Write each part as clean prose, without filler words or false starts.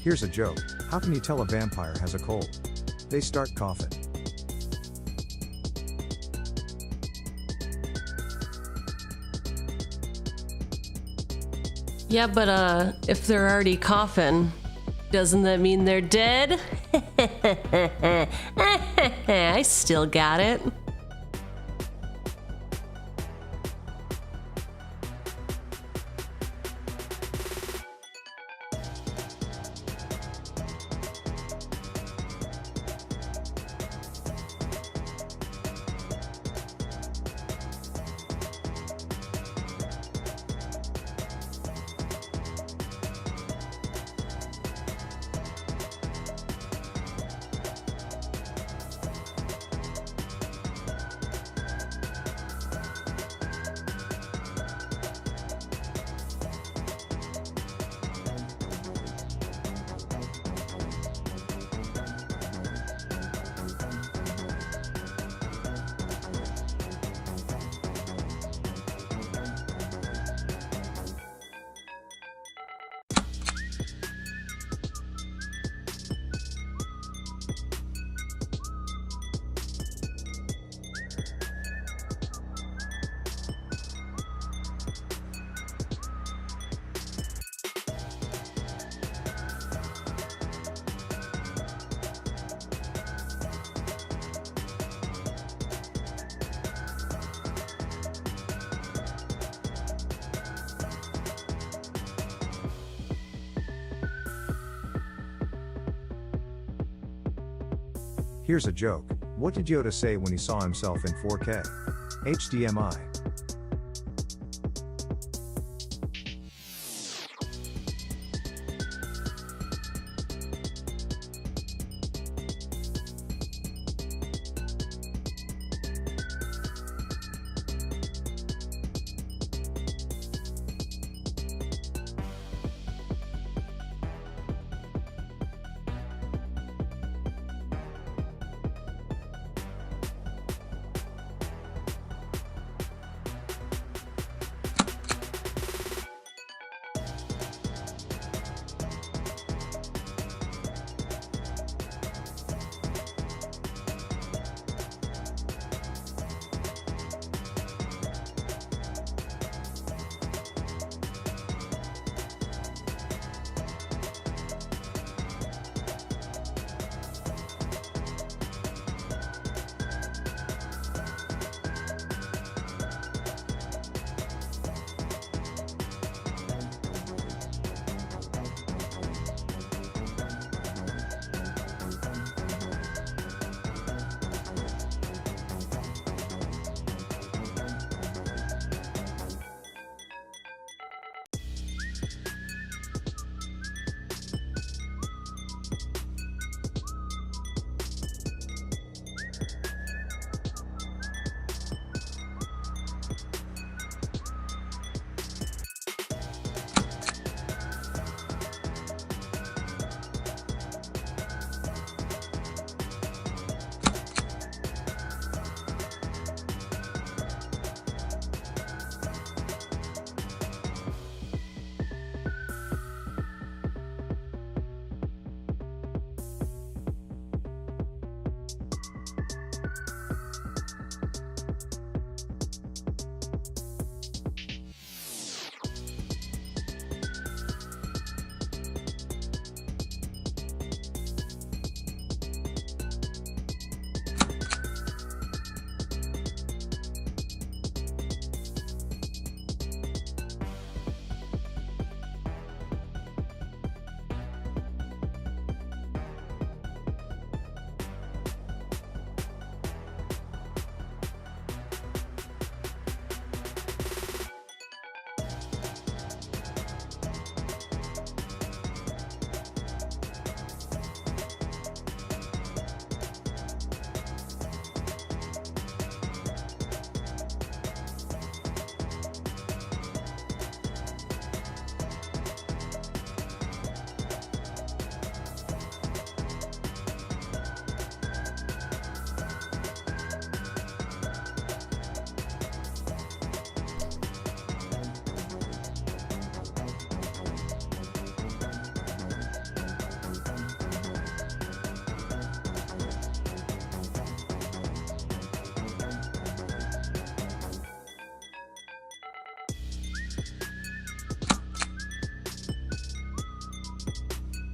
Here's a joke. How can you tell a vampire has a cold? They start coughing. Yeah, but if they're already coughing, doesn't that mean they're dead? I still got it. Here's a joke. What did Yoda say when he saw himself in 4K? HDMI.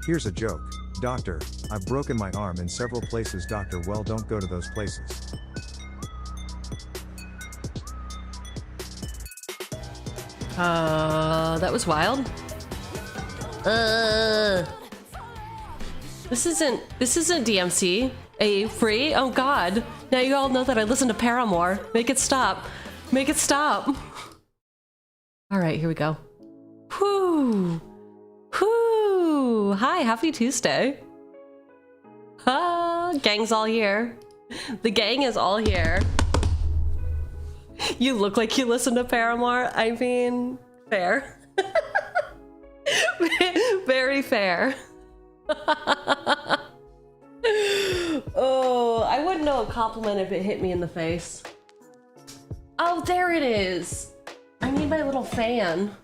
Here's a joke. Doctor, I've broken my arm in several places. Doctor, well, don't go to those places. That was wild. This isn't DMC. Free? Oh god. Now you all know that I listen to Paramore. Make it stop. Make it stop. Alright, here we go. Whoo! Whoo! Hi, happy Tuesday. Gang's all here. The gang is all here. You look like you listen to Paramore. I mean, fair. Very fair. Oh, I wouldn't know a compliment if it hit me in the face. Oh, there it is. I need my little fan.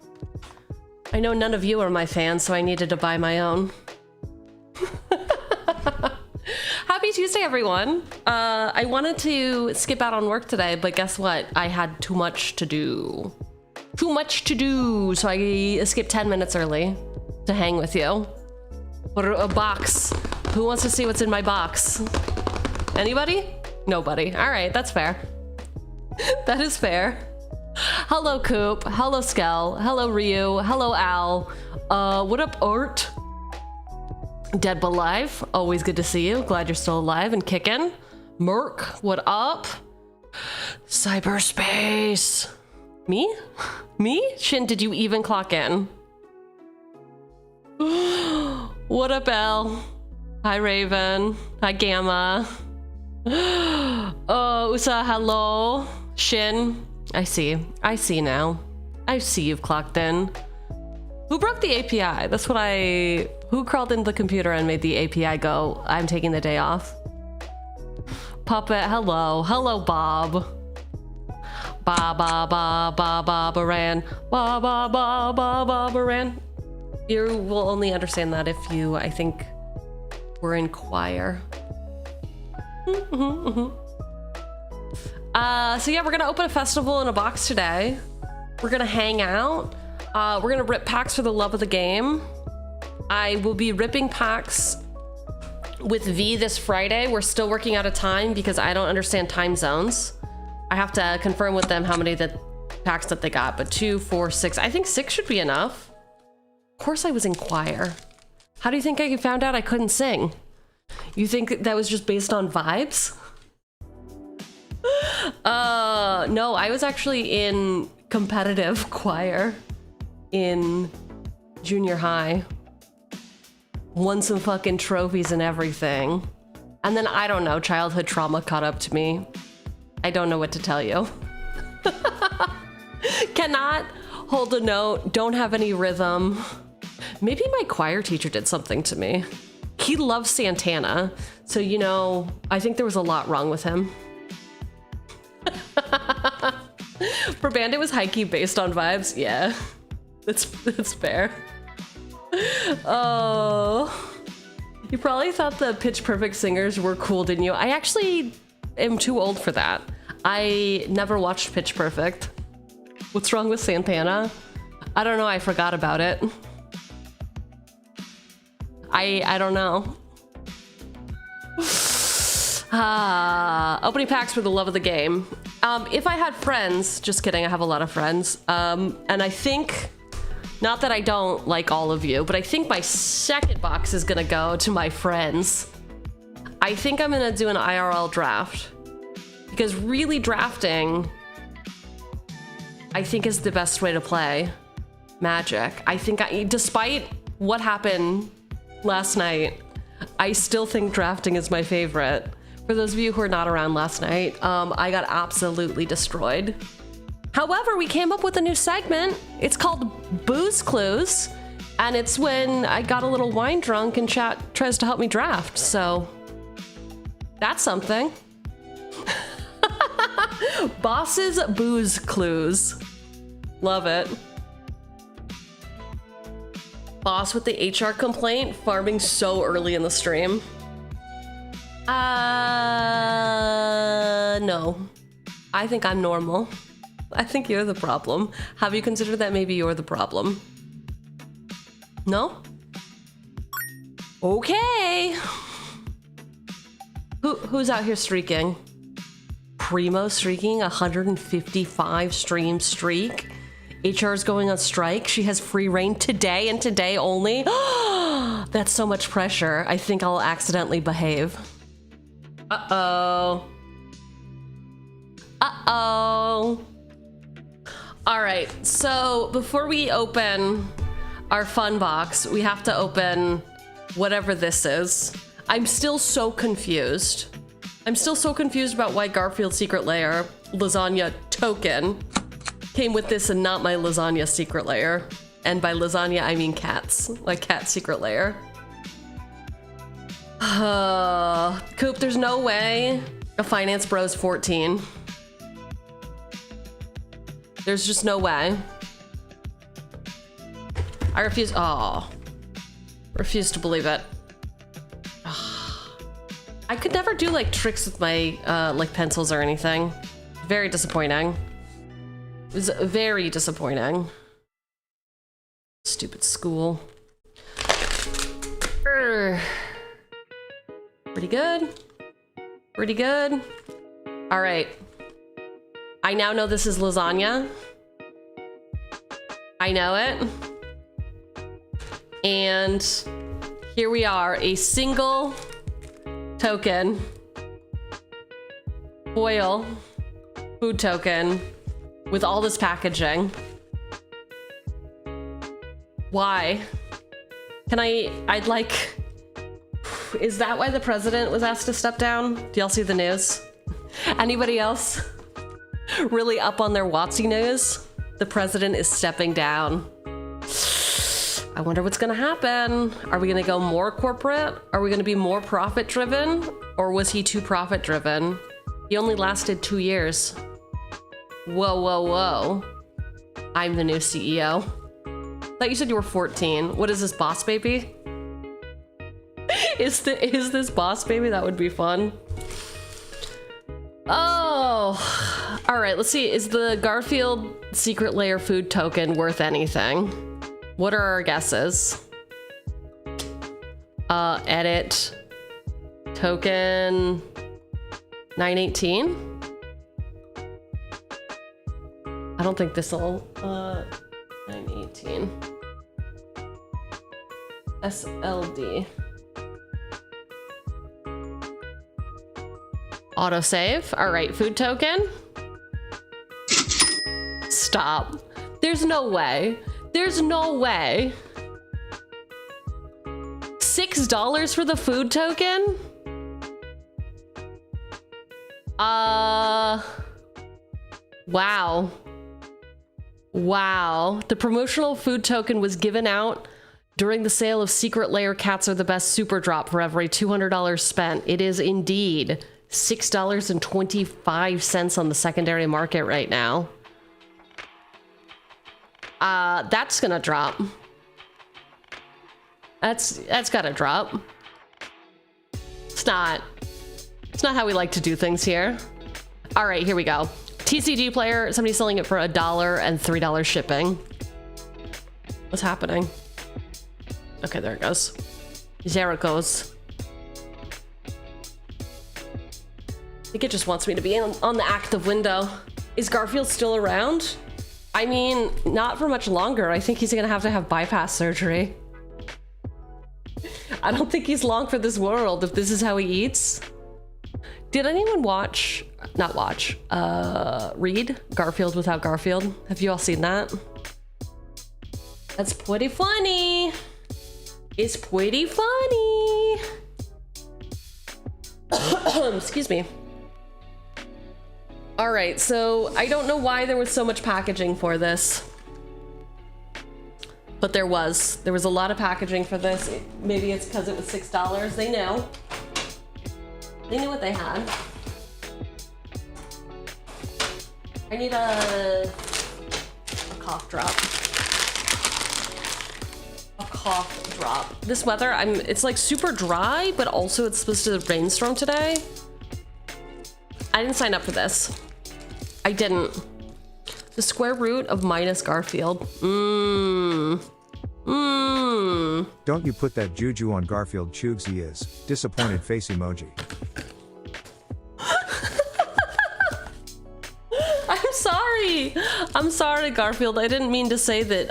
I know none of you are my fans, so I needed to buy my own. Happy Tuesday, everyone. I wanted to skip out on work today, but guess what? I had too much to do. Too much to do, so I skipped 10 minutes early to hang with you. What a box. Who wants to see what's in my box? Anybody? Nobody. All right, that's fair. That is fair. Hello, Coop. Hello, Skell. Hello, Ryu. Hello, Al. What up, Art? Dead but alive. Always good to see you. Glad you're still alive and kicking. Merc, what up? Cyberspace. Me? Me? Shin, did you even clock in? What up, Elle? Hi, Raven. Hi, Gamma. Oh, Usa, hello. Shin, I see. I see now. I see you've clocked in. Who broke the API? That's what Who crawled into the computer and made the API go, I'm taking the day off? Puppet, hello. Hello, Bob. Ba ba ba ba ba baran. Ba ba ba ba ba baran. You will only understand that if you, I think, were in choir. So yeah, we're gonna open a festival in a box today. We're gonna hang out. We're gonna rip packs for the love of the game. I will be ripping packs with V this Friday. We're still working out of time because I don't understand time zones. I have to confirm with them how many the packs that they got, but 2, 4, 6. I think 6 should be enough. Of course I was in choir. How do you think I found out I couldn't sing? You think that was just based on vibes? No, I was actually in competitive choir in junior high. Won some fucking trophies and everything. And then, I don't know, childhood trauma caught up to me. I don't know what to tell you. Cannot hold a note, don't have any rhythm. Maybe my choir teacher did something to me. He loves Santana, so you know, I think there was a lot wrong with him. For band, it was high-key based on vibes. Yeah, that's fair. Oh, you probably thought the Pitch Perfect singers were cool, didn't you? I actually am too old for that. I never watched Pitch Perfect. What's wrong with Santana? I don't know, I forgot about it. I don't know. Opening packs for the love of the game. If I had friends, just kidding, I have a lot of friends. And I think, not that I don't like all of you, but I think my second box is gonna go to my friends. I think I'm gonna do an IRL draft. Because really drafting, I think, is the best way to play Magic. I think, despite what happened last night, I still think drafting is my favorite. For those of you who are not around last night, I got absolutely destroyed. However, we came up with a new segment. It's called Booze Clues, and it's when I got a little wine drunk and chat tries to help me draft, so that's something. Boss's Booze Clues. Love it. Boss with the HR complaint, farming so early in the stream. No. I think I'm normal. I think you're the problem. Have you considered that maybe you're the problem? No? Okay. Who's out here streaking? Primo streaking, 155 stream streak. HR is going on strike. She has free reign today and today only. That's so much pressure. I think I'll accidentally behave. Uh-oh. Uh-oh. All right, so before we open our fun box, we have to open whatever this is. I'm still so confused. I'm still so confused about why Garfield's secret lair lasagna token came with this and not my lasagna secret lair. And by lasagna, I mean cats, like cat secret lair. Coop, there's no way a finance bro's 14. There's just no way. I refuse. Oh, refuse to believe it. I could never do like tricks with my like pencils or anything. Very disappointing. It was very disappointing. Stupid school. Pretty good. Pretty good. All right. I now know this is lasagna. I know it. And here we are, a single token foil food token with all this packaging. Why? I'd like, is that why the president was asked to step down? Do y'all see the news? Anybody else really up on their WotC news? The president is stepping down. I wonder what's gonna happen. Are we gonna go more corporate? Are we gonna be more profit driven? Or was he too profit driven? He only lasted 2 years. Whoa, whoa, whoa. I'm the new CEO. Thought you said you were 14. What is this, Boss Baby? Is this Boss Baby? That would be fun. Oh, all right, let's see. Is the Garfield secret lair food token worth anything? What are our guesses? Edit. Token 918. I don't think this'll, 918. SLD. Autosave. All right, food token. Stop. There's no way. There's no way. $6 for the food token? Wow. Wow. The promotional food token was given out during the sale of Secret Lair Cats Are the Best Super Drop for every $200 spent. It is indeed $6.25 on the secondary market right now. That's gonna drop. That's gotta drop. It's not how we like to do things here. All right, here we go. TCG player, somebody's selling it for $1 and $3 shipping. What's happening? Okay, there it goes. There it goes. I think it just wants me to be on the active window. Is Garfield still around? I mean, not for much longer. I think he's gonna have to have bypass surgery. I don't think he's long for this world if this is how he eats. Did anyone read Garfield Without Garfield? Have you all seen that? That's pretty funny. It's pretty funny. Excuse me. All right, so I don't know why there was so much packaging for this, but there was a lot of packaging for this. Maybe it's because it was $6. They knew what they had. I need a cough drop. A cough drop. This weather, it's like super dry, but also it's supposed to rainstorm today. I didn't sign up for this. I didn't. The square root of minus Garfield. Don't you put that juju on Garfield Chugs, he is. Disappointed face emoji. I'm sorry, Garfield. I didn't mean to say that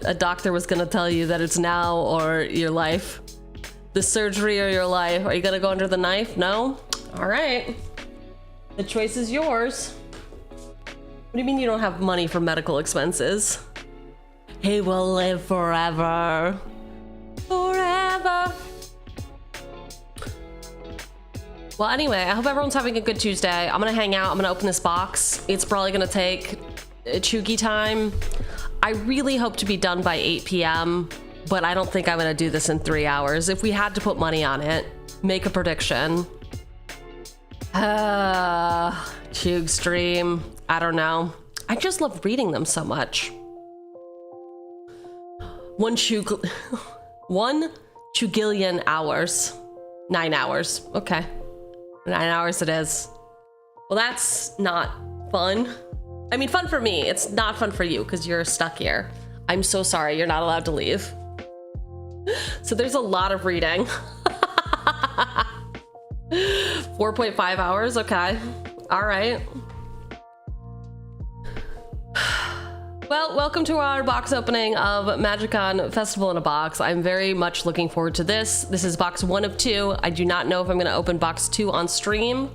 a doctor was gonna tell you that it's now or your life. The surgery or your life. Are you gonna go under the knife? No? Alright. The choice is yours. What do you mean you don't have money for medical expenses? He will live forever. Forever. Well, anyway, I hope everyone's having a good Tuesday. I'm gonna hang out. I'm gonna open this box. It's probably gonna take a chuggy time. I really hope to be done by 8 p.m., but I don't think I'm gonna do this in 3 hours. If we had to put money on it, make a prediction. Chug stream. I don't know. I just love reading them so much. One chugillion hours. 9 hours. Okay. 9 hours it is. Well, that's not fun. I mean, fun for me. It's not fun for you because you're stuck here. I'm so sorry. You're not allowed to leave. So there's a lot of reading. 4.5 hours. Okay. All right. Well, welcome to our box opening of Magicon Festival in a Box. I'm very much looking forward to this. This is box 1 of 2. I do not know if I'm going to open box 2 on stream,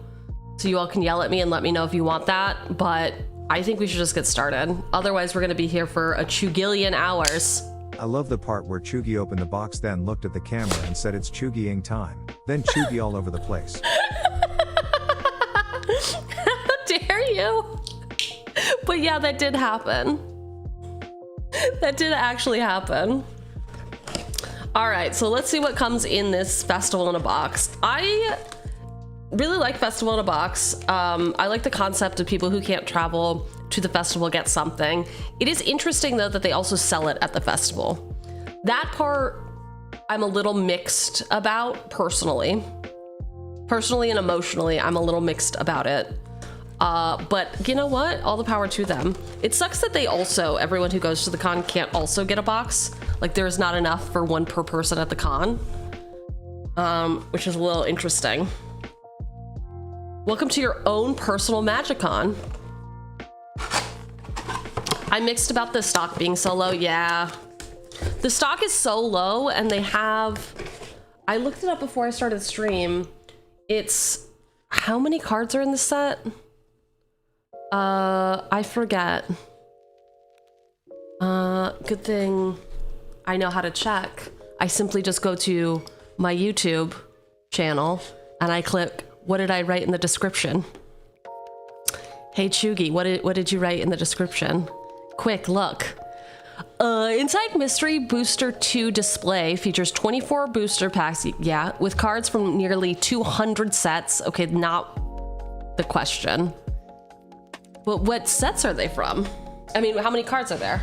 so you all can yell at me and let me know if you want that, but I think we should just get started. Otherwise, we're going to be here for a chugillion hours. I love the part where Chugi opened the box, then looked at the camera and said it's Chugi-ing time. Then Chugi all over the place. How dare you? But yeah, that did happen. That did actually happen. All right, so let's see what comes in this Festival in a Box. I really like Festival in a Box. I like the concept of people who can't travel to the festival get something. It is interesting though that they also sell it at the festival. That part I'm a little mixed about personally. Personally and emotionally, I'm a little mixed about it. But you know what? All the power to them. It sucks that they also, everyone who goes to the con can't also get a box. Like there's not enough for one per person at the con, which is a little interesting. Welcome to your own personal Magicon. I'm mixed about the stock being so low. Yeah, the stock is so low and they have, I looked it up before I started the stream. It's, how many cards are in the set? I forget. Good thing I know how to check. I simply just go to my YouTube channel and I click, what did I write in the description? Hey Chugi, what did you write in the description? Quick look. Inside Mystery Booster 2 display features 24 booster packs, yeah, with cards from nearly 200 sets. Okay, not the question. But what sets are they from? I mean, how many cards are there?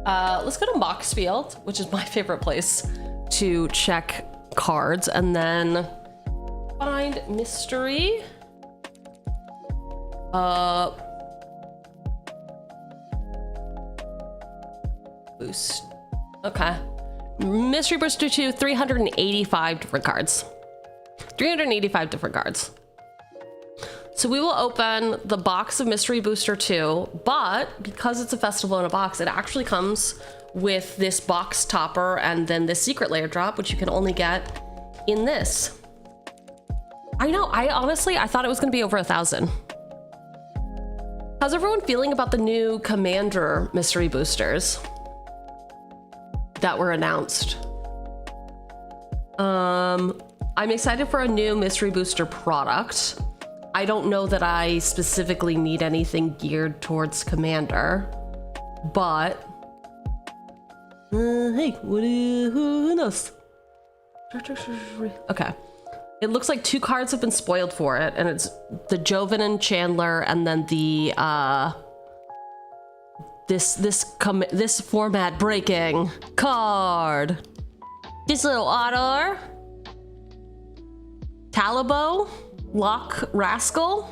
Let's go to Moxfield, which is my favorite place to check cards, and then find Mystery. Boost. Okay. Mystery Booster 2, 385 different cards. 385 different cards. So we will open the box of Mystery Booster 2, but because it's a festival in a box, it actually comes with this box topper and then this secret layer drop, which you can only get in this. I know, I thought it was gonna be over 1,000. How's everyone feeling about the new Commander Mystery Boosters that were announced? I'm excited for a new Mystery Booster product. I don't know that I specifically need anything geared towards Commander, but hey, who knows? Okay, it looks like 2 cards have been spoiled for it, and it's the Joven and Chandler, and then the this format breaking card. This little otter, Talabo. Lock Rascal.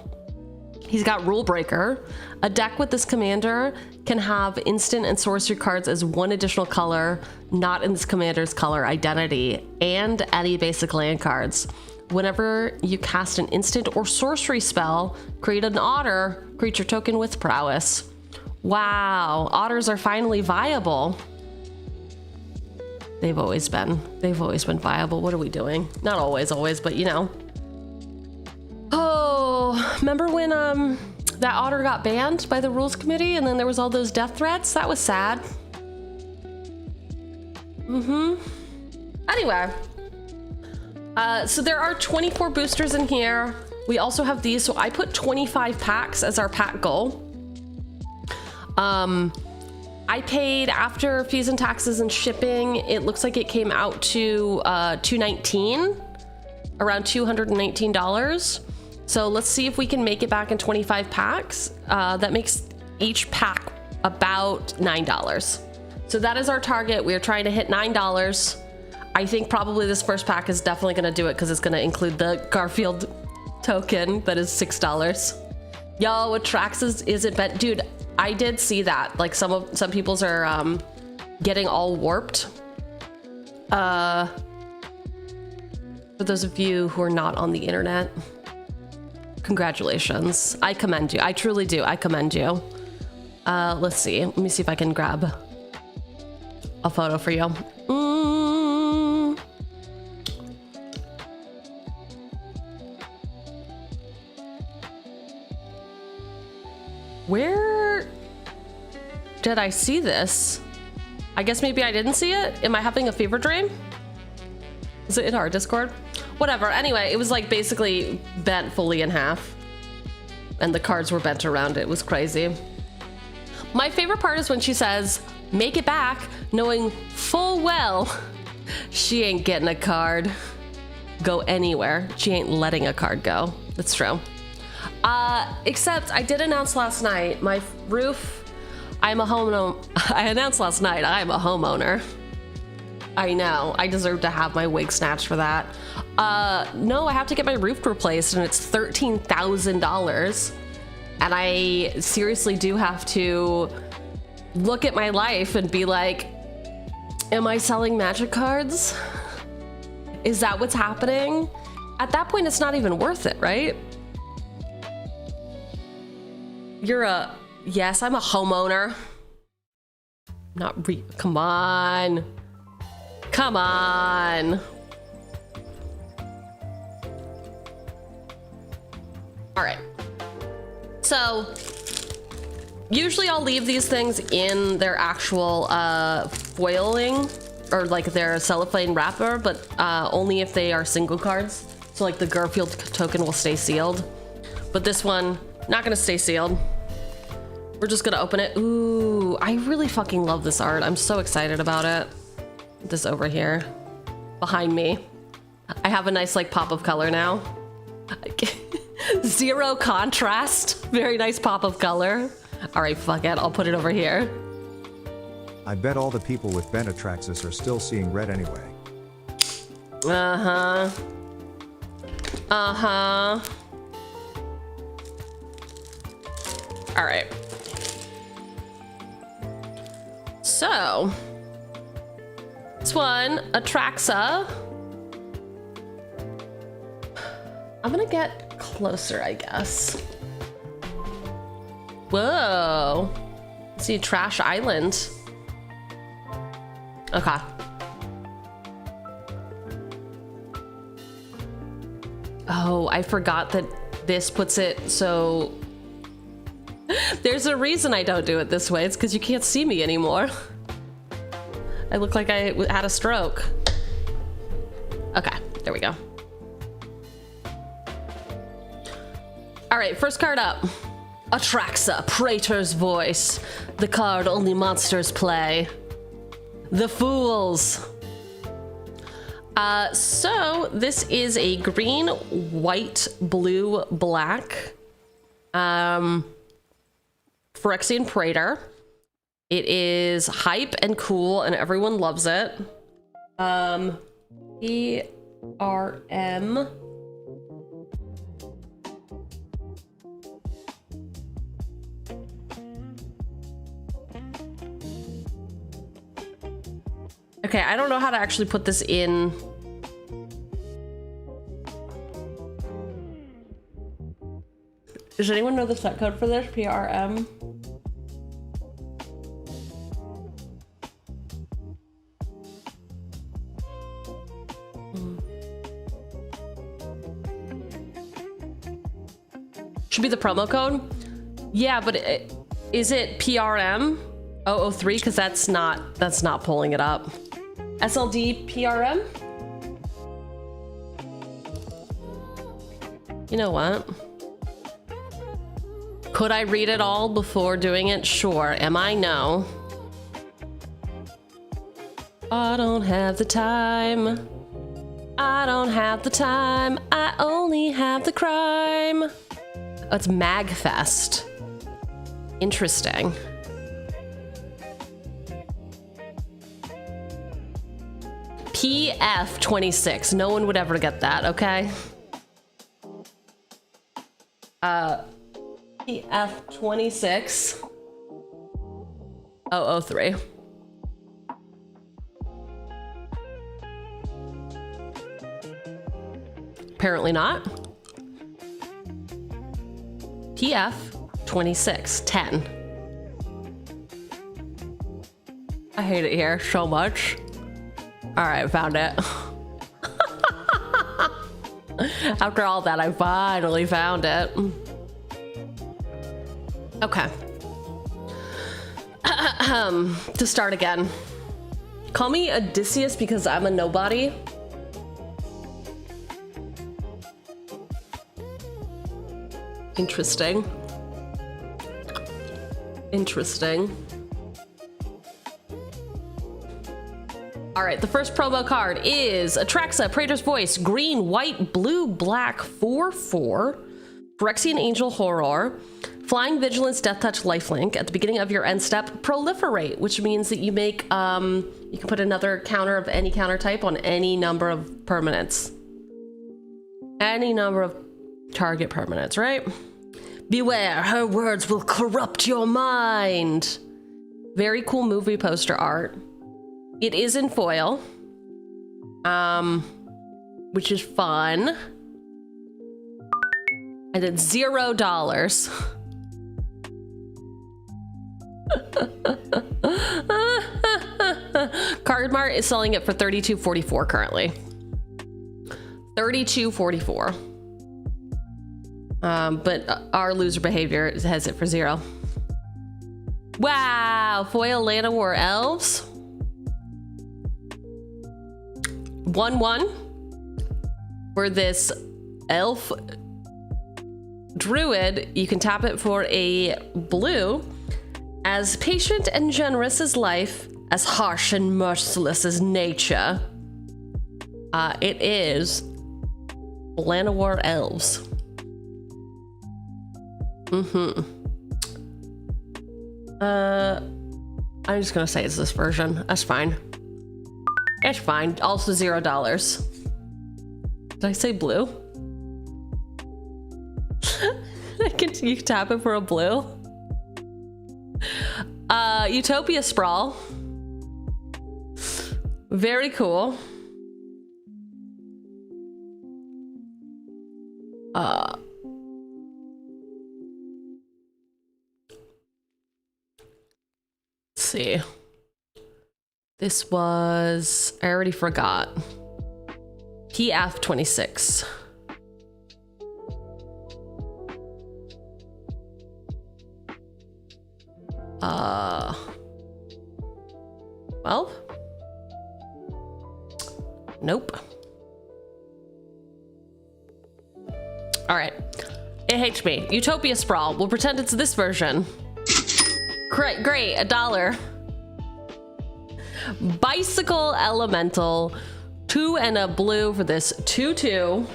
He's got Rule Breaker. A deck with this commander can have instant and sorcery cards as one additional color, not in this commander's color identity, and any basic land cards. Whenever you cast an instant or sorcery spell, create an otter creature token with prowess. Wow, otters are finally viable. They've always been viable. What are we doing? Not always, but you know. Oh, remember when that otter got banned by the rules committee and then there was all those death threats? That was sad. Anyway, so there are 24 boosters in here. We also have these, so I put 25 packs as our pack goal. I paid after fees and taxes and shipping. It looks like it came out to $219, around $219. So let's see if we can make it back in 25 packs. That makes each pack about $9. So that is our target. We're trying to hit $9. I think probably this first pack is definitely gonna do it because it's gonna include the Garfield token that is $6. Yo, Atraxas isn't bet, dude. I did see that. Like some people's are getting all warped. For those of you who are not on the internet, congratulations. I commend you. I truly do. I commend you. Let's see. Let me see if I can grab a photo for you. Where did I see this? I guess maybe I didn't see it. Am I having a fever dream? Is it in our Discord? Whatever. Anyway, it was like basically bent fully in half. And the cards were bent around it. It was crazy. My favorite part is when she says, make it back, knowing full well she ain't getting a card. Go anywhere. She ain't letting a card go. That's true. Except I did announce last night, my roof, I announced last night I'm a homeowner. I know, I deserve to have my wig snatched for that. No, I have to get my roof replaced and it's $13,000. And I seriously do have to look at my life and be like, am I selling magic cards? Is that what's happening? At that point, it's not even worth it, right? Yes, I'm a homeowner. Come on. Come on. All right. So, usually I'll leave these things in their actual foiling or like their cellophane wrapper, but only if they are single cards. So like the Garfield token will stay sealed, but this one, not gonna stay sealed. We're just gonna open it. Ooh, I really fucking love this art. I'm so excited about it. This over here, behind me. I have a nice like pop of color now. Zero contrast, very nice pop of color. All right, fuck it, I'll put it over here. I bet all the people with bent Atraxas are still seeing red anyway. Uh-huh. Uh-huh. All right. So, this one, Atraxa. I'm gonna get closer, I guess. Whoa. Let's see, Trash Island. Okay. Oh, I forgot that this puts it so... There's a reason I don't do it this way. It's because you can't see me anymore. I look like I had a stroke. Okay, there we go. All right, first card up. Atraxa, Praetor's Voice. The card only monsters play. The Fools. So this is a green, white, blue, black. Phyrexian Praetor. It is hype and cool and everyone loves it. ERM. Okay, I don't know how to actually put this in. Does anyone know the set code for this? PRM? Should be the promo code. Yeah, but is it PRM 003? Because that's not pulling it up. SLD PRM. You know what? Could I read it all before doing it? Sure. Am I? No. I don't have the time. I don't have the time. I only have the crime. Oh, it's MagFest. Interesting. PF26. No one would ever get that, okay? PF26 003. Apparently not. PF 2610. I hate it here so much. All right, found it. After all that, I finally found it. Okay. To start again. Call me Odysseus because I'm a nobody. Interesting. Interesting. All right, the first promo card is Atraxa, Praetor's Voice, green, white, blue, black, 4/4, Phyrexian Angel Horror, Flying Vigilance, Death Touch, Lifelink. At the beginning of your end step, proliferate, which means that you make, you can put another counter of any counter type on any number of permanents. Any number of target permanents, right? Beware, her words will corrupt your mind. Very cool movie poster art. It is in foil, which is fun. And it's $0. Cardmart is selling it for $32.44 currently. $32.44. But our loser behavior has it for $0. Wow, foil Lana War Elves. 1/1 for this elf druid. You can tap it for a blue. As patient and generous as life, as harsh and merciless as nature. It is Lana War Elves. I'm just gonna say it's this version. That's fine. It's fine. Also $0. Did I say blue? You can tap it for a blue. Utopia Sprawl. Very cool. Let's see. This was, I already forgot. PF26. Well. Nope. All right. It hates me. Utopia Sprawl. We'll pretend it's this version. Great, $1. Bicycle Elemental, 2 and a blue for this 2/2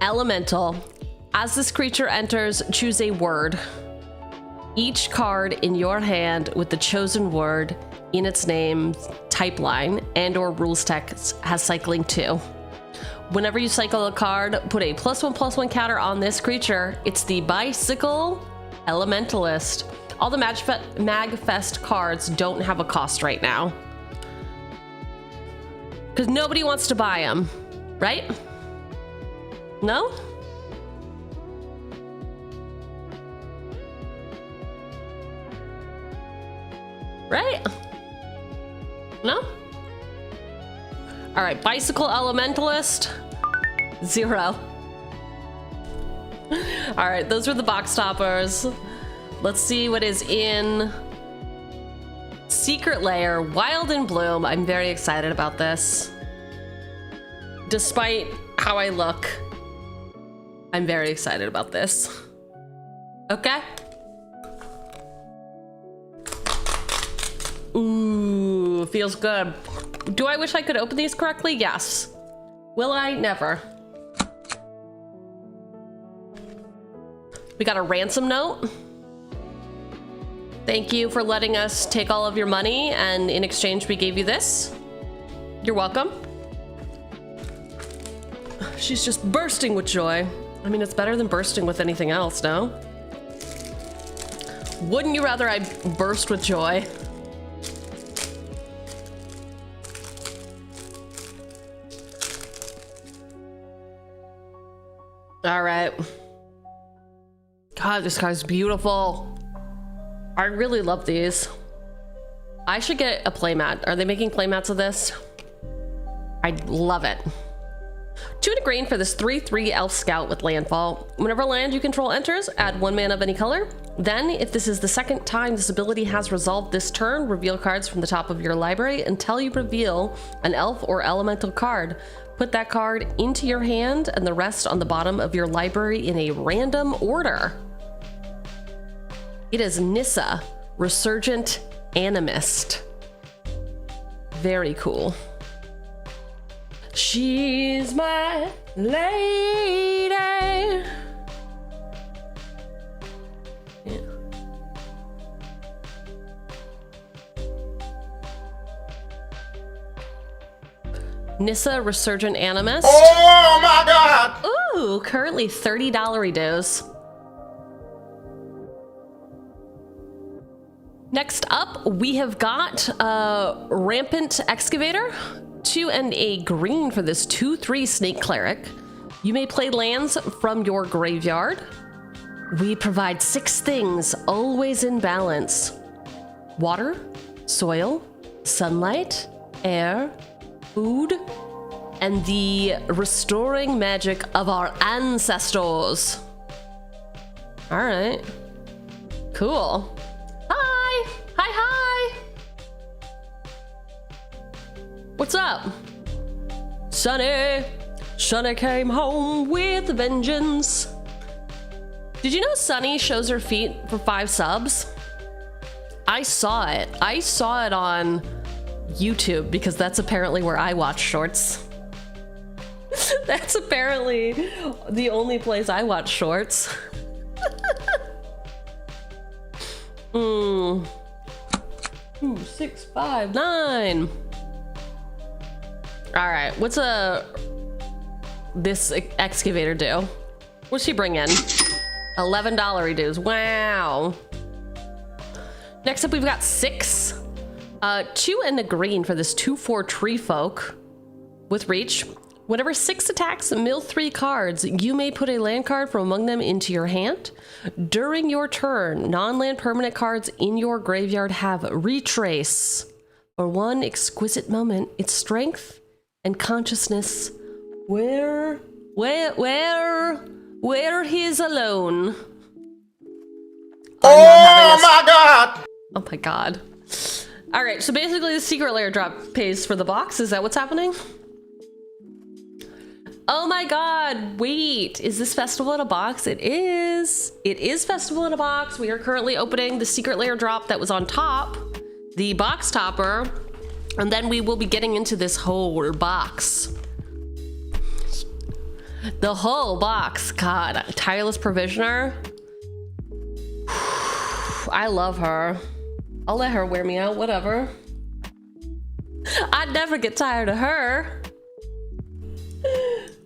Elemental. As this creature enters, choose a word. Each card in your hand with the chosen word in its name, type line, and or rules text has cycling 2. Whenever you cycle a card, put a +1/+1 counter on this creature. It's the Bicycle Elementalist. all the MagFest cards don't have a cost right now. Because nobody wants to buy them, right? No? Right? No? All right, Bicycle Elementalist, 0. All right, those were the box toppers. Let's see what is in Secret Lair, Wild and Bloom. I'm very excited about this. Despite how I look, I'm very excited about this. Okay. Ooh, feels good. Do I wish I could open these correctly? Yes. Will I? Never. We got a ransom note. Thank you for letting us take all of your money, and in exchange we gave you this. You're welcome. She's just bursting with joy. I mean, it's better than bursting with anything else, no? Wouldn't you rather I burst with joy? All right. God, this guy's beautiful. I really love these. I should get a playmat. Are they making playmats of this? I love it. 2 and a green for this 3/3 elf scout with landfall. Whenever land you control enters, add 1 mana of any color. Then, if this is the second time this ability has resolved this turn, reveal cards from the top of your library until you reveal an elf or elemental card. Put that card into your hand and the rest on the bottom of your library in a random order. It is Nissa, Resurgent Animist. Very cool. She's my lady. Yeah. Nissa, Resurgent Animist. Oh my god! Ooh, currently $30 dues. Next up, we have got Rampant Excavator. 2 and a green for this 2/3 Snake Cleric. You may play lands from your graveyard. We provide 6 things, always in balance. Water, soil, sunlight, air, food, and the restoring magic of our ancestors. All right. Cool. Hi. Hi, hi. What's up? Sunny. Sunny came home with a vengeance. Did you know Sunny shows her feet for 5 subs? I saw it. I saw it on YouTube because that's apparently where I watch shorts. That's apparently the only place I watch shorts. 2, 6, 5, 9. All right, what's this excavator do? What's she bring in? $11 dues. Wow. Next up, we've got 6. 2 and a green for this 2/4 tree folk with reach. Whenever 6 attacks mill 3 cards, you may put a land card from among them into your hand. During your turn, non-land permanent cards in your graveyard have retrace. For one exquisite moment, its strength and consciousness where he's alone. Oh my god! Oh my god. All right, so basically the secret layer drop pays for the box. Is that what's happening? Oh my god, wait, is this Festival in a Box? It is. It is Festival in a Box. We are currently opening the secret layer drop that was on top, the box topper, and then we will be getting into this whole box. The whole box. God, Tireless Provisioner. I love her. I'll let her wear me out, whatever. I'd never get tired of her.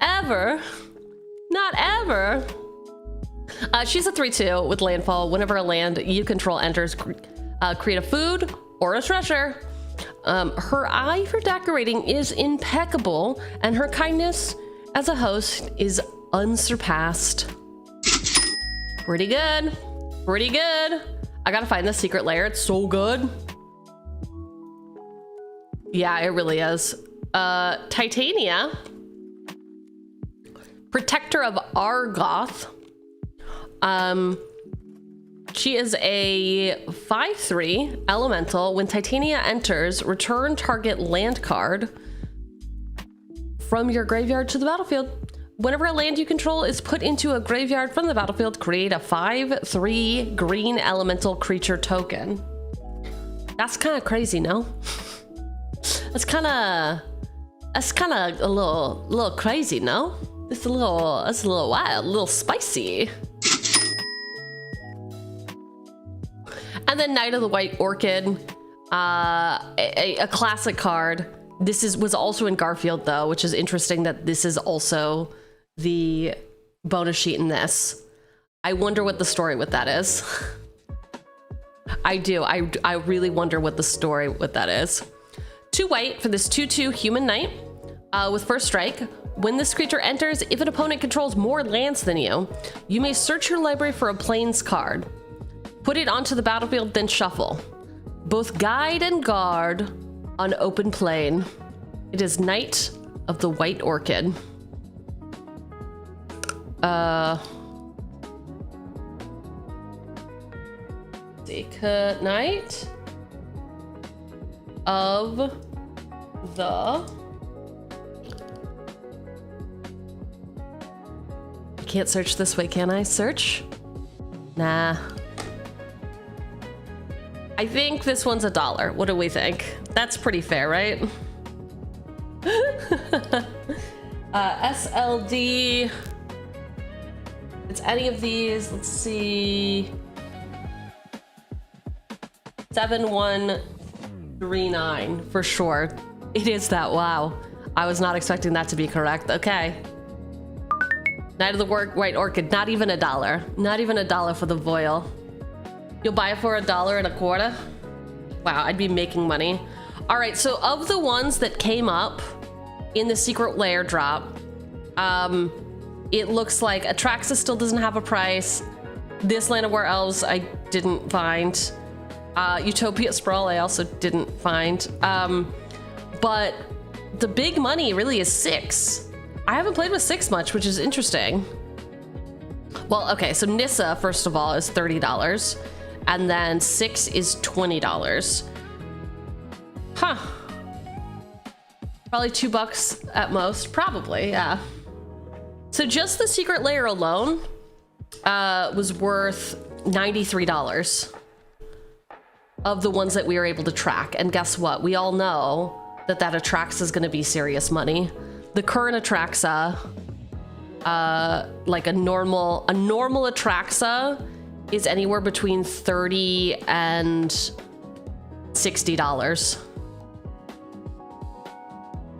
Ever. Not ever. She's a 3/2 with landfall. Whenever a land you control enters, create a food or a treasure. Her eye for decorating is impeccable, and her kindness as a host is unsurpassed. Pretty good. Pretty good. I gotta find the secret lair. It's so good. Yeah, it really is. Titania, protector of Argoth. She is a 5/3 elemental. When Titania enters, return target land card from your graveyard to the battlefield. Whenever a land you control is put into a graveyard from the battlefield, create a 5/3 green elemental creature token. That's kind of crazy, no? That's kind of a little crazy, no? That's a little wild, a little spicy. And then Knight of the White Orchid, a classic card. This was also in Garfield though, which is interesting that this is also the bonus sheet in this. I wonder what the story with that is. I do. I really wonder what the story with that is. 2 white for this 2/2 human knight with first strike. When this creature enters, if an opponent controls more lands than you may search your library for a plains card. Put it onto the battlefield, then shuffle. Both guide and guard on open plain. It is Knight of the White Orchid. Knight of the... I can't search this way, can I? Search? Nah. I think this one's $1. What do we think? That's pretty fair, right? SLD. It's any of these. Let's see. 7139 for sure. It is that. Wow. I was not expecting that to be correct. Okay. Knight of the White Orchid. Not even $1. Not even $1 for the Voil. You'll buy it for $1.25? Wow, I'd be making money. All right, so of the ones that came up in the secret lair drop, it looks like Atraxa still doesn't have a price. This Land of War Elves I didn't find. Utopia Sprawl I also didn't find. But the big money really is 6. I haven't played with 6 much, which is interesting. Well, okay, so Nissa, first of all, is $30. And then 6 is $20. Huh. Probably $2 at most. Probably, yeah. So just the secret layer alone was worth $93 of the ones that we were able to track. And guess what? We all know that Atraxa is going to be serious money. The current Atraxa, like a normal Atraxa, is anywhere between $30 and $60.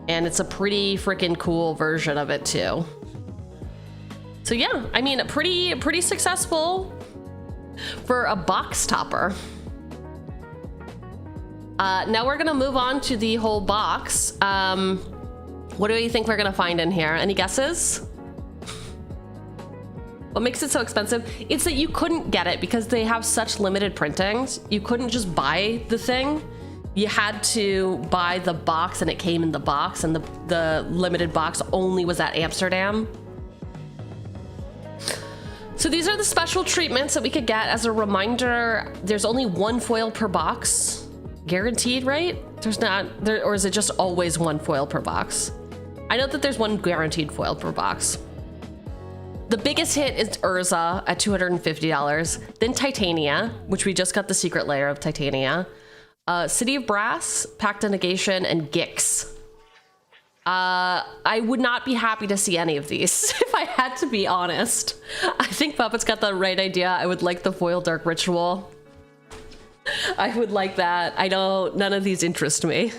And it's a pretty freaking cool version of it too. So yeah, I mean, pretty successful for a box topper. Now we're gonna move on to the whole box. What do you think we're gonna find in here? Any guesses? What makes it so expensive? It's that you couldn't get it because they have such limited printings. You couldn't just buy the thing. You had to buy the box and it came in the box, and the limited box only was at Amsterdam. So these are the special treatments that we could get. As a reminder, there's only 1 foil per box. Guaranteed, right? There's not, or is it just always 1 foil per box? I know that there's 1 guaranteed foil per box. The biggest hit is Urza at $250. Then Titania, which we just got the secret layer of Titania. City of Brass, Pact of Negation, and Gix. I would not be happy to see any of these, if I had to be honest. I think Puppet's got the right idea. I would like the foil Dark Ritual. I would like that. None of these interest me.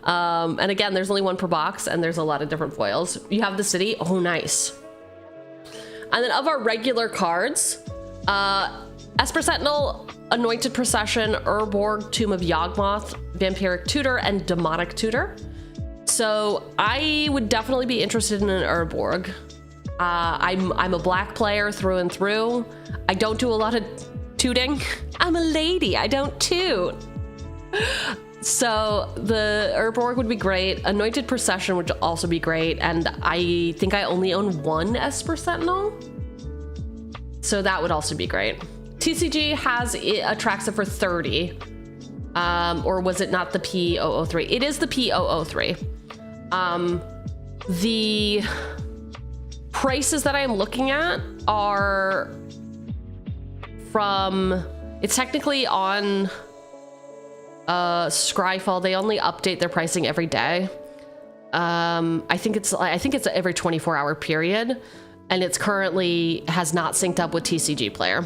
And again, there's only 1 per box, and there's a lot of different foils. You have the city. Oh, nice. And then of our regular cards, Esper Sentinel, Anointed Procession, Urborg, Tomb of Yawgmoth, Vampiric Tutor, and Demonic Tutor. So I would definitely be interested in an Urborg. I'm a black player through and through. I don't do a lot of tooting. I'm a lady, I don't toot. So the Urborg would be great. Anointed Procession would also be great. And I think I only own one Esper Sentinel. So that would also be great. TCG has a Traxa for 30. Or was it not the P003? It is the P003. The prices that I'm looking at are from, it's technically on Scryfall. They only update their pricing every day. I think it's every 24-hour period, and it's currently has not synced up with TCG Player.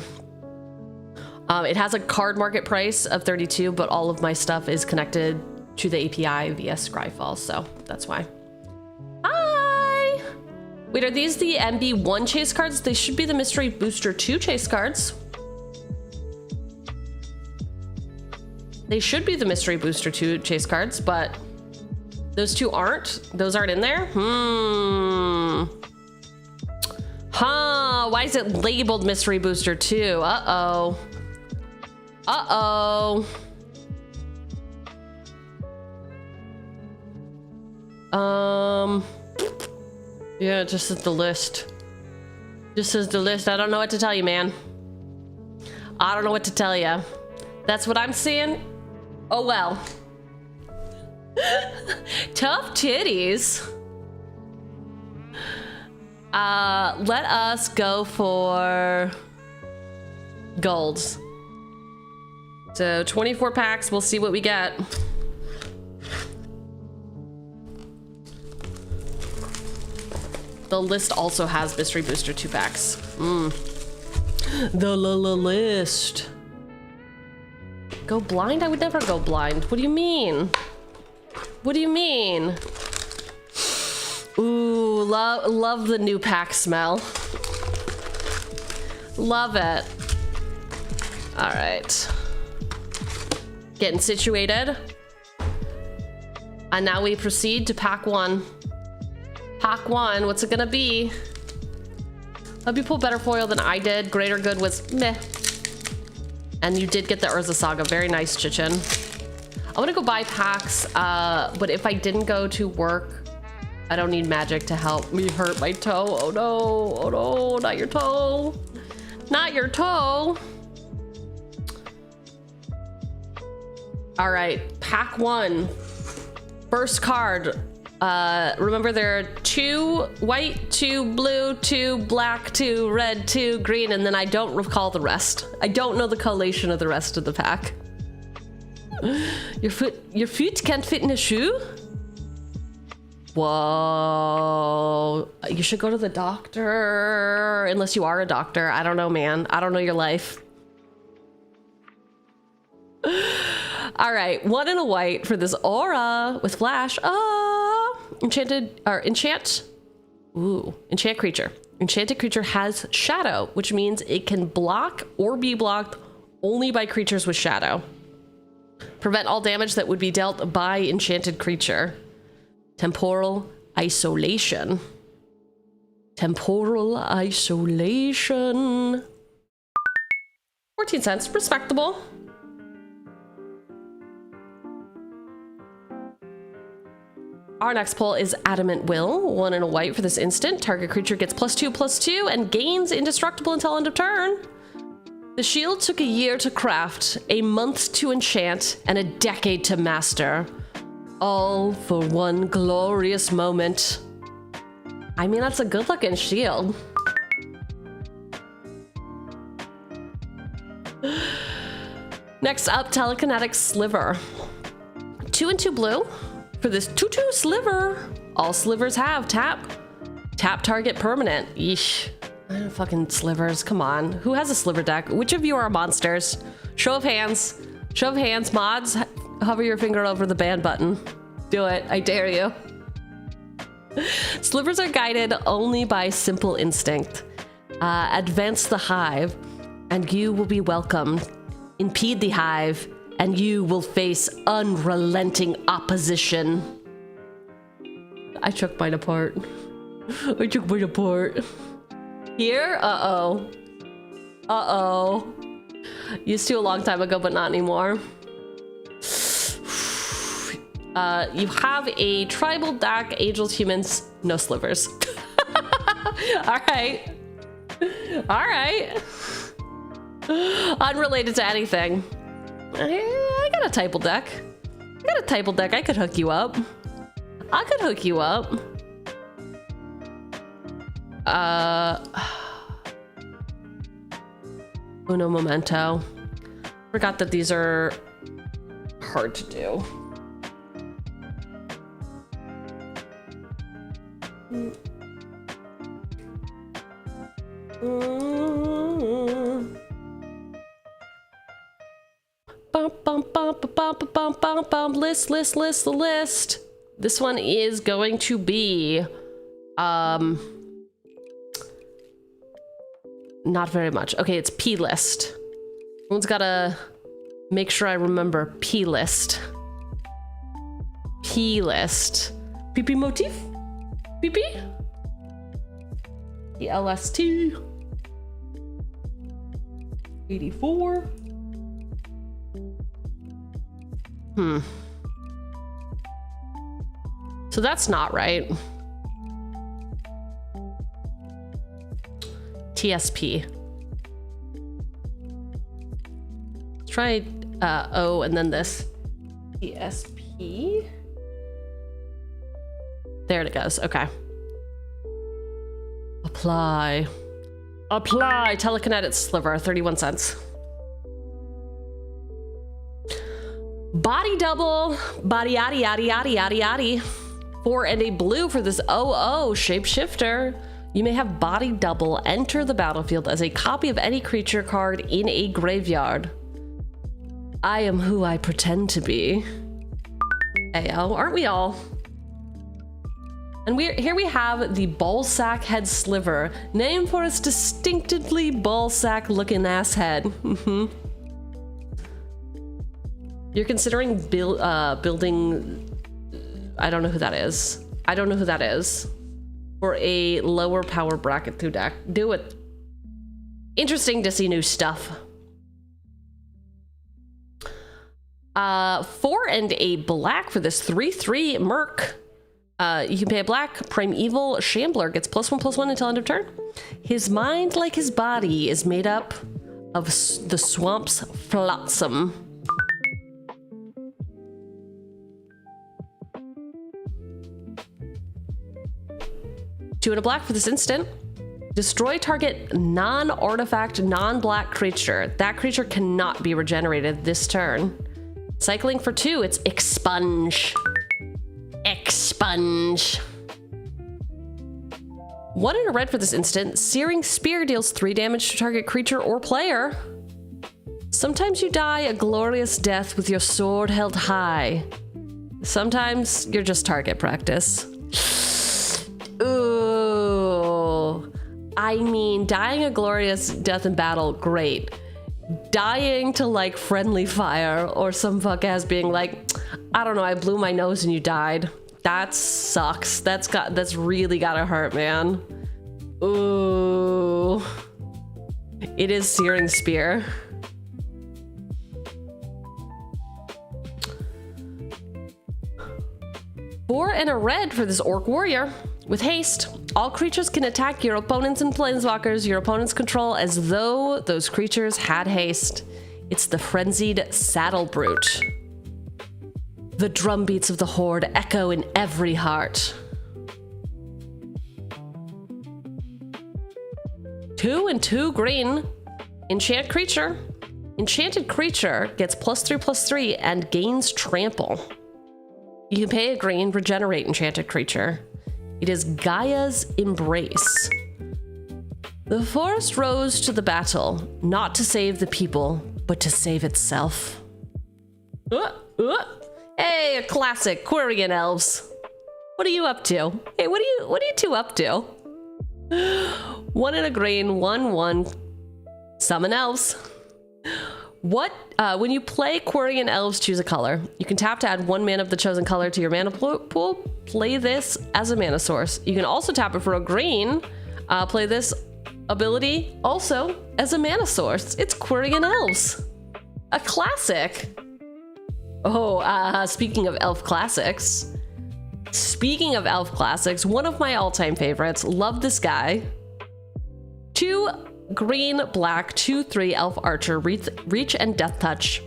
It has a card market price of 32, but all of my stuff is connected to the API via Scryfall, so that's why. Hi! Wait, are these the MB1 chase cards? They should be the Mystery Booster 2 chase cards. They should be the Mystery Booster 2 chase cards, but those two aren't. Those aren't in there? Huh, why is it labeled Mystery Booster 2? Uh-oh. Uh-oh. Yeah, it just says the list. Just says the list. I don't know what to tell you, man. I don't know what to tell you. That's what I'm seeing. Oh, well. Tough titties. Let us go for golds. So 24 packs, we'll see what we get. The list also has Mystery Booster 2 packs. The list. Go blind? I would never go blind. What do you mean? What do you mean? Ooh, love the new pack smell. Love it. All right. Getting situated. And now we proceed to pack one. Pack one, what's it gonna be? Hope you pulled better foil than I did. Greater Good was meh. And you did get the Urza Saga. Very nice, Chichen. I'm gonna go buy packs, but if I didn't go to work, I don't need magic to help me hurt my toe. Oh no, oh no, not your toe. Not your toe. All right, pack one. First card. Remember there are 2 white, 2 blue, 2 black, 2 red, 2 green, and then I don't recall the rest. I don't know the collation of the rest of the pack. Your foot can't fit in a shoe? Whoa. You should go to the doctor, unless you are a doctor. I don't know, man. I don't know your life. All right, 1 and a white for this aura with flash. Enchant creature. Enchanted creature has shadow, which means it can block or be blocked only by creatures with shadow. Prevent all damage that would be dealt by enchanted creature. Temporal isolation. Temporal isolation. 14 cents, respectable. Our next pull is Adamant Will. 1 and a white for this instant. Target creature gets +2/+2 and gains indestructible until end of turn. The shield took a year to craft, a month to enchant, and a decade to master. All for one glorious moment. I mean, that's a good looking shield. Next up, Telekinetic Sliver. 2 and 2 blue. For this 2/2 sliver, all slivers have tap target permanent. Yeesh. Fucking slivers, come on. Who has a sliver deck? Which of you are monsters? Show of hands. Show of hands, mods. Hover your finger over the ban button. Do it, I dare you. Slivers are guided only by simple instinct. Advance the hive, and you will be welcomed. Impede the hive, and you will face unrelenting opposition. I took mine apart. I took mine apart. Here? Uh-oh. Uh-oh. Used to a long time ago, but not anymore. You have a tribal DAC, angels, humans, no slivers. All right. All right. Unrelated to anything. I got a typal deck. I could hook you up. Uno momento. Forgot that these are hard to do. List. This one is going to be not very much. Okay, it's P list. Someone's gotta make sure I remember P list. PP motif? PP? The LST. 84. So that's not right. TSP. Let's try O and then this. TSP. There it goes. Okay. Apply. Telekinetic sliver, 31 cents. Body double. Body yaddy yaddy yaddy yaddy yaddy. 4 and a blue for this OO shapeshifter. You may have body double enter the battlefield as a copy of any creature card in a graveyard. I am who I pretend to be. Ayo, aren't we all? And here we have the ballsack head sliver, named for its distinctively ballsack looking ass head. You're considering building, I don't know who that is. For a lower power bracket through deck. Do it. Interesting to see new stuff. 4 and a black for this 3/3 Merc. You can pay a black. Primeval Shambler gets +1/+1 until end of turn. His mind, like his body, is made up of the swamp's flotsam. Two and a black for this instant. Destroy target non-artifact, non-black creature. That creature cannot be regenerated this turn. Cycling for 2, it's Expunge. Expunge. 1 and a red for this instant. Searing Spear deals 3 damage to target creature or player. Sometimes you die a glorious death with your sword held high. Sometimes you're just target practice. Ooh. I mean, dying a glorious death in battle, great. Dying to like friendly fire or some fuck ass being like, I don't know, I blew my nose and you died. That sucks. That's really gotta hurt, man. Ooh. It is Searing Spear. Four and a red for this Orc Warrior. With haste, all creatures can attack your opponents and planeswalkers your opponents control as though those creatures had haste. It's the Frenzied Saddle Brute. The drumbeats of the horde echo in every heart. 2 and 2 green. Enchant creature. Enchanted creature gets +3/+3 and gains trample. You can pay a green, regenerate enchanted creature. It is Gaia's Embrace. The forest rose to the battle, not to save the people, but to save itself. Hey, a classic, Quirion Elves. What are you up to? Hey, what are you two up to? 1 in a green, 1/1. Summon elves. When you play Quarian Elves, choose a color. You can tap to add 1 mana of the chosen color to your mana pool. Play this as a mana source. You can also tap it for a green. Play this ability also as a mana source. It's Quarian Elves. A classic. Oh, speaking of elf classics. Speaking of elf classics, one of my all-time favorites. Love this guy. 2 green, black, 2/3 elf archer, reach and death touch.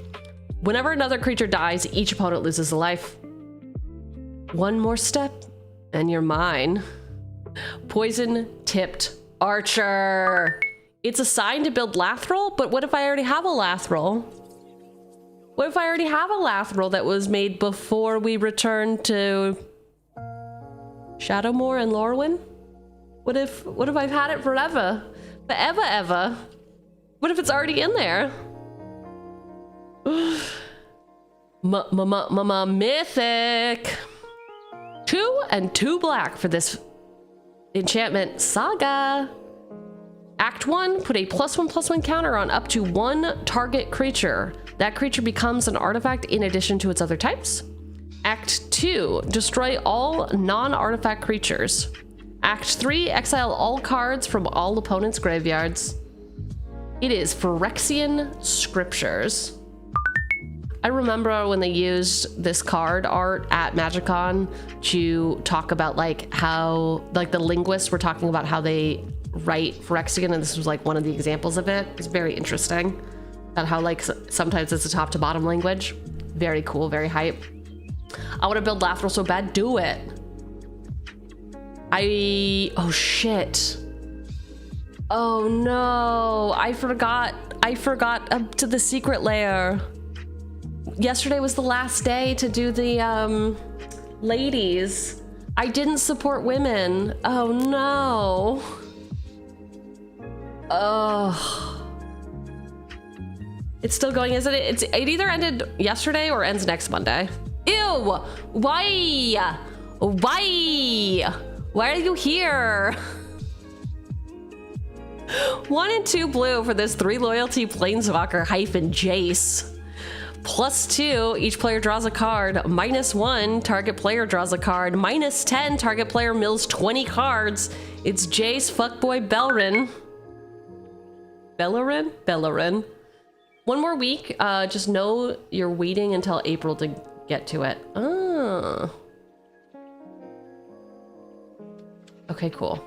Whenever another creature dies, each opponent loses a life. 1 more step and you're mine. Poison tipped archer. It's assigned to build Lathril, but what if I already have a Lathril? What if I already have a Lathril that was made before we returned to Shadowmoor and Lorwyn? What if I've had it forever? Forever. What if it's already in there? Mythic. 2 and 2 black for this enchantment saga. Act 1, put a +1/+1 counter on up to 1 target creature. That creature becomes an artifact in addition to its other types. Act 2, destroy all non-artifact creatures. Act 3, exile all cards from all opponents' graveyards. It is Phyrexian Scriptures. I remember when they used this card art at MagicCon to talk about how the linguists were talking about how they write Phyrexian, and this was one of the examples of it. It's very interesting about how sometimes it's a top to bottom language. Very cool, very hype. I want to build Lathril so bad, do it. Oh shit. Oh no, I forgot up to the secret lair. Yesterday was the last day to do the ladies. I didn't support women. Oh no. Oh. It's still going, isn't it? It either ended yesterday or ends next Monday. Ew! Why? Why are you here? 1 and 2 blue for this 3 loyalty planeswalker -Jace. +2, each player draws a card. -1, target player draws a card. -10, target player mills 20 cards. It's Jace fuckboy Belrin. Bellerin. 1 more week. Just know you're waiting until April to get to it. Oh. Okay, cool.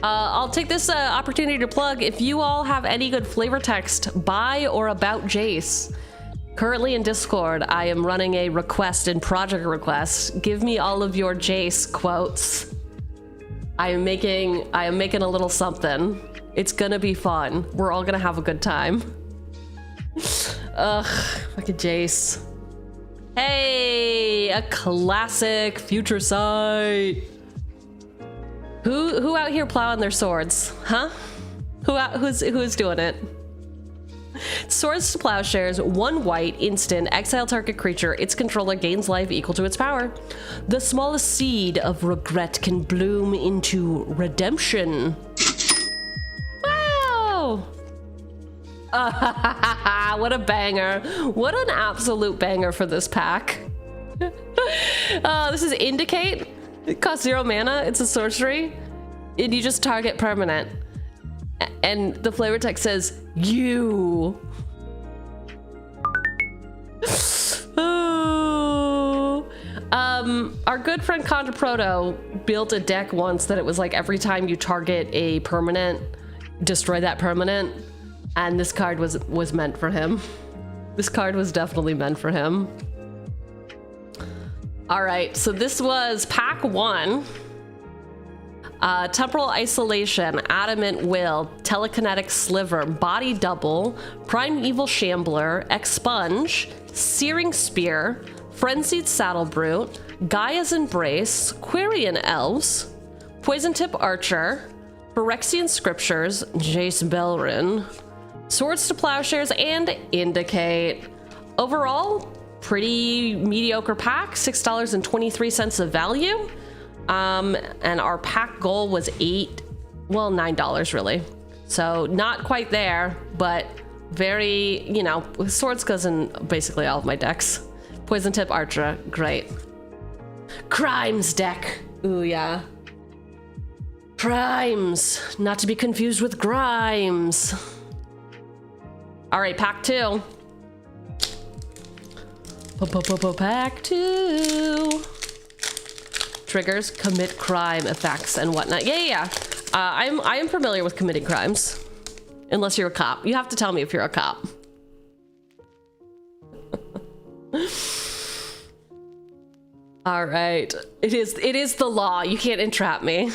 I'll take this opportunity to plug, if you all have any good flavor text by or about Jace, currently in Discord, I am running a request in project requests. Give me all of your Jace quotes. I am making a little something. It's gonna be fun. We're all gonna have a good time. Ugh, fucking Jace. Hey, a classic future sight. Who out here plowing their swords, huh? Who's doing it? Swords to Plowshares, 1 white, instant, exile target creature. Its controller gains life equal to its power. The smallest seed of regret can bloom into redemption. Wow! What a banger. What an absolute banger for this pack. This is Indicate. It costs 0 mana. It's a sorcery. And you just target permanent. And the flavor text says, you. Our good friend Contra Proto built a deck once that it was every time you target a permanent, destroy that permanent. And this card was meant for him. This card was definitely meant for him. All right, so this was pack 1. Temporal Isolation, Adamant Will, Telekinetic Sliver, Body Double, Primeval Shambler, Expunge, Searing Spear, Frenzied Saddle Brute, Gaia's Embrace, Quarian Elves, Poison Tip Archer, Phyrexian Scriptures, Jace Belrin, Swords to Plowshares, and Indicate. Overall, pretty mediocre pack, $6.23 of value. And our pack goal was $9 really. So not quite there, but very, you know, swords goes in basically all of my decks. Poison tip archer, great. Crimes deck, ooh yeah. Crimes, not to be confused with Grimes. All right, pack 2. Pack 2. Triggers, commit crime effects and whatnot. Yeah. I am familiar with committing crimes. Unless you're a cop. You have to tell me if you're a cop. All right. It is the law. You can't entrap me.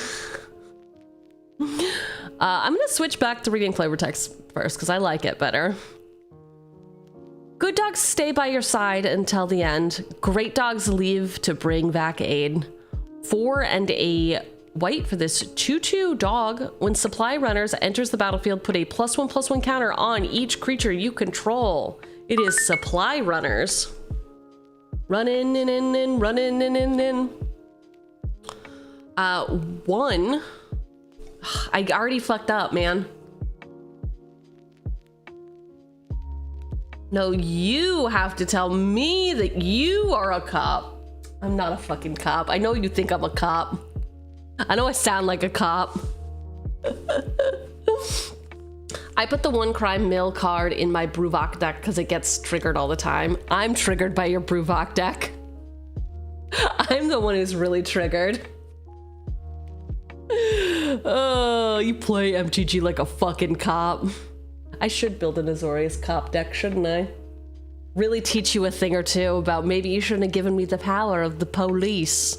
I'm gonna switch back to reading flavor text first because I like it better. Good dogs stay by your side until the end. Great dogs leave to bring back aid. 4 and a white for this 2/2 dog. When supply runners enters the battlefield, put a +1/+1 counter on each creature you control. It is supply runners. Run in. 1. I already fucked up, man. No, you have to tell me that you are a cop. I'm not a fucking cop. I know you think I'm a cop. I know I sound like a cop. I put the 1 crime mill card in my Bruvok deck because it gets triggered all the time. I'm triggered by your Bruvok deck. I'm the one who's really triggered. Oh, you play MTG like a fucking cop. I should build an Azorius cop deck, shouldn't I? Really teach you a thing or two about maybe you shouldn't have given me the power of the police.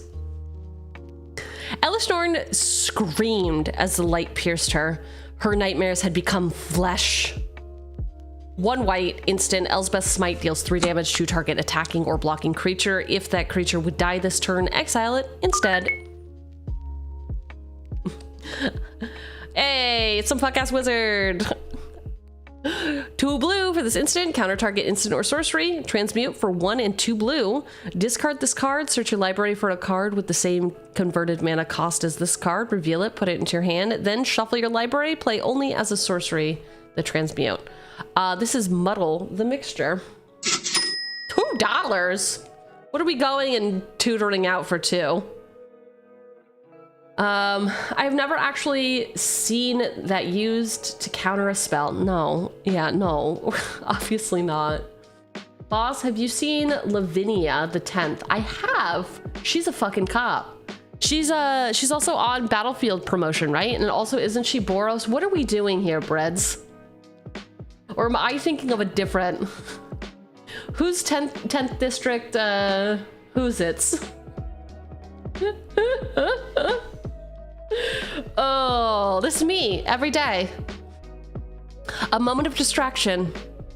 Elisnorn screamed as the light pierced her. Her nightmares had become flesh. 1 white, instant, Elsbeth's Smite deals 3 damage to target attacking or blocking creature. If that creature would die this turn, exile it instead. Hey, it's some fuck-ass wizard. 2 blue for this instant. Counter target instant or sorcery. Transmute for 1 and 2 blue. Discard this card. Search your library for a card with the same converted mana cost as this card. Reveal it. Put it into your hand. Then shuffle your library. Play only as a sorcery. The transmute. This is Muddle the Mixture. $2. What are we going and tutoring out for 2? I've never actually seen that used to counter a spell. No. Yeah, no. Obviously not. Boss, have you seen Lavinia the 10th? I have. She's a fucking cop. She's also on Battlefield promotion, right? And also, isn't she Boros? What are we doing here, Breads? Or am I thinking of a different... Who's 10th district, who's it's? Oh, this is me every day. A moment of distraction,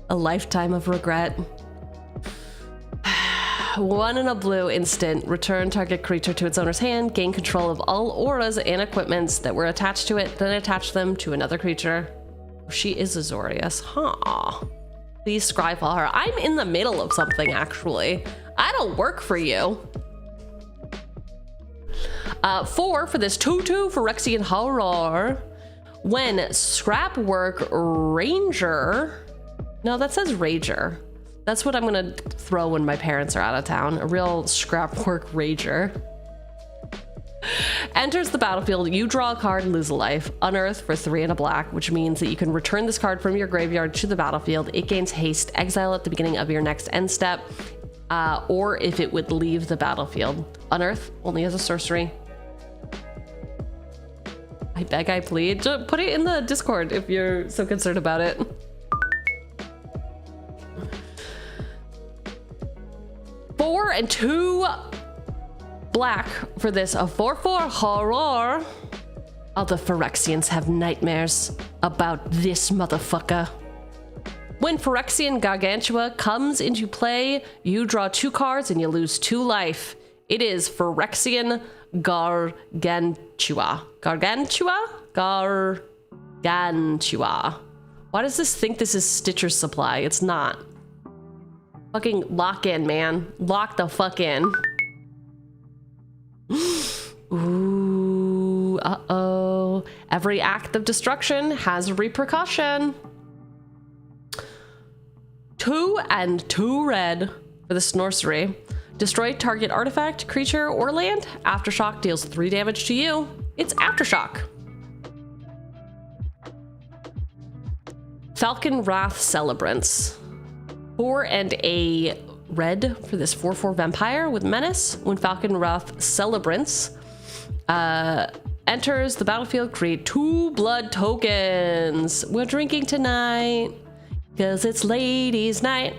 a lifetime of regret. 1 and a blue instant. Return target creature to its owner's hand. Gain control of all auras and equipments that were attached to it. Then attach them to another creature. She is Azorius. Huh. Please scryfall her. I'm in the middle of something, actually. I don't work for you. 4 for this 2/2 Phyrexian Horror. When Scrapwork Ranger... No, that says Rager. That's what I'm gonna throw when my parents are out of town. A real Scrapwork Rager. Enters the battlefield, you draw a card and lose a life. Unearth for 3 and a black, which means that you can return this card from your graveyard to the battlefield. It gains haste. Exile at the beginning of your next end step. Or if it would leave the battlefield. Unearth, only as a sorcery. I beg, I plead. Just put it in the Discord if you're so concerned about it. Four and 2 black for this. A 4/4 horror. All the Phyrexians have nightmares about this motherfucker. When Phyrexian Gargantua comes into play, you draw 2 cards and you lose 2 life. It is Phyrexian Gargantua. Gargantua. Why does this think this is Stitcher's Supply? It's not. Fucking lock in, man. Lock the fuck in. Ooh, Uh-oh. Every act of destruction has a repercussion. 2 and 2 red for the sorcery. Destroy target artifact, creature, or land. Aftershock deals 3 damage to you. It's Aftershock. Falcon Wrath Celebrants. 4 and a red for this 4/4 vampire with menace. When Falcon Wrath Celebrants enters the battlefield, create 2 blood tokens. We're drinking tonight because it's ladies' night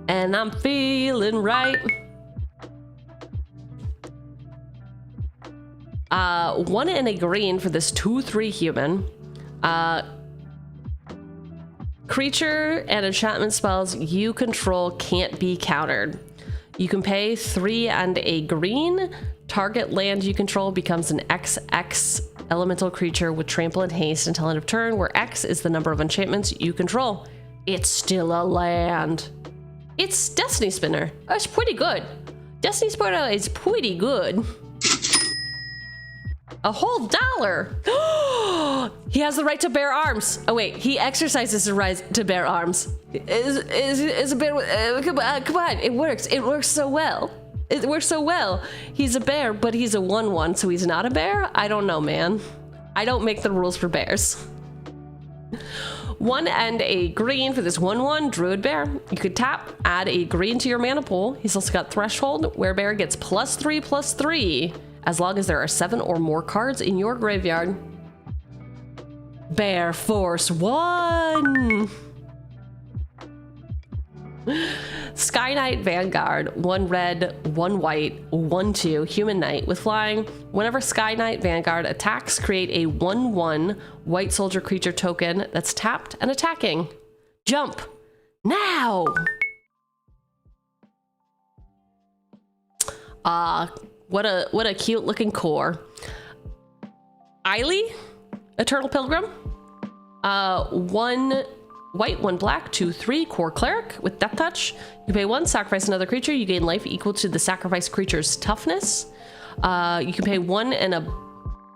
and I'm feeling right. 1 and a green for this 2/3 human. Creature and enchantment spells you control can't be countered. You can pay 3 and a green. Target land you control becomes an XX elemental creature with trample and haste until end of turn, where X is the number of enchantments you control. It's still a land. It's Destiny Spinner. That's pretty good. Destiny Spinner is pretty good. A whole $1. He has the right to bear arms. Oh wait, he exercises the right to bear arms. Is a bear? Come on, it works. It works so well. It works so well. He's a bear, but he's a 1/1, so he's not a bear. I don't know, man. I don't make the rules for bears. 1 and a green for this 1/1 druid bear. You could tap, add a green to your mana pool. He's also got threshold, where bear gets +3/+3. As long as there are 7 or more cards in your graveyard. Bear Force 1! Sky Knight Vanguard, 1 red, 1 white, 1/2, human knight with flying. Whenever Sky Knight Vanguard attacks, create a 1/1 white soldier creature token that's tapped and attacking. Jump! Now! What a cute looking core. Eiley, Eternal Pilgrim. 1 white, 1 black, 2/3 core cleric with death touch. You pay 1, sacrifice another creature. You gain life equal to the sacrificed creature's toughness. You can pay 1 and a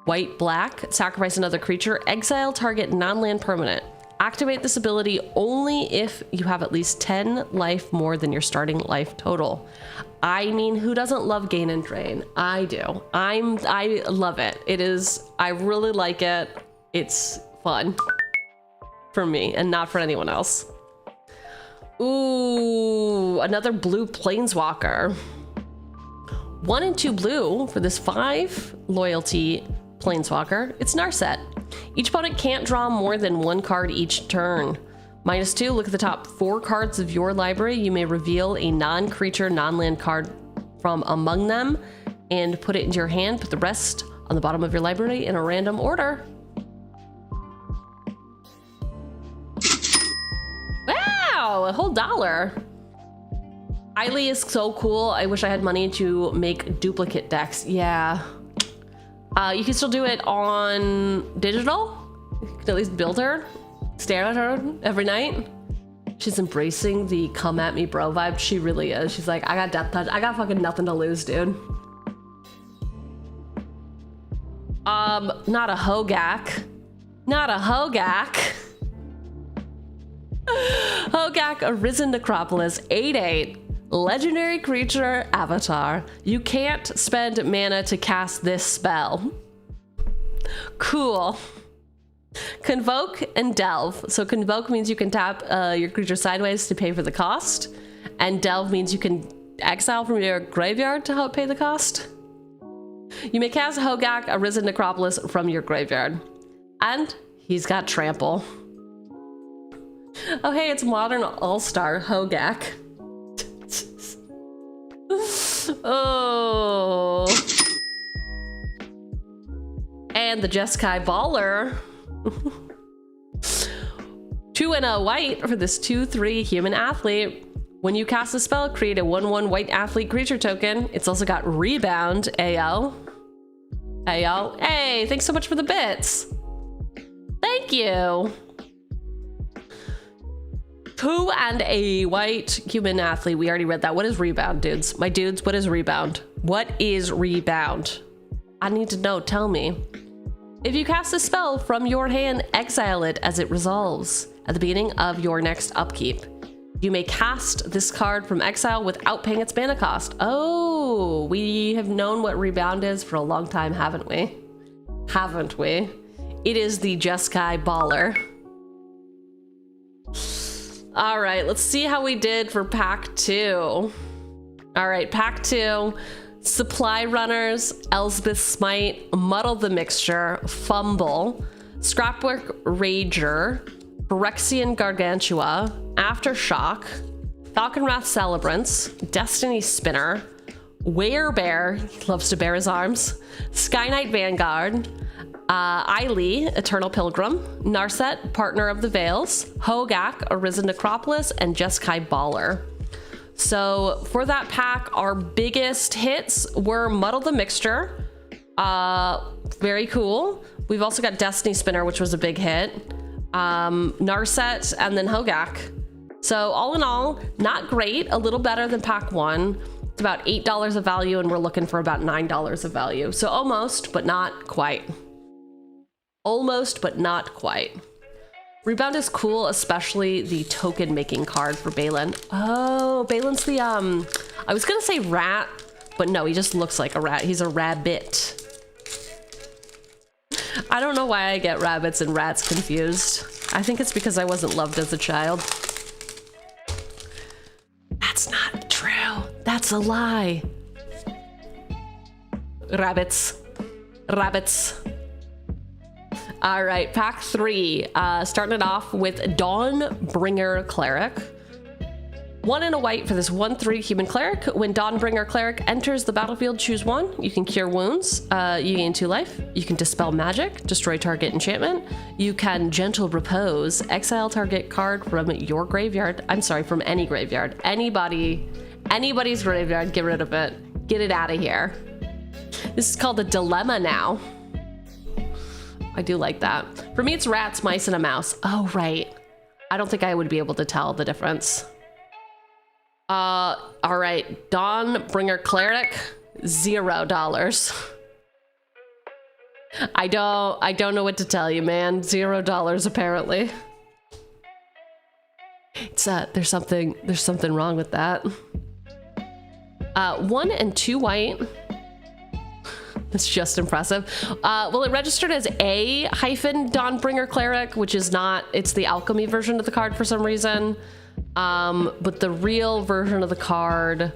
white, black, sacrifice another creature. Exile target non-land permanent. Activate this ability only if you have at least 10 life more than your starting life total. I mean, who doesn't love gain and drain? I do. I love it. I really like it. It's fun for me and not for anyone else. Ooh, another blue planeswalker. 1 and 2 blue for this 5 loyalty planeswalker. It's Narset. Each opponent can't draw more than 1 card each turn. -2, look at the top 4 cards of your library. You may reveal a non-creature, non-land card from among them and put it into your hand. Put the rest on the bottom of your library in a random order. Wow, a whole $1. Eiley is so cool. I wish I had money to make duplicate decks. Yeah. You can still do it on digital. You can at least build her. Stare at her every night. She's embracing the come at me bro vibe. She really is. She's like, I got death touch. I got fucking nothing to lose, dude. Not a Hogak. Not a Hogak. Hogak, Arisen Necropolis, 8/8. Legendary creature avatar. You can't spend mana to cast this spell. Cool. Convoke and Delve. So Convoke means you can tap your creature sideways to pay for the cost. And Delve means you can exile from your graveyard to help pay the cost. You may cast Hogak, Arisen Necropolis from your graveyard. And he's got Trample. Oh hey, it's Modern All-Star Hogak. Oh. And the Jeskai Baller. 2 and a white for this 2/3 human athlete. When you cast a spell, create a 1/1 white athlete creature token. It's also got Rebound, AO. AO. Hey, thanks so much for the bits. Thank you. 2 and a white human athlete. We already read that. What is Rebound, dudes? My dudes, what is Rebound? What is Rebound? I need to know. Tell me. If you cast a spell from your hand, exile it as it resolves at the beginning of your next upkeep. You may cast this card from exile without paying its mana cost. Oh, we have known what Rebound is for a long time, haven't we? Haven't we? It is the Jeskai Baller. All right, let's see how we did for pack 2. All right, pack 2. Supply Runners, Elspeth Smite, Muddle the Mixture, Fumble, Scrapwork Rager, Phyrexian Gargantua, Aftershock, Falconwrath Celebrants, Destiny Spinner, Werebear, he loves to bear his arms, Skyknight Vanguard, Eiley, Eternal Pilgrim, Narset, Partner of the Veils, Hogak, Arisen Necropolis, and Jeskai Baller. So for that pack, our biggest hits were Muddle the Mixture. Very cool. We've also got Destiny Spinner, which was a big hit. Narset, and then Hogak. So all in all, not great. A little better than pack 1. It's about $8 of value, and we're looking for about $9 of value. So almost, but not quite. Almost, but not quite. Rebound is cool, especially the token making card for Balin. Oh, Balin's the, I was gonna say rat, but no, he just looks like a rat. He's a rabbit. I don't know why I get rabbits and rats confused. I think it's because I wasn't loved as a child. That's not true. That's a lie. Rabbits. Rabbits. All right, pack 3. Starting it off with Dawnbringer Cleric. 1 and a white for this 1/3 human cleric. When Dawnbringer Cleric enters the battlefield, choose 1. You can cure wounds. You gain 2 life. You can dispel magic, destroy target enchantment. You can gentle repose, exile target card from your graveyard. I'm sorry, from any graveyard. Anybody's graveyard, get rid of it. Get it out of here. This is called a dilemma now. I do like that. For me, it's rats, mice, and a mouse. Oh, right. I don't think I would be able to tell the difference. All right. Dawnbringer Cleric, $0. I don't know what to tell you, man. $0 apparently. It's there's something wrong with that. 1 and 2 white. That's just impressive. Well, it registered as A-Dawnbringer Cleric, which is not, it's the alchemy version of the card for some reason. But the real version of the card,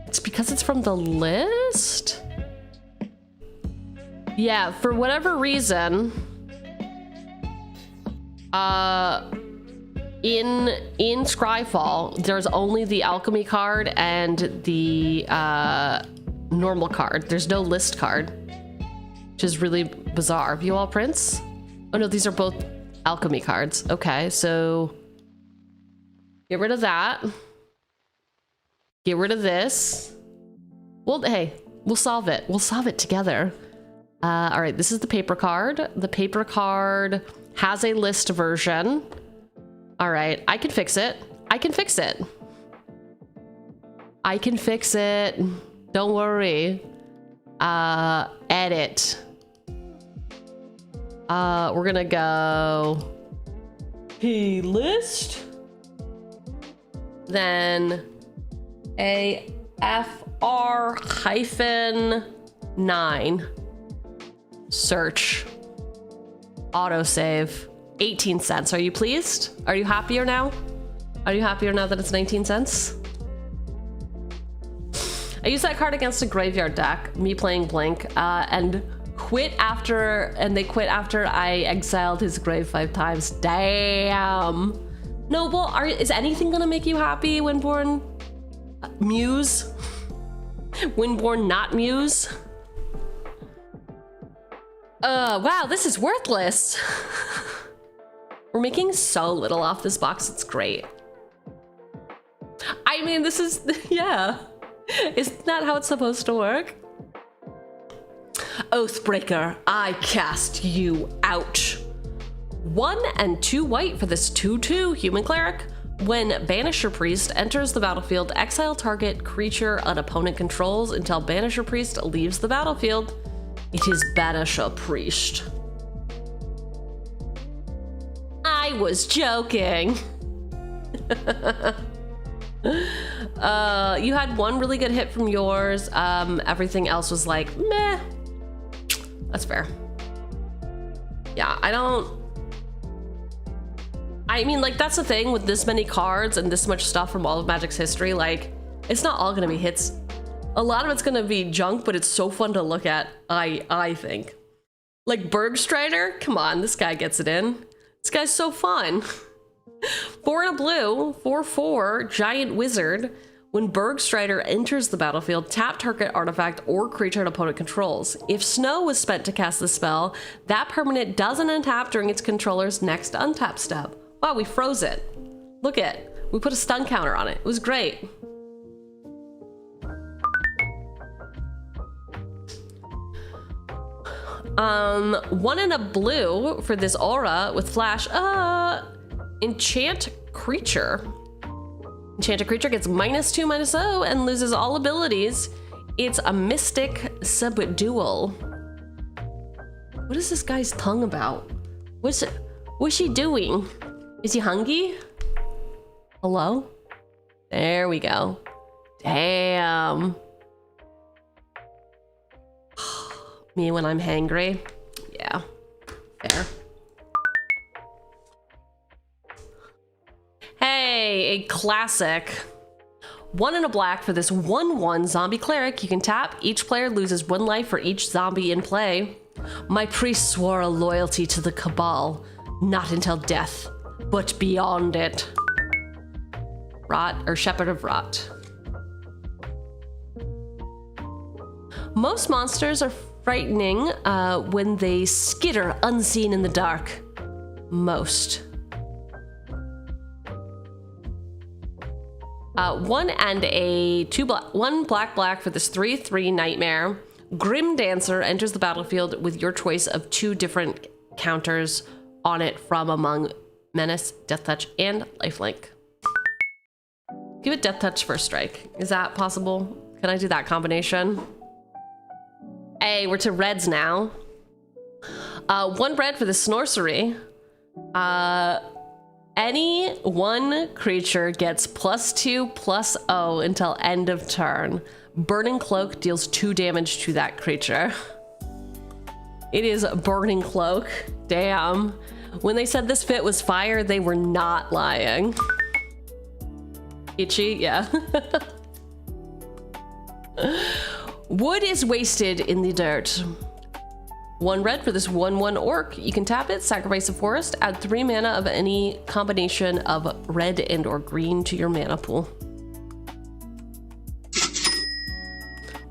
it's because it's from the list? Yeah, for whatever reason, in Scryfall, there's only the alchemy card and the, normal card. There's no list card, which is really bizarre. View all prints? Oh no, these are both alchemy cards. Okay, so get rid of that. Get rid of this. Well, hey, we'll solve it. We'll solve it together. All right, this is the paper card. The paper card has a list version. All right, I can fix it. I can fix it. I can fix it. Don't worry. Edit. We're gonna go P list. Then AFR-9. Search. Autosave. 18 cents. Are you pleased? Are you happier now? Are you happier now that it's 19 cents? I used that card against a graveyard deck, me playing Blink, and they quit after I exiled his grave 5 times. Damn. Noble, is anything gonna make you happy, Windborn? Muse? Windborn not Muse? Wow, this is worthless. We're making so little off this box, it's great. I mean, this is, yeah. Isn't that how it's supposed to work? Oathbreaker, I cast you out. 1 and 2 white for this 2/2 human cleric. When Banisher Priest enters the battlefield, exile target creature an opponent controls until Banisher Priest leaves the battlefield. It is banish a priest. I was joking. You had one really good hit from yours. Everything else was like, meh. That's fair. Yeah, I mean, like, that's the thing with this many cards and this much stuff from all of Magic's history. Like, it's not all gonna be hits. A lot of it's gonna be junk, but it's so fun to look at, I think. Like Bergstrider, come on, this guy gets it in. This guy's so fun. 4 and a blue, 4/4, giant wizard. When Bergstrider enters the battlefield, tap target artifact or creature an opponent controls. If snow was spent to cast the spell, that permanent doesn't untap during its controller's next untap step. Wow, we froze it. Look it. We put a stun counter on it. It was great. One and a blue for this aura with flash. Enchant creature. Enchanted creature gets -2/-0 and loses all abilities. It's a mystic subdual. What is this guy's tongue about? What's he doing? Is he hungry? Hello? There we go. Damn. Me when I'm hangry. Yeah, fair. Hey, a classic. 1 and a black for this 1/1 zombie cleric. You can tap. Each player loses 1 life for each zombie in play. My priest swore a loyalty to the Cabal, not until death, but beyond it. Rot, or Shepherd of Rot. Most monsters are frightening when they skitter unseen in the dark. Most. 1 and a 1 black for this 3/3 nightmare. Grim Dancer enters the battlefield with your choice of 2 different counters on it from among Menace, Death Touch, and Lifelink. Give it Death Touch first strike. Is that possible? Can I do that combination? Hey, we're to reds now. 1 red for the sorcery. Any 1 creature gets +2/+0 until end of turn. Burning Cloak deals 2 damage to that creature. It is Burning Cloak. Damn. When they said this fit was fire, they were not lying. Itchy, yeah. Wood is wasted in the dirt. 1 red for this 1/1 orc. You can tap it, sacrifice a forest, add 3 mana of any combination of red and or green to your mana pool.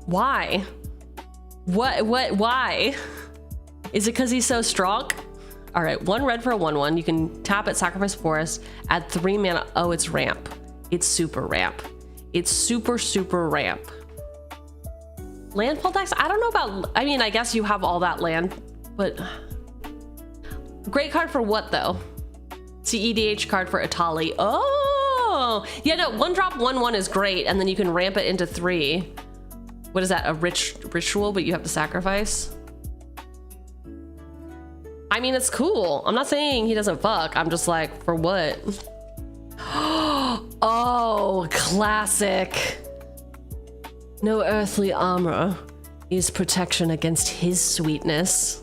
Why? Why? Is it because he's so strong? All right, 1 red for a 1/1. You can tap it, sacrifice forest, add 3 mana. Oh, it's ramp. It's super ramp. It's super ramp. Landfall tax? I don't know about, I mean, I guess you have all that land, but great card for what though? CEDH card for Itali. Oh, yeah, no, 1-drop 1/1 is great, and then you can ramp it into 3. What is that? A ritual, but you have to sacrifice? I mean, it's cool. I'm not saying he doesn't fuck. I'm just like, for what? Oh, classic. No earthly armor is protection against his sweetness.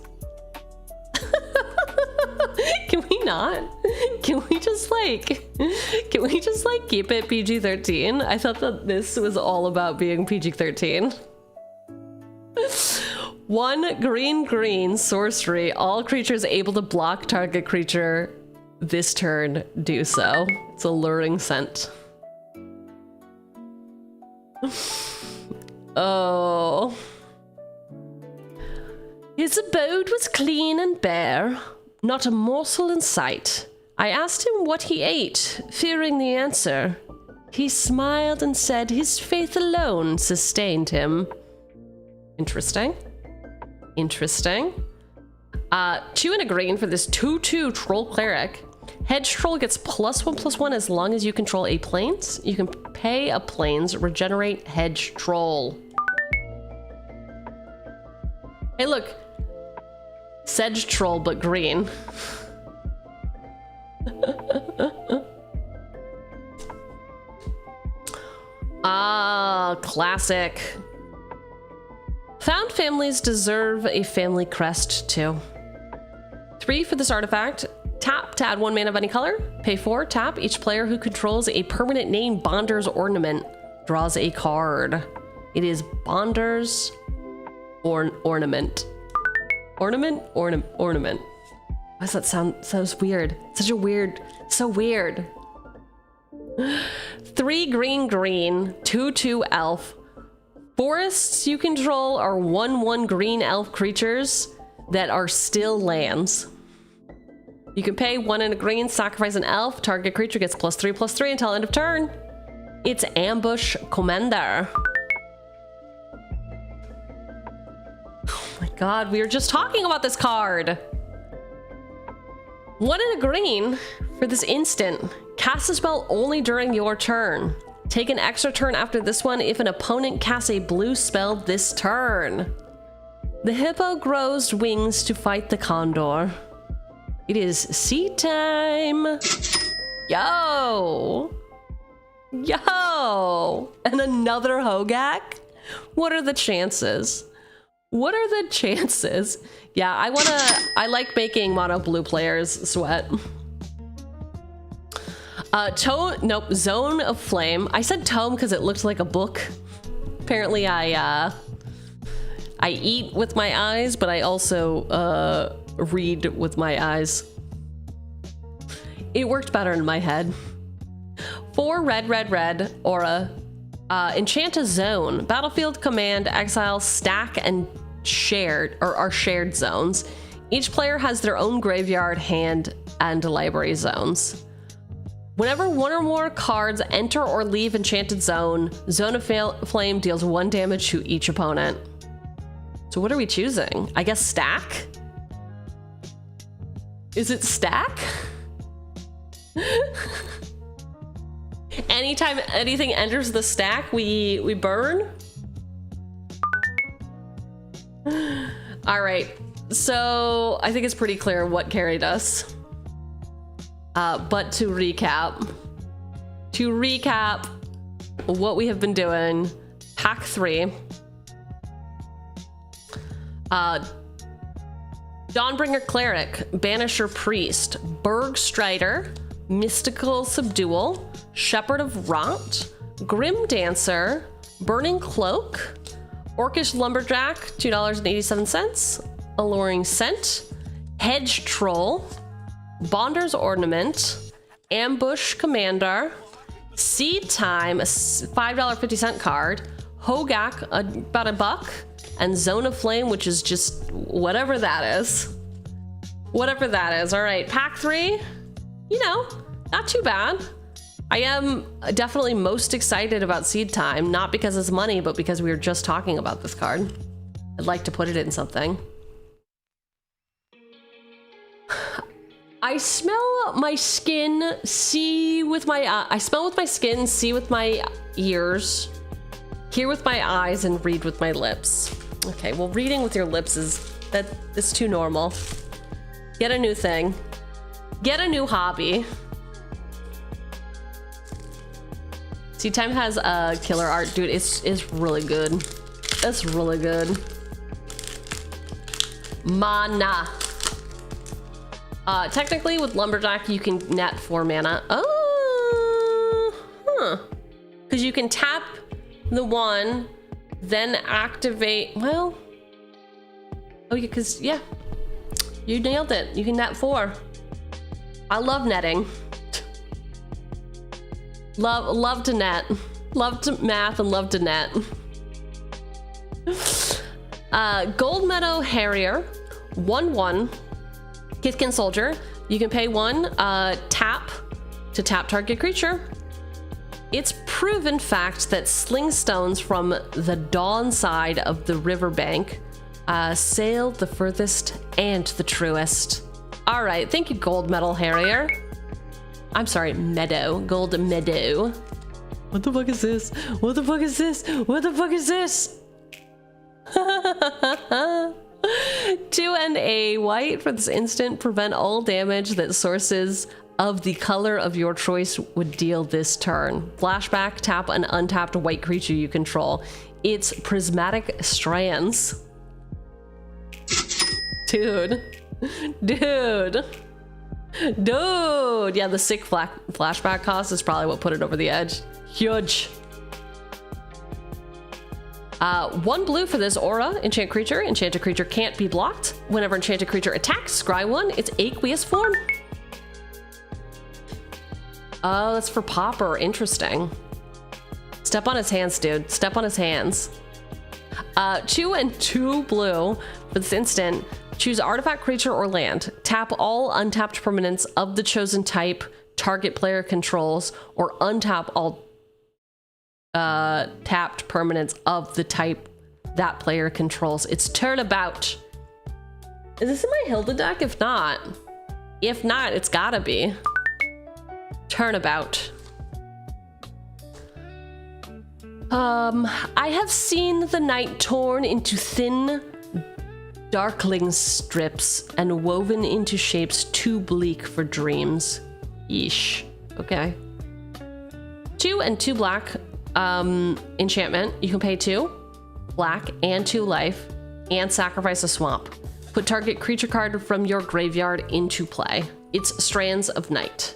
Can we not? Can we just like keep it PG-13? I thought that this was all about being PG-13. 1 green sorcery. All creatures able to block target creature this turn do so. It's a luring scent. Oh. His abode was clean and bare, not a morsel in sight. I asked him what he ate, fearing the answer. He smiled and said his faith alone sustained him. Interesting. Interesting. 2 and a green for this 2/2 troll cleric. Hedge troll gets +1/+1 as long as you control a plains. You can pay a plains, regenerate hedge troll. Hey, look. Sedge troll, but green. Ah, classic. Found families deserve a family crest too. 3 for this artifact. Tap to add 1 mana of any color. Pay 4. Tap. Each player who controls a permanent name Bonder's Ornament draws a card. It is Bonder's Ornament. Ornament? Ornament. Why does that sound so weird? Such a weird, so weird. 3 green, 2/2 elf. Forests you control are 1/1 green elf creatures that are still lands. You can pay 1 and a green, sacrifice an elf, target creature gets +3/+3 until end of turn. It's Ambush Commander. Oh my god, we were just talking about this card. 1 and a green for this instant. Cast a spell only during your turn. Take an extra turn after this one if an opponent casts a blue spell this turn. The hippo grows wings to fight the condor. It is seed time. Yo. Yo. And another Hogak? What are the chances? What are the chances? Yeah, I like making mono blue players sweat. Zone of Flame. I said tome because it looked like a book. Apparently I eat with my eyes, but I also read with my eyes. It worked better in my head. 4 red aura. Enchant a zone. Battlefield, command, exile, stack, and shared are shared zones. Each player has their own graveyard, hand, and library zones. Whenever 1 or more cards enter or leave enchanted zone, Zone of Flame deals 1 damage to each opponent. So what are we choosing? I guess stack? Is it stack? Anytime anything enters the stack, we burn? All right, so I think it's pretty clear what carried us. But to recap what we have been doing, pack 3. Dawnbringer Cleric, Banisher Priest, Berg Strider, Mystical Subdual, Shepherd of Rot, Grim Dancer, Burning Cloak, Orcish Lumberjack, $2.87, Alluring Scent, Hedge Troll, Bonder's Ornament, Ambush Commander, Seed Time, a $5.50 card, Hogak, about $1, and Zone of Flame, which is just whatever that is. Whatever that is. All right, pack 3, you know, not too bad. I am definitely most excited about Seed Time, not because it's money, but because we were just talking about this card. I'd like to put it in something. I smell my skin, see with my I smell with my skin, see with my ears, hear with my eyes, and read with my lips. Okay, well, reading with your lips is too normal. Get a new thing. Get a new hobby. Seed Time has killer art, dude. It's really good. That's really good. Mana. Technically, with Lumberjack, you can net 4 mana. Oh, huh. Because you can tap the 1, then activate. Well, oh, yeah, because yeah, you nailed it. You can net 4. I love netting. Love to net. Love to math and love to net. Gold Meadow Harrier, 1/1. Kithkin Soldier. You can pay 1, tap to tap target creature. It's proven fact that sling stones from the dawn side of the riverbank sail the furthest and the truest. All right, thank you, Gold Metal Harrier. I'm sorry, Meadow. Gold Meadow. What the fuck is this? What the fuck is this? What the fuck is this? 2 and a white for this instant. Prevent all damage that sources of the color of your choice would deal this turn. Flashback, tap an untapped white creature you control. It's Prismatic Strands. Dude. Dude. Dude. Yeah, the sick flashback cost is probably what put it over the edge. Huge. 1 blue for this aura. Enchant creature. Enchanted creature can't be blocked. Whenever enchanted creature attacks, scry 1. It's aqueous form. Oh, that's for Popper. Interesting. Step on his hands, dude. Step on his hands. 2 and 2 blue for this instant. Choose artifact, creature, or land. Tap all untapped permanents of the chosen type target player controls, or untap all tapped permanents of the type that player controls. It's turnabout. Is this in my Hilda deck? If not, it's gotta be. Turnabout. I have seen the night torn into thin darkling strips and woven into shapes too bleak for dreams. Yeesh. Okay. 2 and 2 black. Enchantment. You can pay 2 black and 2 life and sacrifice a swamp. Put target creature card from your graveyard into play. It's Strands of Night.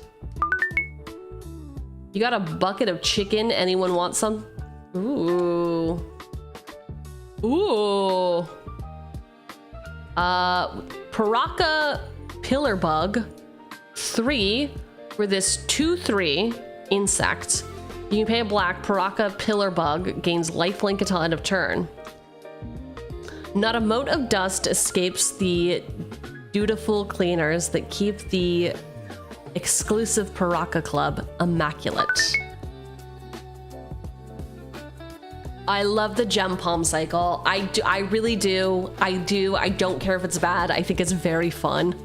You got a bucket of chicken. Anyone want some? Ooh. Ooh. Paraka Pillar Bug. 3 for this 2/3 insect. You can pay a black. Paraka Pillar Bug gains lifelink until end of turn. Not a mote of dust escapes the dutiful cleaners that keep the exclusive Paraka Club immaculate. I love the gem palm cycle. I really do. I don't care if it's bad. I think it's very fun.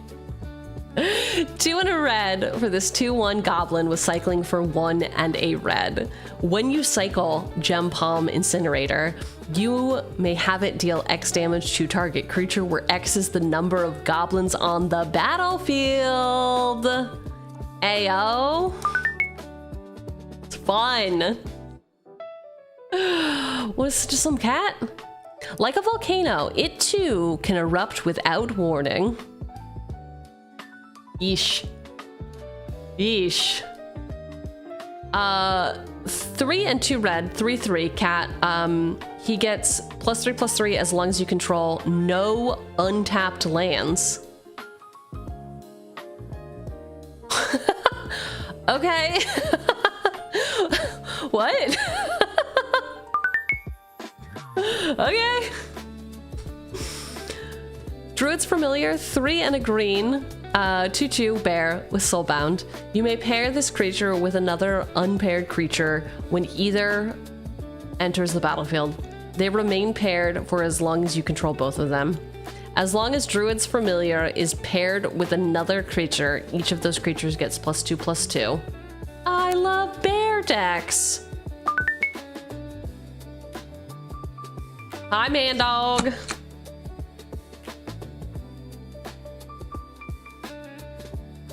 2 and a red for this 2/1 goblin with cycling for 1 and a red. When you cycle Gem Palm Incinerator, you may have it deal X damage to target creature, where X is the number of goblins on the battlefield. Ayo. It's fun. Was it just some cat? Like a volcano, it too can erupt without warning. Yeesh. Yeesh. 3 and 2 red, 3/3 cat. He gets +3/+3 as long as you control no untapped lands. Okay. What? Okay. Druid's Familiar, 3 and a green. 2/2 bear with soulbound. You may pair this creature with another unpaired creature when either enters the battlefield. They remain paired for as long as you control both of them. As long as Druid's Familiar is paired with another creature, each of those creatures gets +2/+2. I love bear decks. Hi, man dog.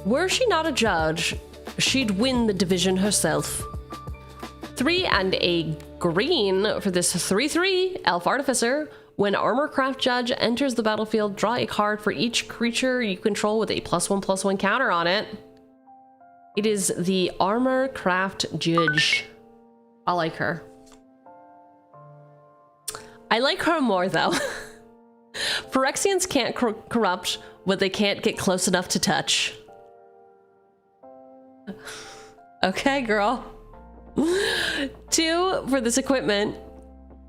Were she not a judge, she'd win the division herself. 3 and a green for this 3/3 Elf Artificer. When Armorcraft Judge enters the battlefield, draw a card for each creature you control with a +1/+1 counter on it. It is the Armorcraft Judge. I like her. I like her more though. Phyrexians can't corrupt what they can't get close enough to touch. Okay, girl. 2 for this equipment.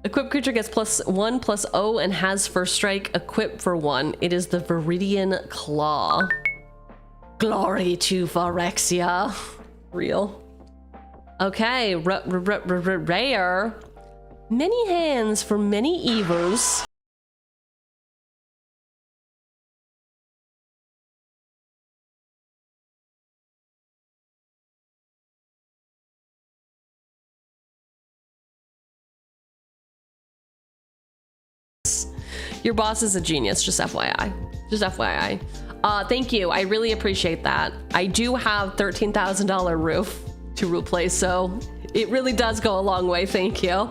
Equipped creature gets +1/+0 and has first strike equipped for 1. It is the Viridian Claw. Glory to Phyrexia. Real. Okay, rare. Many hands for many evils. Your boss is a genius, just FYI. Just FYI. Thank you. I really appreciate that. I do have $13,000 roof to replace, so it really does go a long way. Thank you.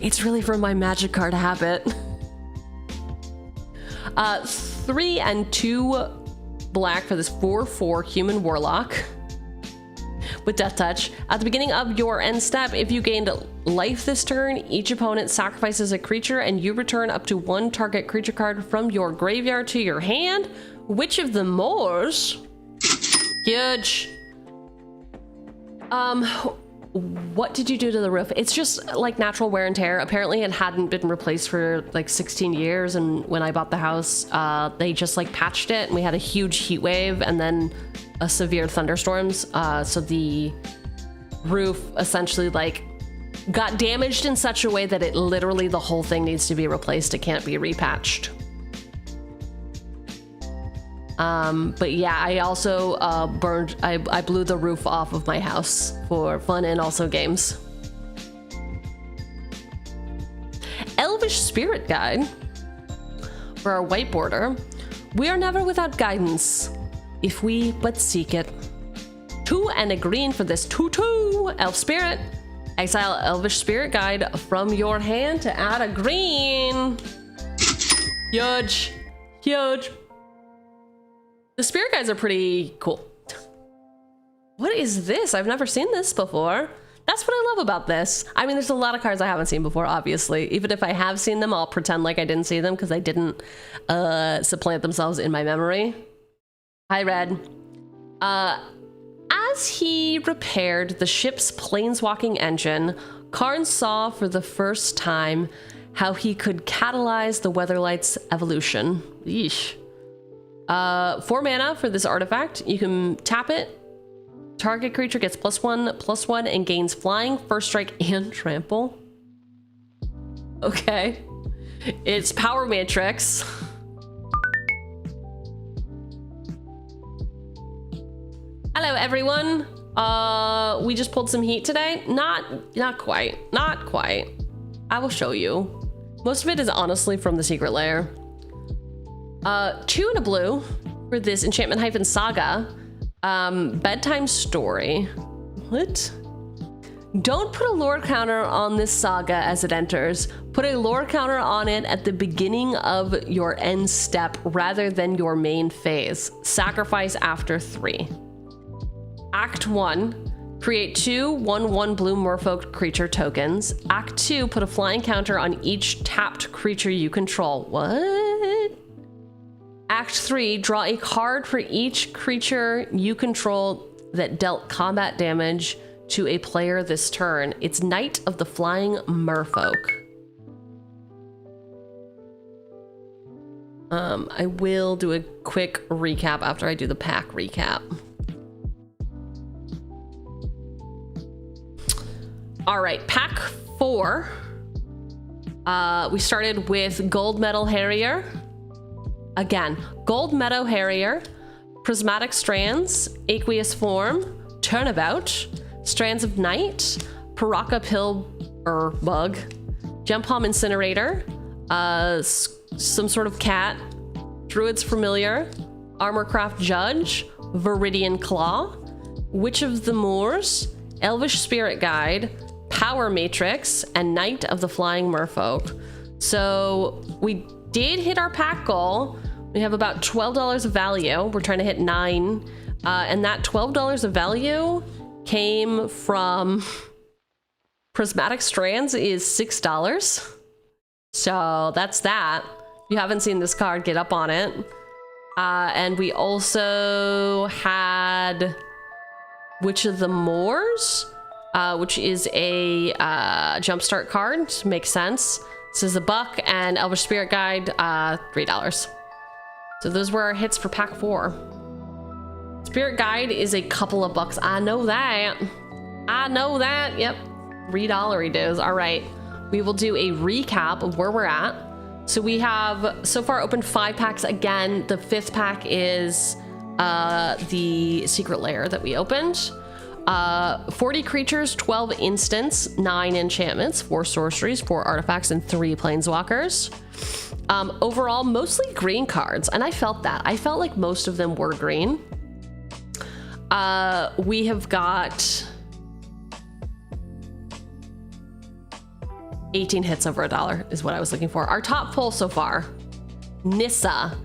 It's really for my magic card habit. 3 and 2 black for this 4/4 human warlock with death touch. At the beginning of your end step, if you gained life this turn, each opponent sacrifices a creature and you return up to 1 target creature card from your graveyard to your hand. Which of the Moors? Huge. What did you do to the roof? It's just like natural wear and tear. Apparently it hadn't been replaced for like 16 years, and when I bought the house, they just like patched it, and we had a huge heat wave and then a severe thunderstorms. So the roof essentially like got damaged in such a way that it literally, the whole thing needs to be replaced. It can't be repatched. But yeah, I also I blew the roof off of my house for fun and also games. Elvish Spirit Guide for our white border. We are never without guidance if we but seek it. 2 and a green for this 2/2 Elf Spirit. Exile Elvish Spirit Guide from your hand to add a green. Huge. Huge. The spirit guides are pretty cool. What is this? I've never seen this before. That's what I love about this. I mean, there's a lot of cards I haven't seen before, obviously. Even if I have seen them, I'll pretend like I didn't see them because they didn't supplant themselves in my memory. Hi, Red. As he repaired the ship's planeswalking engine, Karn saw for the first time how he could catalyze the Weatherlight's evolution. Yeesh. 4 mana for this artifact. You can tap it. Target creature gets +1/+1 and gains flying, first strike, and trample. Okay. It's Power Matrix. Hello, everyone. We just pulled some heat today. Not quite. Not quite. I will show you. Most of it is honestly from the secret lair. 2 and a blue for this enchantment-saga. Bedtime story. What? Don't put a lore counter on this saga as it enters. Put a lore counter on it at the beginning of your end step rather than your main phase. Sacrifice after 3. Act 1. Create 2 1/1 blue merfolk creature tokens. Act 2. Put a flying counter on each tapped creature you control. What? Act 3, draw a card for each creature you control that dealt combat damage to a player this turn. It's Knight of the Flying Merfolk. I will do a quick recap after I do the pack recap. All right, pack 4. We started with Gold Metal Harrier. Again, Gold Meadow Harrier, Prismatic Strands, Aqueous Form, Turnabout, Strands of Night, Paraka Bug, Jump Hom Incinerator, some sort of cat, Druid's Familiar, Armorcraft Judge, Viridian Claw, Witch of the Moors, Elvish Spirit Guide, Power Matrix, and Knight of the Flying Merfolk. So we did hit our pack goal. We have about $12 of value. We're trying to hit 9. And that $12 of value came from Prismatic Strands is $6. So that's that. If you haven't seen this card, get up on it. And we also had Witch of the Moors, which is a jumpstart card. Makes sense. This is $1, and Elvish Spirit Guide, $3. So those were our hits for pack 4. Spirit Guide is a couple of bucks. I know that. I know that. Yep. $3 does. All right. We will do a recap of where we're at. So we have so far opened 5 packs. Again, the 5th pack is the secret lair that we opened. 40 creatures, 12 instants, 9 enchantments, 4 sorceries, 4 artifacts, and 3 planeswalkers. Overall, mostly green cards, and I felt that. I felt like most of them were green. We have got 18 hits over $1 is what I was looking for. Our top pull so far, Nissa,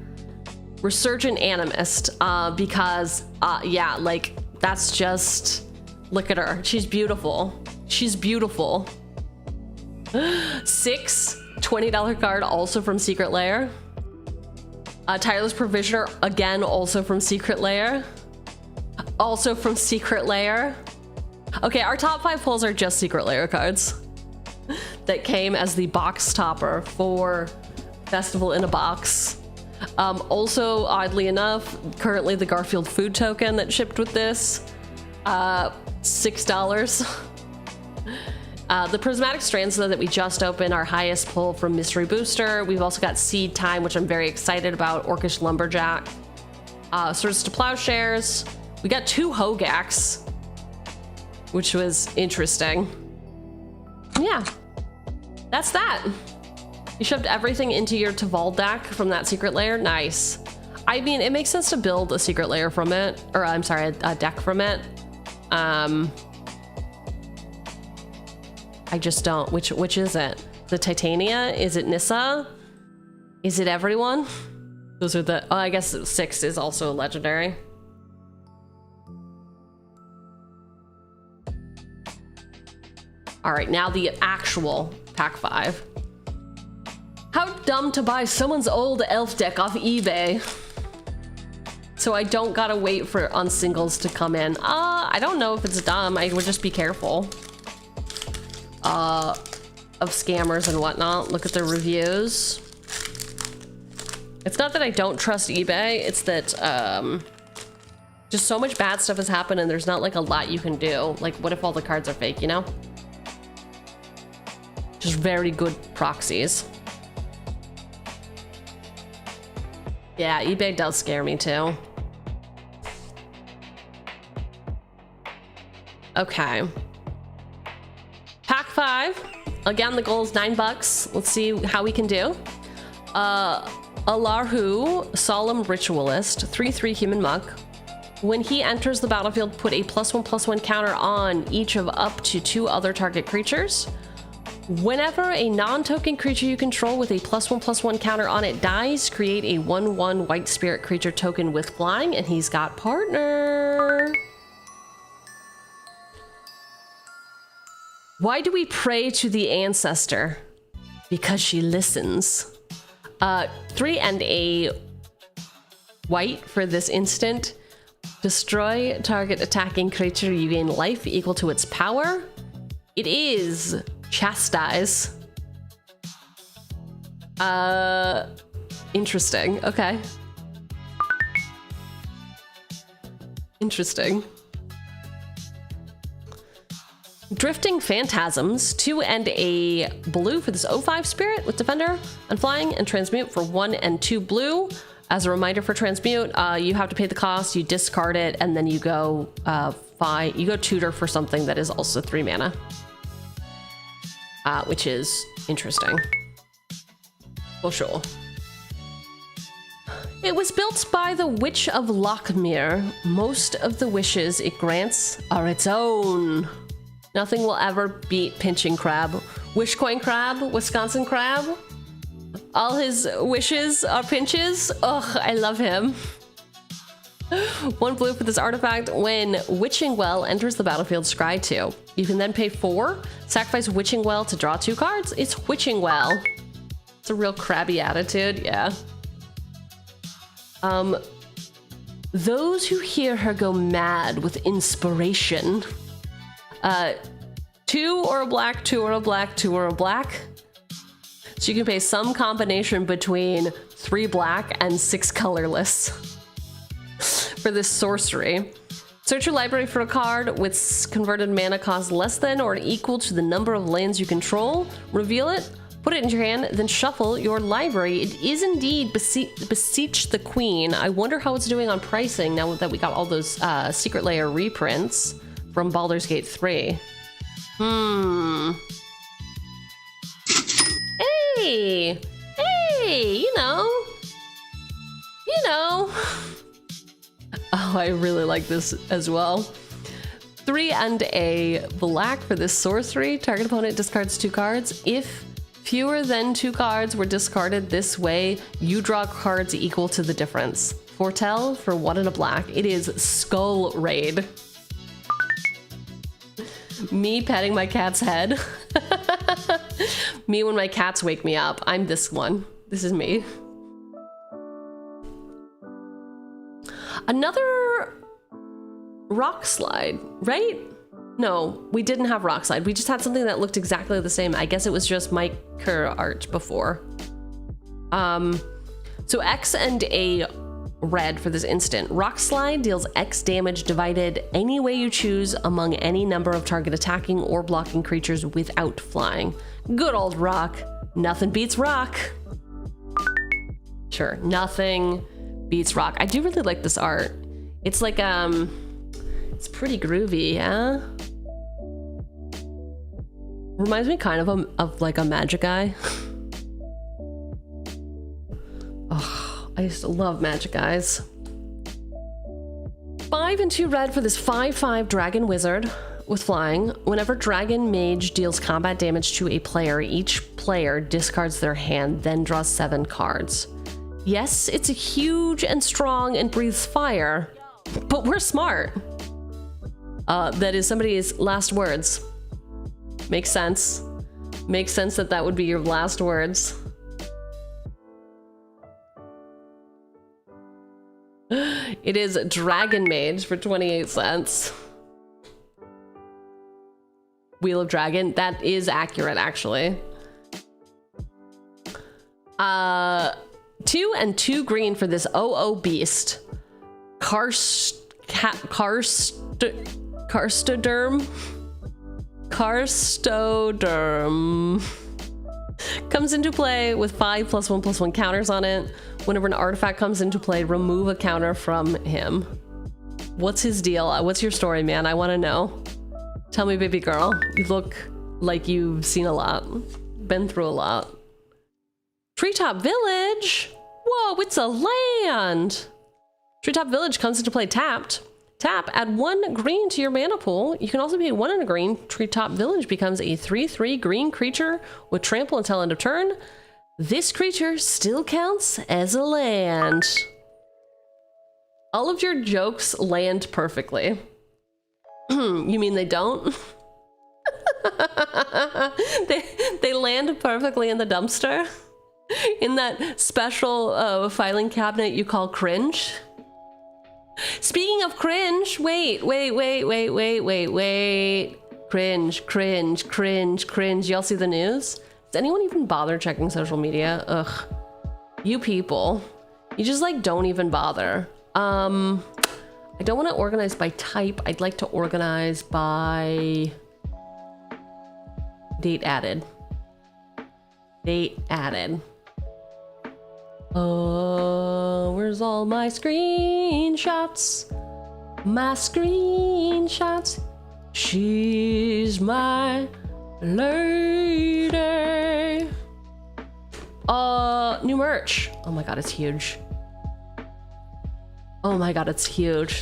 Resurgent Animist, because, yeah, like, that's just, look at her. She's beautiful. She's beautiful. 6 $20 card, also from Secret Lair. Tireless Provisioner, again, also from Secret Lair. Also from Secret Lair. Okay, our top 5 pulls are just Secret Lair cards that came as the box topper for Festival in a Box. Also, oddly enough, currently the Garfield food token that shipped with this, $6. The Prismatic Strands, though, that we just opened, our highest pull from Mystery Booster. We've also got Seed Time, which I'm very excited about, Orcish Lumberjack, Swords to Plowshares. We got 2 Hogaks, which was interesting. Yeah, that's that. You shoved everything into your Tval deck from that Secret Lair. Nice. I mean, it makes sense to build a Secret Lair from it, or I'm sorry, a deck from it. I just don't. Which is it? The Titania? Is it Nissa? Is it everyone? Those are the. Oh, I guess 6 is also a legendary. All right, now the actual pack 5. How dumb to buy someone's old elf deck off eBay. So I don't gotta wait for on singles to come in. I don't know if it's dumb. I would just be careful of scammers and whatnot. Look at the reviews. It's not that I don't trust eBay. It's that just so much bad stuff has happened and there's not like a lot you can do. Like, what if all the cards are fake, you know? Just very good proxies. Yeah, eBay does scare me too. Okay. Pack 5. Again, the goal is $9. Let's see how we can do. Alarhu, Solemn Ritualist, 3/3 human monk. When he enters the battlefield, put a +1/+1 counter on each of up to 2 other target creatures. Whenever a non-token creature you control with a +1/+1 counter on it dies, create a 1/1 white spirit creature token with flying, and he's got partner. Why do we pray to the ancestor? Because she listens. 3 and a white for this instant. Destroy target attacking creature, you gain life equal to its power. It is Chastise. Interesting. Okay. Interesting. Drifting Phantasms, 2 and a blue for this 0/5 spirit with Defender and Flying, and Transmute for 1 and 2 blue. As a reminder for Transmute, you have to pay the cost, you discard it, and then you go tutor for something that is also 3 mana. Which is interesting. For sure. It was built by the Witch of Lochmere. Most of the wishes it grants are its own. Nothing will ever beat Pinching Crab. Wishcoin Crab, Wisconsin Crab. All his wishes are pinches. Ugh, I love him. 1 blue for this artifact. When Witching Well enters the battlefield, scry 2. You can then pay 4, sacrifice Witching Well to draw 2 cards. It's Witching Well. It's a real crabby attitude, yeah. Those who hear her go mad with inspiration. 2 or a black, 2 or a black, 2 or a black. So you can pay some combination between 3 black and 6 colorless. For this sorcery. Search your library for a card with converted mana cost less than or equal to the number of lands you control. Reveal it, put it in your hand, then shuffle your library. It is indeed Beseech the Queen. I wonder how it's doing on pricing now that we got all those Secret Lair reprints. from Baldur's Gate 3. Hey! Hey! You know. Oh, I really like this as well. 3 and a black for this sorcery. Target opponent discards 2 cards. If fewer than 2 cards were discarded this way, you draw cards equal to the difference. Foretell for 1 and a black. It is Skull Raid. Me petting my cat's head. Me when my cats wake me up. I'm this one. This is me. Another rock slide, right? No, we didn't have rock slide. We just had something that looked exactly the same. I guess it was just micro art before. So X and a red for this instant. Rock slide deals X damage divided any way you choose among any number of target attacking or blocking creatures without flying. Good old rock. Nothing beats rock. Sure, nothing beats rock. I do really like this art. It's like, it's pretty groovy, yeah? Reminds me kind of like a magic eye. Oh, I used to love magic eyes. 5 and 2 red for this 5/5 dragon wizard with flying. Whenever dragon mage deals combat damage to a player, each player discards their hand, then draws 7 cards. Yes, it's a huge and strong and breathes fire, but we're smart. That is somebody's last words. Makes sense. Makes sense that that would be your last words. It is Dragon Mage for 28 cents. Wheel of Dragon. That is accurate, actually. 2 and 2 green for this OO beast. Karstoderm. Comes into play with 5+1/+1 counters on it. Whenever an artifact comes into play, remove a counter from him. What's his deal? What's your story, man? I want to know. Tell me, baby girl. You look like you've seen a lot. Been through a lot. Treetop Village? Whoa, it's a land! Treetop Village comes into play tapped. Tap, add 1 green to your mana pool. You can also pay 1 and a green. Treetop Village becomes a 3/3 green creature with trample until end of turn. This creature still counts as a land. All of your jokes land perfectly. You mean they don't? they land perfectly in the dumpster? In that special filing cabinet you call cringe? Speaking of cringe, wait. Cringe. Y'all see the news? Does anyone even bother checking social media? Ugh. You people. You just like don't even bother. I don't want to organize by type. I'd like to organize by date added. Where's all my screenshots? She's my lady. New merch. Oh my god, it's huge.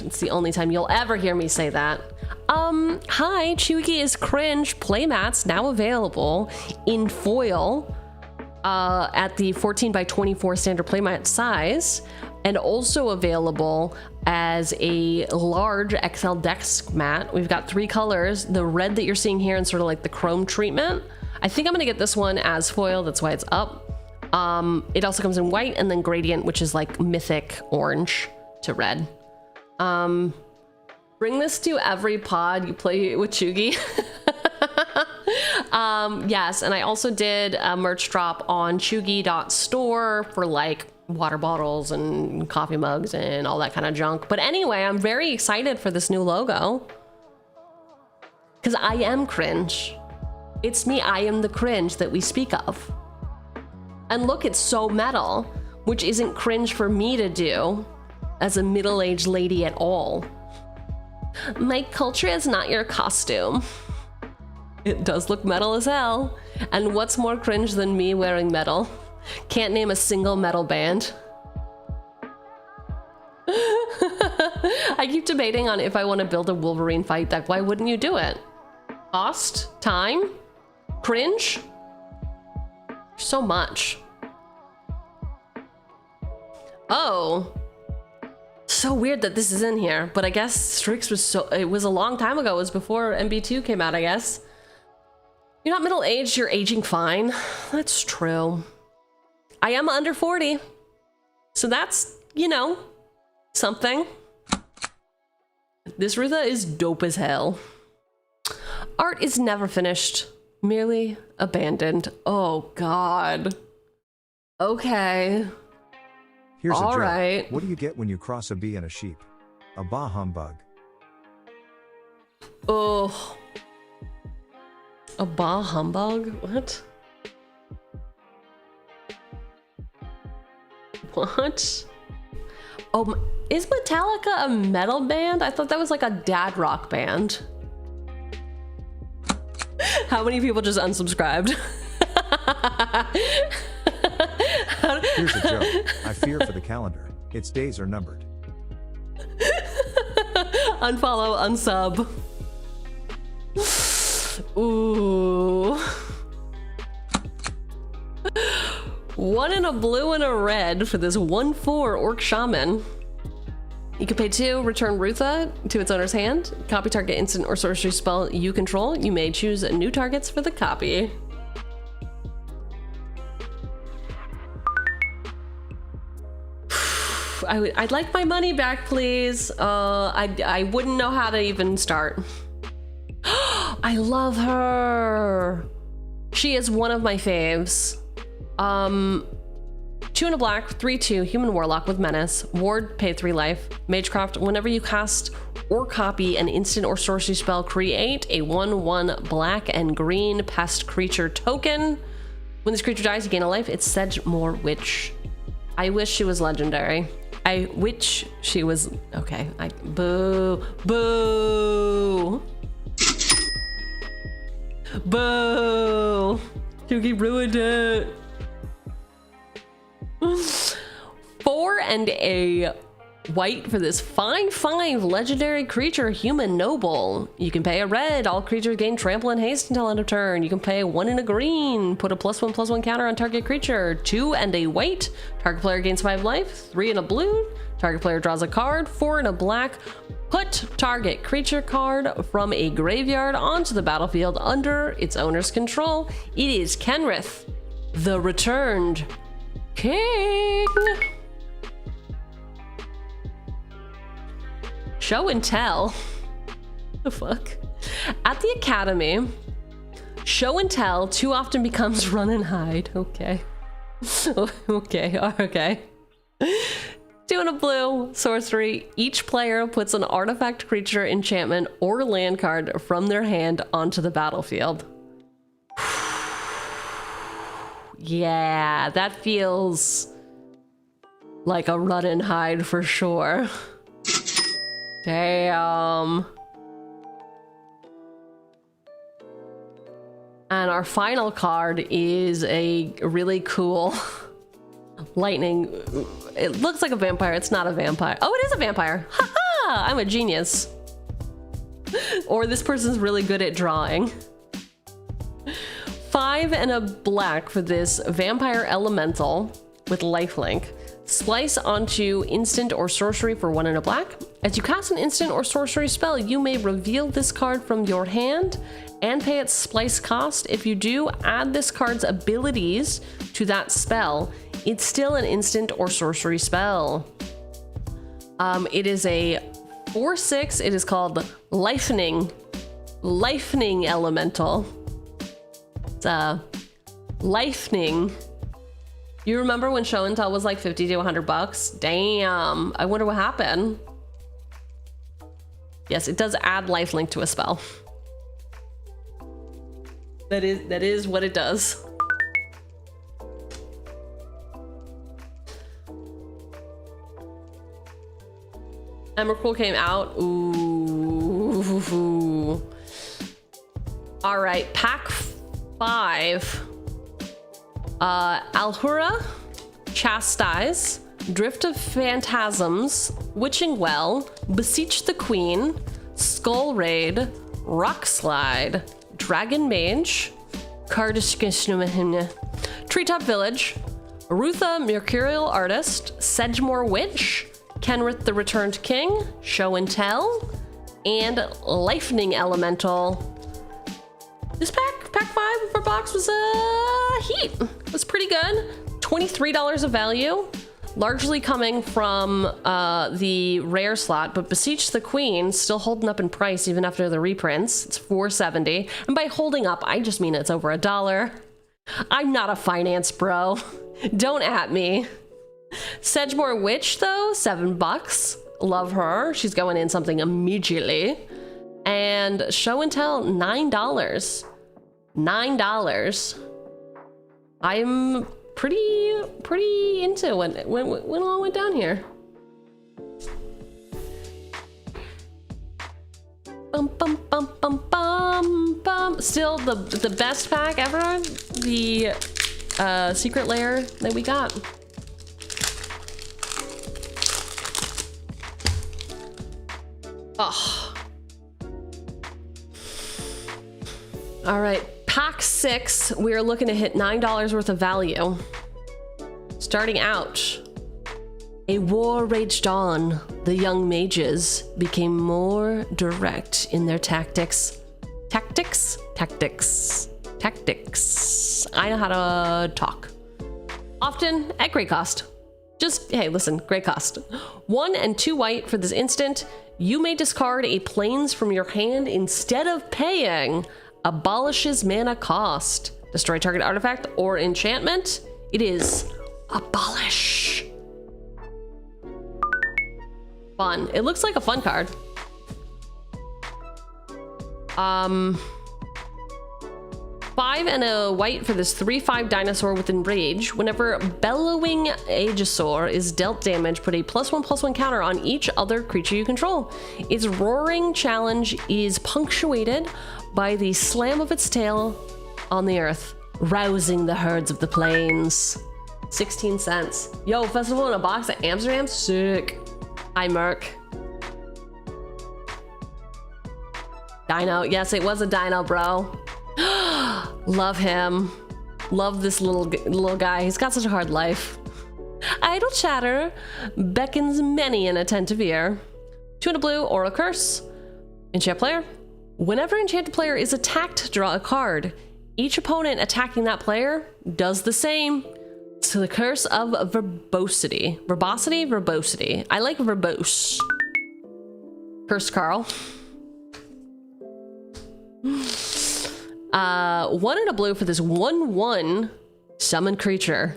It's the only time you'll ever hear me say that. Hi, Chugi is cringe playmats now available in foil. At the 14x24 standard playmat size, and also available as a large XL desk mat. We've got 3 colors. The red that you're seeing here and sort of like the chrome treatment. I think I'm gonna get this one as foil, that's why it's up. It also comes in white and then gradient, which is like mythic orange to red. Bring this to every pod you play with Chugi. Yes, and I also did a merch drop on chugi.store for like water bottles and coffee mugs and all that kind of junk. But anyway, I'm very excited for this new logo. Because I am cringe. It's me, I am the cringe that we speak of. And look, it's so metal, which isn't cringe for me to do as a middle-aged lady at all. My culture is not your costume. It does look metal as hell. And what's more cringe than me wearing metal? Can't name a single metal band. I keep debating on if I want to build a Wolverine fight deck. Why wouldn't you do it? Cost? Time? Cringe? So much. Oh. So weird that this is in here, but I guess Strix was it was a long time ago. It was before MB2 came out, I guess. You're not middle-aged, you're aging fine. That's true. I am under 40. So that's, you know, something. This Rutha is dope as hell. Art is never finished, merely abandoned. Oh God. Okay. Here's a All joke. right. What do you get when you cross a bee and a sheep? A bah humbug. Oh. A bah humbug? What? What? Oh, is Metallica a metal band? I thought that was like a dad rock band. How many people just unsubscribed? Here's a joke. I fear for the calendar. Its days are numbered. Unfollow, unsub. Ooh. One in a blue and a red for this 1/4 Orc Shaman. You can pay 2, return Rutha to its owner's hand. Copy target instant or sorcery spell you control. You may choose new targets for the copy. I'd like my money back, please. I wouldn't know how to even start. I love her. She is one of my faves. 2 in a black, 3/2, human warlock with menace. Ward, pay 3 life. Magecraft, whenever you cast or copy an instant or sorcery spell, create a 1/1 black and green pest creature token. When this creature dies, you gain a life. It's Sedgemoor Witch. I wish she was legendary. I wish she was okay. Boo. Boo. Boo. Yuki ruined it. 4 and a white for this 5/5 legendary creature, human noble. You can pay a red. All creatures gain trample and haste until end of turn. You can pay 1 in a green. Put a +1/+1 counter on target creature. 2 and a white. Target player gains 5 life. 3 in a blue. Target player draws a card. 4 in a black. Put target creature card from a graveyard onto the battlefield under its owner's control. It is Kenrith, the Returned King. Show and tell. The fuck? At the academy, show and tell too often becomes run and hide. Okay. Okay. 2 in a blue, sorcery. Each player puts an artifact, creature, enchantment, or land card from their hand onto the battlefield. Yeah, that feels like a run and hide for sure. Damn. And our final card is a really cool lightning. It looks like a vampire. It's not a vampire. Oh, it is a vampire. Haha! I'm a genius. Or this person's really good at drawing. 5 and a black for this vampire elemental with lifelink. Splice onto instant or sorcery for 1 and a black. As you cast an instant or sorcery spell, you may reveal this card from your hand and pay its splice cost. If you do, add this card's abilities to that spell. It's still an instant or sorcery spell. It is a 4/6. It is called Lifening Elemental. It's Lifening. You remember when show and tell was like 50 to 100 bucks? Damn. I wonder what happened. Yes, it does add lifelink to a spell. That is what it does. Emrakul came out. Ooh. Ooh. All right, pack 5. Alhura, Chastise, Drift of Phantasms, Witching Well, Beseech the Queen, Skull Raid, Rock Slide, Dragon Mage, Treetop Village, Arutha Mercurial Artist, Sedgemoor Witch, Kenrith the Returned King, Show and Tell, and Lightning Elemental. This pack 5 of our box was heat. It was pretty good. $23 of value, largely coming from the rare slot, but Beseech the Queen still holding up in price even after the reprints. It's $4.70, and by holding up, I just mean it's over $1. I'm not a finance bro. Don't at me. Sedgemoor Witch though, $7. Love her. She's going in something immediately. And Show and Tell, $9. $9. I'm pretty into when it all went down here. Still the best pack ever. The secret layer that we got. Oh. All right, pack 6. We are looking to hit $9 worth of value. Starting out, a war raged on. The young mages became more direct in their tactics. Tactics. I know how to talk. Often at great cost. Just, hey, listen, great cost. 1 and 2 white for this instant. You may discard a plains from your hand instead of paying. Abolishes mana cost. Destroy target artifact or enchantment. It is abolish. Fun. It looks like a fun card. 5 and a white for this 3/5 dinosaur with enrage. Whenever Bellowing Aegisaur is dealt damage, put a +1/+1 counter on each other creature you control. Its roaring challenge is punctuated by the slam of its tail on the earth, rousing the herds of the plains. 16 cents. Yo, festival in a box at Amsterdam? Sick. Hi, Merc. Dino. Yes, it was a dino, bro. Love him. Love this little guy. He's got such a hard life. Idle chatter beckons many an attentive ear. 2 and a blue or a curse. Enchant player. Whenever enchanted player is attacked, draw a card. Each opponent attacking that player does the same. So the curse of verbosity. Verbosity. I like verbose. Curse Carl. 1 and a blue for this 1/1 summon creature.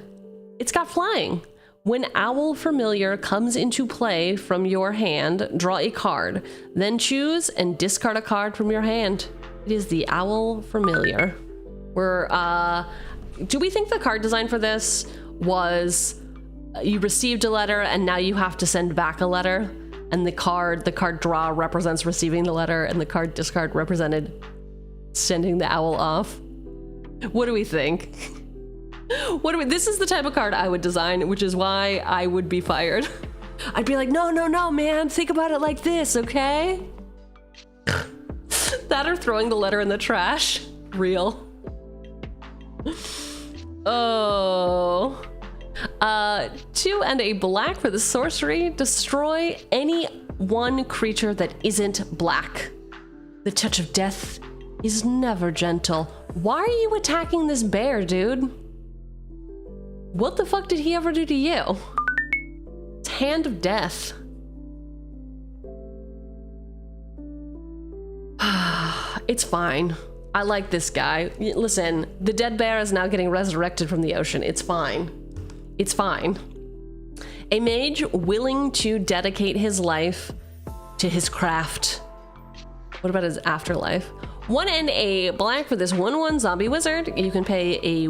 It's got flying. When Owl Familiar comes into play from your hand, draw a card. Then choose and discard a card from your hand. It is the Owl Familiar. Do we think the card design for this was you received a letter and now you have to send back a letter, and the card draw represents receiving the letter, and the card discard represented sending the owl off? What do we think? This is the type of card I would design, which is why I would be fired. I'd be like, no, man, think about it like this, okay? That or throwing the letter in the trash. Real. Oh. 2 and a black for the sorcery. Destroy any one creature that isn't black. The touch of death is never gentle. Why are you attacking this bear, dude? What the fuck did he ever do to you? It's Hand of Death. It's fine. I like this guy. Listen, the dead bear is now getting resurrected from the ocean. It's fine. It's fine. A mage willing to dedicate his life to his craft. What about his afterlife? 1 and a black for this 1/1 zombie wizard. You can pay a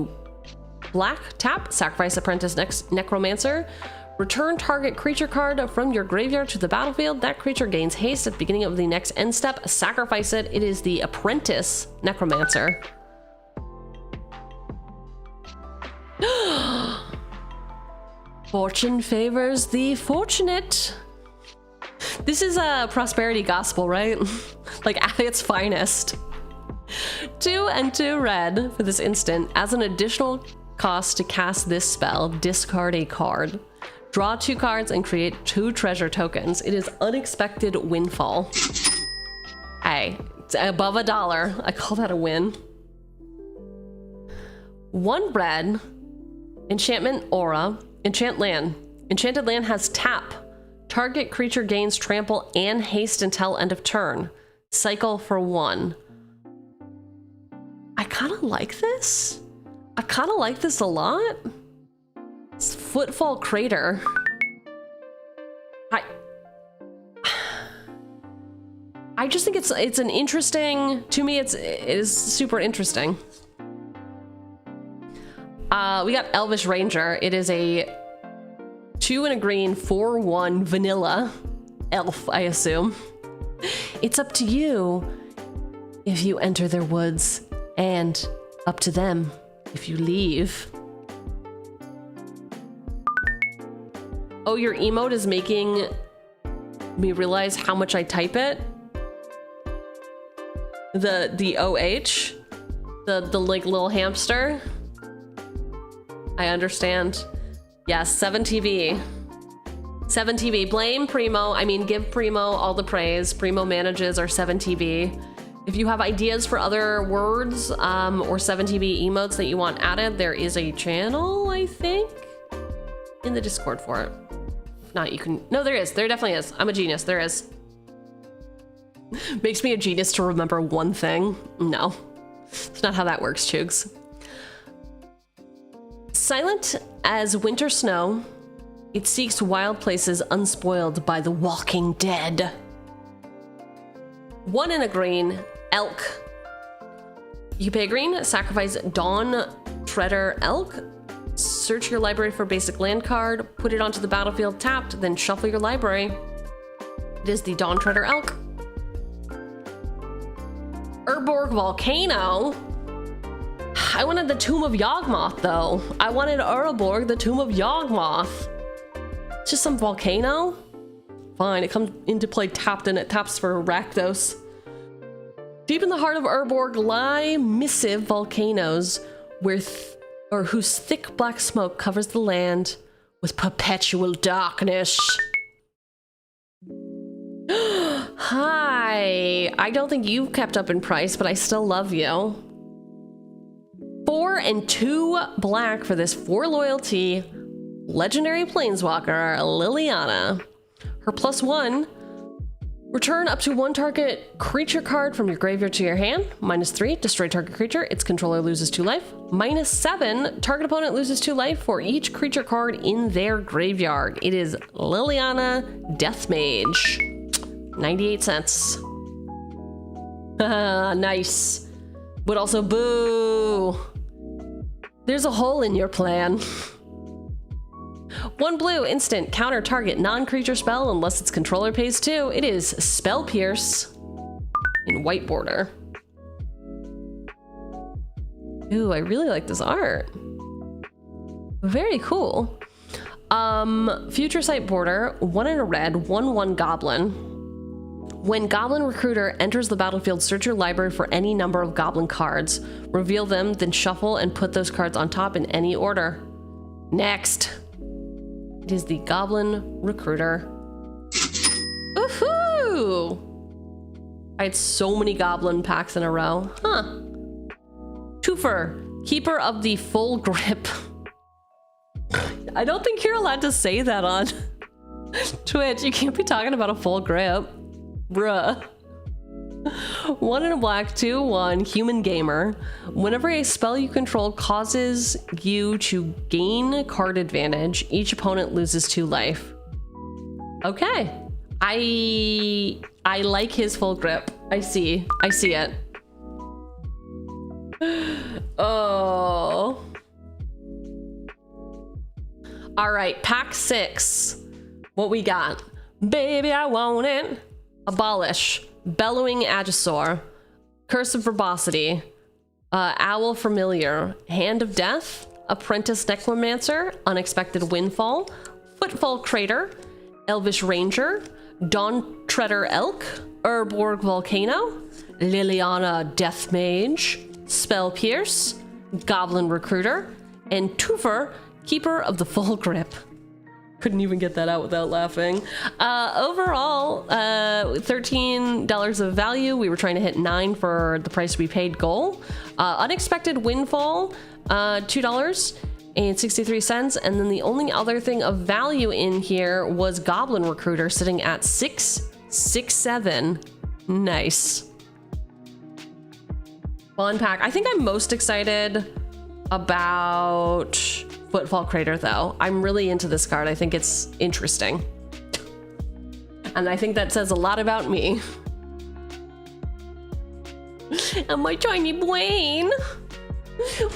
black tap, sacrifice Apprentice Necromancer. Return target creature card from your graveyard to the battlefield. That creature gains haste at the beginning of the next end step. Sacrifice it. It is the Apprentice Necromancer. Fortune favors the fortunate. This is a prosperity gospel, right? Like at its finest. 2 and 2 red for this instant. As an additional cost to cast this spell, discard a card. Draw 2 cards and create 2 treasure tokens. It is Unexpected Windfall. Hey, it's above $1. I call that a win. 1 red. Enchantment Aura. Enchant land. Enchanted land has tap. Target creature gains trample and haste until end of turn. Cycle for 1. I kind of like this. I kind of like this a lot. It's Footfall Crater. I just think it's an interesting, to me it is super interesting. We got Elvish Ranger. It is a 2 and a green 4/1 vanilla elf, I assume. It's up to you if you enter their woods, and up to them if you leave. Oh, your emote is making me realize how much I type it. The OH, the like little hamster. I understand. Yes, 7TV. 7TV. Blame Primo. I mean, give Primo all the praise. Primo manages our 7TV. If you have ideas for other words or 7TV emotes that you want added, there is a channel, I think, in the Discord for it. If not, you can... No, there is. There definitely is. I'm a genius. There is. Makes me a genius to remember one thing. No. It's not how that works, Chugs. Silent as winter snow, it seeks wild places unspoiled by the walking dead. 1 in a green, elk. You pay a green, sacrifice Dawn Treader Elk. Search your library for basic land card, put it onto the battlefield tapped, then shuffle your library. It is the Dawn Treader Elk. Urborg Volcano. I wanted the Tomb of Yawgmoth, though. I wanted Urborg, the Tomb of Yawgmoth. It's just some volcano. Fine, it comes into play tapped and it taps for Rakdos. Deep in the heart of Urborg lie missive volcanoes whose thick black smoke covers the land with perpetual darkness. Hi, I don't think you've kept up in price, but I still love you. 4 and 2 black for this 4 loyalty legendary planeswalker, Liliana. Her +1, return up to 1 target creature card from your graveyard to your hand. -3, destroy target creature. Its controller loses 2 life. -7, target opponent loses 2 life for each creature card in their graveyard. It is Liliana Deathmage. 98 cents. Nice. But also boo. There's a hole in your plan. 1 blue, instant, counter target non-creature spell unless its controller pays 2. It is Spell Pierce in white border. Ooh, I really like this art. Very cool. Future Sight border, 1 in a red, 1/1 goblin. When Goblin Recruiter enters the battlefield, search your library for any number of goblin cards. Reveal them, then shuffle and put those cards on top in any order. Next. It is the Goblin Recruiter. Woohoo! I had so many goblin packs in a row. Huh. Twofer, Keeper of the Full Grip. I don't think you're allowed to say that on Twitch. You can't be talking about a full grip. Bruh. 1 in a black, 2/1, human gamer. Whenever a spell you control causes you to gain card advantage, each opponent loses 2 life. Okay. I like his full grip. I see it. Oh. All right, pack 6. What we got? Baby, I want it. Abolish. Bellowing Agisaur. Curse of Verbosity. Owl Familiar. Hand of Death. Apprentice Necromancer. Unexpected Windfall. Footfall Crater. Elvish Ranger. Dawn Treader Elk. Urborg Volcano. Liliana Death Mage. Spell Pierce. Goblin Recruiter. And Tufer, Keeper of the Full Grip. Couldn't even get that out without laughing. Overall, $13 of value. We were trying to hit 9 for the price we paid goal. Unexpected Windfall, $2.63. And then the only other thing of value in here was Goblin Recruiter sitting at 667. Nice. Fun pack. I think I'm most excited about Footfall Crater though. I'm really into this card. I think it's interesting. And I think that says a lot about me. And my tiny brain.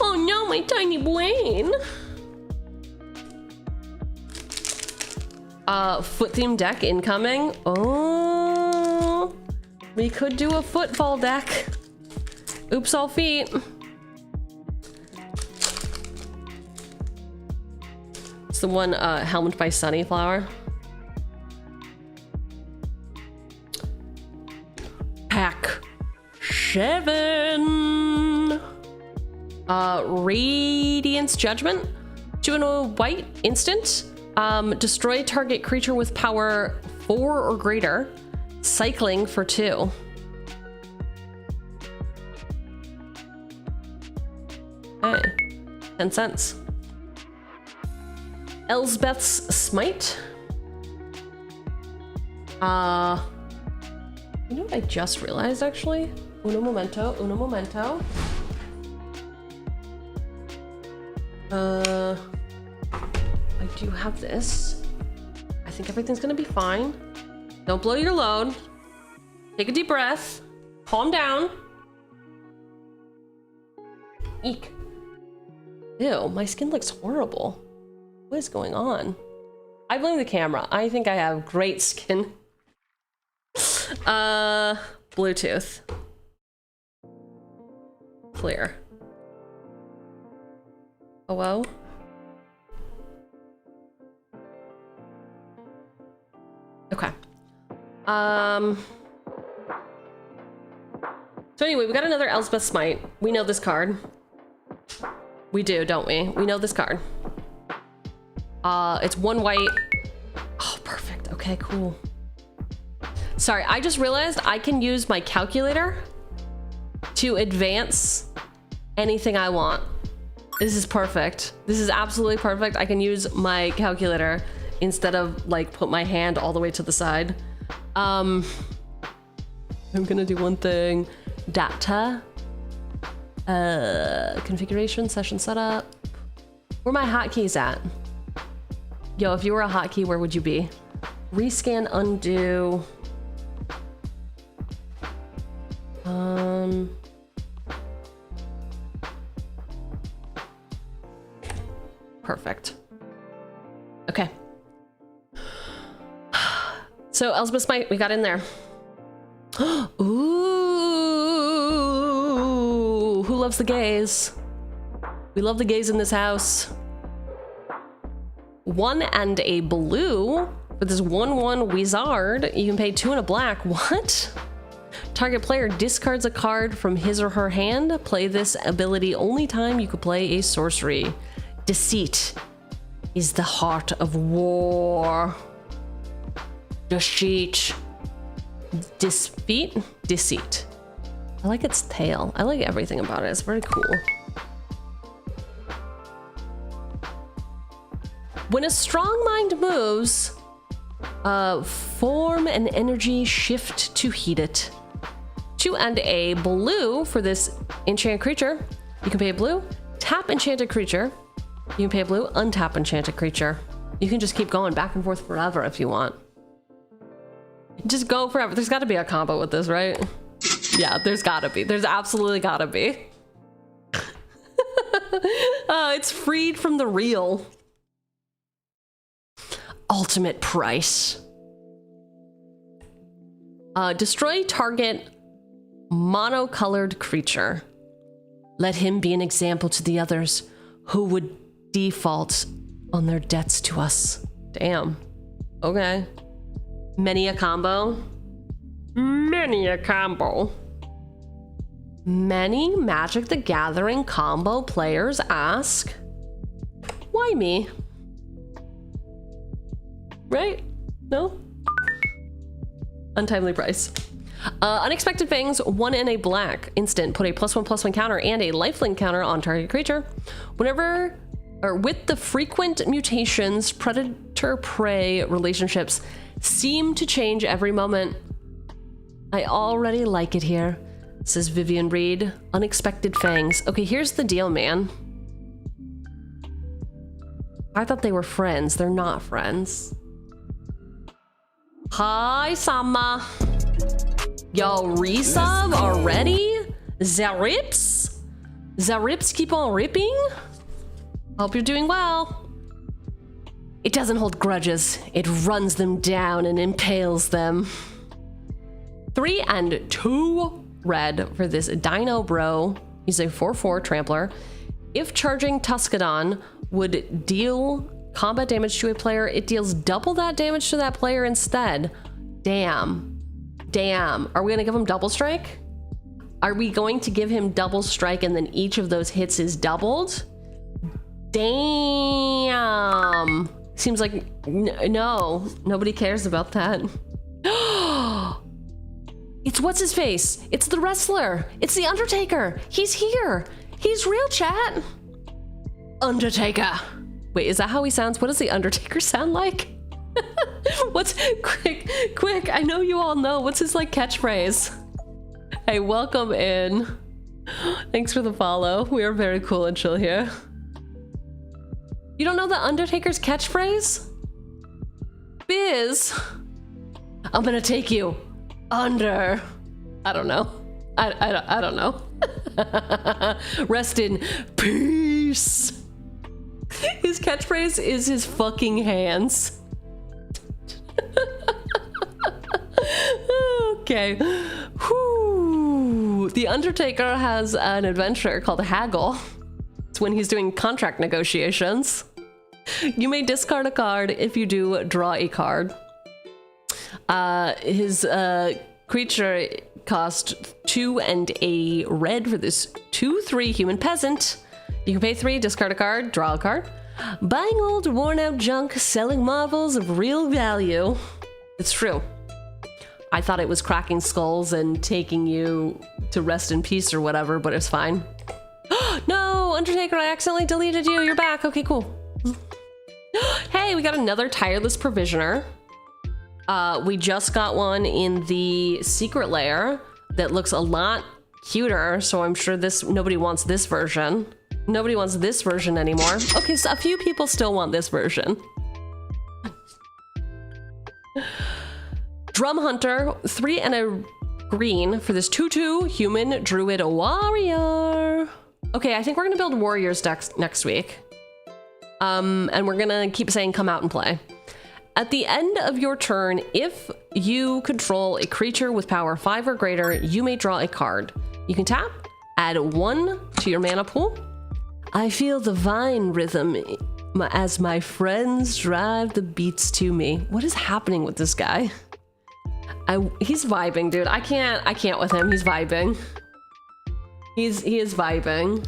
Oh no, my tiny brain. Foot theme deck incoming. Oh, we could do a footfall deck. Oops, all feet. It's the one helmed by Sunnyflower. Pack 7. Radiance Judgment. 2 and a white instant. Destroy target creature with power 4 or greater. Cycling for 2. Hey, 10 cents. Elsbeth's Smite. You know what I just realized actually? Uno momento, uno momento. I do have this. I think everything's gonna be fine. Don't blow your load. Take a deep breath. Calm down. Eek. Ew, my skin looks horrible. What is going on? I blame the camera. I think I have great skin. Bluetooth. Clear. Hello? Okay. So anyway, we got another Elspeth Smite. We know this card. We do, don't we? We know this card. It's 1 white. Oh, perfect. Okay, cool. Sorry, I just realized I can use my calculator to advance anything I want. This is perfect. This is absolutely perfect. I can use my calculator instead of like put my hand all the way to the side. I'm gonna do one thing. Data. Configuration, session setup. Where are my hotkeys at? Yo, if you were a hotkey, where would you be? Rescan, undo. Perfect. Okay. So Elspeth Smite, we got in there. Ooh, who loves the gays? We love the gays in this house. 1 and a blue for this 1/1 wizard. You can pay 2 and a black. What? Target player discards a card from his or her hand. Play this ability only time you could play a sorcery. Deceit is the heart of war. Deceit. Defeat? Deceit. I like its tail. I like everything about it. It's very cool. When a strong mind moves, form an energy shift to heat it. 2 and a blue for this enchanted creature. You can pay a blue. Tap enchanted creature. You can pay a blue. Untap enchanted creature. You can just keep going back and forth forever if you want. Just go forever. There's got to be a combo with this, right? Yeah, there's gotta be. There's absolutely gotta be. It's freed from the real. ultimate price. Destroy target monocolored creature. Let him be an example to the others who would default on their debts to us. Damn. Okay. Many a combo. Many a combo. Many Magic the Gathering combo players ask, why me? Right? No? Untimely price. Unexpected Fangs, 1 and a black. Instant. Put a +1/+1 counter and a lifelink counter on target creature. Whenever, or with the frequent mutations, predator-prey relationships seem to change every moment. I already like it here, says Vivian Reed. Unexpected Fangs. Okay, here's the deal, man. I thought they were friends. They're not friends. Hi, Sama. Yo, resub already? Zarips? Zarips keep on ripping? Hope you're doing well. It doesn't hold grudges. It runs them down and impales them. 3 and 2 red for this Dino Bro. He's a 4/4 trampler. If charging Tuscadon would deal combat damage to a player, it deals double that damage to that player instead. Damn. Damn. Are we gonna give him double strike? Are we going to give him double strike and then each of those hits is doubled? Damn. Seems like no, nobody cares about that. It's what's his face? It's the wrestler. It's the Undertaker. He's here. He's real, chat. Undertaker. Wait, is that how he sounds? What does the Undertaker sound like? What's quick? I know you all know. What's his like catchphrase? Hey, welcome in. Thanks for the follow. We are very cool and chill here. You don't know the Undertaker's catchphrase? Biz, I'm gonna take you under. I don't know. I don't know. Rest in peace. His catchphrase is his fucking hands. Okay. Whew. The Undertaker has an adventure called Haggle. It's when he's doing contract negotiations. You may discard a card. If you do, draw a card. His creature cost 2 and a red for this 2/3 human peasant. You can pay 3, discard a card, draw a card. Buying old worn out junk, selling marvels of real value. It's true. I thought it was cracking skulls and taking you to rest in peace or whatever, but it's fine. No, Undertaker, I accidentally deleted you. You're back. Okay, cool. Hey, we got another tireless provisioner. We just got one in the secret lair that looks a lot cuter, so I'm sure nobody wants this version. Nobody wants this version anymore. Okay, so a few people still want this version. Drum Hunter, 3 and a green for this 2/2 human druid warrior. Okay, I think we're gonna build warriors next week. And we're gonna keep saying come out and play. At the end of your turn, if you control a creature with power 5 or greater, you may draw a card. You can tap, add 1 to your mana pool. I feel the vine rhythm as my friends drive the beats to me. What is happening with this guy? He's vibing, dude. I can't with him. He's vibing. He is vibing.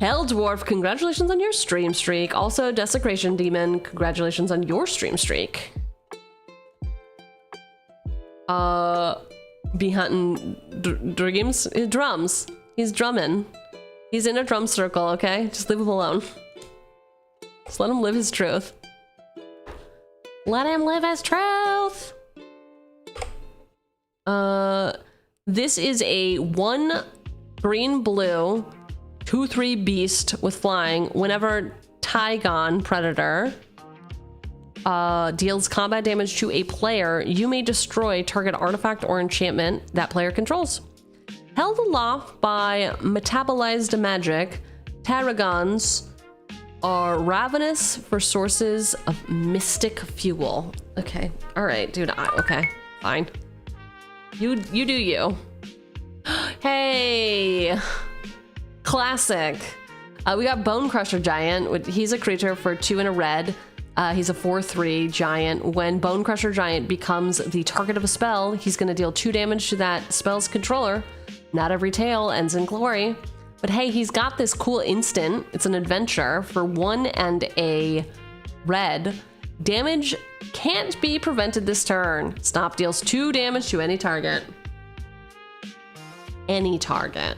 Hell Dwarf, congratulations on your stream streak. Also, Desecration Demon, congratulations on your stream streak. Be hunting drums. He's drumming. He's in a drum circle, okay? Just leave him alone. Just let him live his truth. Let him live his truth! This is a 1 green-blue 2/3 beast with flying. Whenever Tygon Predator deals combat damage to a player, you may destroy target artifact or enchantment that player controls. Held aloft by metabolized magic, Tarragons are ravenous for sources of mystic fuel. Okay, all right, dude. Okay, fine. You do you. Hey, classic. We got Bone Crusher Giant. He's a creature for 2 and a red. He's a 4/3 giant. When Bone Crusher Giant becomes the target of a spell, he's going to deal 2 damage to that spell's controller. Not every tale ends in glory. But hey, he's got this cool instant. It's an adventure for 1 and a red. Damage can't be prevented this turn. Stop deals 2 damage to any target. Any target.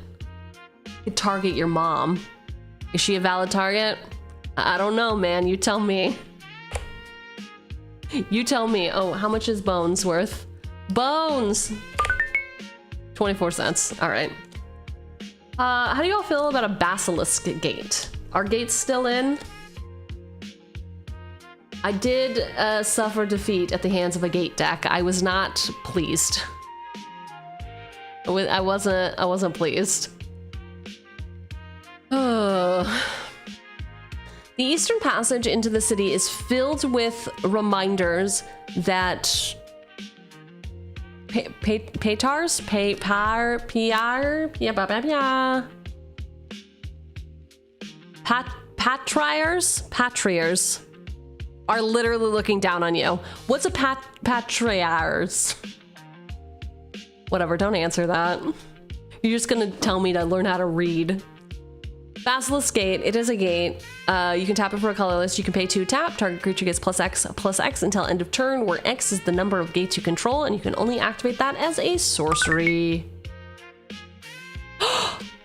You could target your mom. Is she a valid target? I don't know, man. You tell me. You tell me. Oh, how much is Bones worth? Bones! 24 cents. All right. How do you all feel about a basilisk gate? Are gates still in? I did suffer defeat at the hands of a gate deck. I was not pleased. I wasn't pleased. The Eastern Passage into the city is filled with reminders that patriars are literally looking down on you. What's a patriars? Whatever, don't answer that. You're just gonna tell me to learn how to read. Basilisk Gate, it is a gate. You can tap it for a colorless. You can pay 2 tap. Target creature gets +X until end of turn, where X is the number of gates you control, and you can only activate that as a sorcery.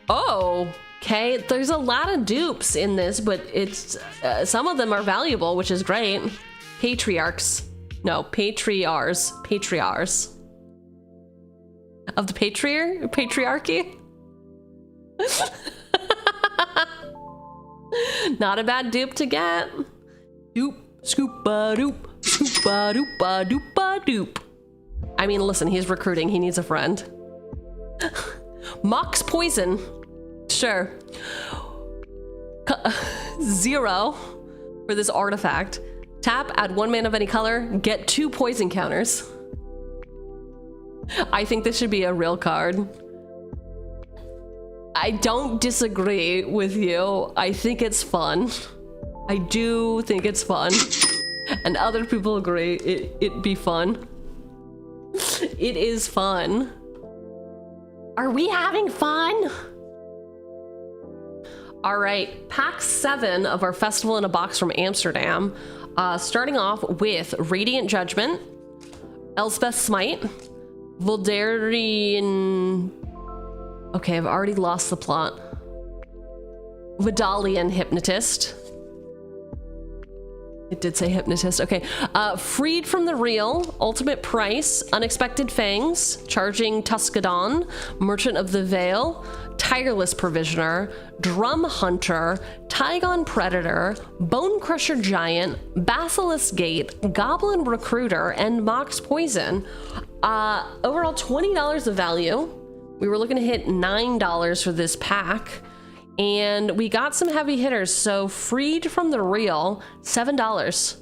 Oh, okay. There's a lot of dupes in this, but it's some of them are valuable, which is great. Patriarchs. No, patriars. Patriars. Of the patriarchy? Not a bad dupe to get. Doop, scoopa doop, scoopa doopa doopa doop. I mean, listen, he's recruiting. He needs a friend. Mox Poison. Sure. 0 for this artifact. Tap, add 1 mana of any color, get 2 poison counters. I think this should be a real card. I don't disagree with you. I think it's fun. I do think it's fun. And other people agree it'd be fun. It is fun. Are we having fun? All right, pack 7 of our Festival in a Box from Amsterdam. Starting off with Radiant Judgment, Elspeth Smite, Voldarian... Okay, I've already lost the plot. Vidalian Hypnotist. It did say Hypnotist. Okay. Freed from the Real, Ultimate Price, Unexpected Fangs, Charging Tuscadon, Merchant of the Veil, Tireless Provisioner, Drum Hunter, Tygon Predator, Bone Crusher Giant, Basilisk Gate, Goblin Recruiter, and Mox Poison. Overall, $20 of value. We were looking to hit $9 for this pack, and we got some heavy hitters. So Freed from the Real, $7.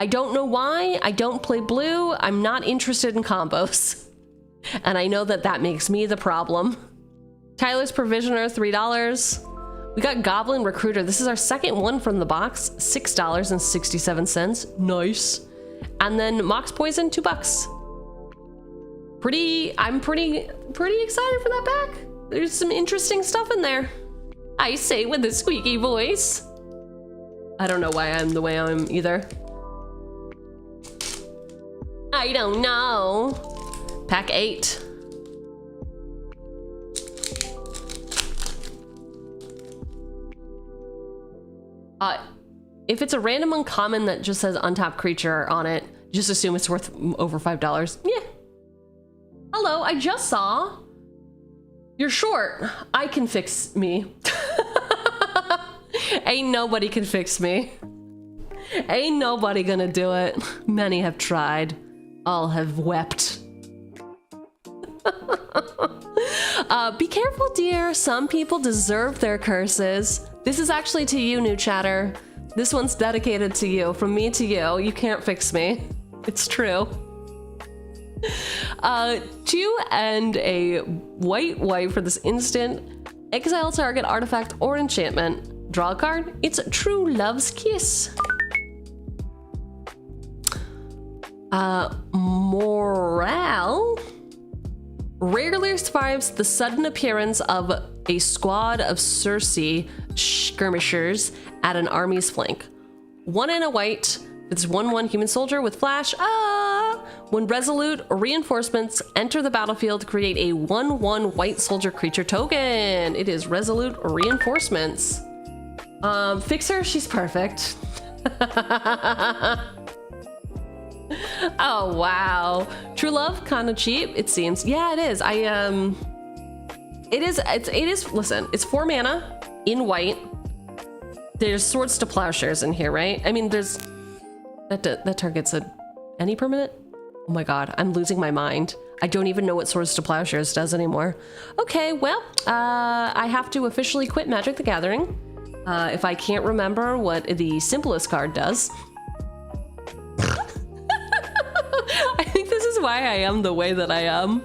I don't know why. I don't play blue. I'm not interested in combos. And I know that that makes me the problem. Tyler's Provisioner, $3. We got Goblin Recruiter. This is our second one from the box, $6.67. Nice. And then Mox Poison, $2. I'm pretty excited for that pack. There's some interesting stuff in there. I say with a squeaky voice. I don't know why I'm the way I am either. I don't know. Pack 8. If it's a random uncommon that just says untapped creature on it, just assume it's worth over $5. Yeah. Hello, I just saw. You're short. I can fix me. Ain't nobody can fix me. Ain't nobody gonna do it. Many have tried. All have wept. Be careful, dear. Some people deserve their curses. This is actually to you, new chatter. This one's dedicated to you, from me to you. You can't fix me. It's true. 2 and a white for this instant. Exile target artifact or enchantment. Draw a card. It's True Love's Kiss. Morale rarely survives the sudden appearance of a squad of Circe skirmishers at an army's flank. 1 and a white. It's 1/1 human soldier with flash. When resolute reinforcements enter the battlefield, create a 1/1 white soldier creature token. It is resolute reinforcements. Fixer, she's perfect. Oh wow. True Love, kind of cheap, it seems. Yeah, it is. It is, listen, it's 4 mana in white. There's Swords to Plowshares in here, right? I mean, there's that targets any permanent? Oh my god, I'm losing my mind. I don't even know what Swords to Plowshares does anymore. Okay, well, I have to officially quit Magic the Gathering if I can't remember what the simplest card does. I think this is why I am the way that I am.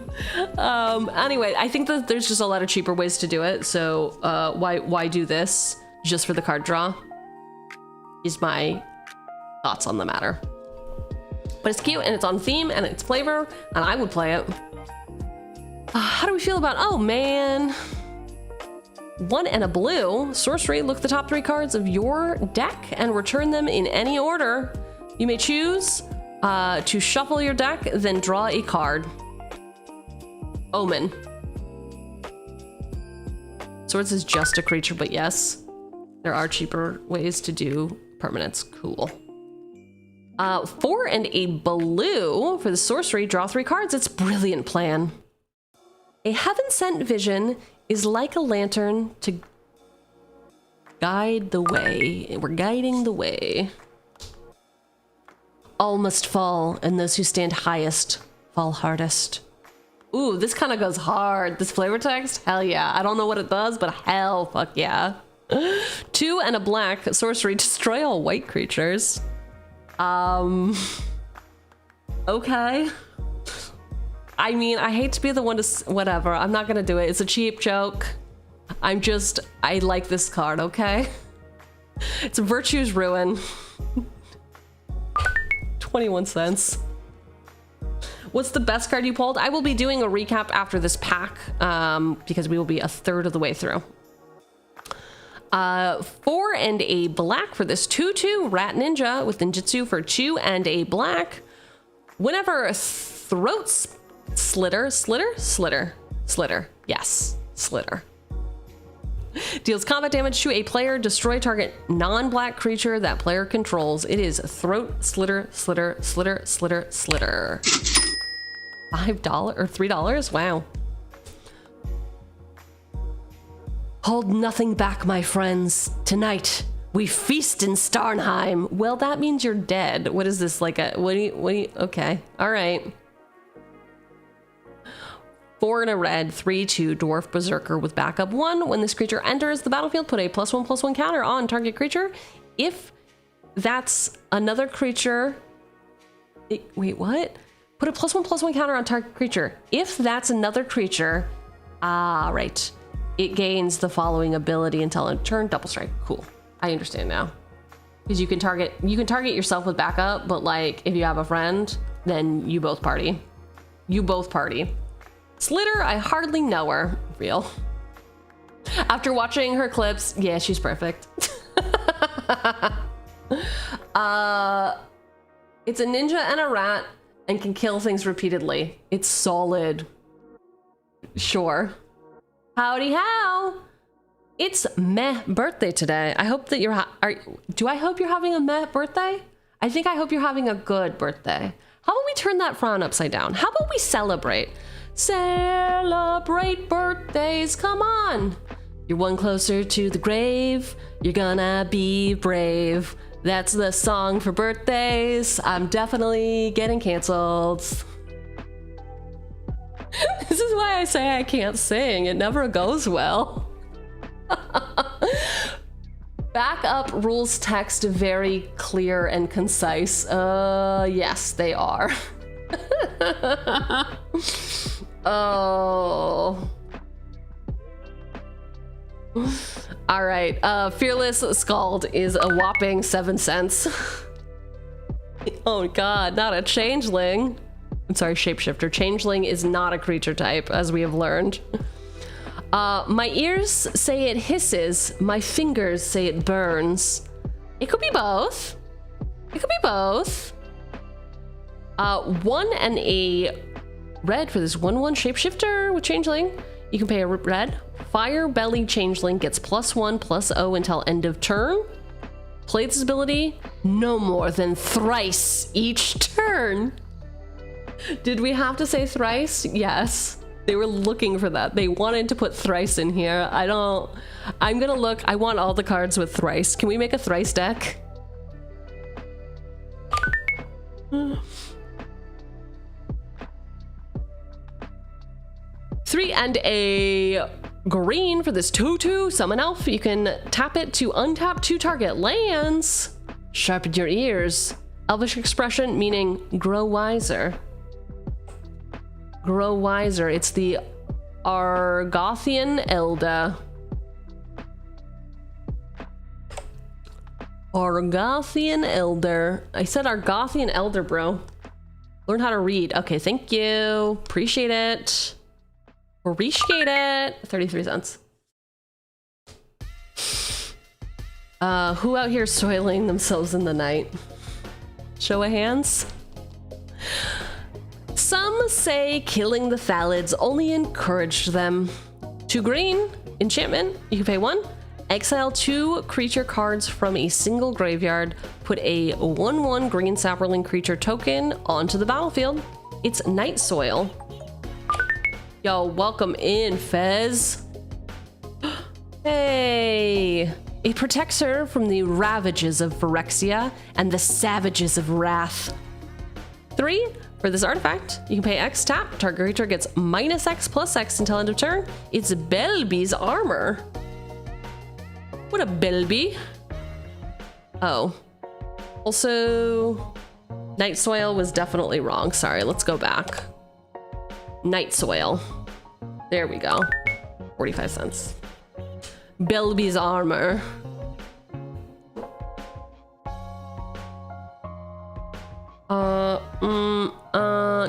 Anyway, I think that there's just a lot of cheaper ways to do it, so why do this just for the card draw is my thoughts on the matter. But it's cute and it's on theme and it's flavor and I would play it. How do we feel about, oh man. 1 and a blue. Sorcery, look at the top 3 cards of your deck and return them in any order. You may choose to shuffle your deck, then draw a card. Omen. Swords is just a creature, but yes, there are cheaper ways to do permanents. Cool. 4 and a blue for the sorcery, draw 3 cards. It's a brilliant plan. A heaven-sent vision is like a lantern to guide the way. We're guiding the way. All must fall, and those who stand highest fall hardest. Ooh, this kind of goes hard. This flavor text, hell yeah. I don't know what it does, but hell fuck yeah. 2 and a black, sorcery, destroy all white creatures. Okay. I mean, I hate to be the one to, whatever. I'm not gonna do it. It's a cheap joke. I like this card, okay? It's Virtue's Ruin. 21 cents. What's the best card you pulled? I will be doing a recap after this pack, because we will be a third of the way through. 4 and a black for this 2/2 Rat Ninja with Ninjutsu for 2 and a black. Whenever a throat slitter, yes, slitter. Deals combat damage to a player, destroy target non-black creature that player controls. It is throat slitter. $5 or $3? Wow. Hold nothing back, my friends. Tonight, we feast in Starnheim. Well, that means you're dead. What is this, like a, what do you, okay. All right. 4 and a red, 3/2 Dwarf Berserker with backup 1. When this creature enters the battlefield, put a +1/+1 counter on target creature. If that's another creature, wait, what? Put a +1/+1 counter on target creature. If that's another creature, right. It gains the following ability until end turn, double strike. Cool. I understand now. Because you can target yourself with backup, but like if you have a friend, then you both party. Slitter, I hardly know her. Real. After watching her clips, yeah, she's perfect. It's a ninja and a rat and can kill things repeatedly. It's solid. Sure. Howdy how. It's meh birthday today. I hope that do I hope you're having a meh birthday? I think I hope you're having a good birthday. How about we turn that frown upside down? How about we celebrate? Celebrate birthdays, come on. You're one closer to the grave. You're gonna be brave. That's the song for birthdays. I'm definitely getting canceled. This is why I say I can't sing. It never goes well. Backup rules text very clear and concise. Yes, they are. Oh. All right. Fearless Scald is a whopping 7 cents. Oh God, not a changeling. I'm sorry, shapeshifter. Changeling is not a creature type, as we have learned. My ears say it hisses. My fingers say it burns. It could be both. It could be both. 1 and a red for this 1/1 shapeshifter with changeling. You can pay a red. Fire Belly Changeling gets +1/+0 until end of turn. Play this ability no more than thrice each turn. Did we have to say thrice? Yes. They were looking for that. They wanted to put thrice in here. I'm gonna look. I want all the cards with thrice. Can we make a thrice deck? 3 and a green for this 2/2 summon elf. You can tap it to untap 2 target lands. Sharpen your ears. Elvish expression meaning grow wiser. Grow wiser. It's the Argothian Elder. Argothian Elder. I said Argothian Elder, bro. Learn how to read. Okay, thank you. Appreciate it. Appreciate it. 33 cents. Who out here soiling themselves in the night? Show of hands. Some say killing the Thalids only encouraged them. 2 green, enchantment, you can pay 1. Exile 2 creature cards from a single graveyard. Put a 1/1 green sapperling creature token onto the battlefield. It's Night Soil. Yo, welcome in, Fez. Hey. It protects her from the ravages of Phyrexia and the savages of Wrath. 3. For this artifact, you can pay X, tap, target creature gets -X+X until end of turn. It's Belby's armor. What a Belby. Oh. Also, Night Soil was definitely wrong. Sorry, let's go back. Night Soil. There we go. 45 cents. Belby's armor.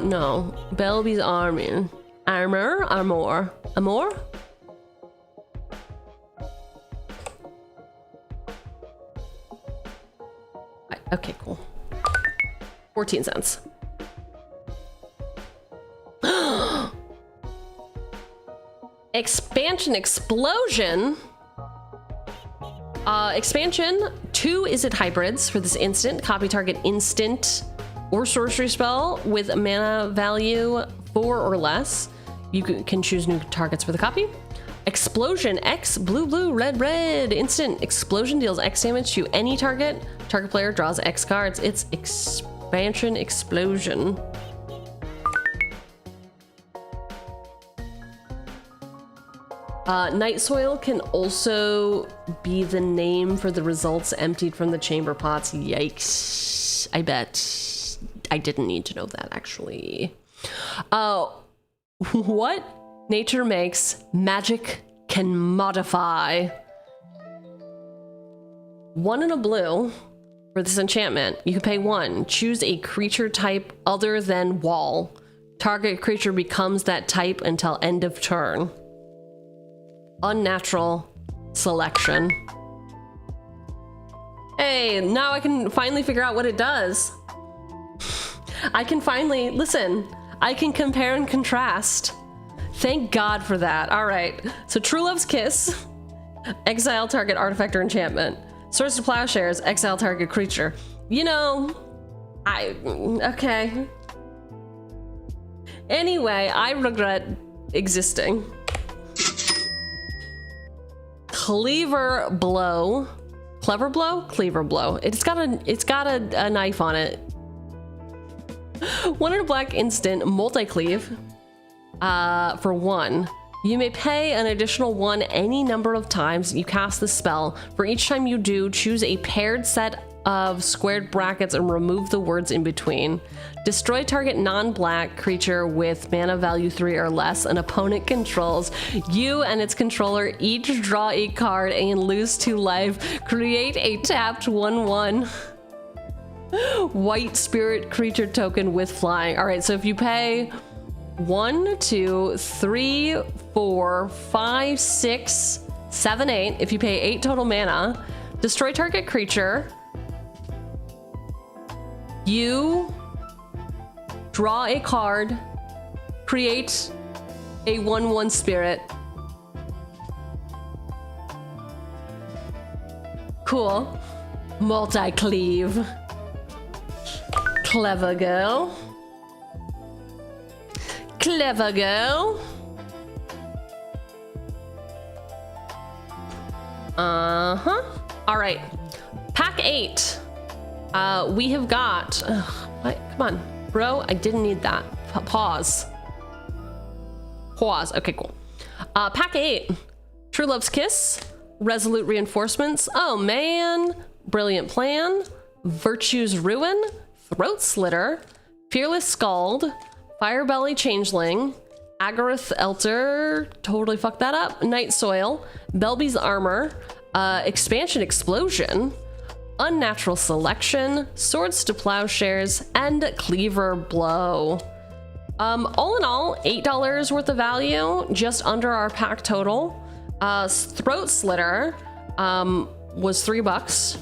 No. Belby's armor. Amor? Okay, cool. 14 cents. Expansion Explosion. Expansion 2 is it hybrids for this instant. Copy target instant or sorcery spell with mana value 4 or less. You can choose new targets for the copy. Explosion X blue blue red red instant. Explosion deals X damage to any target. Target player draws X cards. It's Expansion Explosion. Night Soil can also be the name for the results emptied from the chamber pots. Yikes. I bet. I didn't need to know that, actually. What nature makes, magic can modify. 1 and a blue for this enchantment. You can pay 1. Choose a creature type other than wall. Target creature becomes that type until end of turn. Unnatural selection. Hey, now I can finally figure out what it does. I can finally, listen, I can compare and contrast. Thank God for that. All right, so True Love's Kiss. Exile target artifact or enchantment. Swords to Plowshares, exile target creature. You know, okay. Anyway, I regret existing. Cleaver Blow. Clever Blow? Cleaver Blow. It's got a knife on it. 1 in a black instant, multi-cleave. For 1. You may pay an additional 1 any number of times you cast the spell. For each time you do, choose a paired set of squared brackets and remove the words in between. Destroy target non-black creature with mana value 3 or less an opponent controls. You and its controller each draw a card and lose 2 life. Create a tapped 1/1 white spirit creature token with flying. All right, so if you pay 1, 2, 3, 4, 5, 6, 7, 8. If you pay 8 total mana, destroy target creature. You draw a card, create a 1/1 spirit. Cool. Multi-cleave. Clever girl. Clever girl. Uh-huh. All right. Pack 8. We have got... what? Come on. Bro, I didn't need that. Pause. Pause. Okay, cool. Pack 8. True Love's Kiss. Resolute Reinforcements. Oh, man. Brilliant Plan. Virtue's Ruin. Throat Slitter. Fearless Scald. Firebelly Changeling, Agarath Elter, totally fucked that up, Night Soil, Belby's Armor, Expansion Explosion, Unnatural Selection, Swords to Plowshares, and Cleaver Blow. All in all, $8 worth of value, just under our pack total. Throat Slitter was $3.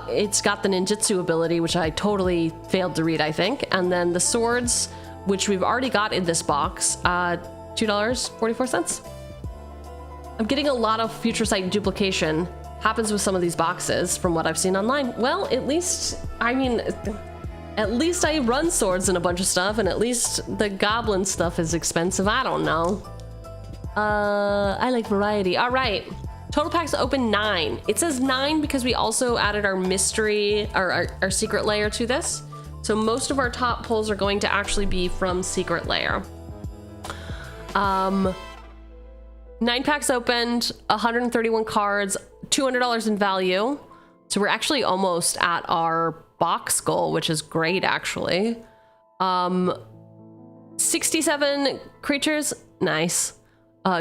It's got the ninjutsu ability, which I totally failed to read, I think. And then the swords, which we've already got in this box, $2.44. I'm getting a lot of future sight duplication. Happens with some of these boxes from what I've seen online. Well, at least I run swords and a bunch of stuff, and at least the goblin stuff is expensive. I don't know. I like variety. All right. Total packs open 9. It says 9 because we also added our mystery, our secret layer to this. So most of our top pulls are going to actually be from secret layer. 9 packs opened, 131 cards, $200 in value. So we're actually almost at our box goal, which is great, actually. 67 creatures, nice.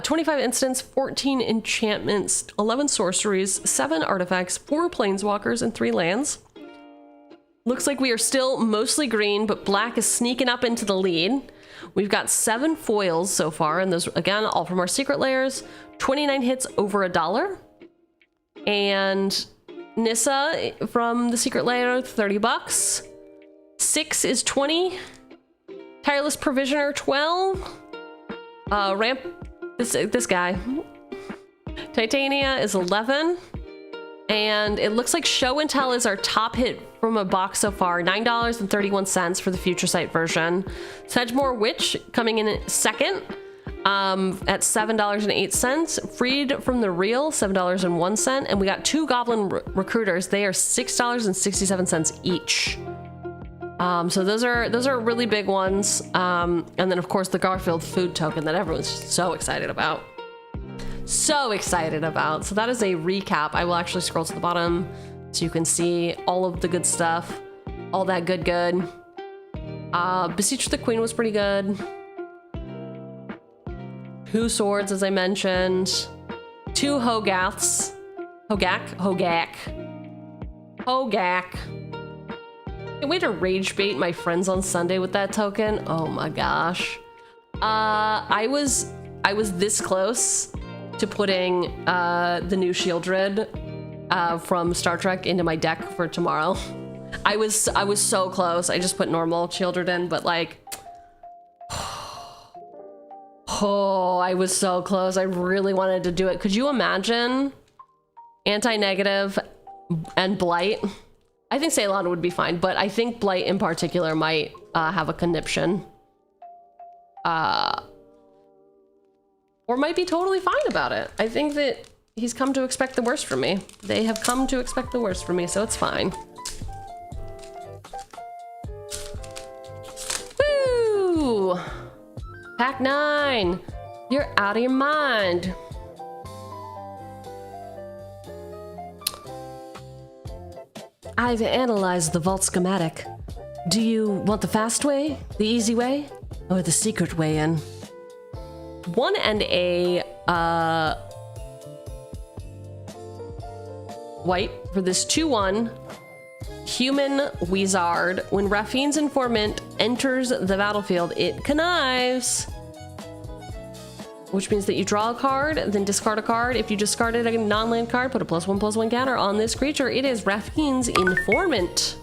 25 instants, 14 enchantments, 11 sorceries, 7 artifacts, 4 planeswalkers, and 3 lands. Looks like we are still mostly green, but black is sneaking up into the lead. We've got 7 foils so far, and those, again, all from our secret layers. 29 hits over $1. And Nissa from the secret layer, $30. 6 is 20. Tireless Provisioner, 12. Ramp, this guy. Titania is 11. And it looks like Show and Tell is our top hit from a box so far. $9.31 for the Future Sight version. Sedgemoor Witch coming in second at $7.08. Freed from the Real, $7.01. And we got 2 Goblin Recruiters. They are $6.67 each. So those are really big ones. And then of course the Garfield food token that everyone's so excited about. So excited about. So that is a recap. I will actually scroll to the bottom so you can see all of the good stuff. All that good. Beseech the Queen was pretty good. 2 swords, as I mentioned. 2 Hogaths. Hogak. Can't wait to rage bait my friends on Sunday with that token. Oh my gosh. I was this close to putting the new Shieldred from Star Trek into my deck for tomorrow. I was so close. I just put normal Shieldred in, but like, oh, I was so close. I really wanted to do it. Could you imagine anti-negative and Blight? I think Ceylon would be fine, but I think Blight in particular might have a conniption. Or might be totally fine about it. I think that he's come to expect the worst from me. They have come to expect the worst from me, so it's fine. Woo! Pack 9. You're out of your mind. I've analyzed the vault schematic. Do you want the fast way, the easy way, or the secret way in? 1 and a white for this 2-1 human wizard. When Raffine's informant enters the battlefield, it connives. Which means that you draw a card, then discard a card. If you discarded a non-land card, put a +1/+1 counter on this creature. It is Raffine's informant.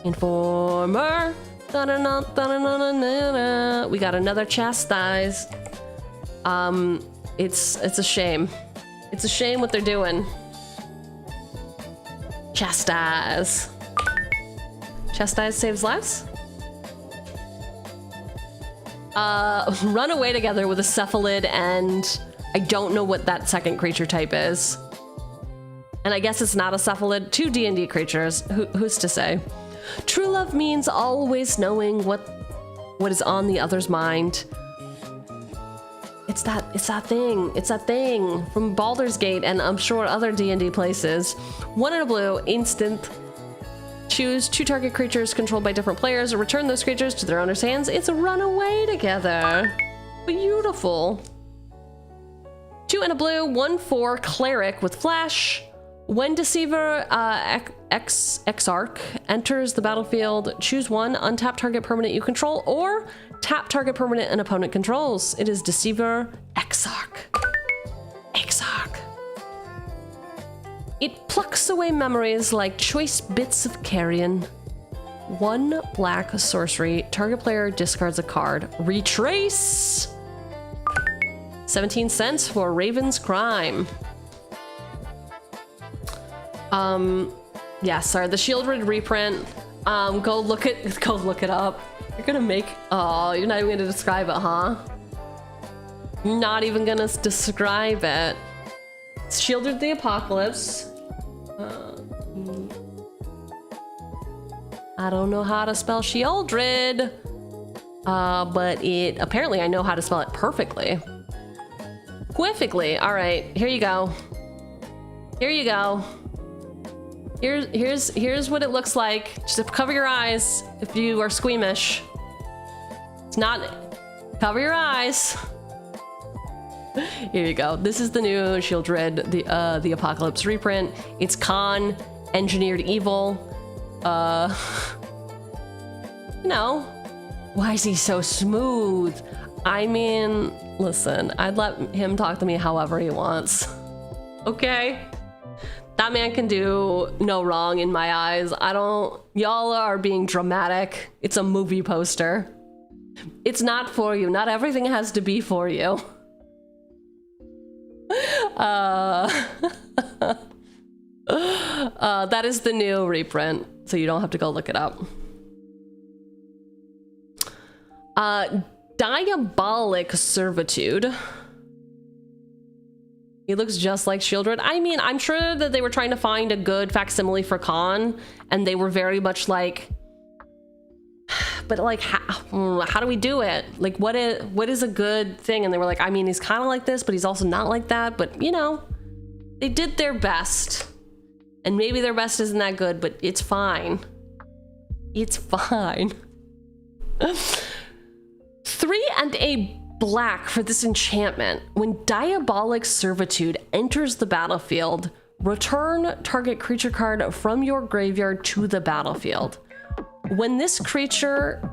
Informer. Da-na-na-na-na-na-na. We got another chastise. It's a shame. It's a shame what they're doing. Chastise. Chastise saves lives? Run away together with a cephalid, and I don't know what that second creature type is. And I guess it's not a cephalid. 2 D&D creatures. Who's to say? True love means always knowing what is on the other's mind. It's that thing from Baldur's Gate, and I'm sure other D&D places. 1 and a blue, instant. Choose 2 target creatures controlled by different players, or return those creatures to their owner's hands. It's a runaway together. Beautiful. 2 and a blue, 1/4 cleric with flash. When Deceiver Exarch enters the battlefield, choose 1 untap target permanent you control, or tap target permanent an opponent controls. It is Deceiver Exarch. Exarch. It plucks away memories like choice bits of carrion. 1 black sorcery. Target player discards a card. Retrace! 17 cents for Raven's Crime. Yeah, sorry, the Shieldred reprint. Go look it up. You're gonna make, oh, you're not even gonna describe it, huh? Not even gonna describe it. It's Shieldred the Apocalypse. I don't know how to spell Shieldred. But apparently I know how to spell it perfectly. Quiffically. All right, here you go. Here you go. Here's what it looks like. Just cover your eyes if you are squeamish. It's not, cover your eyes. Here you go. This is the new Shieldred, the Apocalypse reprint. It's Khan, engineered evil. No. Why is he so smooth? I mean, listen, I'd let him talk to me however he wants. Okay? That man can do no wrong in my eyes. Y'all are being dramatic. It's a movie poster. It's not for you. Not everything has to be for you. That is the new reprint, so you don't have to go look it up. Diabolic Servitude. He looks just like Shieldred. I mean, I'm sure that they were trying to find a good facsimile for Khan, and they were very much like, but like, how do we do it? Like, what is a good thing? And they were like, I mean, he's kind of like this, but he's also not like that. But, you know, they did their best. And maybe their best isn't that good, but it's fine. It's fine. 3 and a black for this enchantment. When Diabolic Servitude enters the battlefield, return target creature card from your graveyard to the battlefield. When the creature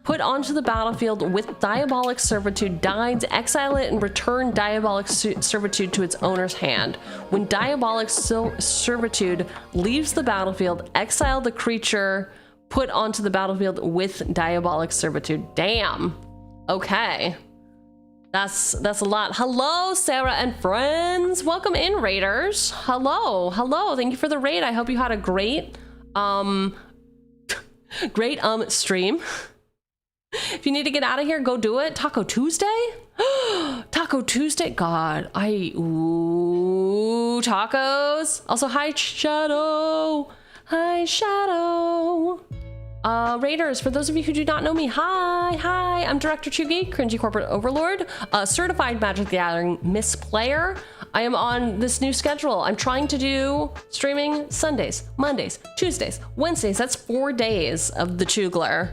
put onto the battlefield with Diabolic Servitude dies, exile it and return Diabolic Servitude to its owner's hand. When Diabolic Servitude leaves the battlefield, exile the creature put onto the battlefield with Diabolic Servitude. Damn. Okay. That's a lot. Hello, Sarah and friends. Welcome in, raiders. Hello. Thank you for the raid. I hope you had a great stream. If you need to get out of here, go do it. Taco Tuesday? Taco Tuesday? God, ooh, tacos. Also, hi, Shadow. Hi, Shadow. Raiders, for those of you who do not know me, hi, I'm Director Chugi, cringy corporate overlord, certified Magic the Gathering Miss Player. I am on this new schedule. I'm trying to do streaming Sundays, Mondays, Tuesdays, Wednesdays. That's 4 days of the Chugler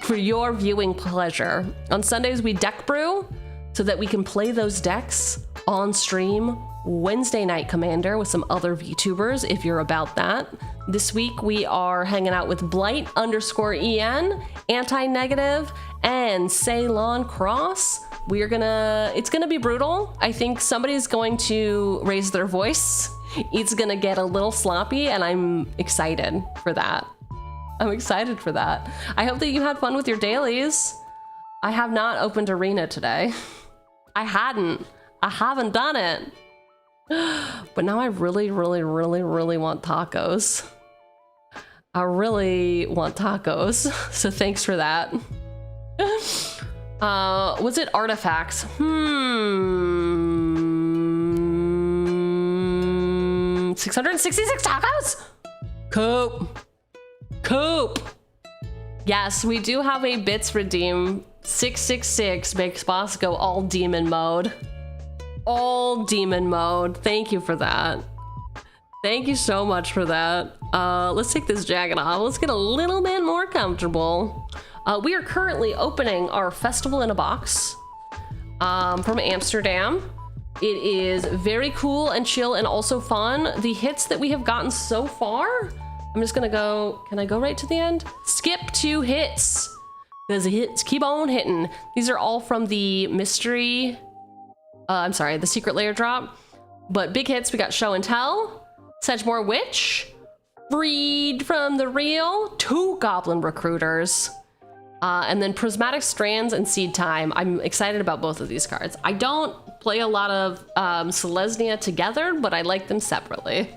for your viewing pleasure. On Sundays, we deck brew so that we can play those decks on stream. Wednesday night Commander with some other VTubers if you're about that. This week we are hanging out with Blight_EN, Anti-Negative, and Ceylon Cross. It's gonna be brutal. I think somebody's going to raise their voice. It's gonna get a little sloppy, and I'm excited for that. I hope that you had fun with your dailies. I have not opened Arena today. I haven't done it. But now I really want tacos. I really want tacos. So thanks for that. Was it artifacts? 666 tacos? Coop. Yes, we do have a bits redeem. 666 makes boss go all demon mode. All demon mode. Thank you for that. Thank you so much for that. Let's take this jacket off. Let's get a little bit more comfortable. We are currently opening our festival in a box from Amsterdam. It is very cool and chill and also fun. The hits that we have gotten so far, I'm just gonna go, can I go right to the end? Skip 2 hits. Because the hits keep on hitting. These are all from the mystery, the secret layer drop. But big hits, we got Show and Tell, Sedgemoor Witch, Freed from the Real, 2 Goblin Recruiters, and then Prismatic Strands and Seed Time. I'm excited about both of these cards. I don't play a lot of Selesnya together, but I like them separately.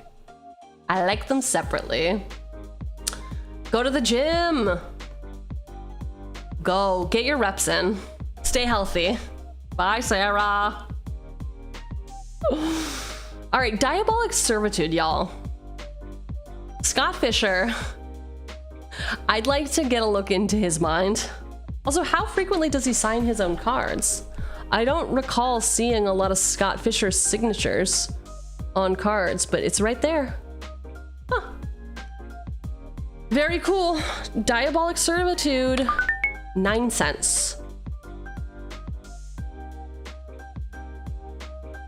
Go to the gym. Go, get your reps in. Stay healthy. Bye, Sarah. All right, Diabolic Servitude, y'all. Scott Fisher. I'd like to get a look into his mind. Also, how frequently does he sign his own cards? I don't recall seeing a lot of Scott Fisher's signatures on cards, but it's right there. Huh. Very cool. Diabolic Servitude. 9 cents.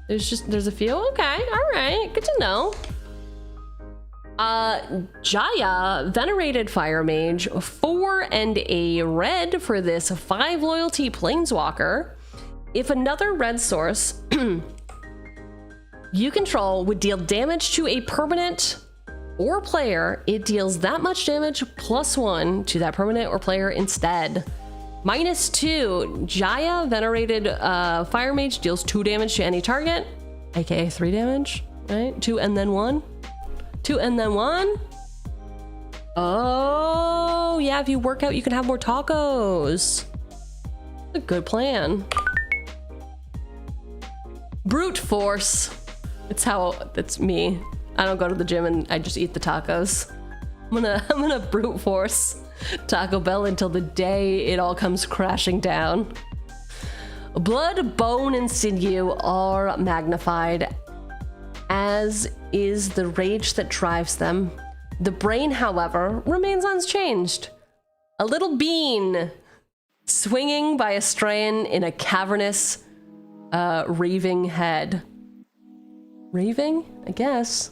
There's a few? Okay, all right, good to know. Jaya, Venerated Fire Mage, 4 and a red for this 5 loyalty Planeswalker. If another red source you control would deal damage to a permanent or player, it deals that much damage +1 to that permanent or player instead. -2, Jaya, Venerated Fire Mage, deals 2 damage to any target, aka 3 damage, right? 2 and then 1. 2 and then 1. Oh, yeah, if you work out, you can have more tacos. A good plan. Brute Force. That's me. I don't go to the gym and I just eat the tacos. I'm gonna brute force Taco Bell until the day it all comes crashing down. Blood, bone, and sinew are magnified, as is the rage that drives them. The brain, however, remains unchanged. A little bean swinging by a strain in a cavernous, raving head. Raving? I guess.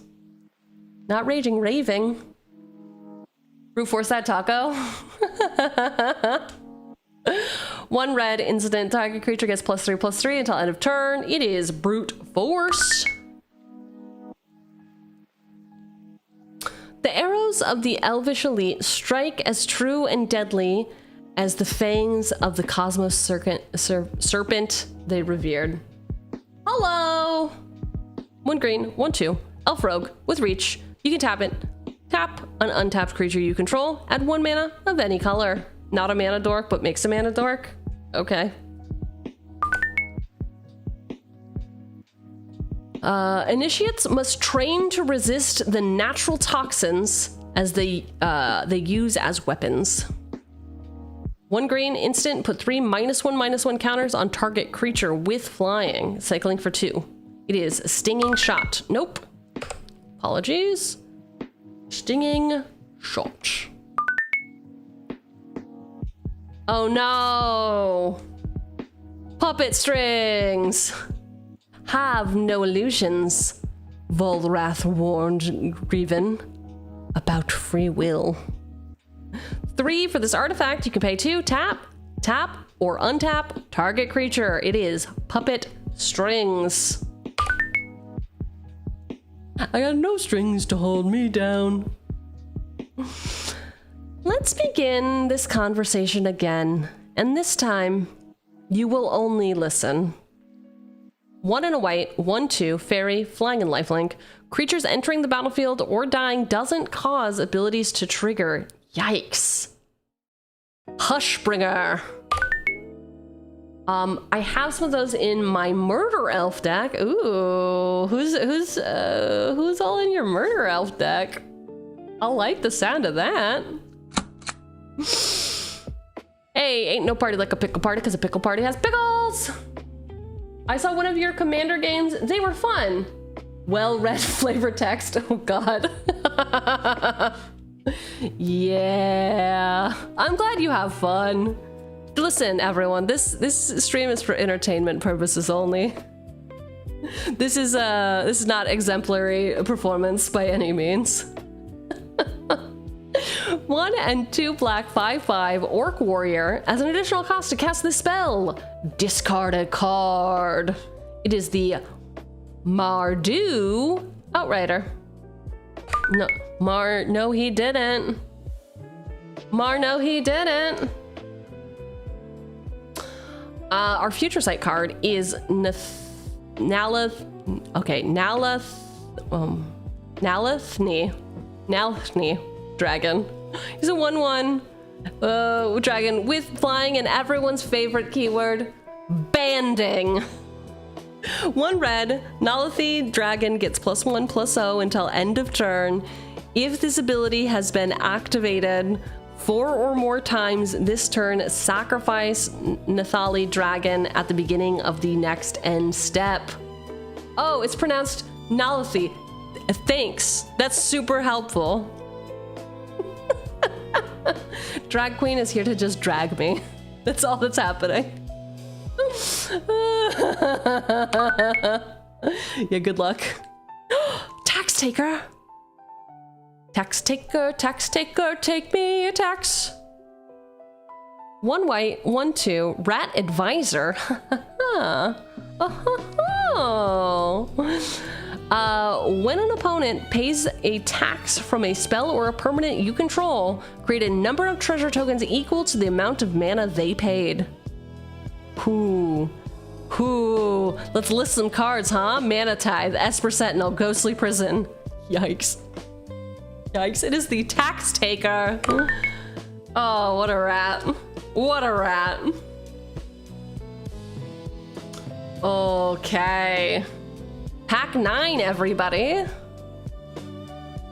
Not raging, raving. Brute force that taco. 1 red instant, target creature gets +3/+3 until end of turn. It is brute force. The arrows of the Elvish Elite strike as true and deadly as the fangs of the cosmos serpent they revered. Hello! 1 green, 1/2, elf rogue with reach. You can tap it. Tap an untapped creature you control. Add 1 mana of any color. Not a mana dork, but makes a mana dork. Okay. Initiates must train to resist the natural toxins as they use as weapons. 1 green, instant, put 3 -1/-1 counters on target creature with flying, cycling for 2. It is stinging shot. Nope. Apologies. Stinging shot. Oh no! Puppet strings! Have no illusions, Volrath warned Grieven about free will. 3 for this artifact. You can pay 2. Tap, tap, or untap target creature. It is puppet strings. I got no strings to hold me down. Let's begin this conversation again, and this time you will only listen. 1 and a white, 1/2, fairy, flying and lifelink. Creatures entering the battlefield or dying doesn't cause abilities to trigger. Yikes. Hushbringer. I have some of those in my murder elf deck. Ooh, who's all in your murder elf deck? I like the sound of that. Hey, ain't no party like a pickle party because a pickle party has pickles. I saw one of your commander games. They were fun. Well-read flavor text. Oh God. Yeah, I'm glad you have fun. Listen, everyone, this stream is for entertainment purposes only. This is not exemplary performance by any means. 1 and 2 black, 5/5 orc warrior. As an additional cost to cast this spell, discard a card. It is the Mardu Outrider. No, he didn't. No, he didn't. Our future sight card is Nalathni dragon. He's a 1/1 dragon with flying and everyone's favorite keyword, banding. 1 red, Nalathi dragon gets +1/+0 until end of turn. If this ability has been activated 4 or more times this turn, sacrifice Nathali dragon at the beginning of the next end step. Oh, it's pronounced Nalathi. Thanks. That's super helpful. Drag queen is here to just drag me. That's all that's happening. Yeah, good luck. Tax taker. Tax taker, take me a tax. 1 white, 1/2, rat advisor. When an opponent pays a tax from a spell or a permanent you control, create a number of treasure tokens equal to the amount of mana they paid. Whoo. Let's list some cards, huh? Mana Tithe, Esper Sentinel, Ghostly Prison. Yikes. Yikes, it is the tax taker. Oh, what a rat. What a rat. Okay. Pack 9, everybody.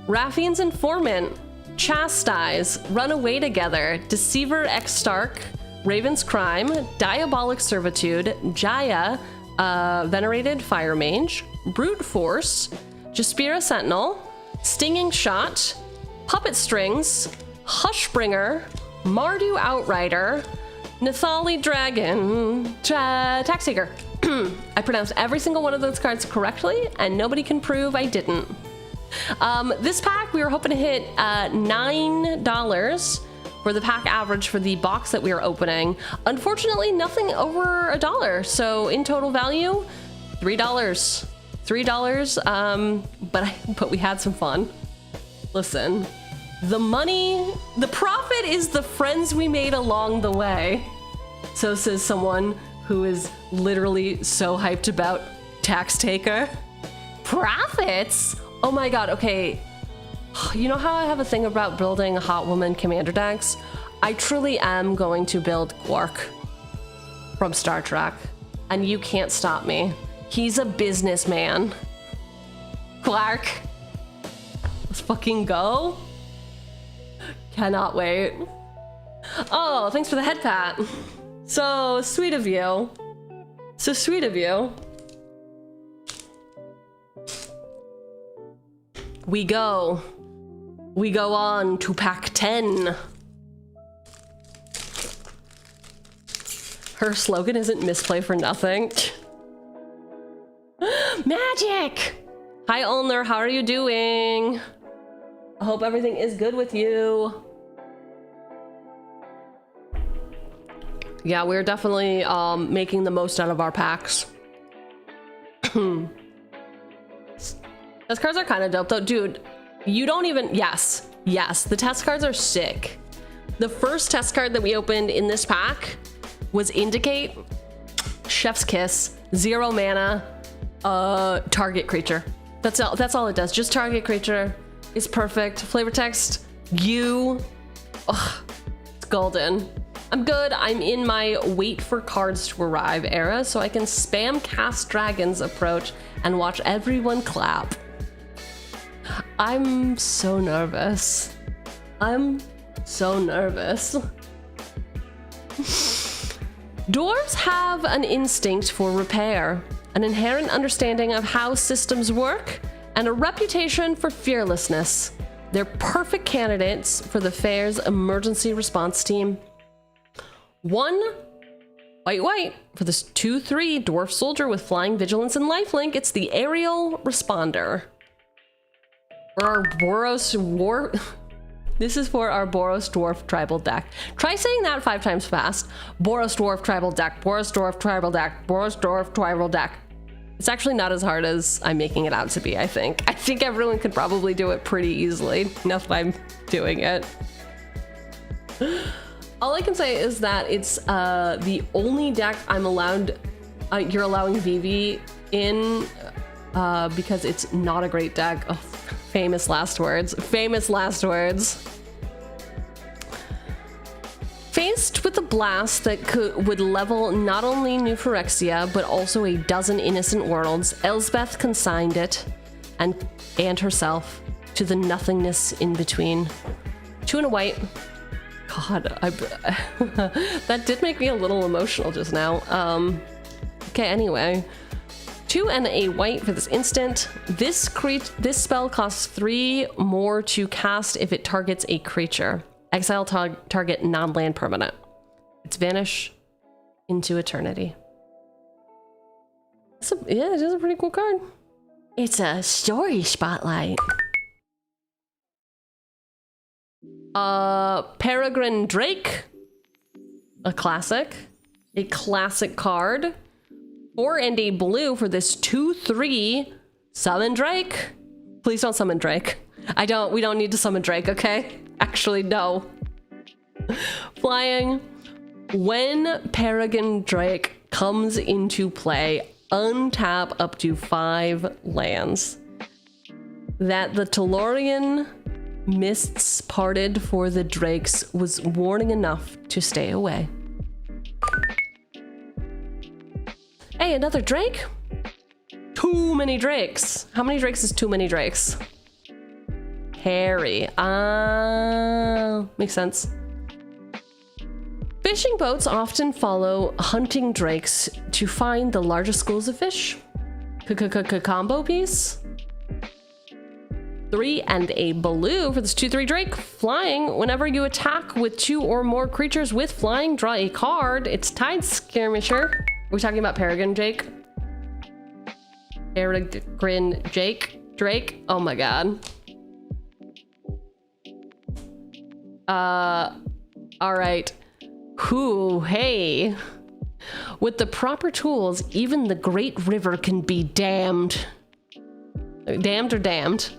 Raffian's Informant, Chastise, Run Away Together, Deceiver X Stark, Raven's Crime, Diabolic Servitude, Jaya, Venerated Fire Mage, Brute Force, Jaspira Sentinel, Stinging Shot, Puppet Strings, Hushbringer, Mardu Outrider, Nathali Dragon, Tax Taker. I pronounced every single one of those cards correctly, and nobody can prove I didn't. This pack, we were hoping to hit $9 for the pack average for the box that we are opening. Unfortunately, nothing over $1. So in total value, $3. $3, but we had some fun. Listen, the money, the profit is the friends we made along the way. So says someone who is literally so hyped about Tax Taker. Profits? Oh my god, okay. You know how I have a thing about building hot woman commander decks? I truly am going to build Quark from Star Trek, and you can't stop me. He's a businessman. Clark, let's fucking go. Cannot wait. Oh, thanks for the head pat. So sweet of you. So sweet of you. We go on to pack 10. Her slogan isn't misplay for nothing. Magic! Hi Ulner, how are you doing? I hope everything is good with you. Yeah, we're definitely making the most out of our packs. Test cards are kind of dope though. Dude, you don't even, yes, the test cards are sick. The first test card that we opened in this pack was Indicate, Chef's Kiss, 0 mana, target creature. That's all it does. Just target creature. It's perfect. Flavor text, it's golden. I'm good. I'm in my wait for cards to arrive era, so I can spam cast dragons approach and watch everyone clap. I'm so nervous. I'm so nervous. Dwarves have an instinct for repair, an inherent understanding of how systems work, and a reputation for fearlessness. They're perfect candidates for the fair's emergency response team. 1 white for this 2/3 dwarf soldier with flying, vigilance, and lifelink. It's the aerial responder. For our Boros war. This is for our Boros dwarf tribal deck. Try saying that 5 times fast. Boros dwarf tribal deck. Boros dwarf tribal deck. Boros dwarf tribal deck. It's actually not as hard as I'm making it out to be, I think. I think everyone could probably do it pretty easily. Enough that I'm doing it. All I can say is that it's the only deck I'm allowed, you're allowing VV in because it's not a great deck. Oh, famous last words. Famous last words. Faced with a blast that would level not only New Phyrexia, but also a dozen innocent worlds, Elsbeth consigned it and herself to the nothingness in between. 2 and a white. God, that did make me a little emotional just now. Okay, anyway. 2 and a white for this instant. This spell costs 3 more to cast if it targets a creature. Exile target non-land permanent. It's vanish into eternity. Yeah, it is a pretty cool card. It's a story spotlight. Peregrine Drake. A classic card. 4 and a blue for this 2/3 summon Drake. Please don't summon Drake. We don't need to summon Drake, okay? Actually, no. Flying. When Peregrine Drake comes into play, untap up to 5 lands. That the Tellurian mists parted for the Drakes was warning enough to stay away. Hey, another Drake? Too many Drakes. How many Drakes is too many Drakes? Harry. Makes sense. Fishing boats often follow hunting drakes to find the largest schools of fish. Combo piece. 3 and a blue for this 2/3 Drake. Flying. Whenever you attack with 2 or more creatures with flying, draw a card. It's Tide Skirmisher. Are we talking about Peregrine Drake? Peregrine Drake? Oh my god. Alright. Hey. With the proper tools, even the great river can be damned. Damned or damned?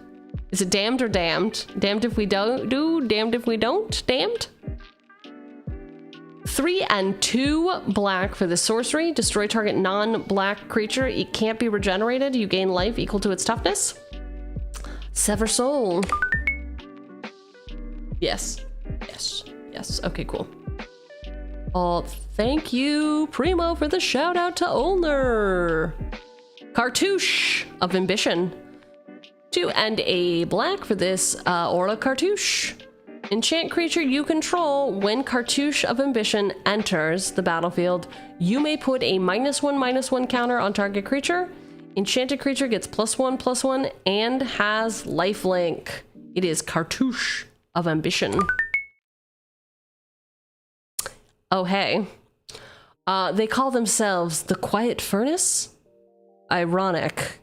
Is it damned or damned? Damned if we don't do, damned if we don't? Damned? 3 and 2 black for the sorcery. Destroy target non-black creature. It can't be regenerated. You gain life equal to its toughness. Sever soul. Yes. Okay, cool. Oh, thank you, Primo, for the shout out to Ulner. Cartouche of Ambition. 2 and a black for this Aura Cartouche. Enchant creature you control. When Cartouche of Ambition enters the battlefield, you may put a -1/-1 counter on target creature. Enchanted creature gets +1/+1 and has lifelink. It is Cartouche of Ambition. Oh, hey. They call themselves the Quiet Furnace? Ironic.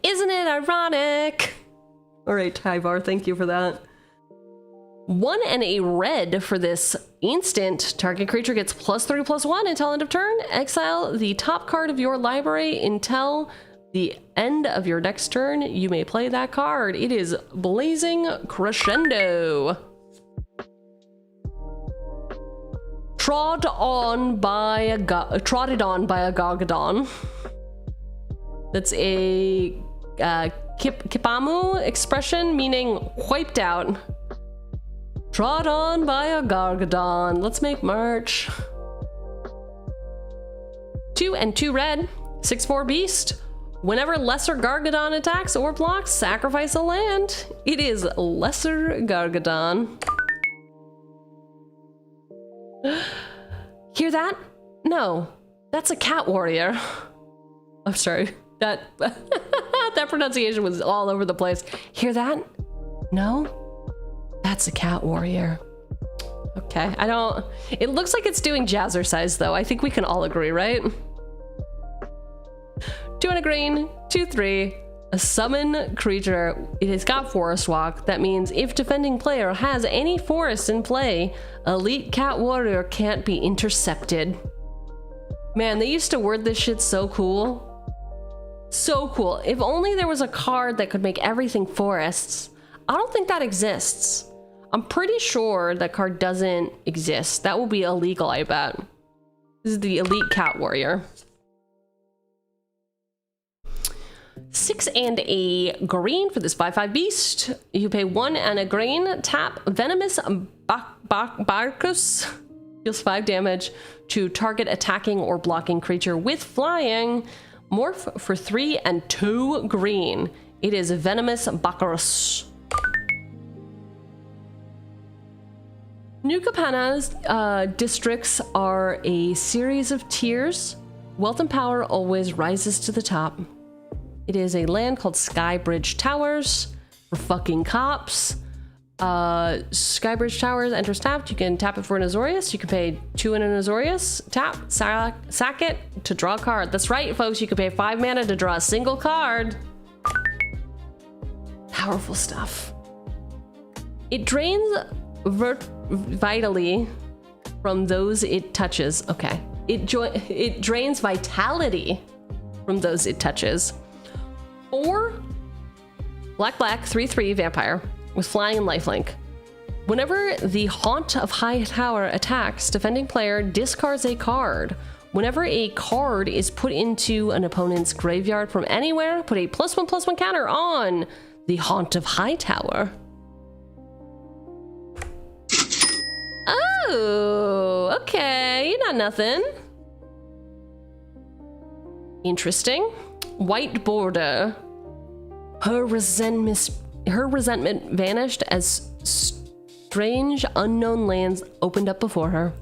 Isn't it ironic? All right, Tyvar, thank you for that. 1 and a red for this instant. Target creature gets +3/+1 until end of turn. Exile the top card of your library until the end of your next turn. You may play that card. It is Blazing Crescendo. Trotted on by a Gargadon. That's a Kipamu expression meaning wiped out. Trod on by a Gargadon. Let's make merch. 2 and 2 red. 6/4 beast. Whenever Lesser Gargadon attacks or blocks, sacrifice a land. It is Lesser Gargadon. Hear that? No, that's a cat warrior. I'm sorry. That that pronunciation was all over the place. Hear that? No? That's a cat warrior. Okay, I don't... It looks like it's doing jazzercise, though. I think we can all agree, right? 2 and a green, 2/3. A summon creature. It has got Forest Walk. That means if defending player has any forests in play, Elite Cat Warrior can't be intercepted. Man, they used to word this shit so cool. So cool. If only there was a card that could make everything forests. I don't think that exists. I'm pretty sure that card doesn't exist. That will be illegal, I bet. This is the Elite Cat Warrior. 6 and a green for this 5/5 beast. You pay 1 and a green. Tap Venomous Barcus. Deals 5 damage to target attacking or blocking creature with flying. Morph for 3 and 2 green. It is Venomous Barcus. New Capanna's districts are a series of tiers. Wealth and power always rises to the top. It is a land called Skybridge Towers for fucking cops. Skybridge Towers enters tapped. You can tap it for an Azorius. You can pay 2 and an Azorius. Tap, sack it to draw a card. That's right, folks. You can pay 5 mana to draw a single card. Powerful stuff. It drains vitally from those it touches. Okay. It drains vitality from those it touches. 4 black 3/3 vampire with flying and lifelink. Whenever the Haunt of High Tower attacks, defending player discards a card. Whenever a card is put into an opponent's graveyard from anywhere, put a +1/+1 counter on the Haunt of High Tower. Oh, okay, not nothing. Interesting. White border. Her resentment vanished as strange unknown lands opened up before her.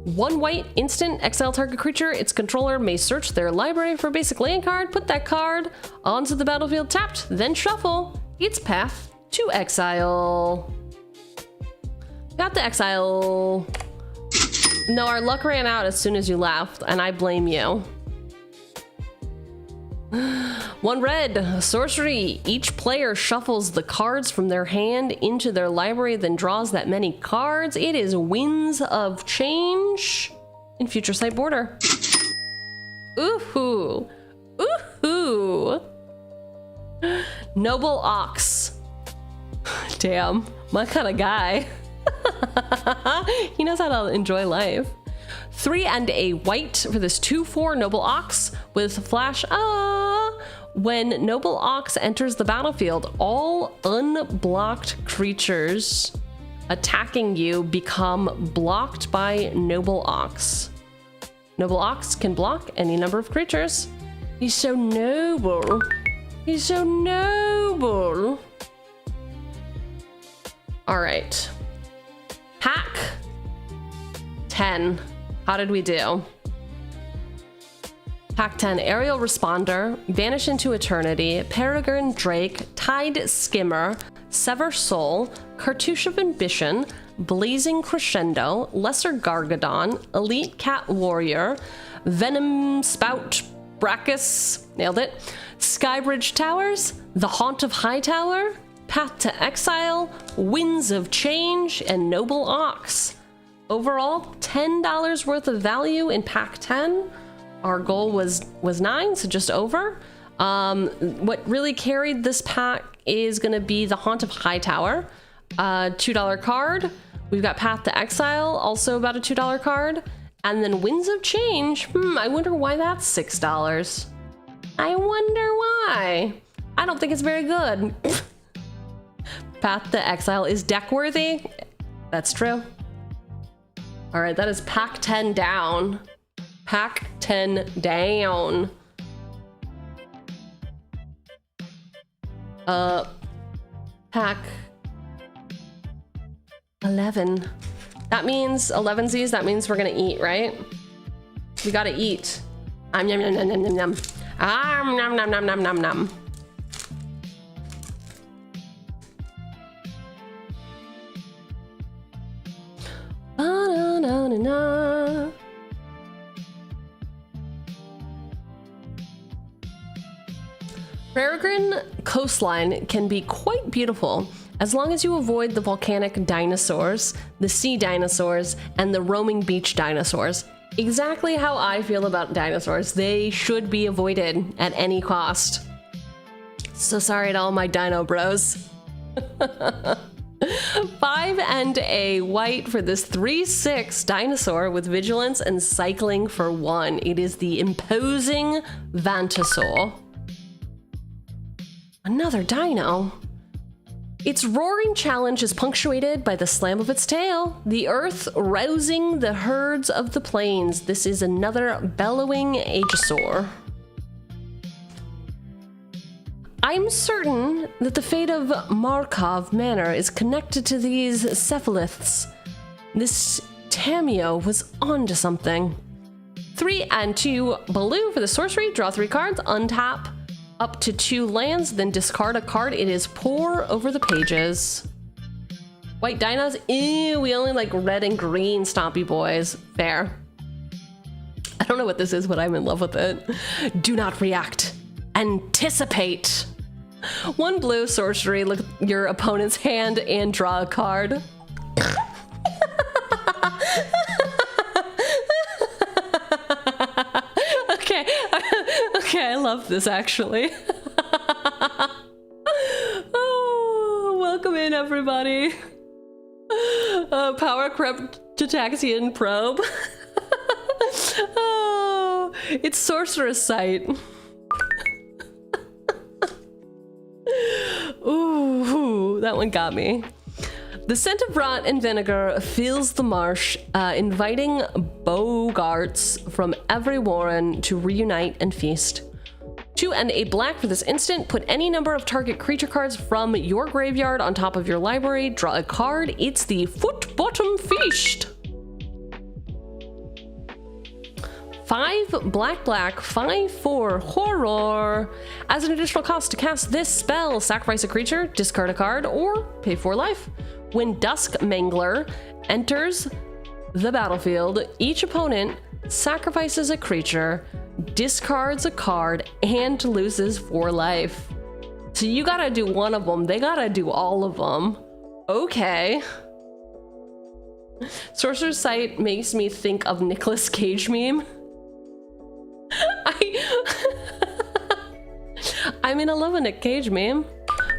1 white instant, exile target creature. Its controller may search their library for a basic land card, put that card onto the battlefield tapped, then shuffle its path to exile. Got the exile. No, our luck ran out as soon as you left, and I blame you. 1 red, sorcery. Each player shuffles the cards from their hand into their library, then draws that many cards. It is Winds of Change in Future Sight border. Ooh-hoo. Ooh-hoo. Noble Ox. Damn, my kind of guy. He knows how to enjoy life. 3 and a white for this 2/4 Noble Ox with flash. When Noble Ox enters the battlefield, all unblocked creatures attacking you become blocked by Noble Ox. Noble Ox can block any number of creatures. He's so noble. He's so noble. All right. Pack 10. How did we do? Pack 10, Aerial Responder, Vanish into Eternity, Peregrine Drake, Tide Skimmer, Sever Soul, Cartouche of Ambition, Blazing Crescendo, Lesser Gargadon, Elite Cat Warrior, Venom Spout Brachus, nailed it, Skybridge Towers, The Haunt of Hightower, Path to Exile, Winds of Change, and Noble Ox. Overall, $10 worth of value in Pack 10. Our goal was 9, so just over. What really carried this pack is going to be the Haunt of Hightower, $2 card. We've got Path to Exile, also about a $2 card. And then Winds of Change. I wonder why that's $6. I wonder why. I don't think it's very good. Path to Exile is deck worthy. That's true. All right, that is Pack 10 down. Pack 10 down. Pack 11. That means 11sies, that means we're gonna eat, right? We gotta eat. Yum yum yum yum yum yum. Nom nom nom nom nom nom. Ba-da-da-da-da. Peregrine Coastline can be quite beautiful as long as you avoid the volcanic dinosaurs, the sea dinosaurs, and the roaming beach dinosaurs. Exactly how I feel about dinosaurs. They should be avoided at any cost. So sorry to all my dino bros. 5 and a white for this 3/6 dinosaur with vigilance and cycling for 1. It is the imposing Vantasaur. Another dino. Its roaring challenge is punctuated by the slam of its tail, the earth rousing the herds of the plains. This is another bellowing Aegisaur. I'm certain that the fate of Markov Manor is connected to these cephaliths. This Tamio was onto something. 3 and 2 blue for the sorcery. Draw 3 cards, untap up to 2 lands, then discard a card. It is pour over the pages. White dinos? Ew, we only like red and green stompy boys. Fair. I don't know what this is, but I'm in love with it. Do not react. Anticipate. 1 blue sorcery, look at your opponent's hand and draw a card. Okay, I love this actually. Oh, welcome in everybody. Power Crept Tataxian Probe. Oh, it's Sorcerer's Sight. Ooh, that one got me. The scent of rot and vinegar fills the marsh, inviting bogarts from every warren to reunite and feast. 2 and a black for this instant. Put any number of target creature cards from your graveyard on top of your library. Draw a card. It's the Foot Bottom Feast. 5 black, 5/4 horror. As an additional cost to cast this spell, sacrifice a creature, discard a card, or pay 4 life. When Dusk Mangler enters the battlefield, each opponent sacrifices a creature, discards a card, and loses 4 life. So you gotta do one of them. They gotta do all of them. Okay. Sorcerer's Sight makes me think of Nicolas Cage meme. I mean, I love a Nick Cage meme.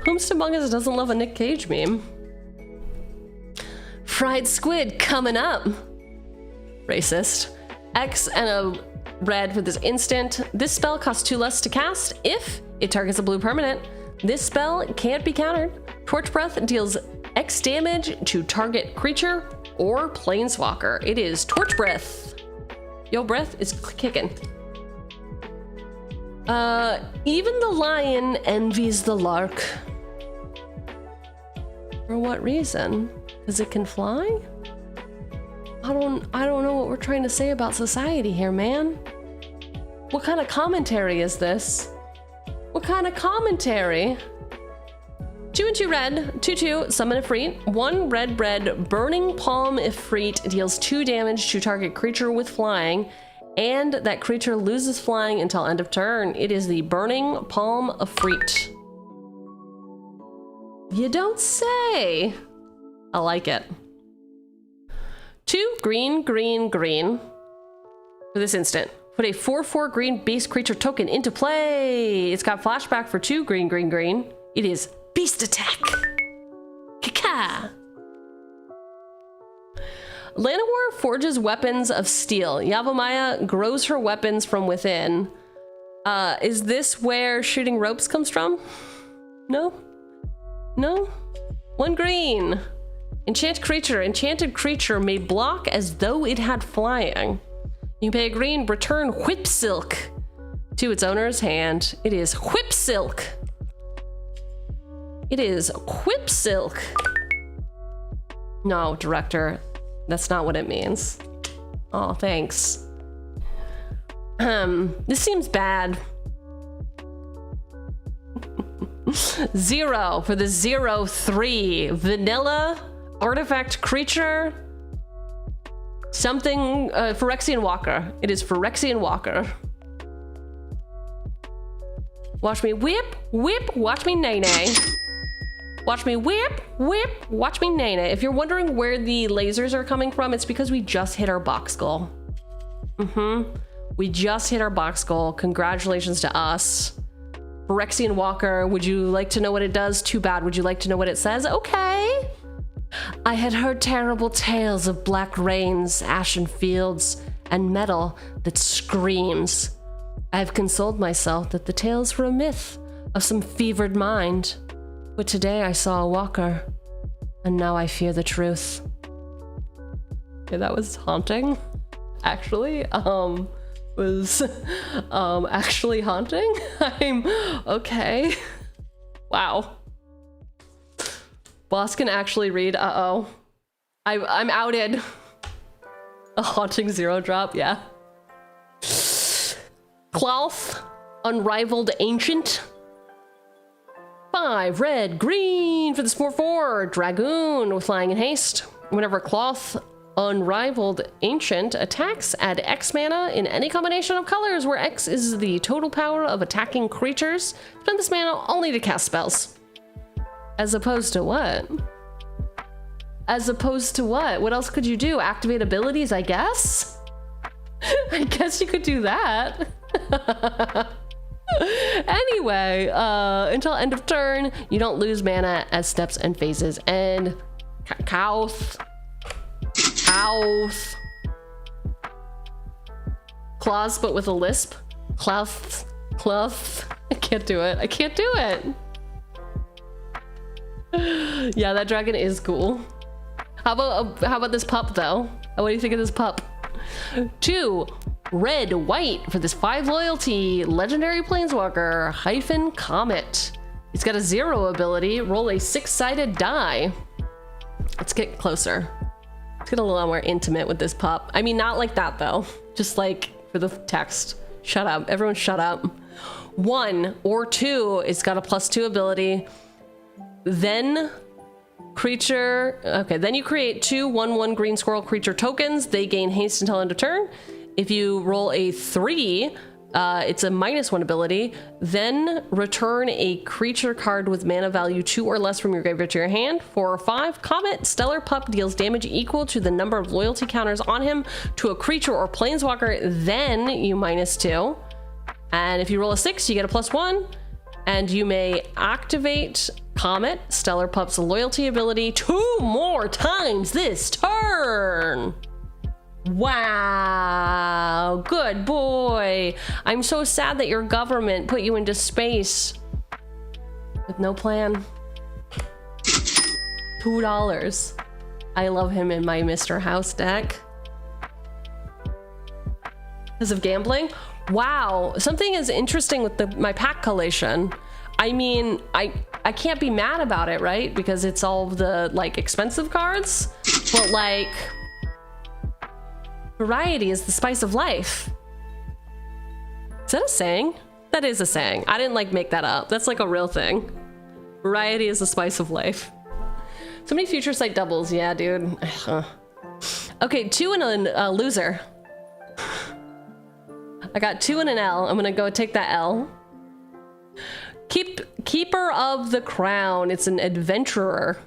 Whomst among us doesn't love a Nick Cage meme? Fried squid coming up. Racist. X and a red for this instant. This spell costs 2 less to cast if it targets a blue permanent. This spell can't be countered. Torch Breath deals X damage to target creature or planeswalker. It is Torch Breath. Yo, breath is kicking. Even the lion envies the lark. For what reason? Because it can fly? I don't know what we're trying to say about society here, man. What kind of commentary is this? What kind of commentary? 2 and 2 red, 2/2, summon Ifrit. 1 red burning palm Ifrit deals 2 damage to target creature with flying, and that creature loses flying until end of turn. It is the burning palm Ifrit. You don't say. I like it. 2 green for this instant. Put a 4/4 green base creature token into play. It's got flashback for 2 green. It is beast attack. Kaka. Llanowar forges weapons of steel. Yavimaya grows her weapons from within. Is this where shooting ropes comes from? No? 1 green. Enchanted creature may block as though it had flying. You can pay a green, return whip silk to its owner's hand. It is whip silk. It is whip silk. No, director, that's not what it means. Oh, thanks. This seems bad. 0 for the 0/3 vanilla artifact creature. Something, Phyrexian Walker. It is Phyrexian Walker. Watch me whip, watch me nay-nay. Watch me whip, watch me nay-nay. If you're wondering where the lasers are coming from, it's because we just hit our box goal. We just hit our box goal. Congratulations to us. Phyrexian Walker, would you like to know what it does? Too bad. Would you like to know what it says? Okay. I had heard terrible tales of black rains, ashen fields, and metal that screams. I have consoled myself that the tales were a myth of some fevered mind. But today I saw a walker, and now I fear the truth. Okay, that was haunting. Actually, was actually haunting. I'm okay. Wow. Boss can actually read. Uh-oh. I'm outed. A haunting 0 drop, yeah. Cloth, unrivaled ancient. 5 red, green for the 4/4 dragoon with flying and haste. Whenever Cloth, unrivaled ancient attacks, add X mana in any combination of colors where X is the total power of attacking creatures. Spend this mana only to cast spells. As opposed to what? As opposed to what? What else could you do? Activate abilities, I guess? I guess you could do that. Anyway, until end of turn, you don't lose mana as steps and phases. And Cloth. Claws, but with a lisp. Cloth. I can't do it. Yeah, that dragon is cool. How about this pup though? What do you think of this pup? 2 red, white for this 5 loyalty legendary planeswalker hyphen comet. He's got a 0 ability. Roll a 6-sided die. Let's get closer. Let's get a little more intimate with this pup. I mean, not like that though. Just like for the text. Shut up. Everyone shut up. 1 or 2. It's got a +2 ability. Then creature. Okay, then you create 2 1/1 green squirrel creature tokens. They gain haste until end of turn. If you roll a 3, it's a -1 ability. Then return a creature card with mana value 2 or less from your graveyard to your hand. 4 or 5, Comet Stellar Pup deals damage equal to the number of loyalty counters on him to a creature or planeswalker. Then you -2. And if you roll a 6, you get a +1. And you may activate Comet Stellar Pup's loyalty ability 2 more times this turn. Wow, good boy. I'm so sad that your government put you into space with no plan. $2. I love him in my Mr. House deck. Because of gambling? Wow, something is interesting with my pack collation. I mean, I can't be mad about it, right? Because it's all of the like expensive cards, but like variety is the spice of life. Is that a saying? That is a saying. I didn't like make that up. That's like a real thing. Variety is the spice of life. So many future sight doubles. Yeah, dude. Okay, 2 and a loser. I got 2 and an L. I'm gonna go take that L. Keeper of the Crown. It's an adventurer.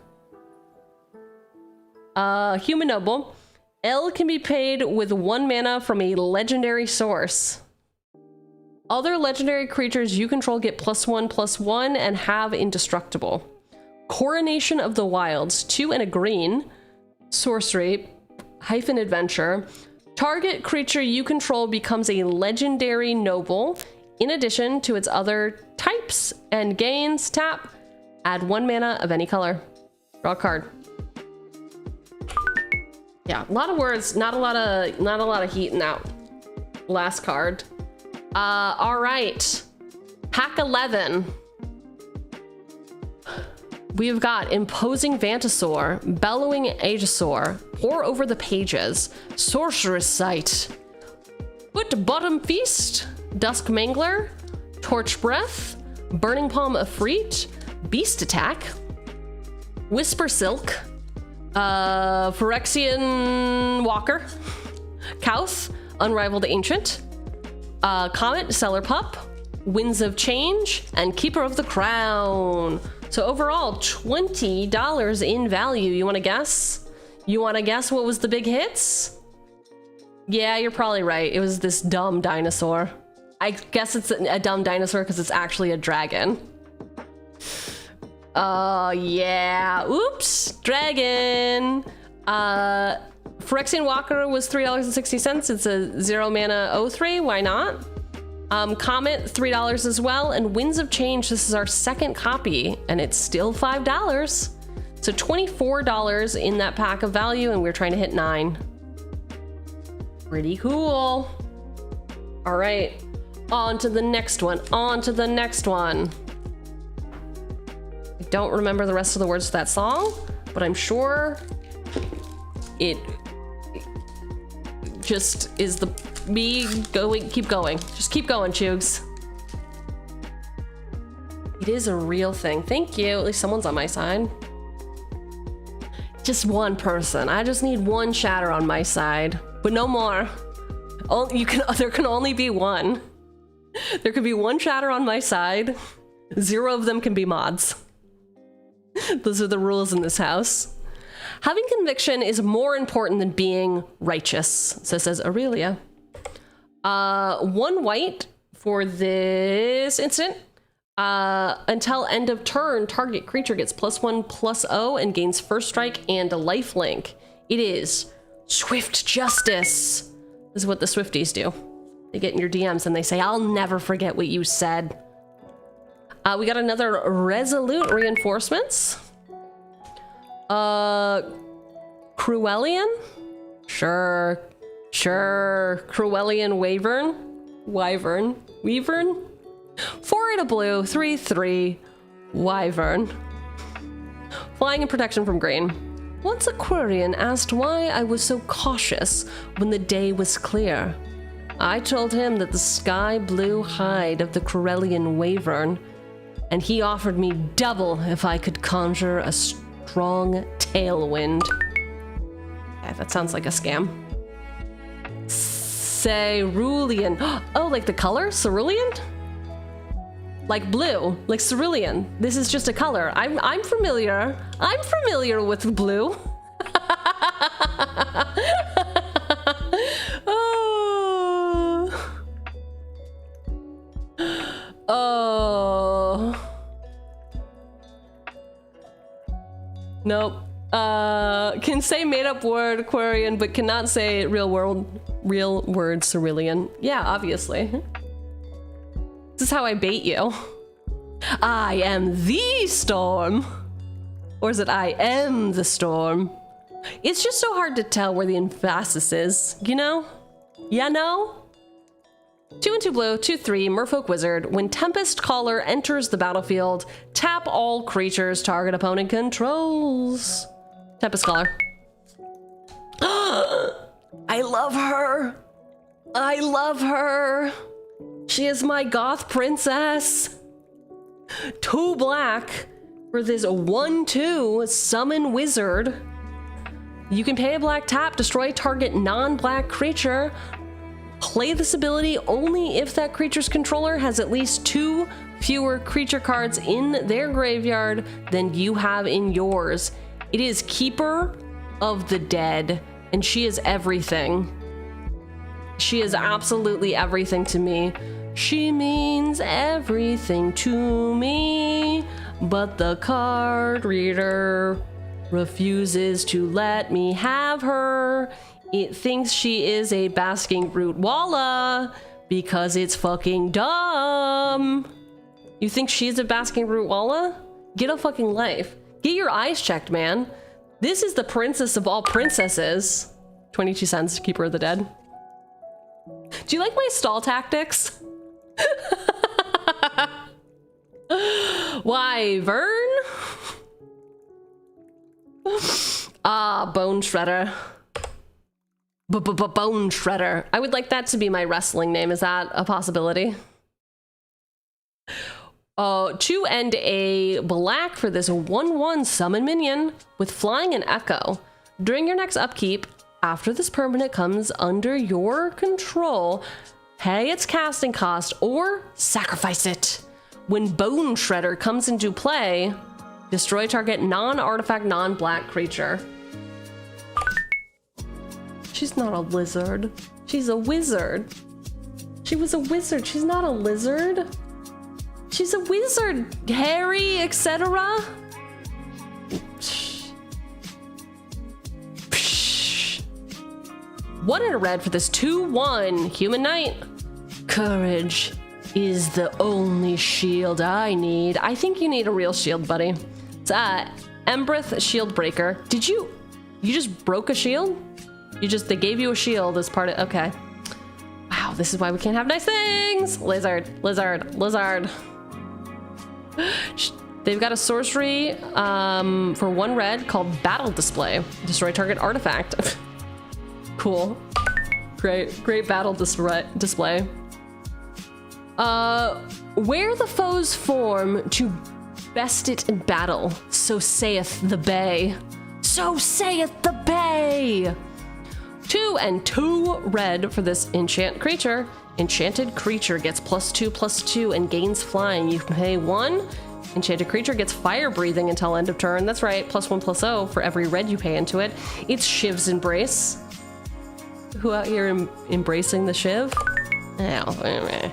Human noble. L can be paid with 1 mana from a legendary source. Other legendary creatures you control get +1/+1 and have indestructible. Coronation of the Wilds. 2 and a green. Sorcery - adventure. Target creature you control becomes a legendary noble in addition to its other types and gains tap. Add 1 mana of any color. Draw a card. Yeah, a lot of words, not a lot of heat in that last card. All right. Pack 11. We've got Imposing Vantasaur, Bellowing Aegisaur, Pour Over the Pages, Sorceress Sight, Foot Bottom Feast, Dusk Mangler, Torch Breath, Burning Palm Efreet, Beast Attack, Whisper Silk, Phyrexian Walker, Kauth, Unrivaled Ancient, Comet, Cellar Pup, Winds of Change, and Keeper of the Crown. So overall, $20 in value. You want to guess? You want to guess what was the big hits? Yeah, you're probably right. It was this dumb dinosaur. I guess it's a dumb dinosaur because it's actually a dragon. Yeah. Oops. Dragon. Phyrexian Walker was $3.60. It's a 0 mana 0/3. Why not? Comet, $3 as well. And Winds of Change, this is our second copy, and it's still $5. So $24 in that pack of value, and we're trying to hit 9. Pretty cool. All right, on to the next one, on to the next one. I don't remember the rest of the words to that song, but I'm sure it just is the me going, keep going. Just keep going, Chugs. It is a real thing. Thank you. At least someone's on my side. Just one person. I just need one shatter on my side, but no more. There can only be one. There can be one shatter on my side. 0 of them can be mods. Those are the rules in this house. Having conviction is more important than being righteous, so says Aurelia. 1 white for this instant. Until end of turn, target creature gets +1/+0 and gains first strike and a lifelink. It is Swift Justice. This is what the Swifties do. They get in your DMs and they say, I'll never forget what you said. We got another Resolute Reinforcements. Cruellian? Sure. Cruellian Wyvern. 4 and a blue, 3/3, Wyvern. Flying and protection from green. Once a Quirion asked why I was so cautious when the day was clear. I told him that the sky blue hide of the Corellian Wyvern, and he offered me double if I could conjure a strong tailwind. Yeah, that sounds like a scam. Cerulean. Oh, like the color? Cerulean? Like blue, like cerulean. This is just a color. I'm familiar. I'm familiar with blue. Oh. Nope. Can say made up word Aquarian, but cannot say real word cerulean. Yeah, obviously. This is how I bait you. I am the storm. Or is it I am the storm? It's just so hard to tell where the emphasis is, you know? You know? 2 and 2 blue, 2/3, Merfolk Wizard. When Tempest Caller enters the battlefield, tap all creatures target opponent controls. Tempest Caller. I love her. I love her. She is my goth princess. 2 black for this 1/2 summon wizard. You can pay a black tap, destroy target non-black creature. Play this ability only if that creature's controller has at least 2 fewer creature cards in their graveyard than you have in yours. It is Keeper of the Dead, and she is everything. She is absolutely everything to me. She means everything to me, but the card reader refuses to let me have her. It thinks she is a basking root walla because it's fucking dumb. You think she's a basking root walla? Get a fucking life. Get your eyes checked, man. This is the princess of all princesses. 22 cents, Keeper of the Dead. Do you like my stall tactics? Wyvern? Ah, Bone Shredder. Bone Shredder. I would like that to be my wrestling name. Is that a possibility? 2 and a black for this 1/1 summon minion with flying and echo. During your next upkeep, after this permanent comes under your control, pay its casting cost or sacrifice it. When Bone Shredder comes into play, destroy target non-artifact, non-black creature. She's not a lizard. She's a wizard. She was a wizard. She's not a lizard. She's a wizard. Harry, etc. 1 and a red for this 2/1 Human Knight. Courage is the only shield I need. I think you need a real shield, buddy. It's Embreth Shield Breaker. Did you just broke a shield? They gave you a shield as part of, okay. Wow, this is why we can't have nice things. Lizard. They've got a sorcery for 1 red called Battle Display. Destroy target artifact. Cool. Great battle display. Where the foes form to best it in battle, so saith the bay. So saith the bay! 2 and 2 red for this enchant creature. Enchanted creature gets +2/+2 and gains flying. You can pay 1. Enchanted creature gets fire breathing until end of turn. That's right, +1/+0 for every red you pay into it. It's Shiv's Embrace. Who out here embracing the Shiv? The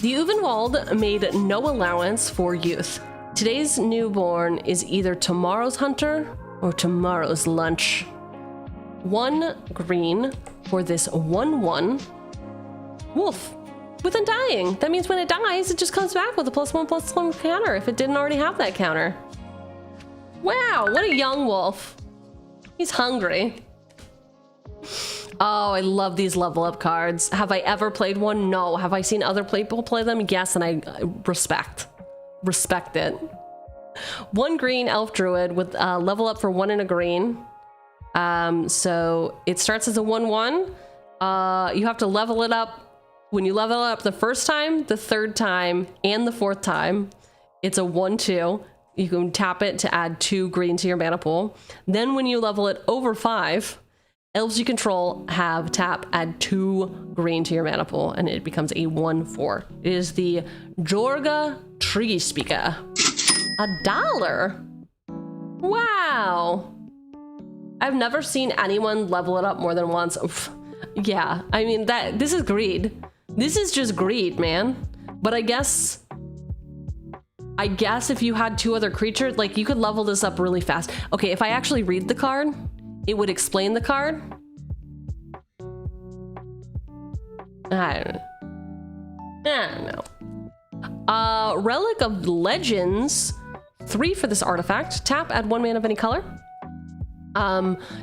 Uvenwald made no allowance for youth. Today's newborn is either tomorrow's hunter or tomorrow's lunch. 1 green for this 1/1 wolf with Undying. That means when it dies, it just comes back with a +1/+1 counter if it didn't already have that counter. Wow, what a young wolf. He's hungry. Oh, I love these level up cards. Have I ever played one? No. Have I seen other people play them? Yes, and I respect it. 1 green elf druid with level up for 1 and a green. So it starts as a 1/1. You have to level it up. When you level it up the first time, the third time, and the 4th time, it's a 1/2. You can tap it to add 2 green to your mana pool. Then when you level it over 5, elves you control have tap, add 2 green to your mana pool, and it becomes a 1/4. It is the Jorga Tree Speaker. $1. Wow. I've never seen anyone level it up more than once. Oof. Yeah, I mean, this is greed. This is just greed, man. But I guess if you had 2 other creatures, like, you could level this up really fast. Okay, if I actually read the card, it would explain the card. I don't know. Relic of Legends. 3 for this artifact. Tap, add 1 mana of any color.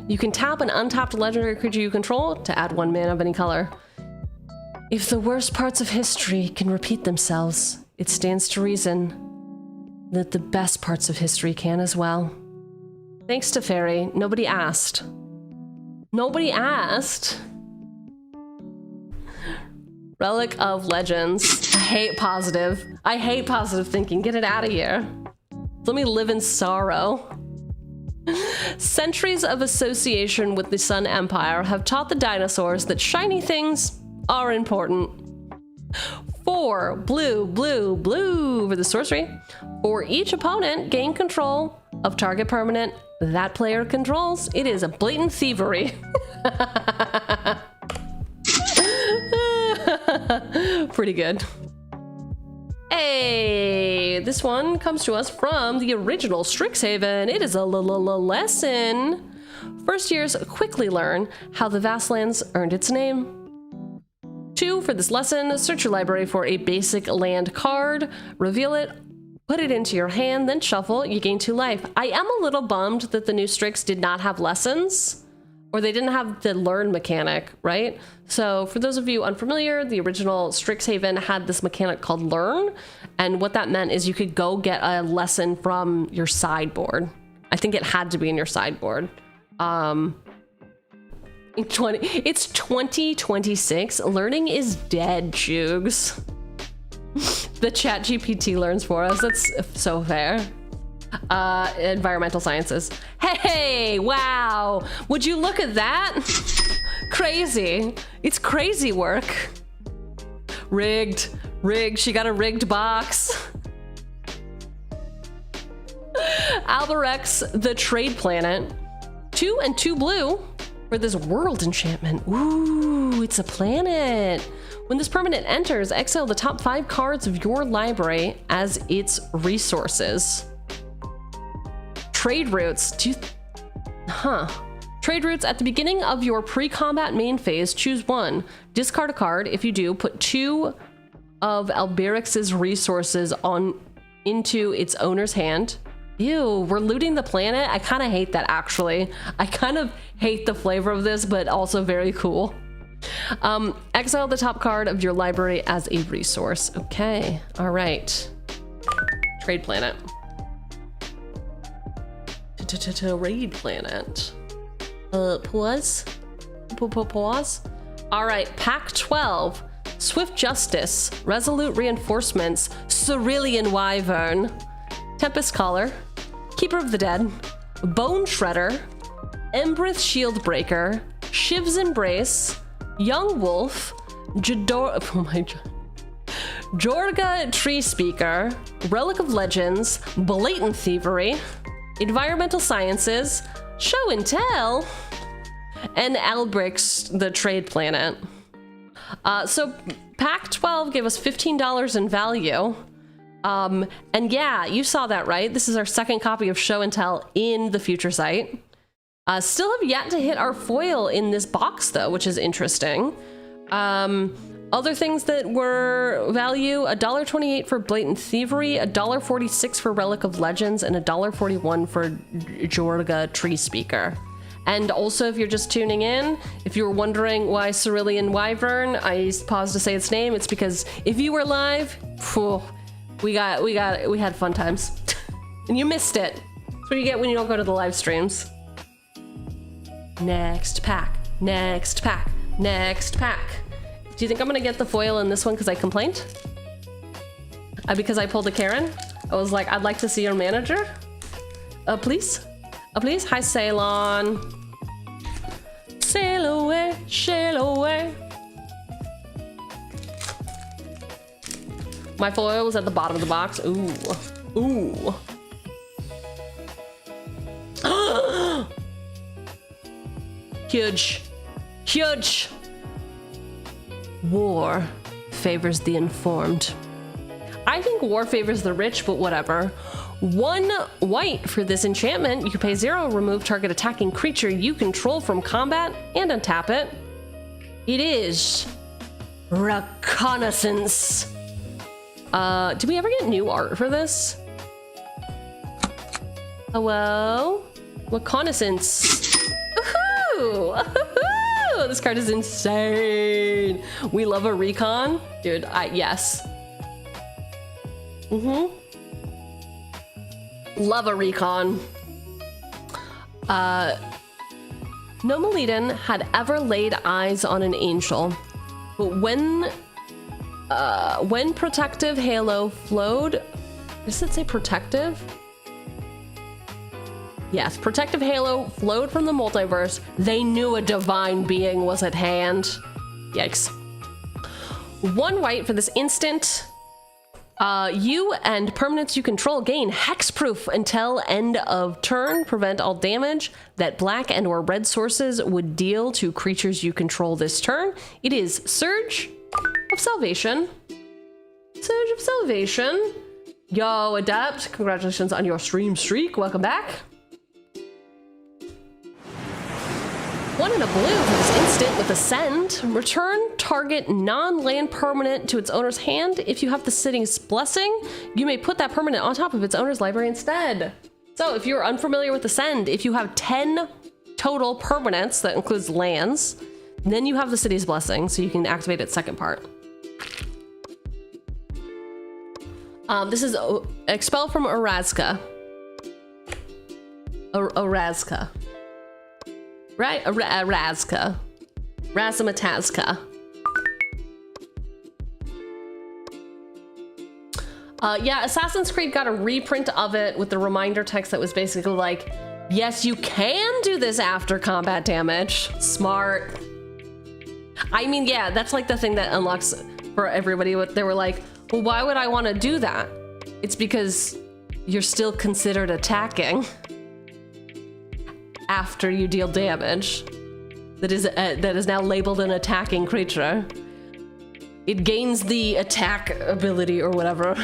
You can tap an untapped legendary creature you control to add 1 mana of any color. If the worst parts of history can repeat themselves, it stands to reason that the best parts of history can as well. Thanks to Fairy, nobody asked. Nobody asked. Relic of Legends. I hate positive. I hate positive thinking. Get it out of here. Let me live in sorrow. Centuries of association with the Sun Empire have taught the dinosaurs that shiny things are important. 4 blue, blue, blue for the sorcery. For each opponent, gain control of target permanent that player controls. It is a blatant thievery. Pretty good. Hey, this one comes to us from the original Strixhaven. It is a lesson. First years quickly learn how the Vastlands earned its name. 2 for this lesson, search your library for a basic land card, reveal it, put it into your hand, then shuffle, you gain 2 life. I am a little bummed that the new Strix did not have lessons, or they didn't have the learn mechanic, right? So for those of you unfamiliar, the original Strixhaven had this mechanic called learn, and what that meant is you could go get a lesson from your sideboard. I think it had to be in your sideboard. It's 2026. Learning is dead, Chugs. The chat GPT learns for us. That's so fair. Environmental sciences. Hey, wow. Would you look at that? Crazy. It's crazy work. Rigged. Rigged. She got a rigged box. Alberex, the trade planet. 2 and 2 blue for this world enchantment. Ooh, it's a planet. When this permanent enters, exile the top 5 cards of your library as its resources. Trade routes. Trade routes at the beginning of your pre-combat main phase, choose 1. Discard a card. If you do, put 2 of Alberex's resources into its owner's hand. Ew, we're looting the planet? I kind of hate that, actually. I kind of hate the flavor of this, but also very cool. Exile the top card of your library as a resource. Okay, all right. Trade planet. Raid planet. Pause? Pause? All right, Pack 12. Swift Justice. Resolute Reinforcements. Cerulean Wyvern. Tempest Caller. Keeper of the Dead. Bone Shredder. Embrith Shieldbreaker. Shiv's Embrace. Young Wolf. Jorga Tree Speaker. Relic of Legends. Blatant Thievery. Environmental Sciences. Show and Tell. And Albrix, the trade planet. So Pack 12 gave us $15 in value. And yeah, you saw that, right? This is our second copy of Show and Tell in the future site. Still have yet to hit our foil in this box, though, which is interesting. Other things that were value, $1.28 for Blatant Thievery, $1.46 for Relic of Legends, and $1.41 for Jorga Tree Speaker. And also, if you're just tuning in, if you were wondering why Cerulean Wyvern, I paused to say its name, it's because if you were live, we had fun times. And you missed it. That's what you get when you don't go to the live streams. Next pack, next pack, next pack. Do you think I'm gonna get the foil in this one because I complained? Because I pulled a Karen? I was like, I'd like to see your manager. Please? Please? Hi, Ceylon. Sail away, sail away. My foil was at the bottom of the box. Ooh. Ooh. Huge. Huge. War favors the informed. I think war favors the rich, but whatever. 1 white for this enchantment. You can pay 0, remove target attacking creature you control from combat, and untap it. It is Reconnaissance. Did we ever get new art for this? Hello? Reconnaissance. Woohoo! Woohoo! This card is insane. We love a recon. Dude, yes. Love a recon. No Moonlighting had ever laid eyes on an angel, but when protective halo flowed, does it say protective? Yes, protective halo flowed from the multiverse. They knew a divine being was at hand. Yikes. 1 white for this instant. You and permanents you control gain hexproof until end of turn. Prevent all damage that black and or red sources would deal to creatures you control this turn. It is Surge of Salvation. Surge of Salvation. Yo, Adept, congratulations on your stream streak. Welcome back. 1 and a blue for this instant with Ascend. Return target non-land permanent to its owner's hand. If you have the City's Blessing, you may put that permanent on top of its owner's library instead. So if you're unfamiliar with Ascend, if you have 10 total permanents, that includes lands, then you have the City's Blessing, so you can activate its second part. This is Expel from Orazka. Orazka. Right? Razka. Razamatazka. Yeah, Assassin's Creed got a reprint of it with the reminder text that was basically like, yes, you can do this after combat damage. Smart. I mean, yeah, that's like the thing that unlocks for everybody. They were like, well, why would I want to do that? It's because you're still considered attacking after you deal damage. That is now labeled an attacking creature. It gains the attack ability or whatever.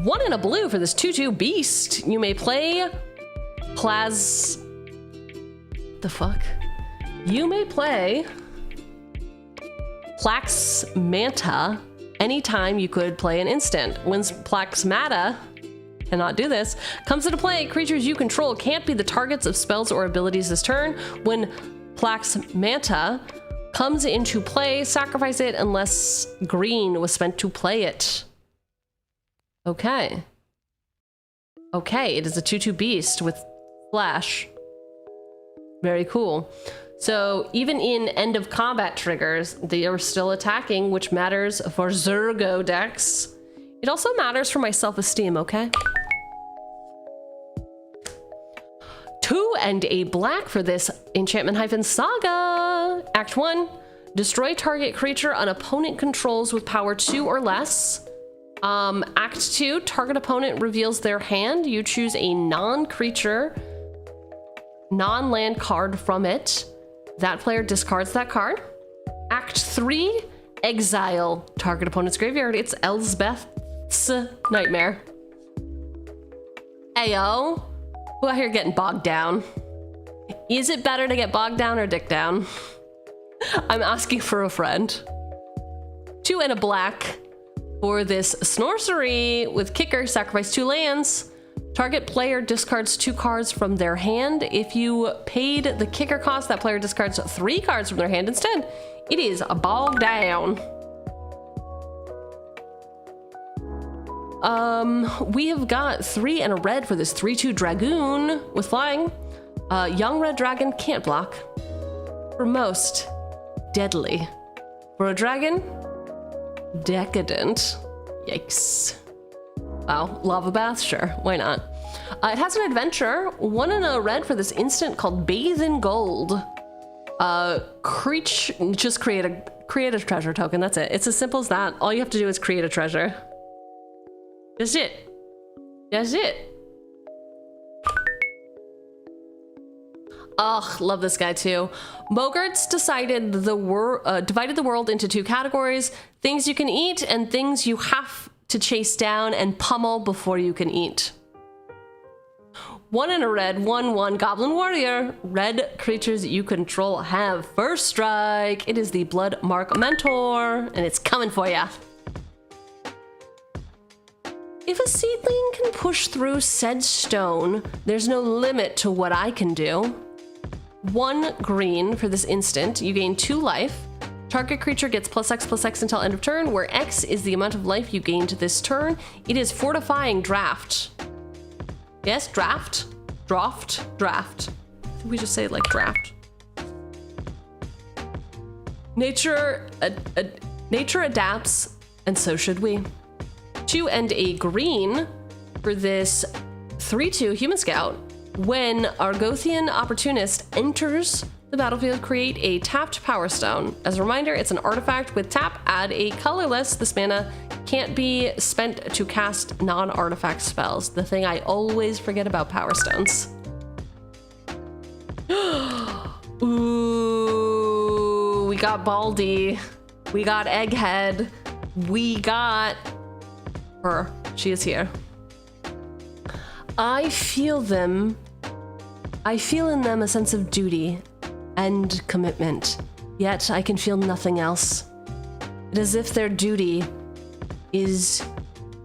1 and a blue for this 2/2 beast. You may play the fuck? You may play Plax Manta anytime you could play an instant. When Plax Manta cannot do this, comes into play, creatures you control can't be the targets of spells or abilities this turn. When Plax Manta comes into play, sacrifice it unless green was spent to play it. Okay. Okay, it is a 2/2 beast with flash. Very cool. So even in end of combat triggers, they are still attacking, which matters for Zergo decks. It also matters for my self-esteem, okay? 2 and a black for this enchantment-saga. Act 1, destroy target creature an opponent controls with power 2 or less. Act 2, target opponent reveals their hand. You choose a non-creature, non-land card from it. That player discards that card. Act 3, exile target opponent's graveyard. It's Elspeth's Nightmare. Ayo. Who out here getting bogged down? Is it better to get bogged down or dick down? I'm asking for a friend. 2 and a black for this sorcery with kicker, sacrifice 2 lands. Target player discards 2 cards from their hand. If you paid the kicker cost, that player discards 3 cards from their hand instead. It is a bogged down. We have got 3 and a red for this 3/2 dragoon with flying. Young red dragon can't block. For most, deadly. For a dragon, decadent. Yikes. Wow, lava bath, sure, why not? It has an adventure, 1 and a red for this instant called Bathe in Gold. Just create a treasure token, that's it. It's as simple as that. All you have to do is create a treasure. That's it. That's it. Ugh, love this guy too. Mogarts divided the world into 2 categories: things you can eat and things you have to chase down and pummel before you can eat. 1 and a red, 1/1 Goblin Warrior. Red creatures you control have first strike. It is the Blood Mark Mentor, and it's coming for ya. If a seedling can push through said stone, there's no limit to what I can do. 1 green for this instant. You gain 2 life. Target creature gets +X until end of turn, where X is the amount of life you gained this turn. It is fortifying draft. Yes, draft. Draft. We just say it like draft. Nature adapts, and so should we. 2 and a green for this 3/2 human scout. When Argothian Opportunist enters the battlefield, create a tapped Power Stone. As a reminder, it's an artifact with tap. Add a colorless. This mana can't be spent to cast non-artifact spells. The thing I always forget about Power Stones. Ooh, we got Baldy. We got Egghead. We got her. She is here. I feel in them a sense of duty and commitment, yet I can feel nothing else. It is as if their duty is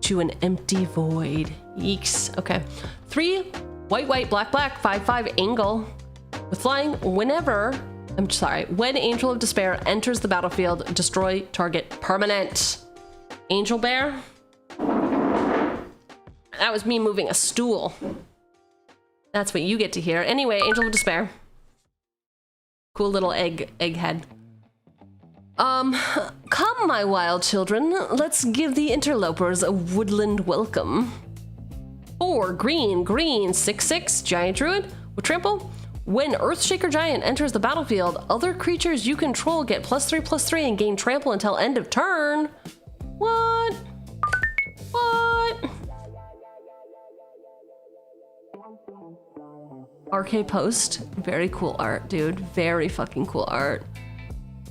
to an empty void. Yeeks. Okay. 3 white, black, 5/5 angle. With flying, when Angel of Despair enters the battlefield, destroy target permanent. Angel Bear? That was me moving a stool. That's what you get to hear. Anyway, Angel of Despair. Cool little egghead. Come, my wild children. Let's give the interlopers a woodland welcome. 4 green, 6/6 giant druid with trample. When Earthshaker Giant enters the battlefield, other creatures you control get +3/+3 and gain trample until end of turn. What? RK Post, very cool art, dude. Very fucking cool art.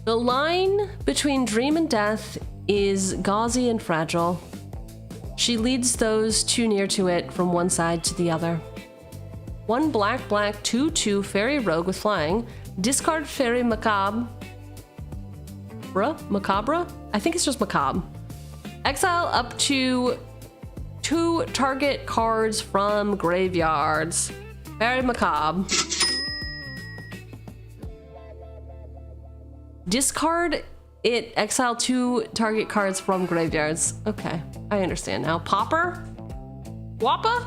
The line between dream and death is gauzy and fragile. She leads those too near to it from one side to the other. 1 black, 2/2 fairy rogue with flying. Discard fairy macabre. Macabre? I think it's just macabre. Exile up to 2 target cards from graveyards. Fairy macabre. Discard it, exile 2 target cards from graveyards. Okay, I understand now. Popper? Wappa?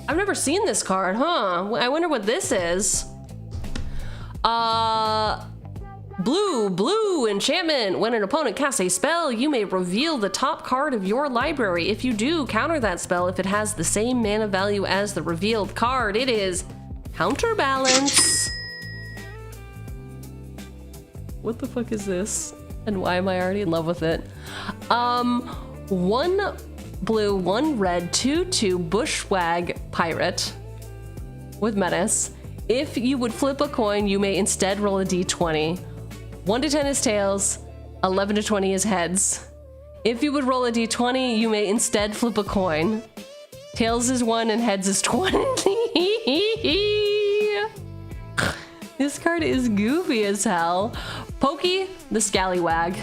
I've never seen this card, huh? I wonder what this is. Blue enchantment. When an opponent casts a spell, you may reveal the top card of your library. If you do, counter that spell if it has the same mana value as the revealed card. It is Counterbalance. What the fuck is this? And why am I already in love with it? 1 blue, 1 red, 2/2 bushwag pirate with menace. If you would flip a coin, you may instead roll a d20. 1 to 10 is tails, 11 to 20 is heads. If you would roll a d20, you may instead flip a coin. Tails is 1 and heads is 20. This card is goofy as hell. Pokey the Scallywag.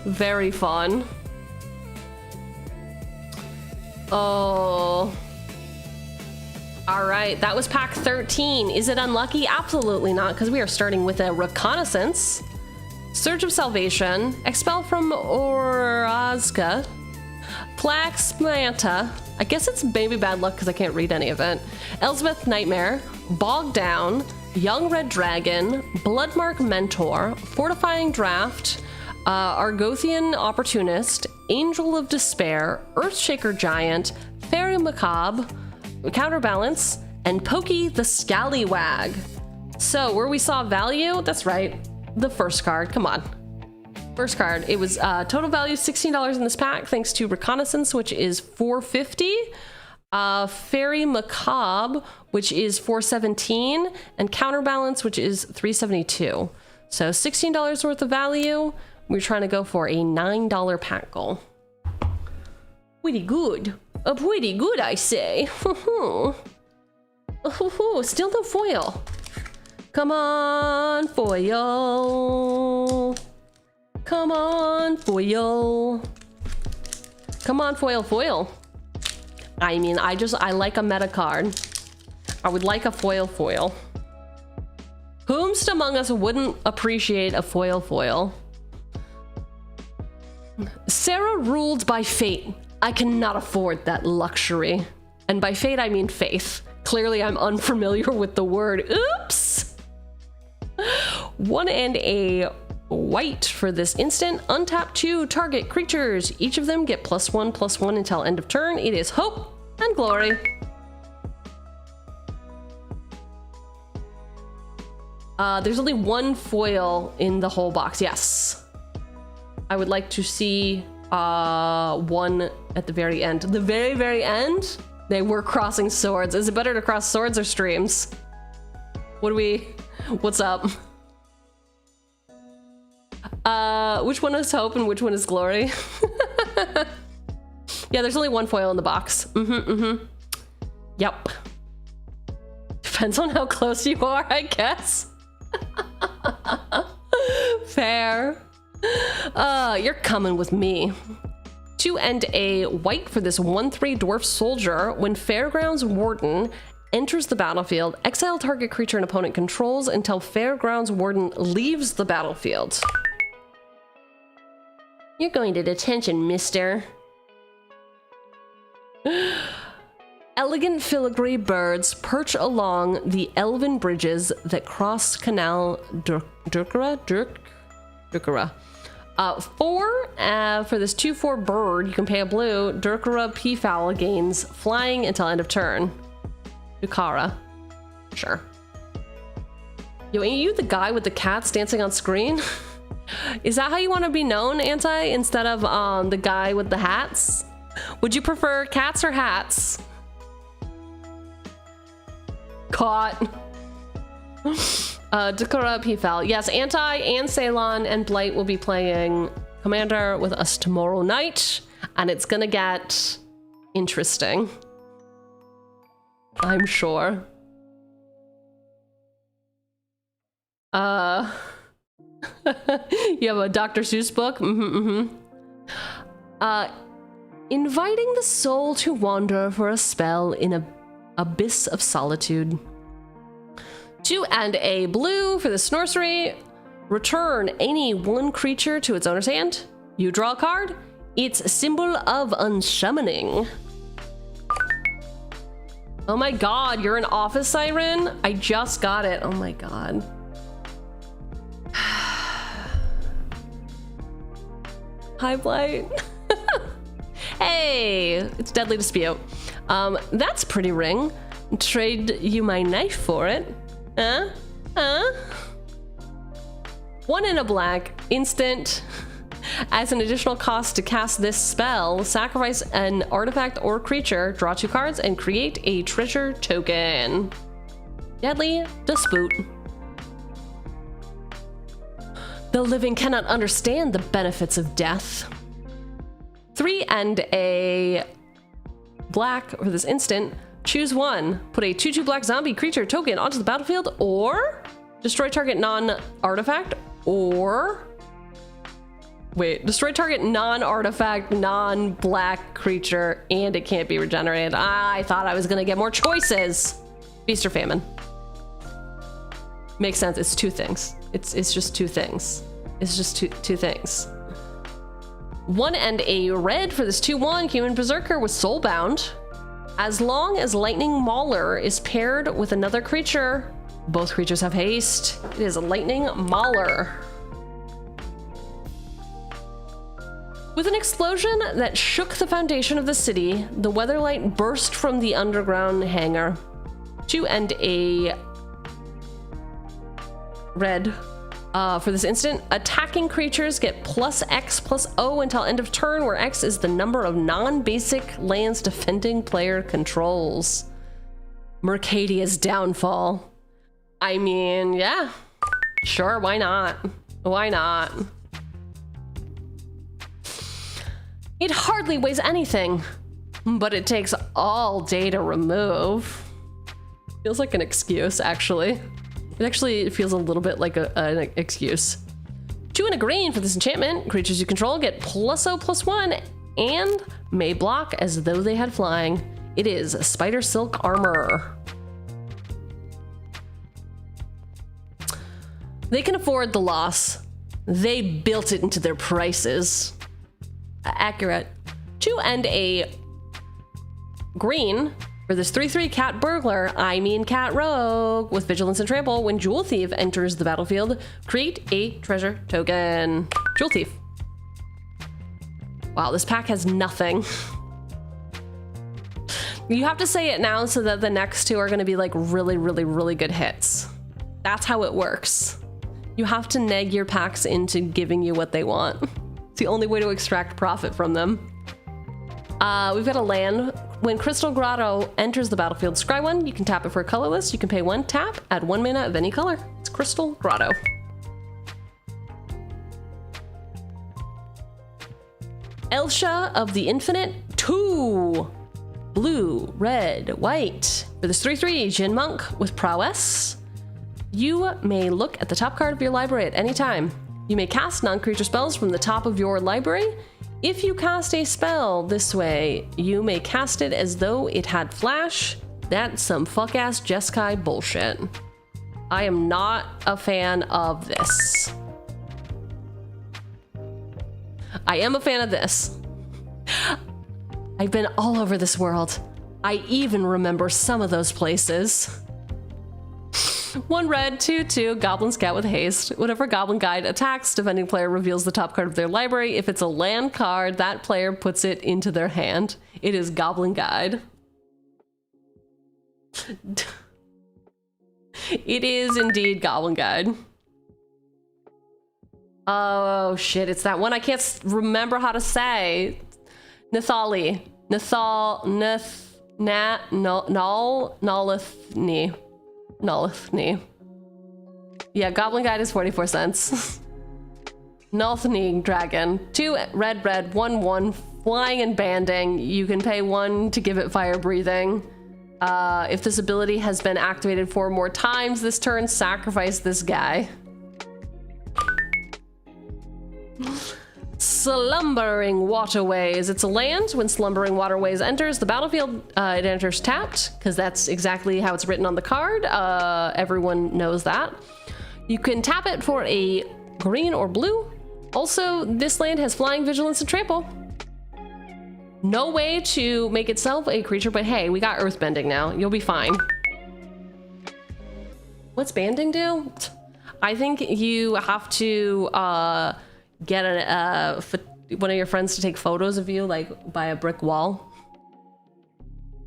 Very fun. Oh. Alright, that was pack 13. Is it unlucky? Absolutely not, because we are starting with a Reconnaissance, Surge of Salvation, Expel from Orazka, Plax Manta, I guess it's maybe bad luck because I can't read any of it, Elspeth Nightmare, Bog Down, Young Red Dragon, Bloodmark Mentor, Fortifying Draft, Argothian Opportunist, Angel of Despair, Earthshaker Giant, Fairy Macabre, Counterbalance, and Pokey the Scallywag. So where we saw value, that's right, the first card, come on. First card, it was total value $16 in this pack thanks to Reconnaissance, which is $4.50, Fairy Macabre, which is $4.17, and Counterbalance, which is $3.72. So $16 worth of value. We're trying to go for a $9 pack goal. Pretty good. Pretty good, I say. Still no foil. Come on, foil. Come on, foil. Come on, foil, foil. I mean, I like a meta card. I would like a foil. Whomst among us wouldn't appreciate a foil? Sarah ruled by fate. I cannot afford that luxury. And by fate, I mean faith. Clearly, I'm unfamiliar with the word. Oops! 1 and a white for this instant. Untap 2 target creatures. Each of them get +1/+1 until end of turn. It is hope and glory. There's only one foil in the whole box. Yes. I would like to see one at the very end. The very end, they were crossing swords. Is it better to cross swords or streams? What's up? Which one is hope and which one is glory? Yeah, there's only one foil in the box. Yep. Depends on how close you are, I guess. Fair. You're coming with me. 2 and a white for this 1/3 dwarf soldier. When Fairgrounds Warden enters the battlefield, exile target creature an opponent controls until Fairgrounds Warden leaves the battlefield. You're going to detention, mister. Elegant filigree birds perch along the elven bridges that cross Canal Durkara. 4 for this 2/4 bird. You can pay a blue. Durkara Peafowl gains flying until end of turn. Dukara. Sure. Yo, ain't you the guy with the cats dancing on screen? Is that how you want to be known, Anti, instead of the guy with the hats? Would you prefer cats or hats? Caught. Dakura Peafowl. Yes, Anti and Ceylon and Blight will be playing Commander with us tomorrow night, and it's gonna get interesting. I'm sure. You have a Dr. Seuss book? Inviting the soul to wander for a spell in an abyss of solitude. 2 and a blue for the sorcery. Return any one creature to its owner's hand. You draw a card. It's a symbol of unsummoning. Oh my god, you're an office siren? I just got it. Oh my god. Hi, Blight. Hey, it's Deadly Dispute. That's pretty ring. Trade you my knife for it. 1 and a black, instant. As an additional cost to cast this spell, sacrifice an artifact or creature, draw 2 cards, and create a treasure token. Deadly Dispute. The living cannot understand the benefits of death. 3 and a black for this instant. Choose one. Put a 2/2 black zombie creature token onto the battlefield, or destroy target non-artifact, or destroy target non-artifact, non-black creature, and it can't be regenerated. I thought I was gonna get more choices. Feast or famine. Makes sense. It's 2 things. It's just 2 things. It's just two things. 1 and a red for this 2/1 human berserker with soulbound. As long as Lightning Mauler is paired with another creature, both creatures have haste. It is a Lightning Mauler. With an explosion that shook the foundation of the city, the Weatherlight burst from the underground hangar. 2 and a red. For this instant, attacking creatures get +X/+O until end of turn, where X is the number of non-basic lands defending player controls. Mercadia's downfall. I mean, yeah. Sure, why not? Why not? It hardly weighs anything, but it takes all day to remove. Feels like an excuse, actually. It actually feels a little bit like an excuse. 2 and a green for this enchantment. Creatures you control get +0/+1 and may block as though they had flying. It is spider silk armor. They can afford the loss. They built it into their prices. Accurate. 2 and a green for this 3/3 cat burglar, I mean cat rogue, with vigilance and trample. When Jewel Thief enters the battlefield, create a treasure token. Jewel Thief. Wow, this pack has nothing. You have to say it now so that the next two are going to be like really, really, really good hits. That's how it works. You have to neg your packs into giving you what they want. It's the only way to extract profit from them. We've got a land. When Crystal Grotto enters the battlefield, scry 1. You can tap it for a colorless. You can pay 1, tap, add 1 mana of any color. It's Crystal Grotto. Elsha of the Infinite, 2. Blue, red, white. For this 3/3 Jin Monk with prowess. You may look at the top card of your library at any time. You may cast non-creature spells from the top of your library. If you cast a spell this way, you may cast it as though it had flash. That's some fuck-ass Jeskai bullshit. I am not a fan of this. I am a fan of this. I've been all over this world. I even remember some of those places. 1 red, 2/2, Goblin Scout with haste. Whatever Goblin Guide attacks, defending player reveals the top card of their library. If it's a land card, that player puts it into their hand. It is Goblin Guide. It is indeed Goblin Guide. Oh shit, it's that one I can't remember how to say. Nithali. Nolithni. Yeah, Goblin Guide is 44 cents. Nolithni Dragon. 2 red, 1/1, flying and banding. You can pay 1 to give it fire breathing. If this ability has been activated 4 more times this turn, sacrifice this guy. Slumbering Waterways. It's a land. When Slumbering Waterways enters the battlefield, it enters tapped, because that's exactly how it's written on the card. Everyone knows that. You can tap it for a green or blue. Also, this land has flying, vigilance, and trample. No way to make itself a creature, but hey, we got earthbending now. You'll be fine. What's banding do? I think you have to get one of your friends to take photos of you, like by a brick wall.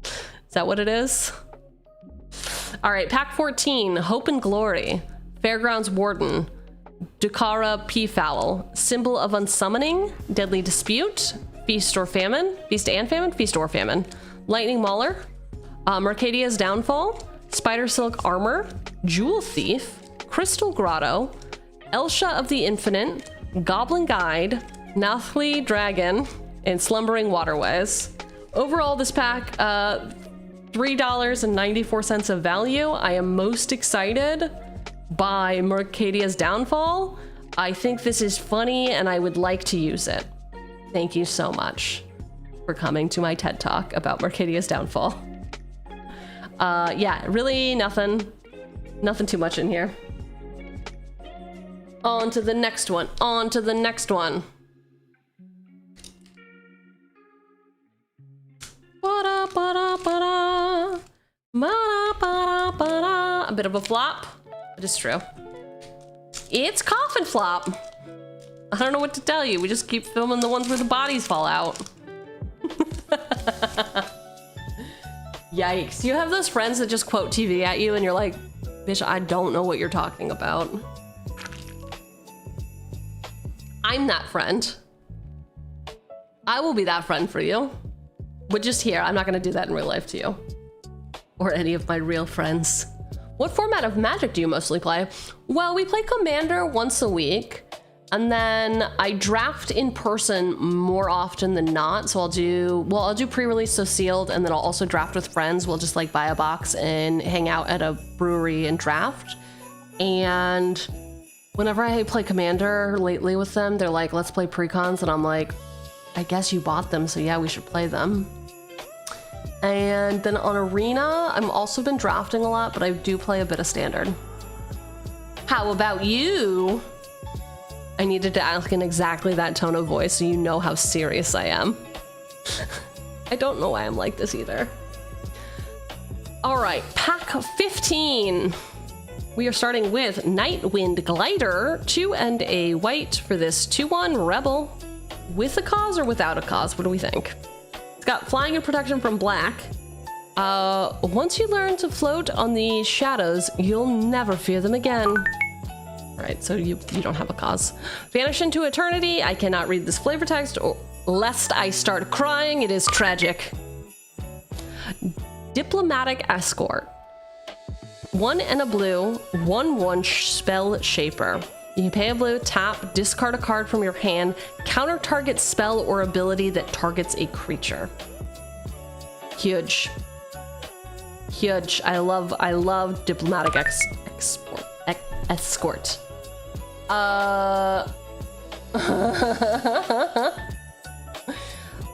Is that what it is? All right, pack 14, Hope and Glory. Fairgrounds Warden. Dukara Peafowl. Symbol of Unsummoning. Deadly Dispute. Feast or Famine. Feast and Famine? Feast or Famine. Lightning Mauler. Mercadia's Downfall. Spider Silk Armor. Jewel Thief. Crystal Grotto. Elsha of the Infinite. Goblin Guide, Nathli Dragon, and Slumbering Waterways. Overall, this pack, $3.94 of value. I am most excited by Mercadia's Downfall. I think this is funny and I would like to use it. Thank you so much for coming to my TED Talk about Mercadia's Downfall. Yeah, really nothing too much in here. On to the next one. On to the next one. A bit of a flop. It is true. It's Coffin Flop. I don't know what to tell you. We just keep filming the ones where the bodies fall out. Yikes. You have those friends that just quote TV at you and you're like, bitch, I don't know what you're talking about. I'm that friend. I will be that friend for you. But just here, I'm not gonna do that in real life to you. Or any of my real friends. What format of Magic do you mostly play? Well, we play Commander once a week. And then I draft in person more often than not. So I'll do pre-release, so sealed, and then I'll also draft with friends. We'll just like buy a box and hang out at a brewery and draft. And whenever I play Commander lately with them, they're like, let's play precons. And I'm like, I guess you bought them, so yeah, we should play them. And then on Arena, I've also been drafting a lot, but I do play a bit of Standard. How about you? I needed to ask in exactly that tone of voice so you know how serious I am. I don't know why I'm like this either. All right, pack 15. We are starting with Nightwind Glider, 2 and a white for this 2/1 Rebel. With a cause or without a cause? What do we think? It's got flying and protection from black. Once you learn to float on the shadows, you'll never fear them again. Right, so you don't have a cause. Vanish into eternity. I cannot read this flavor text lest I start crying. It is tragic. Diplomatic Escort. 1 and a blue, 1/1 spell shaper. You pay a blue, tap, discard a card from your hand, counter target spell or ability that targets a creature. Huge. Huge. I love diplomatic escort.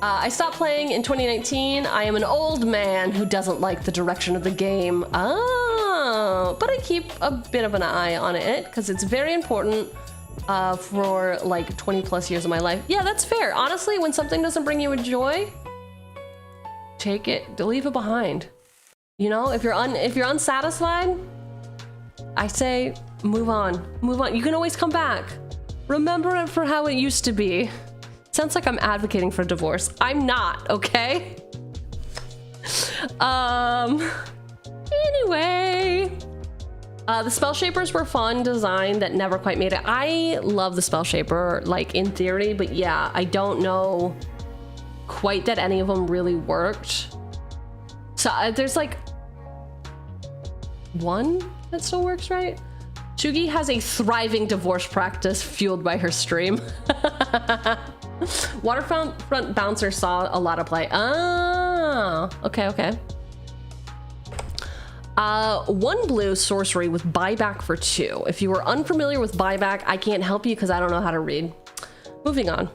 I stopped playing in 2019. I am an old man who doesn't like the direction of the game. But I keep a bit of an eye on it because it's very important for like 20 plus years of my life. Yeah, that's fair. Honestly, when something doesn't bring you joy, take it, leave it behind. You know, if you're unsatisfied, I say move on. Move on. You can always come back. Remember it for how it used to be. Sounds like I'm advocating for divorce. I'm not, okay? Anyway. The Spell Shapers were fun design that never quite made it. I love the Spell Shaper, like in theory, but yeah, I don't know quite that any of them really worked. So there's like one that still works, right? Chugi has a thriving divorce practice fueled by her stream. Waterfront Bouncer saw a lot of play. Ah, okay. 1 blue sorcery with buyback for 2. If you are unfamiliar with buyback, I can't help you because I don't know how to read. Moving on.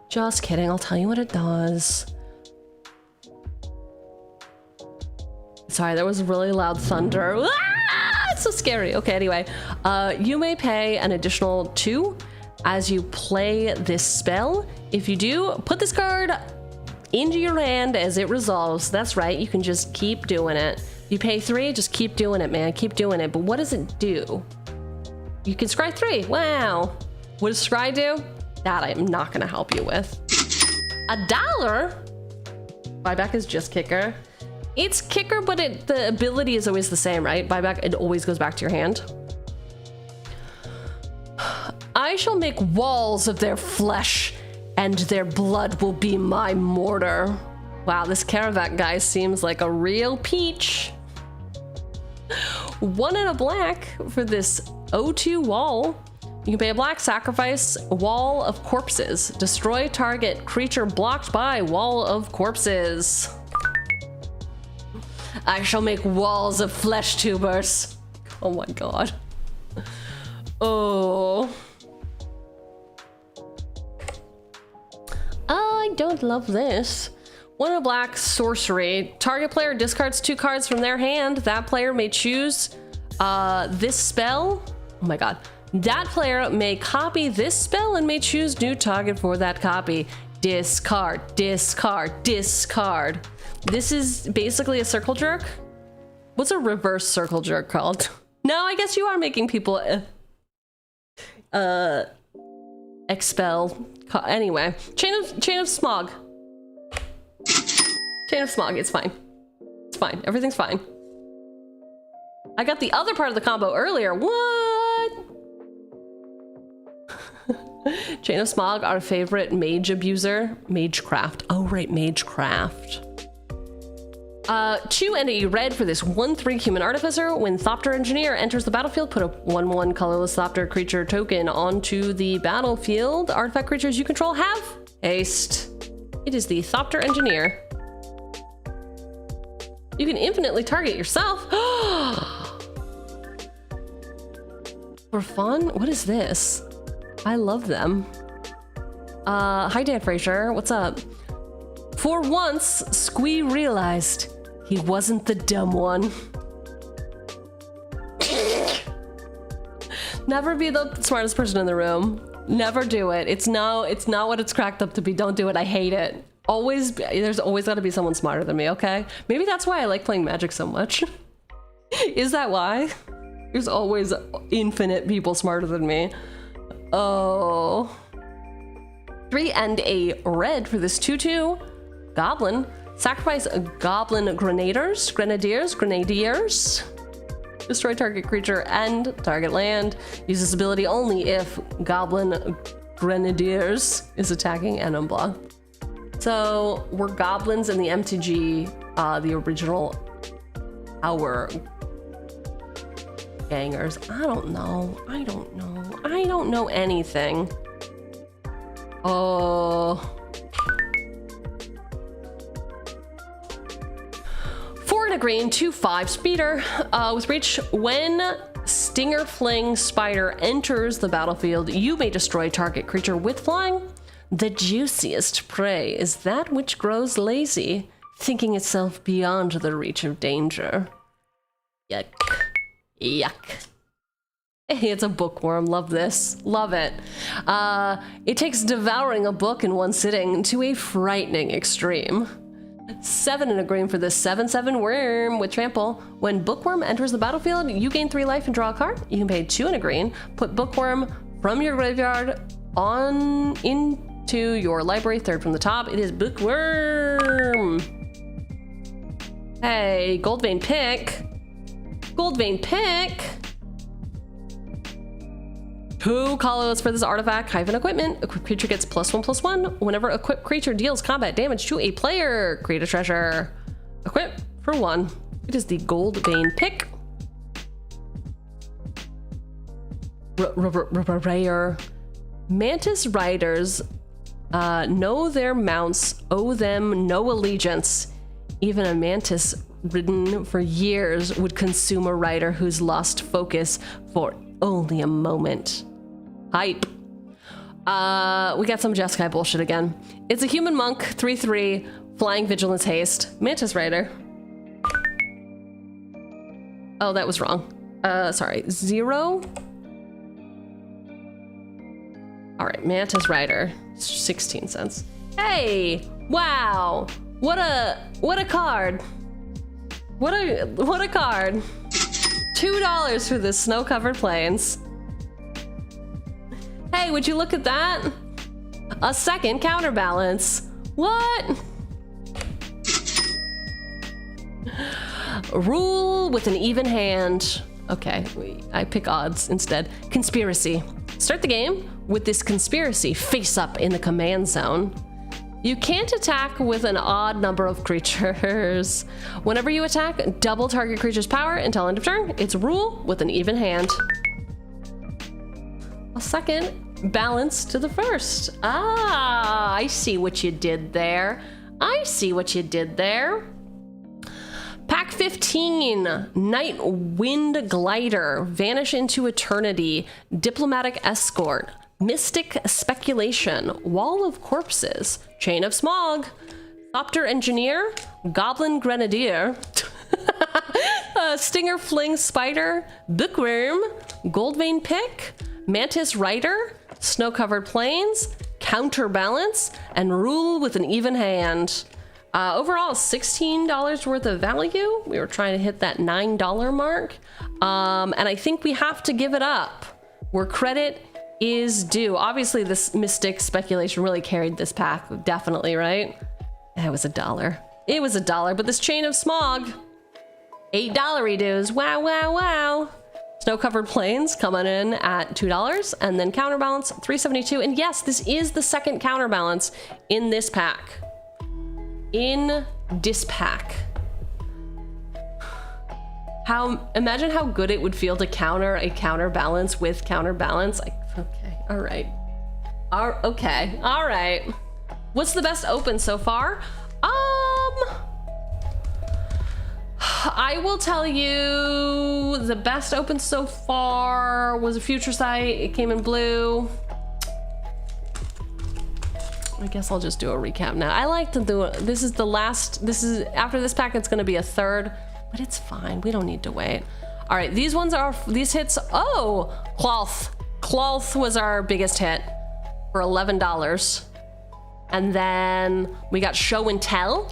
Just kidding, I'll tell you what it does. Sorry, there was really loud thunder. Ah, it's so scary. Okay, anyway. You may pay an additional 2 as you play this spell. If you do, put this card into your hand as it resolves. That's right, you can just keep doing it. You pay 3, just keep doing it, man. Keep doing it. But what does it do? You can scry 3. Wow. What does scry do? That I am not going to help you with. $1? Buyback is just kicker. It's kicker, but the ability is always the same, right? Buyback, it always goes back to your hand. I shall make walls of their flesh, and their blood will be my mortar. Wow, this Karavac guy seems like a real peach. 1 and a black for this O2 wall. You can pay a black, sacrifice Wall of Corpses. Destroy target creature blocked by Wall of Corpses. I shall make walls of flesh tubers. Oh my god. Oh. I don't love this. 1 and a black sorcery. Target player discards 2 cards from their hand. That player may choose this spell. Oh my god. That player may copy this spell and may choose new target for that copy. Discard, discard, discard. This is basically a circle jerk. What's a reverse circle jerk called? No, I guess you are making people expel. Anyway, chain of smog. Chain of smog, it's fine. It's fine, everything's fine. I got the other part of the combo earlier, what? Chain of smog, our favorite mage abuser. Magecraft, oh right, Magecraft. 2 and a red for this 1/3 human artificer. When Thopter Engineer enters the battlefield, put a 1/1 colorless Thopter creature token onto the battlefield. Artifact creatures you control have haste. It is the Thopter Engineer. You can infinitely target yourself. For fun? What is this? I love them. Hi Dan Fraser, what's up? For once, Squee realized he wasn't the dumb one. Never be the smartest person in the room. Never do it. It's not what it's cracked up to be. Don't do it. I hate it. There's always got to be someone smarter than me, okay? Maybe that's why I like playing Magic so much. Is that why? There's always infinite people smarter than me. Oh. 3 and a red for this 2/2. Goblin. Sacrifice goblin grenadiers. Destroy target creature and target land. Use this ability only if goblin grenadiers is attacking and unblocked. So we're goblins in the MTG, the original our gangers. I don't know anything. Oh. 4 and a green, 2/5 speeder. With reach, when Stinger Fling Spider enters the battlefield, you may destroy target creature with flying. The juiciest prey is that which grows lazy, thinking itself beyond the reach of danger. Yuck. Yuck. Hey, it's a bookworm. Love this. Love it. It takes devouring a book in one sitting to a frightening extreme. 7 and a green for this 7/7 worm with trample. When bookworm enters the battlefield, you gain 3 life and draw a card. You can pay 2 and a green. Put bookworm from your graveyard into your library, 3rd from the top. It is bookworm. Hey, gold vein pick. Gold vein pick. 2 colors for this artifact. Hyphen equipment. Equipped creature gets +1/+1 whenever equipped creature deals combat damage to a player. Create a treasure. Equip for 1. It is the gold vein pick. Rare. Mantis riders know their mounts owe them no allegiance. Even a mantis ridden for years would consume a rider who's lost focus for only a moment. Hype. We got some Jeskai bullshit again. It's a human monk, 3/3, flying vigilance haste, mantis rider. Oh, that was wrong. Sorry, 0. All right, mantis rider, 16 cents. Hey, wow, what a card. What a card. $2 for this snow-covered plains. Hey, would you look at that? A second counterbalance. What? Rule with an even hand. Okay, I pick odds instead. Conspiracy. Start the game with this conspiracy face up in the command zone. You can't attack with an odd number of creatures. Whenever you attack, double target creature's power until end of turn. It's rule with an even hand. A second balance to the first. Ah, I see what you did there. I see what you did there. Pack 15, Night Wind Glider, Vanish into Eternity, Diplomatic Escort, Mystic Speculation, Wall of Corpses, Chain of Smog, Thopter Engineer, Goblin Grenadier, Stinger Fling Spider, Bookworm, Goldvein Pick, Mantis Rider, Snow-Covered Plains, Counterbalance, and Rule with an Even Hand. Overall, $16 worth of value. We were trying to hit that $9 mark. And I think we have to give it up where credit is due. Obviously, this Mystic Speculation really carried this pack, definitely, right? It was $1. It was $1, but this Chain of Smog, $8 dues. Wow, wow, wow. Snow-Covered Plains coming in at $2, and then Counterbalance, $3.72. And yes, this is the second Counterbalance in this pack. In this pack. Imagine how good it would feel to counter a Counterbalance with Counterbalance. Okay, all right. Okay, all right. What's the best open so far? I will tell you the best open so far was a Future Sight. It came in blue. I guess I'll just do a recap now. I like to do it. This is the last, after this pack, it's gonna be a third, but it's fine. We don't need to wait. All right, these hits, oh, cloth. Cloth was our biggest hit for $11. And then we got show and tell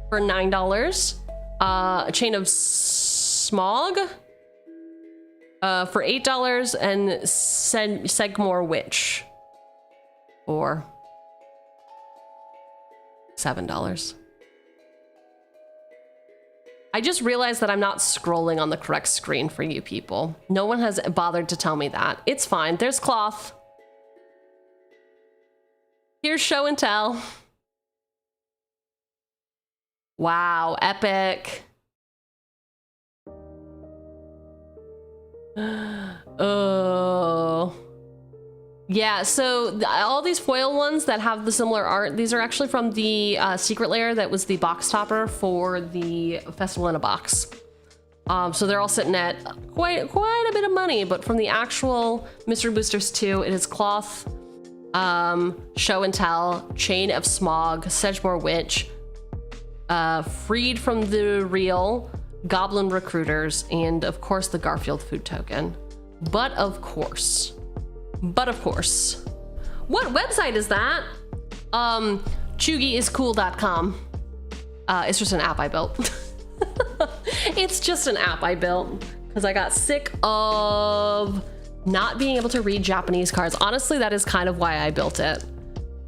for $9. A chain of smog for $8, and Segmore Witch for $7. I just realized that I'm not scrolling on the correct screen for you people. No one has bothered to tell me that. It's fine. There's cloth. Here's show and tell. Wow, epic. Oh. Yeah, so all these foil ones that have the similar art, these are actually from the secret layer that was the box topper for the Festival in a Box. So they're all sitting at quite a bit of money, but from the actual Mystery Boosters 2, it is cloth, show and tell, chain of smog, Sedgemoor Witch, freed from the real, goblin recruiters, and of course the Garfield food token. But of course, what website is that? ChugiIsCool.com. It's just an app I built. It's just an app I built because I got sick of not being able to read Japanese cards. Honestly, that is kind of why I built it,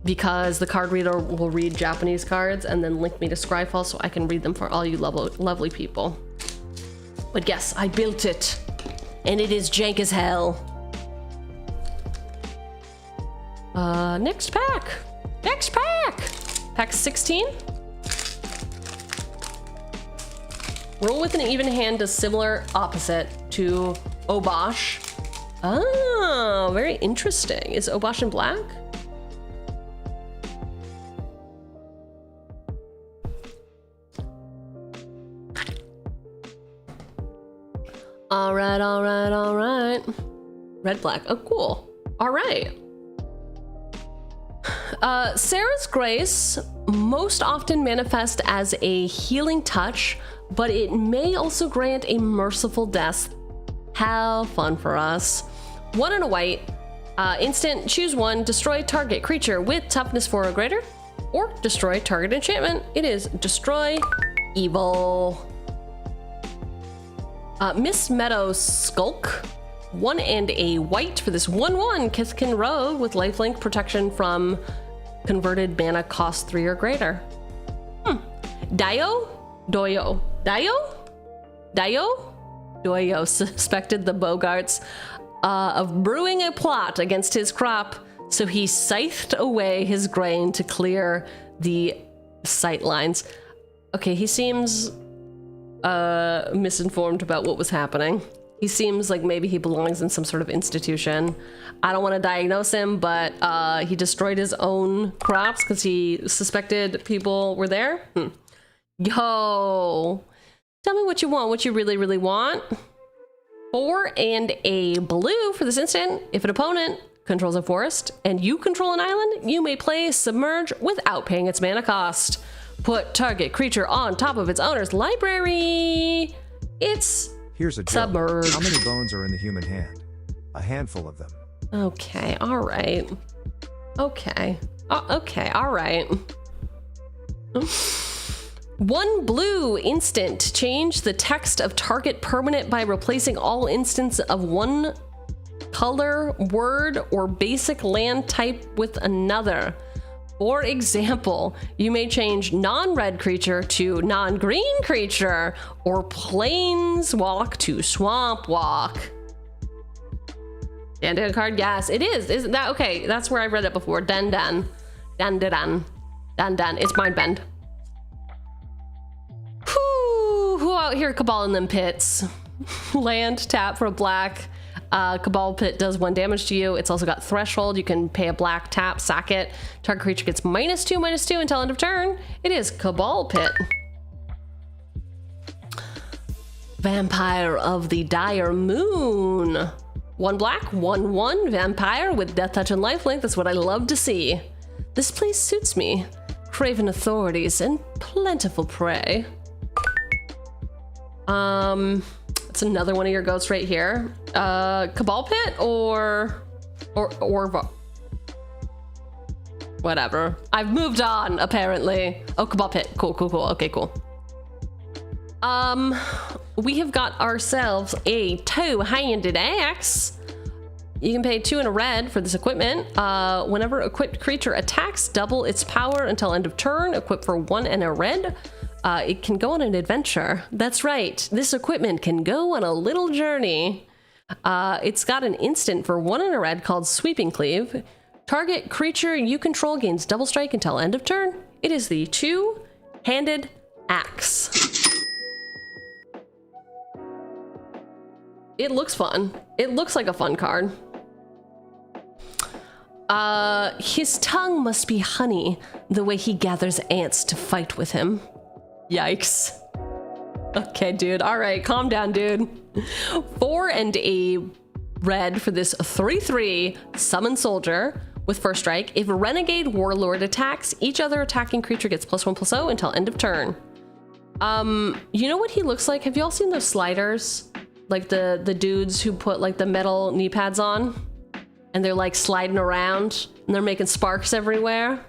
because the card reader will read Japanese cards and then link me to Scryfall so I can read them for all you lovely people. But yes, I built it, and it is jank as hell. Next pack. Pack 16. Roll with an even hand does similar opposite to Obosh. Oh, very interesting. Is Obosh in black? All right. Red, black. Oh, cool. All right. Sarah's Grace most often manifests as a healing touch, but it may also grant a merciful death. How fun for us. 1 and a white. Instant, choose one, destroy target creature with toughness 4 or greater, or destroy target enchantment. It is destroy evil. Miss Meadows Skulk. 1 and a white for this 1/1 Kithkin Rogue with lifelink protection from converted mana cost 3 or greater. Doyo suspected the Bogarts of brewing a plot against his crop, so he scythed away his grain to clear the sight lines. Okay, he seems misinformed about what was happening. He seems like maybe he belongs in some sort of institution. I don't want to diagnose him, but he destroyed his own crops because he suspected people were there. Yo, tell me what you want, what you really, really want. 4 and a blue for this instant. If an opponent controls a forest and you control an island, you may play Submerge without paying its mana cost. Put target creature on top of its owner's library. It's Here's a joke. Submerge. How many bones are in the human hand? A handful of them. Okay, all right. Okay, all right. 1 blue instant. Change the text of target permanent by replacing all instants of one color, word, or basic land type with another. For example, you may change non-red creature to non-green creature, or planeswalk to swamp walk. Dan card, yes, it is. Isn't that okay? That's where I read it before. Dan. It's mind bend. Who out here caballing them pits? Land, tap for a black. Cabal Pit does 1 damage to you. It's also got Threshold. You can pay a black, tap, sack it. Target creature gets -2/-2 until end of turn. It is Cabal Pit. Vampire of the Dire Moon. 1 black, 1/1 vampire with death touch and lifelink. That's what I love to see. This place suits me. Craven authorities and plentiful prey. It's another one of your goats right here. Cabal Pit or whatever. I've moved on, apparently. Oh, Cabal Pit. Cool. Okay, cool. We have got ourselves a two-handed axe. You can pay 2 in a red for this equipment. Whenever equipped creature attacks, double its power until end of turn. Equipped for 1 in a red. It can go on an adventure. That's right. This equipment can go on a little journey. It's got an instant for 1 in a red called Sweeping Cleave. Target creature you control gains double strike until end of turn. It is the two-handed axe. It looks fun. It looks like a fun card. His tongue must be honey, the way he gathers ants to fight with him. Yikes. Okay, dude. All right, calm down, dude. 4 and a red for this 3/3 summon soldier with first strike. If a renegade warlord attacks, each other attacking creature gets +1/+0 until end of turn. You know what he looks like? Have y'all seen those sliders? Like the dudes who put like the metal knee pads on and they're like sliding around and they're making sparks everywhere.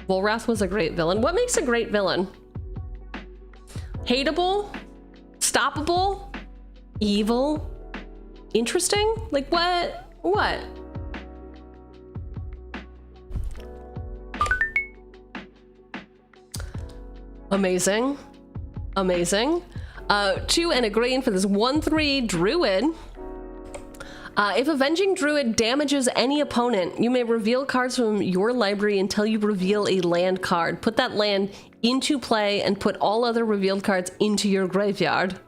Volrath was a great villain. What makes a great villain? Hateable? Stoppable? Evil? Interesting? Like what? What? Amazing. 2 and a green for this 1/3 druid. If Avenging Druid damages any opponent, you may reveal cards from your library until you reveal a land card. Put that land into play and put all other revealed cards into your graveyard.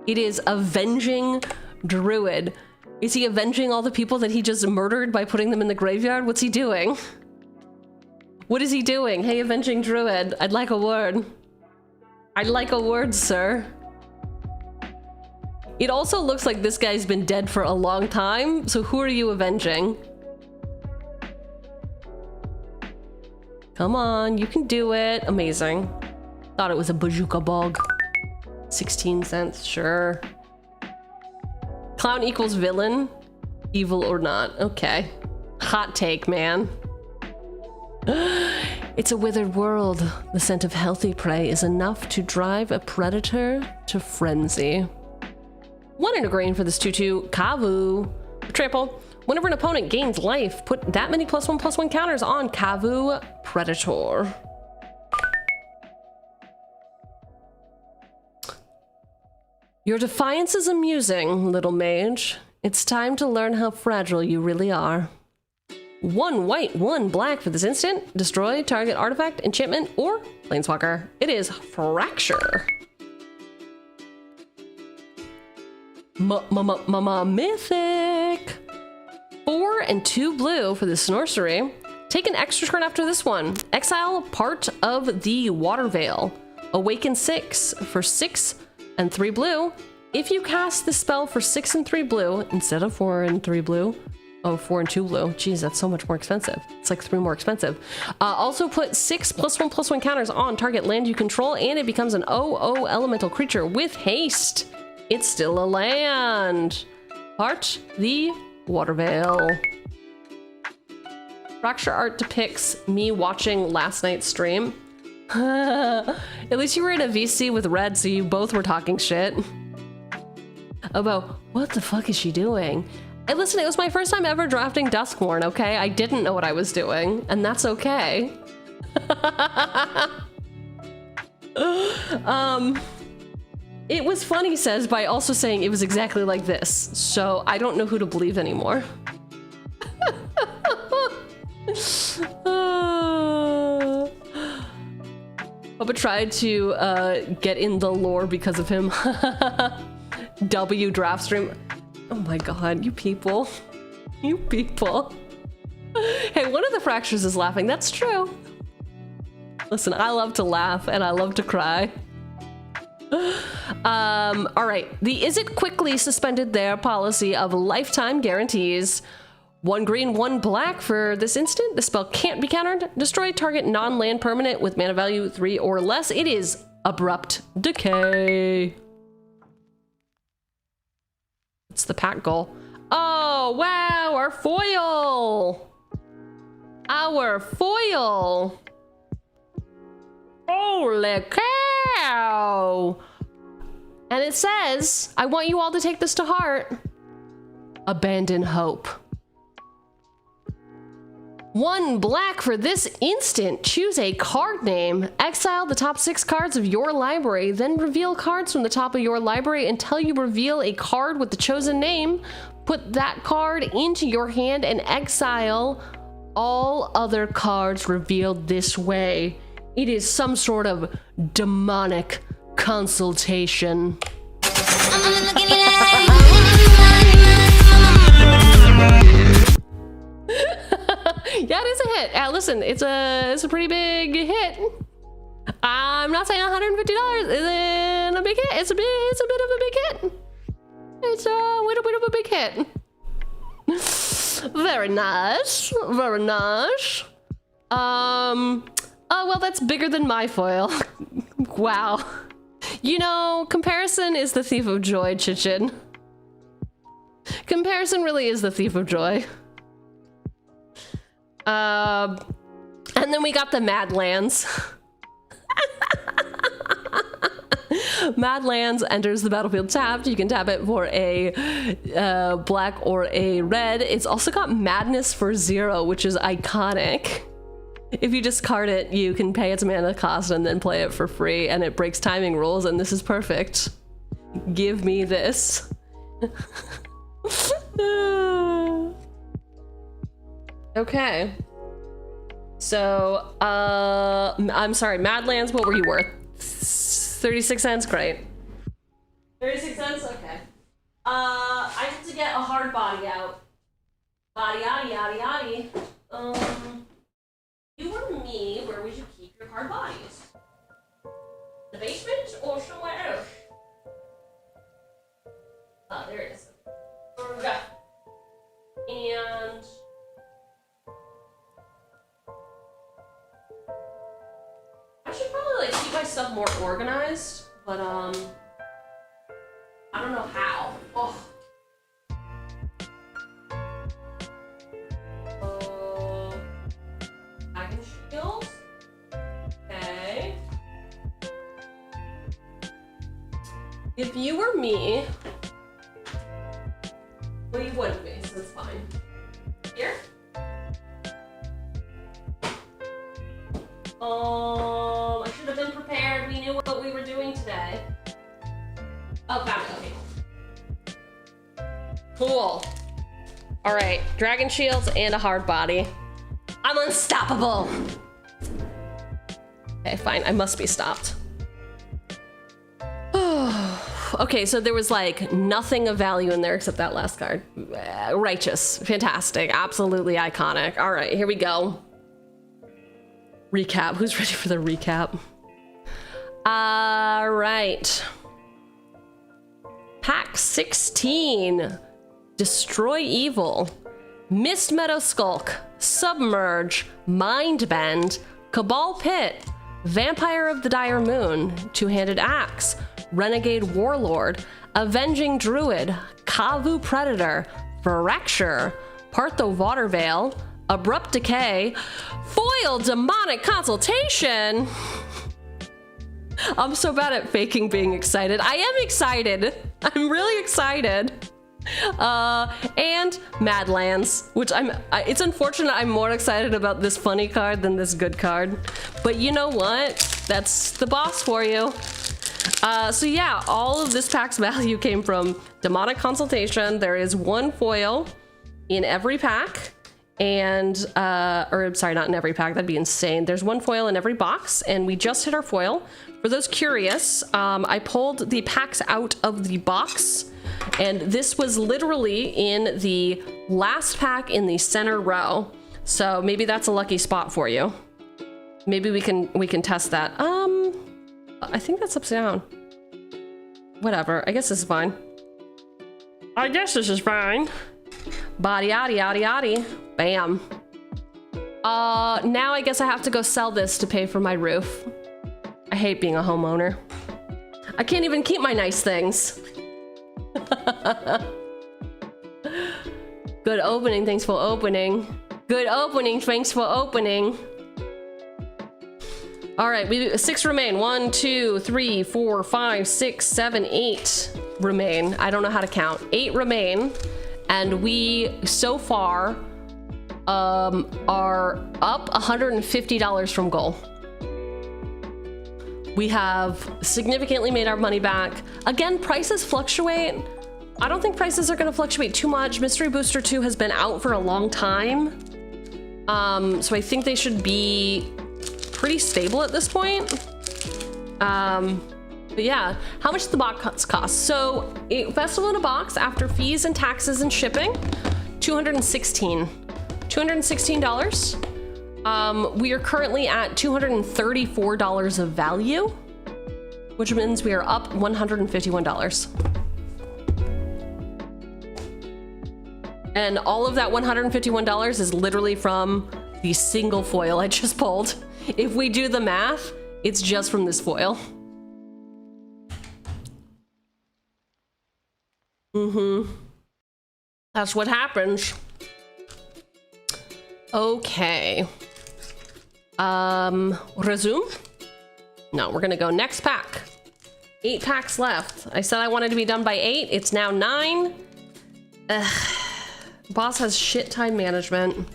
It is Avenging Druid. Is he avenging all the people that he just murdered by putting them in the graveyard? What's he doing? What is he doing? Hey, Avenging Druid, I'd like a word. I'd like a word, sir. It also looks like this guy's been dead for a long time, so who are you avenging? Come on, you can do it. Amazing. Thought it was a bazooka bug. 16 cents, sure. Clown equals villain, evil or not. Okay. Hot take, man. It's a withered world. The scent of healthy prey is enough to drive a predator to frenzy. 1 and a green for this 2/2 Kavu. Triple. Whenever an opponent gains life, put that many +1/+1 counters on Kavu Predator. Your defiance is amusing, little mage. It's time to learn how fragile you really are. 1 white, 1 black for this instant. Destroy target artifact, enchantment, or planeswalker. It is Fracture. Mythic. 4 and 2 blue for the sorcery. Take an extra turn after this one. Exile part of the Water Veil. Awaken 6 for 6 and 3 blue. If you cast the spell for 6 and 3 blue instead of 4 and 3 blue. Oh, 4 and 2 blue. Jeez, that's so much more expensive. It's like 3 more expensive. Also put 6 +1/+1 counters on target land you control, and it becomes an 0/0 elemental creature with haste. It's still a land. Part the Water Veil. Fracture art depicts me watching last night's stream. At least you were in a VC with Red, so you both were talking shit about what the fuck is she doing. Hey, listen, it was my first time ever drafting Duskmourn, okay? I didn't know what I was doing, and that's okay. It was fun, he says, by also saying it was exactly like this. So I don't know who to believe anymore. Bubba tried to get in the lore because of him. W draft stream. Oh my god, you people. You people. Hey, one of the fractures is laughing. That's true. Listen, I love to laugh and I love to cry. All right. The Is It Quickly suspended their policy of lifetime guarantees. 1 green, 1 black for this instant. The spell can't be countered. Destroy target non-land permanent with mana value 3 or less. It is Abrupt Decay. It's the pack goal. Oh, wow, our foil. Our foil. Holy cow. And it says, I want you all to take this to heart. Abandon hope. 1 black for this instant. Choose a card name. Exile the top 6 cards of your library. Then reveal cards from the top of your library until you reveal a card with the chosen name. Put that card into your hand and exile all other cards revealed this way. It is some sort of demonic consultation. Yeah, it is a hit. Listen, it's a pretty big hit. I'm not saying $150 isn't a big hit. It's a bit of a big hit. It's a bit of a big hit. Very nice. Very nice. Oh well, that's bigger than my foil. Wow. You know, comparison is the thief of joy, Chichin. Comparison really is the thief of joy. And then we got the Madlands. Madlands enters the battlefield tapped. You can tap it for a black or a red. It's also got Madness for 0, which is iconic. If you discard it, you can pay its mana cost and then play it for free, and it breaks timing rules, and this is perfect. Give me this. Okay. So, I'm sorry, Madlands, what were you worth? 36 cents? Great. 36 cents? Okay. I have to get a hard body out. Body, yaddy, yaddy, yaddy. You or me, where would you keep your hard bodies? The basement or somewhere else? Oh, there it is. Okay. And I should probably like keep my stuff more organized, but I don't know how. Oh. Dragon shield. Okay. If you were me, well, you wouldn't be, so it's fine. Here. I should have been prepared. We knew what we were doing today. Oh, found it. Okay. Cool. All right, dragon shields and a hard body. I'm unstoppable. Okay, fine. I must be stopped. Okay, so there was like nothing of value in there except that last card. Righteous. Fantastic. Absolutely iconic. All right, here we go. Recap. Who's ready for the recap? All right. Pack 16. Destroy Evil. Mist Meadow Skulk. Submerge. Mindbend. Cabal Pit. Vampire of the Dire Moon. Two-Handed Axe. Renegade Warlord. Avenging Druid. Kavu Predator. Fracture. Partho Waterveil. Abrupt Decay. Foil Demonic Consultation. I'm so bad at faking being excited. I am excited. I'm really excited. And Madlands, which it's unfortunate I'm more excited about this funny card than this good card. But you know what? That's the boss for you. So yeah, all of this pack's value came from Demonic Consultation. There is 1 foil in every pack. And, or sorry, not in every pack, that'd be insane. There's 1 foil in every box, and we just hit our foil. For those curious, I pulled the packs out of the box, and this was literally in the last pack in the center row. So maybe that's a lucky spot for you. Maybe we can test that. I think that's upside down. Whatever, I guess this is fine. I guess this is fine. Body, yaddy, yaddy, yaddy. Bam. Now I guess I have to go sell this to pay for my roof. I hate being a homeowner. I can't even keep my nice things. Good opening, thanks for opening. Good opening, thanks for opening. All right, 6 remain. 1, 2, 3, 4, 5, 6, 7, 8 remain. I don't know how to count. 8 remain, and we so far are up $150 from goal. We have significantly made our money back. Again, prices fluctuate. I don't think prices are going to fluctuate too much. Mystery Booster 2 has been out for a long time. So I think they should be pretty stable at this point. But yeah, how much did the box cost? So Festival in a Box after fees and taxes and shipping, $216. We are currently at $234 of value, which means we are up $151. And all of that $151 is literally from the single foil I just pulled. If we do the math, it's just from this foil. That's what happens. Okay. Resume? No, we're gonna go next pack. 8 packs left. I said I wanted to be done by 8. It's now 9. Boss has shit time management.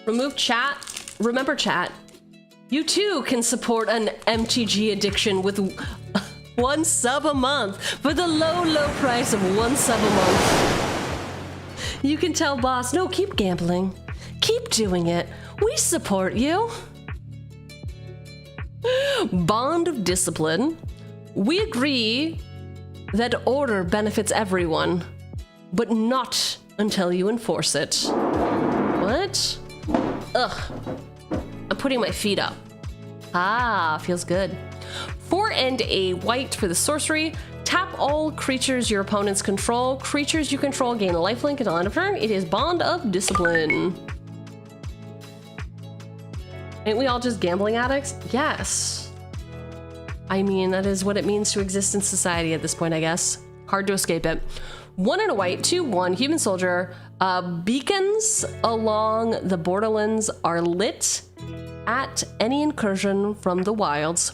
Remove chat. Remember chat. You too can support an MTG addiction with 1 sub a month for the low, low price of 1 sub a month. You can tell boss, no, keep gambling. Keep doing it. We support you. Bond of discipline. We agree that order benefits everyone, but not until you enforce it. What? Ugh. I'm putting my feet up. Ah, feels good. 4 and a white for the sorcery. Tap all creatures your opponents control. Creatures you control gain a lifelink until end of turn. It is Bond of Discipline. Ain't we all just gambling addicts? Yes. I mean, that is what it means to exist in society at this point, I guess. Hard to escape it. 1 and a white, 2/1, human soldier. Beacons along the borderlands are lit at any incursion from the wilds.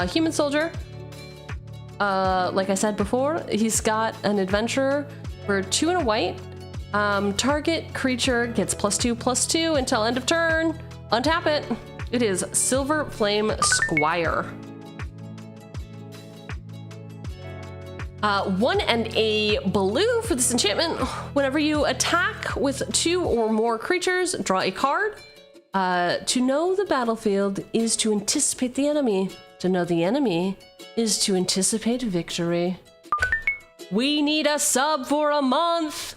Human soldier. Like I said before, he's got an adventure for 2 and a white. Target creature gets +2/+2 until end of turn. Untap it. It is Silver Flame Squire. 1 and a blue for this enchantment. Whenever you attack with 2 or more creatures, draw a card. To know the battlefield is to anticipate the enemy. To know the enemy is to anticipate victory. We need a sub for a month.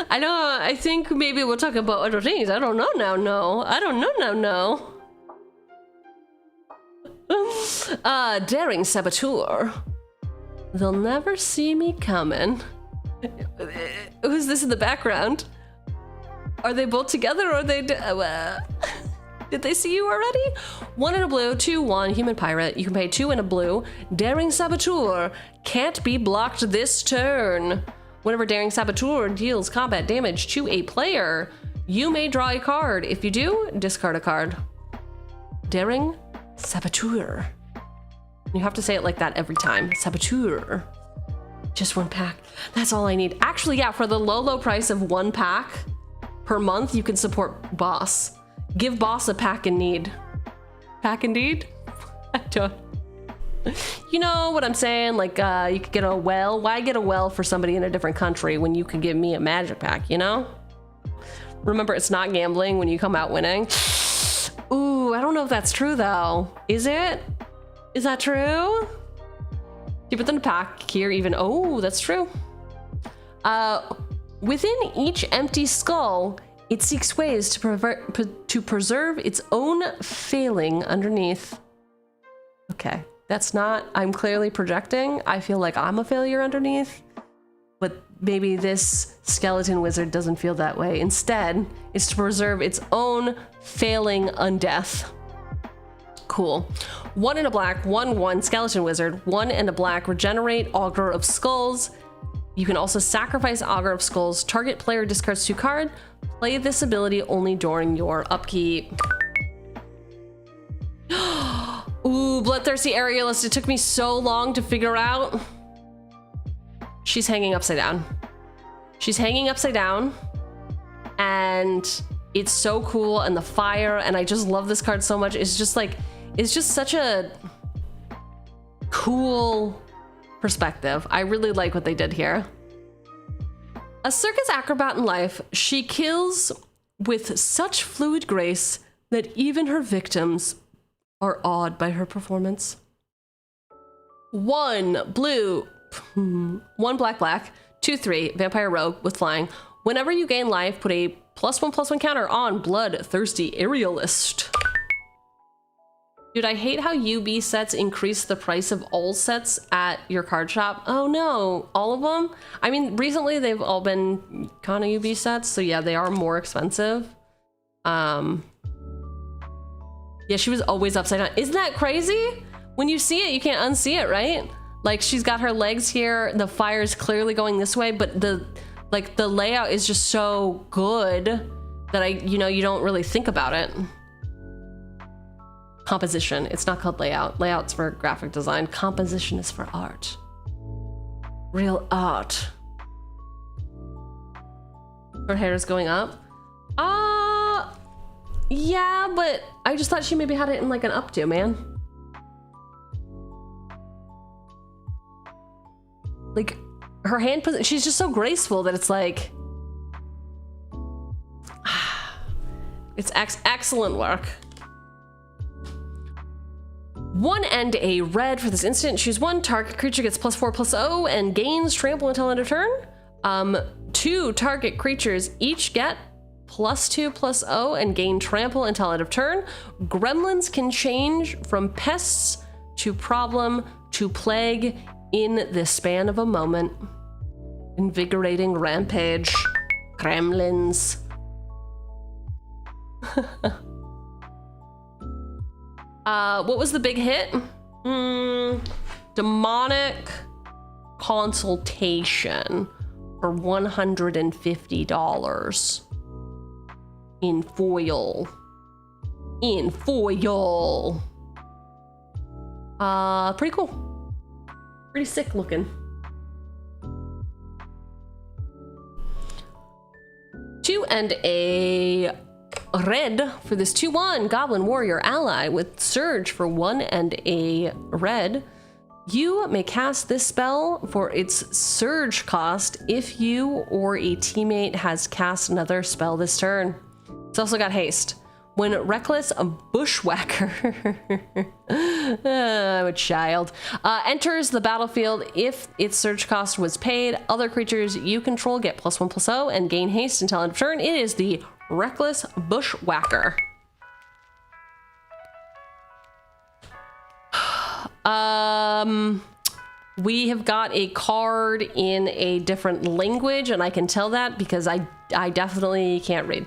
I know, I think maybe we'll talk about other things. I don't know now, no. I don't know now, no. Daring Saboteur. They'll never see me coming. Who's this in the background? Are they both together or are they... did they see you already? 1 and a blue, 2/1, human pirate. You can pay 2 and a blue. Daring Saboteur can't be blocked this turn. Whenever Daring Saboteur deals combat damage to a player, you may draw a card. If you do, discard a card. Daring Saboteur. You have to say it like that every time. Saboteur. Just 1 pack. That's all I need. Actually, yeah, for the low, low price of 1 pack per month, you can support boss. Give boss a pack in need. Pack in need? I don't. You know what I'm saying? Like, you could get a well. Why get a well for somebody in a different country when you could give me a magic pack, you know? Remember, it's not gambling when you come out winning. Ooh, I don't know if that's true, though. Is it? Is that true? Keep it in the pack here, even. Oh, that's true. Within each empty skull, it seeks ways to preserve its own failing underneath. Okay. That's not, I'm clearly projecting. I feel like I'm a failure underneath, but maybe this skeleton wizard doesn't feel that way. Instead, it's to preserve its own failing undeath. Cool. 1 and a black, 1/1 skeleton wizard, 1 and a black, regenerate Augur of Skulls. You can also sacrifice Augur of Skulls. Target player discards 2 cards. Play this ability only during your upkeep. Ooh, bloodthirsty aerialist. It took me so long to figure out. She's hanging upside down. She's hanging upside down. And it's so cool. And the fire. And I just love this card so much. It's just like, it's just such a cool perspective. I really like what they did here. A circus acrobat in life, she kills with such fluid grace that even her victims are awed by her performance. 1 blue, 1 black, 2/3 vampire rogue with flying. Whenever you gain life, put a +1/+1 counter on bloodthirsty aerialist. Dude, I hate how UB sets increase the price of all sets at your card shop. Oh no, all of them? I mean, recently they've all been kind of UB sets, so yeah, they are more expensive. Yeah, she was always upside down. Isn't that crazy? When you see it, you can't unsee it, right? Like, she's got her legs here, the fire is clearly going this way, but the layout is just so good that you don't really think about it. Composition. It's not called layout. Layout's for graphic design. Composition is for art. Real art. Her hair is going up. Yeah, but I just thought she maybe had it in like an updo, man. Like, her hand position, she's just so graceful that it's like, it's excellent work. 1 and a red for this instant. Choose 1. Target creature gets +4/+0 and gains trample until end of turn. 2 target creatures each get +2/+0 and gain trample until end of turn. Gremlins can change from pests to problem to plague in the span of a moment. Invigorating rampage. Gremlins. What was the big hit? Demonic consultation for $150 in foil. Pretty cool. Pretty sick looking. 2 and a red for this 2/1 Goblin Warrior ally with Surge for 1 and a red. You may cast this spell for its Surge cost if you or a teammate has cast another spell this turn. It's also got haste. When Reckless Bushwhacker, I'm a child, enters the battlefield, if its Surge cost was paid, other creatures you control get +1/+0 and gain haste until end of turn. It is the Reckless Bushwhacker. We have got a card in a different language, and I can tell that because I definitely can't read.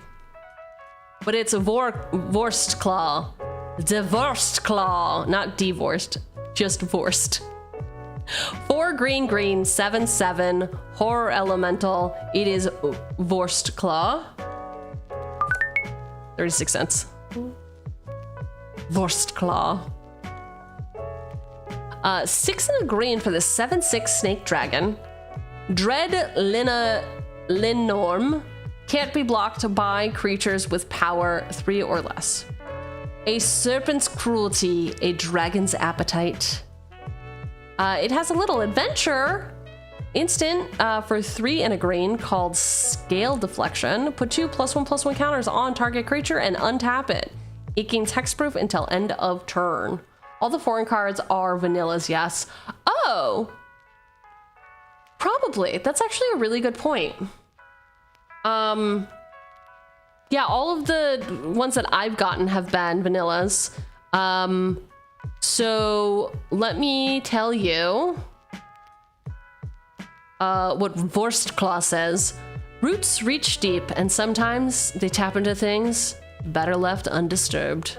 But it's a Vorst Claw. Divorced Claw. Not divorced, just Vorst. 4 green, 7/7, horror elemental. It is Vorst Claw. 36 cents. Vorst Claw. 6 and a green for the 7/6 snake dragon. Dread Linorm. Can't be blocked by creatures with power 3 or less. A serpent's cruelty, a dragon's appetite. It has a little adventure instant for 3 and a green called Scale Deflection. Put 2 +1/+1 counters on target creature and untap it. It gains hexproof until end of turn. All the foreign cards are vanillas, yes. Oh! Probably. That's actually a really good point. Yeah, all of the ones that I've gotten have been vanillas. So let me tell you what Vorstclaw says. Roots reach deep, and sometimes they tap into things better left undisturbed.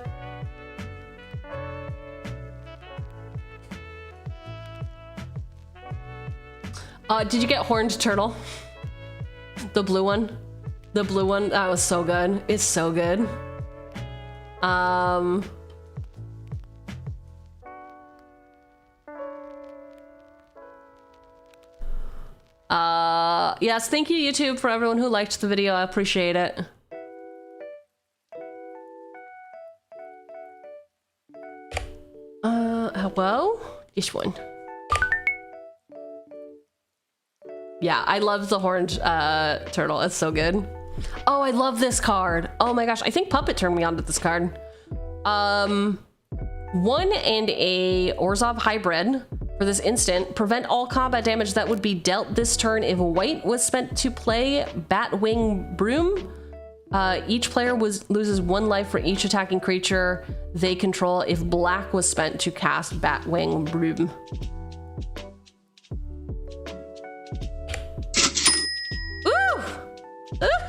Did you get Horned Turtle? The blue one? The blue one? That was so good. It's so good. Yes, thank you, YouTube, for everyone who liked the video. I appreciate it. Hello? This one. Yeah, I love the horned turtle. It's so good. Oh, I love this card. Oh my gosh, I think Puppet turned me on to this card. 1 and a Orzhov hybrid. For this instant, prevent all combat damage that would be dealt this turn if white was spent to play Batwing Broom. Each player loses 1 life for each attacking creature they control if black was spent to cast Batwing Broom.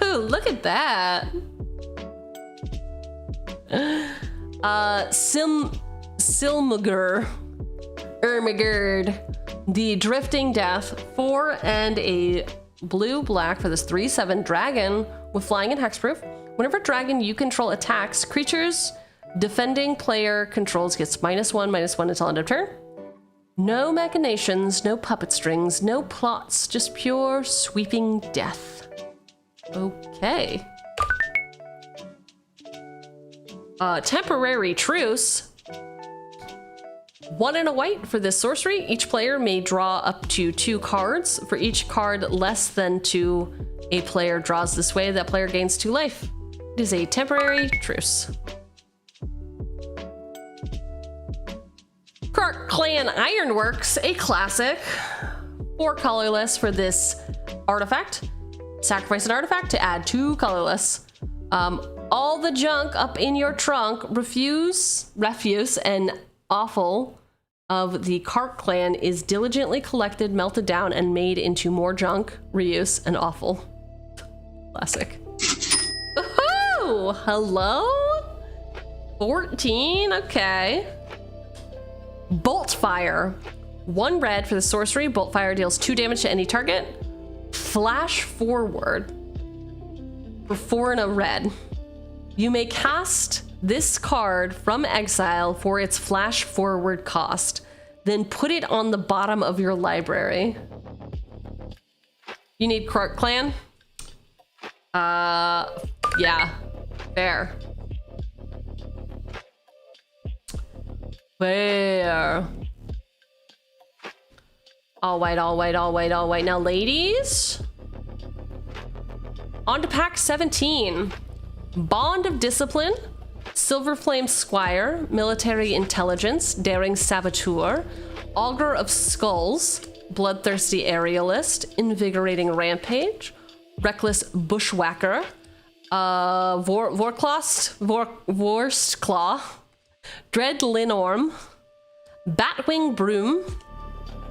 Ooh, look at that. Silmugr. Ermigerd, the Drifting Death, 4 and a blue-black for this 3/7 dragon with flying and hexproof. Whenever dragon you control attacks, creatures defending player controls gets -1/-1 until end of turn. No machinations, no puppet strings, no plots, just pure sweeping death. Okay. Temporary truce. 1 and a white for this sorcery. Each player may draw up to 2 cards. For each card less than 2 a player draws this way, that player gains 2 life. It is a temporary truce. Kark Clan Ironworks, a classic. 4 colorless for this artifact. Sacrifice an artifact to add 2 colorless. All the junk up in your trunk, refuse, and offal of the Kark clan is diligently collected, melted down, and made into more junk, reuse, and offal. Classic. Woohoo! Hello? 14, okay. Boltfire. 1 red for the sorcery. Boltfire deals 2 damage to any target. Flash forward for 4 and a red. You may cast this card from exile for its flash forward cost, then put it on the bottom of your library. You need Kark Clan? Yeah, fair. Fair. All white. Now, ladies, on to pack 17. Bond of Discipline, Silverflame Squire, Military Intelligence, Daring Saboteur, Augur of Skulls, Bloodthirsty Aerialist, Invigorating Rampage, Reckless Bushwhacker, Vorstclaw, Dread Linorm, Batwing Broom,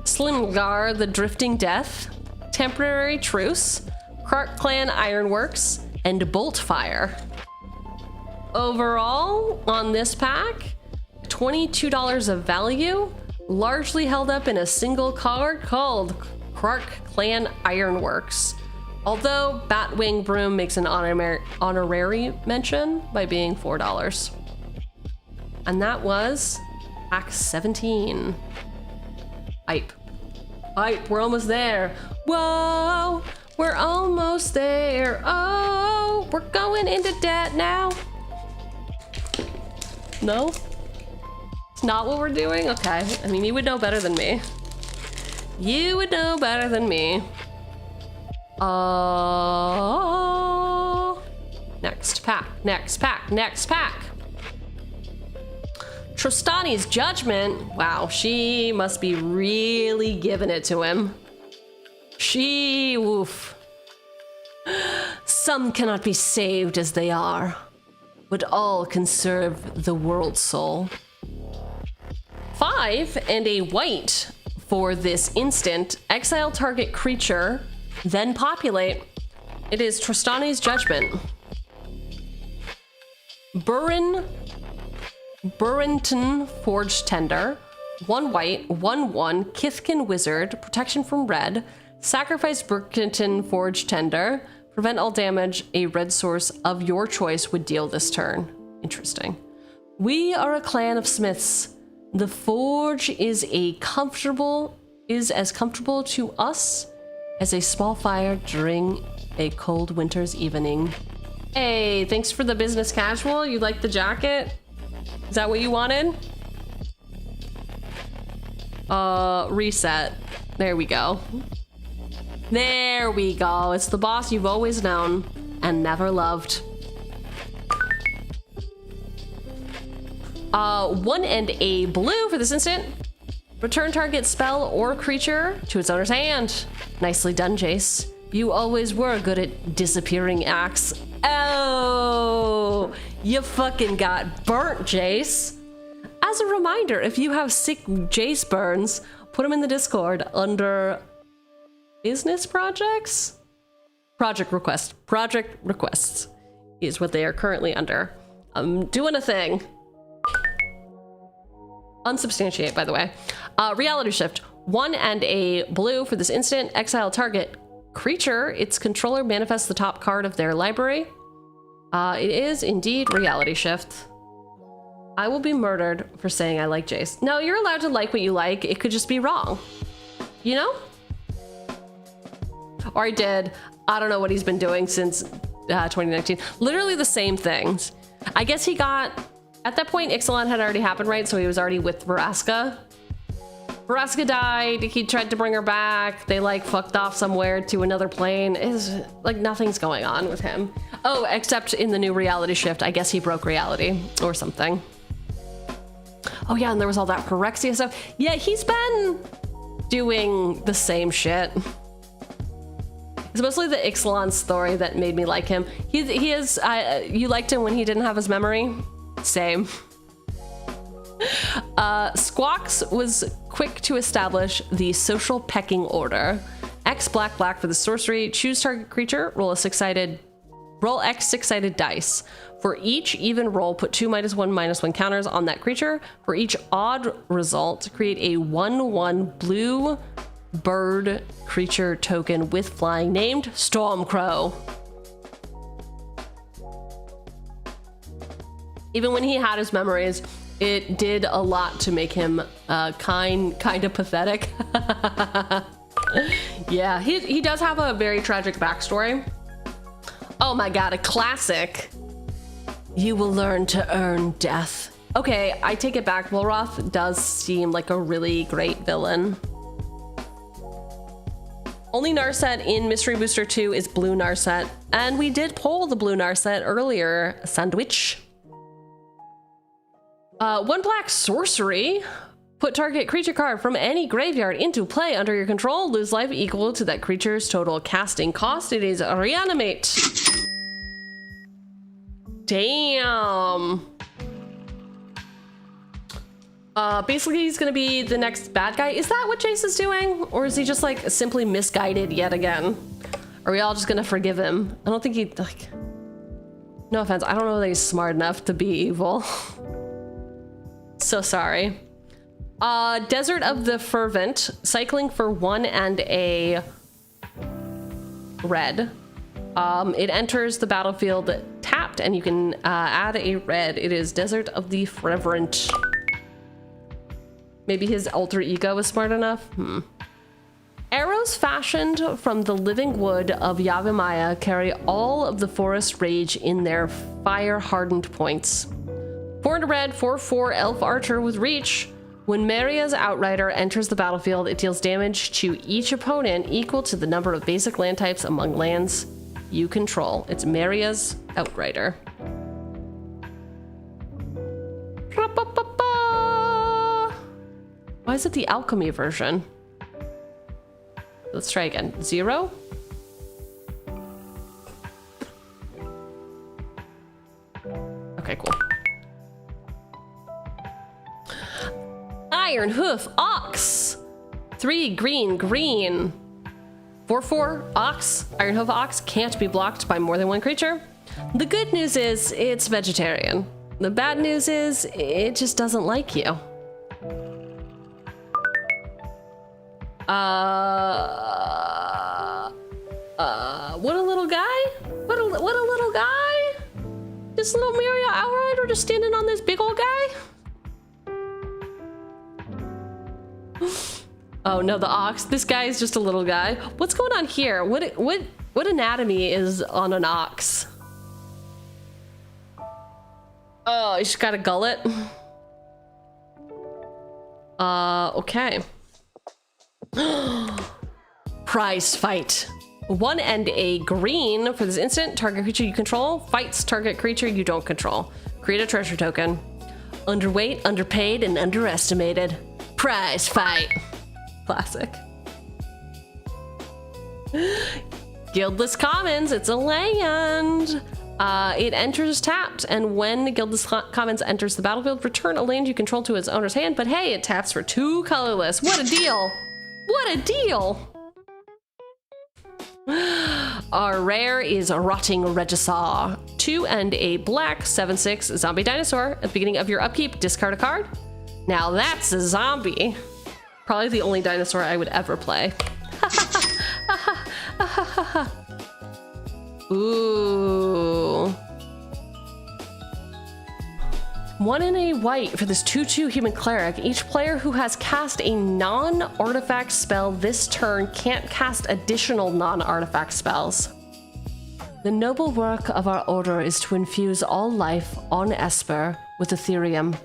Slimgar the Drifting Death, Temporary Truce, Kark Clan Ironworks, and Boltfire. Overall, on this pack, $22 of value, largely held up in a single card called Kark Clan Ironworks. Although Batwing Broom makes an honorary mention by being $4. And that was pack 17. Hype, we're almost there. Whoa, we're almost there. Oh, we're going into debt now. No? It's not what we're doing? Okay. I mean, you would know better than me. You would know better than me. Next pack. Trostani's Judgment. Wow, she must be really giving it to him. Woof. Some cannot be saved as they are, but all can serve the world soul. 5 and a white for this instant. Exile target creature, then populate. It is Tristane's Judgment. Burrington Forged Tender. 1 white, 1/1, Kithkin Wizard, protection from red. Sacrifice Burrington Forged Tender. Prevent all damage a red source of your choice would deal this turn. Interesting. We are a clan of smiths. The forge is as comfortable to us as a small fire during a cold winter's evening. Hey, thanks for the business casual. You like the jacket? Is that what you wanted? Reset. There we go. There we go. It's the boss you've always known and never loved. 1 and a blue for this instant. Return target spell or creature to its owner's hand. Nicely done, Jace. You always were good at disappearing acts. Oh, you fucking got burnt, Jace. As a reminder, if you have sick Jace burns, put them in the Discord under business projects? Project requests is what they are currently under. I'm doing a thing. Unsubstantiate, by the way. Reality shift. 1 and a blue for this instant. Exile target creature. Its controller manifests the top card of their library. It is indeed reality shift. I will be murdered for saying I like Jace. No, you're allowed to like what you like. It could just be wrong. You know? Or I did. I don't know what he's been doing since 2019. Literally the same things. I guess he got... At that point, Ixalan had already happened, right? So he was already with Vraska. Vraska died. He tried to bring her back. They like fucked off somewhere to another plane. It's like nothing's going on with him. Oh, except in the new reality shift. I guess he broke reality or something. Oh yeah, and there was all that Phyrexia stuff. Yeah, he's been doing the same shit. It's mostly the Ixalan story that made me like him. He is, you liked him when he didn't have his memory? Same. Squawks was quick to establish the social pecking order. X black for the sorcery. Choose target creature. Roll X six-sided dice. For each even roll, put 2 -1/-1 counters on that creature. For each odd result, create a 1/1 blue bird creature token with flying named Stormcrow. Even when he had his memories, it did a lot to make him kind of pathetic. Yeah, he does have a very tragic backstory. Oh my god, a classic. You will learn to earn death. Okay, I take it back. Wilroth does seem like a really great villain. Only Narset in Mystery Booster 2 is blue Narset, and we did pull the blue Narset earlier, Sandwich. 1 black sorcery. Put target creature card from any graveyard into play under your control. Lose life equal to that creature's total casting cost. It is Reanimate. Damn. Basically he's gonna be the next bad guy. Is that what Jace is doing? Or is he just like simply misguided yet again? Are we all just gonna forgive him? I don't think he, like, no offense, I don't know that he's smart enough to be evil. So sorry. Desert of the Fervent, cycling for 1 and a red. It enters the battlefield tapped, and you can add a red. It is Desert of the Fervent. Maybe his alter ego is smart enough? Arrows fashioned from the living wood of Yavimaya carry all of the forest rage in their fire-hardened points. 4 and a red, 4/4 elf archer with reach. When Maria's Outrider enters the battlefield, it deals damage to each opponent equal to the number of basic land types among lands you control. It's Maria's Outrider. Why is it the alchemy version? Let's try again. 0. Okay, cool. Iron Hoof Ox. 3 green, green. 4/4 Ox. Iron Hoof Ox can't be blocked by more than one creature. The good news is it's vegetarian. The bad news is it just doesn't like you. What a little guy? What a little guy? This little Mario Outrider just standing on this big old guy? Oh no, the ox. This guy is just a little guy. What's going on here? What anatomy is on an ox? Oh, he's got a gullet. Okay. Prize fight. 1 and a green. For this instant, target creature you control fights target creature you don't control. Create a treasure token. Underweight, underpaid, and underestimated. Prize fight. Classic. Guildless Commons, it's a land. It enters tapped, and when Guildless Commons enters the battlefield, return a land you control to its owner's hand, but hey, it taps for 2 colorless. What a deal! What a deal! Our rare is Rotting Regisaur. 2 and a black, 7/6 zombie dinosaur. At the beginning of your upkeep, discard a card. Now that's a zombie. Probably the only dinosaur I would ever play. Ooh. 1 and a white for this 2/2 human cleric. Each player who has cast a non-artifact spell this turn can't cast additional non-artifact spells. The noble work of our order is to infuse all life on Esper with Ethereum.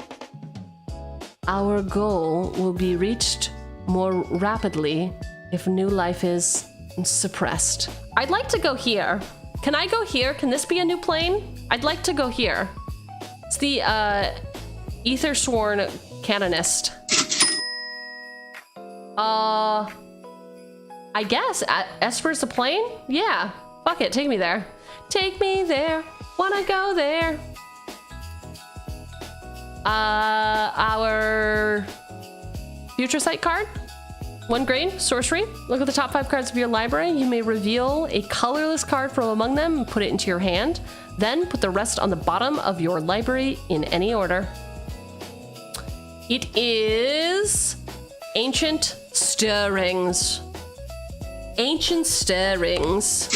Our goal will be reached more rapidly if new life is suppressed. I'd like to go here. Can I go here? Can this be a new plane? I'd like to go here. It's the Aethersworn Canonist. I guess Esper's a plane? Yeah. Fuck it, take me there. Take me there. Wanna go there. Our Future Sight card. 1 green, sorcery. Look at the top 5 cards of your library. You may reveal a colorless card from among them and put it into your hand. Then put the rest on the bottom of your library in any order. It is Ancient Stirrings. Ancient Stirrings.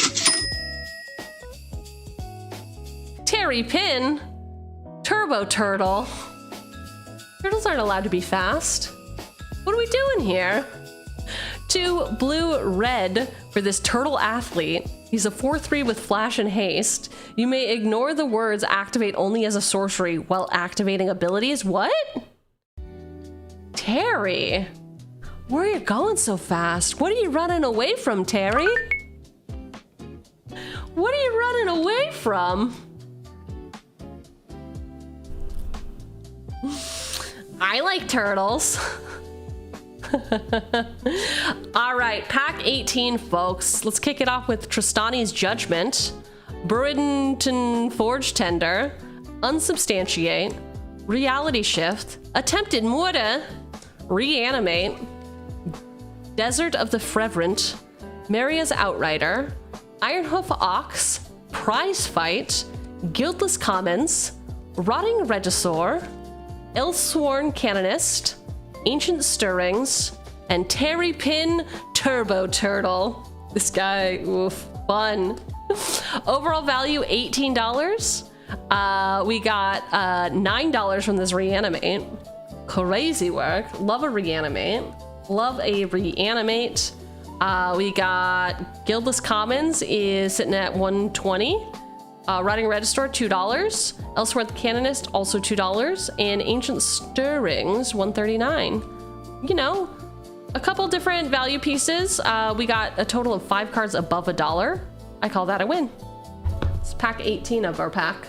Terry Pin. Turbo Turtle. Turtles aren't allowed to be fast. What are we doing here? 2 blue-red for this turtle athlete. He's a 4/3 with flash and haste. You may ignore the words activate only as a sorcery while activating abilities. What? Terry, where are you going so fast? What are you running away from, Terry? What are you running away from? I like turtles. All right, pack 18, folks. Let's kick it off with Tristani's Judgment, Burrington Forge Tender, Unsubstantiate, Reality Shift, Attempted Murder, Reanimate, Desert of the Frevrant, Maria's Outrider, Ironhoof Ox, Prize Fight, Guildless Commons, Rotting Regisaur, Illsworn Canonist, Ancient Stirrings, and Terry Pin Turbo Turtle. This guy, oof, fun. Overall value, $18. We got $9 from this Reanimate. Crazy work. Love a Reanimate. Love a Reanimate. We got Guildless Commons is sitting at $120. Rotting Regisaur, $2. Elsewhere the Canonist, also $2. And Ancient Stirrings, $139. You know, a couple different value pieces. We got a total of 5 cards above $1. I call that a win. It's pack 18 of our pack.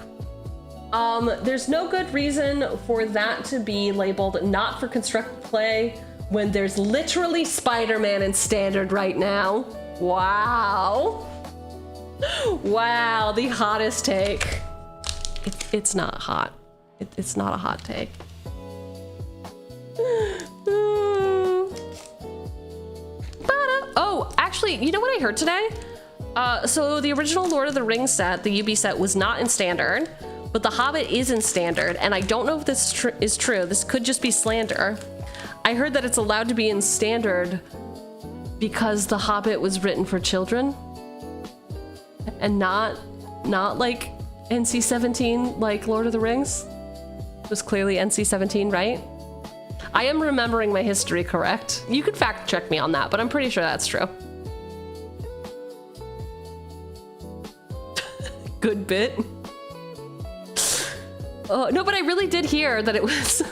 There's no good reason for that to be labeled not for constructed play when there's literally Spider-Man in standard right now. Wow. Wow, the hottest take. It's not hot. It's not a hot take. actually, you know what I heard today? So the original Lord of the Rings set, the UB set, was not in standard, but The Hobbit is in standard, and I don't know if this is true. This could just be slander. I heard that it's allowed to be in standard because The Hobbit was written for children and not like NC-17 like Lord of the Rings. It was clearly NC-17, right? I am remembering my history correct. You could fact check me on that, but I'm pretty sure that's true. Good bit. No, but I really did hear that it was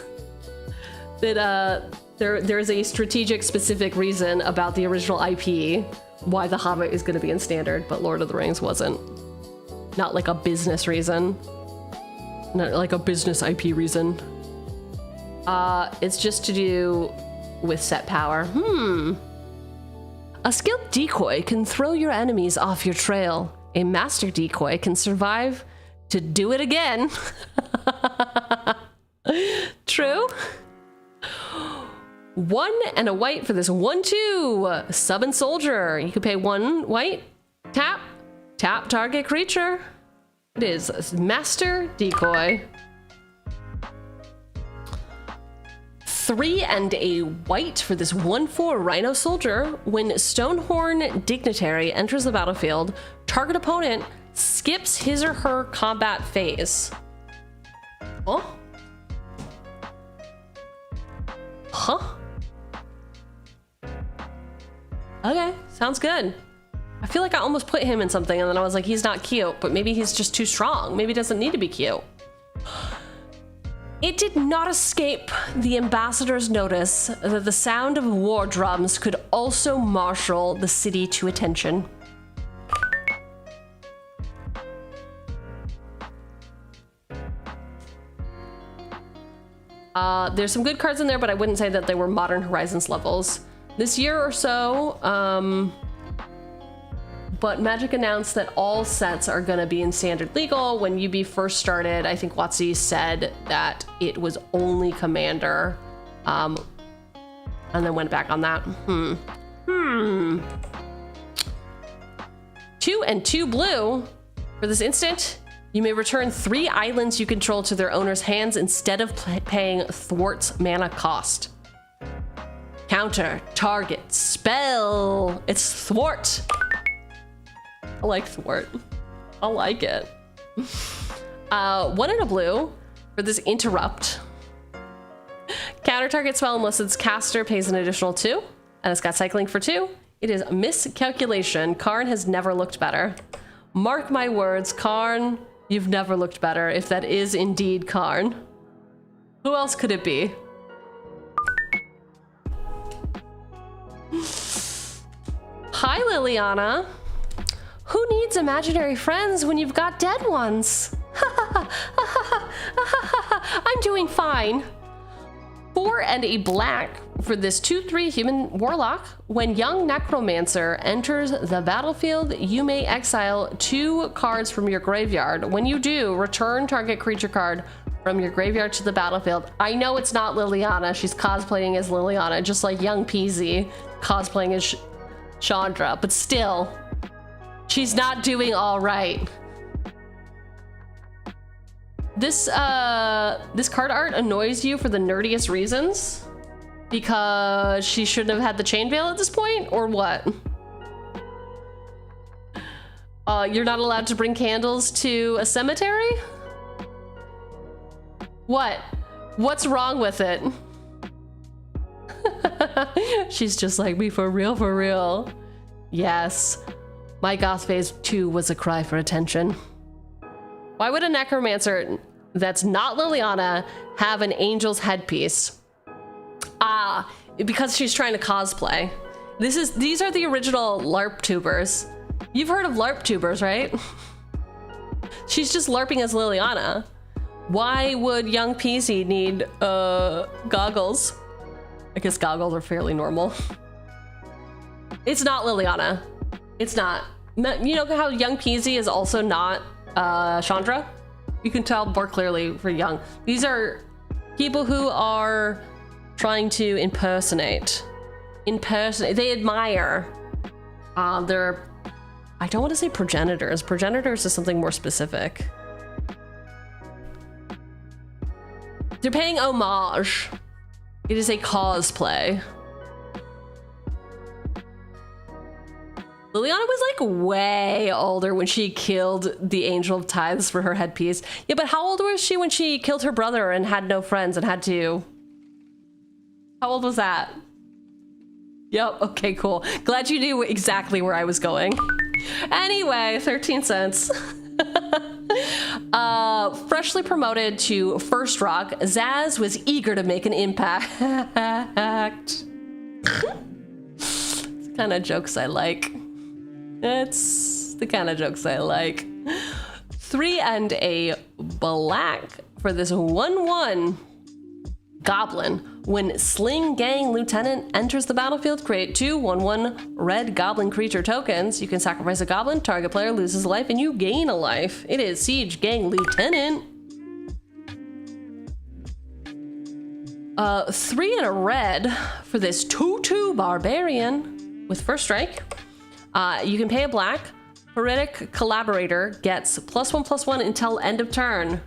that there's a strategic specific reason about the original IP why The Hobbit is going to be in standard, but Lord of the Rings wasn't. Not like a business reason. Not like a business IP reason. It's just to do with set power. A skilled decoy can throw your enemies off your trail. A master decoy can survive to do it again. True. 1 and a white for this 1/2 sub and soldier. You can pay 1 white. Tap target creature. It is master decoy. 3 and a white for this 1/4 rhino soldier. When Stonehorn Dignitary enters the battlefield, target opponent skips his or her combat phase. Oh? Huh? Okay, sounds good. I feel like I almost put him in something and then I was like, he's not cute, but maybe he's just too strong. Maybe he doesn't need to be cute. It did not escape the ambassador's notice that the sound of war drums could also marshal the city to attention. There's some good cards in there, but I wouldn't say that they were Modern Horizons levels. This year or so, but Magic announced that all sets are going to be in standard legal. When UB first started, I think WotC said that it was only Commander, and then went back on that. 2 and 2 blue. For this instant, you may return 3 islands you control to their owner's hands instead of paying Thwart's mana cost. Counter, target, spell. It's Thwart. I like Thwart. I like it. 1 and a blue for this interrupt. Counter target spell unless its caster pays an additional 2, and it's got cycling for 2. It is miscalculation. Karn has never looked better. Mark my words, Karn, you've never looked better, if that is indeed Karn. Who else could it be? Hi, Liliana. Who needs imaginary friends when you've got dead ones? I'm doing fine. 4 and a black for this 2/3 human warlock. When young necromancer enters the battlefield, you may exile 2 cards from your graveyard. When you do, return target creature card from your graveyard to the battlefield. I know it's not Liliana. She's cosplaying as Liliana, just like young Peasy cosplaying as Chandra, but still, she's not doing all right. This card art annoys you for the nerdiest reasons? Because she shouldn't have had the chain veil at this point, or what? You're not allowed to bring candles to a cemetery? What? What's wrong with it? She's just like me, for real, for real. Yes. My goth phase 2 was a cry for attention. Why would a necromancer that's not Liliana have an angel's headpiece? Because she's trying to cosplay. These are the original LARP tubers. You've heard of LARP tubers, right? She's just LARPing as Liliana. Why would young Peasy need goggles? I guess goggles are fairly normal. It's not Liliana. It's not. You know how young Peasy is also not Chandra? You can tell more clearly for young. These are people who are trying to impersonate. They admire They're, I don't want to say progenitors. Progenitors is something more specific. They're paying homage. It is a cosplay. Liliana was like way older when she killed the Angel of Tithes for her headpiece. Yeah, but how old was she when she killed her brother and had no friends and had to... How old was that? Yep, okay, cool. Glad you knew exactly where I was going. Anyway, 13 cents. Freshly promoted to First Rock, Zaz was eager to make an impact. It's the kind of jokes I like. It's the kind of jokes I like. 3 and a black for this 1/1 goblin. When Sling Gang Lieutenant enters the battlefield, create 2 1/1 red goblin creature tokens. You can sacrifice a goblin, target player loses a life, and you gain a life. It is Siege Gang Lieutenant. 3 and a red for this 2/2 barbarian with first strike. You can pay a black. Heretic Collaborator gets +1/+1 until end of turn.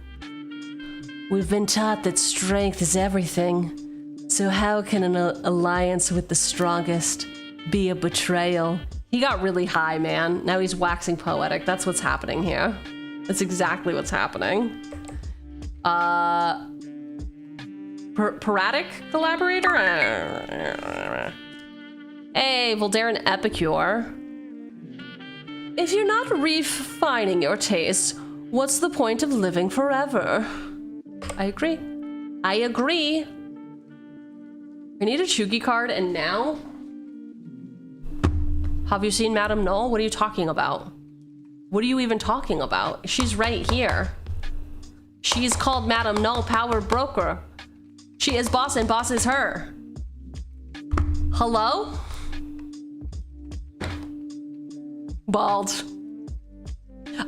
We've been taught that strength is everything. So how can an alliance with the strongest be a betrayal? He got really high, man. Now he's waxing poetic. That's what's happening here. That's exactly what's happening. Peratic Collaborator? Hey, Voldaren Epicure. If you're not refining your taste, what's the point of living forever? I agree. I agree. I need a Chugi card, and now? Have you seen Madame Null? What are you talking about? What are you even talking about? She's right here. She's called Madame Null, Power Broker. She is boss, and boss is her. Hello? Bald.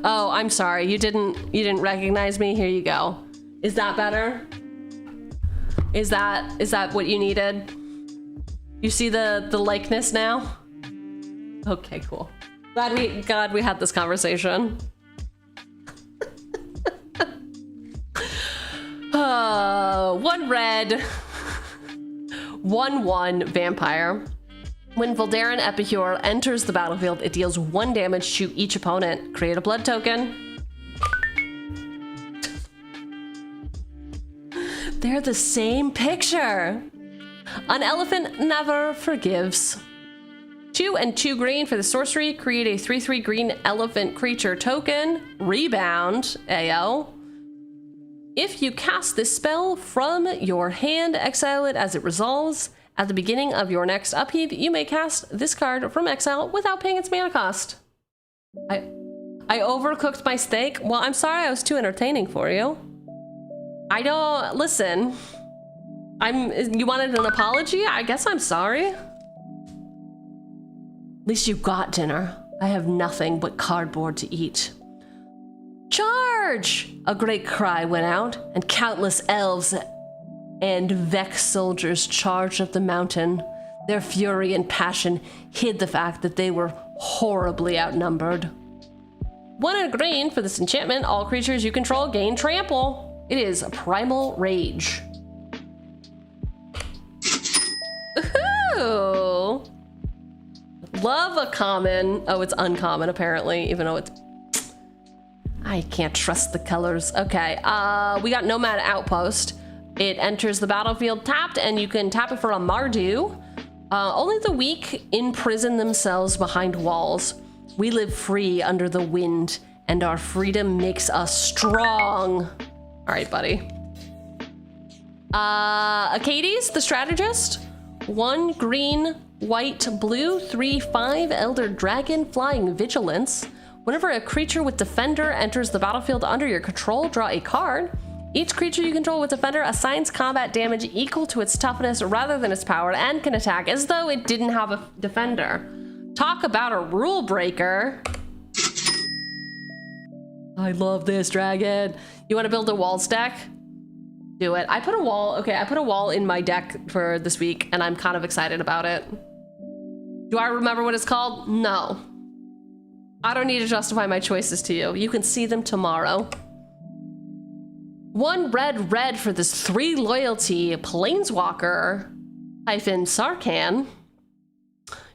Oh, I'm sorry. You didn't recognize me. Here you go. Is that better? Is that what you needed? You see the likeness now? Okay, cool. Glad we had this conversation. 1 red, 1/1 vampire. When Voldaren Epicure enters the battlefield, it deals 1 damage to each opponent. Create a blood token. They're the same picture. An elephant never forgives. 2 and 2 green for the sorcery. Create a 3/3 green elephant creature token. Rebound. Ayo. If you cast this spell from your hand, exile it as it resolves. At the beginning of your next upheave, you may cast this card from exile without paying its mana cost. I overcooked my steak. Well, I'm sorry I was too entertaining for you. I don't, listen. You wanted an apology? I guess I'm sorry. At least you got dinner. I have nothing but cardboard to eat. Charge! A great cry went out, and countless elves and Vex soldiers charged up the mountain. Their fury and passion hid the fact that they were horribly outnumbered. 1 and a green for this enchantment. All creatures you control gain trample. It is Primal Rage. Ooh. Love a common. Oh, it's uncommon apparently, even though it's... I can't trust the colors. Okay, we got Nomad Outpost. It enters the battlefield tapped, and you can tap it for a Mardu. Only the weak imprison themselves behind walls. We live free under the wind, and our freedom makes us strong. All right, buddy. Acades, the strategist. 1 green, white, blue, 3/5 Elder Dragon, Flying Vigilance. Whenever a creature with Defender enters the battlefield under your control, draw a card. Each creature you control with Defender assigns combat damage equal to its toughness rather than its power and can attack as though it didn't have a Defender. Talk about a rule breaker. I love this dragon. You want to build a walls deck? Do it. I put a wall in my deck for this week, and I'm kind of excited about it. Do I remember what it's called? No. I don't need to justify my choices to you. You can see them tomorrow. 1 red for this 3 loyalty Planeswalker hyphen Sarkhan.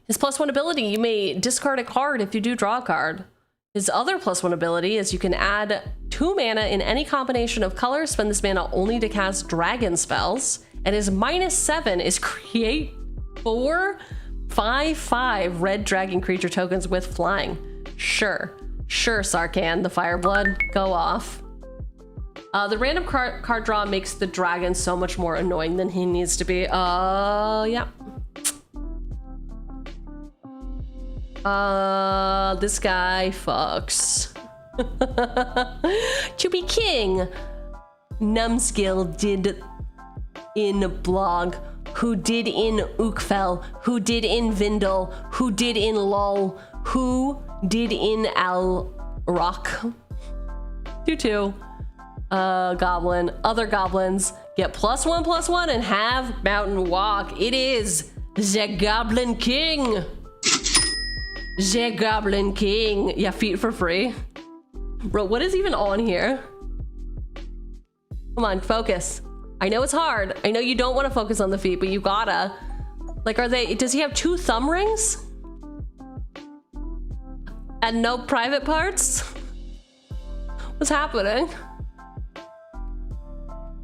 His +1 ability, you may discard a card if you do draw a card. His other +1 ability is you can add 2 mana in any combination of colors. Spend this mana only to cast dragon spells. And his -7 is create 4 5/5 red dragon creature tokens with flying. Sure, Sarkhan, the Fireblood, go off. The random card draw makes the dragon so much more annoying than he needs to be. Yeah. This guy fucks. To be king, Numbskill did in blog, who did in Ukfel, who did in Vindel, who did in LOL, who did in Al Rock. 2/2. Goblin. Other goblins get +1/+1 and have Mountain Walk. It is the Goblin King. The Goblin King. Yeah, feet for free. Bro, what is even on here? Come on, focus. I know it's hard. I know you don't want to focus on the feet, but you gotta. Like, does he have 2 thumb rings? And no private parts? What's happening?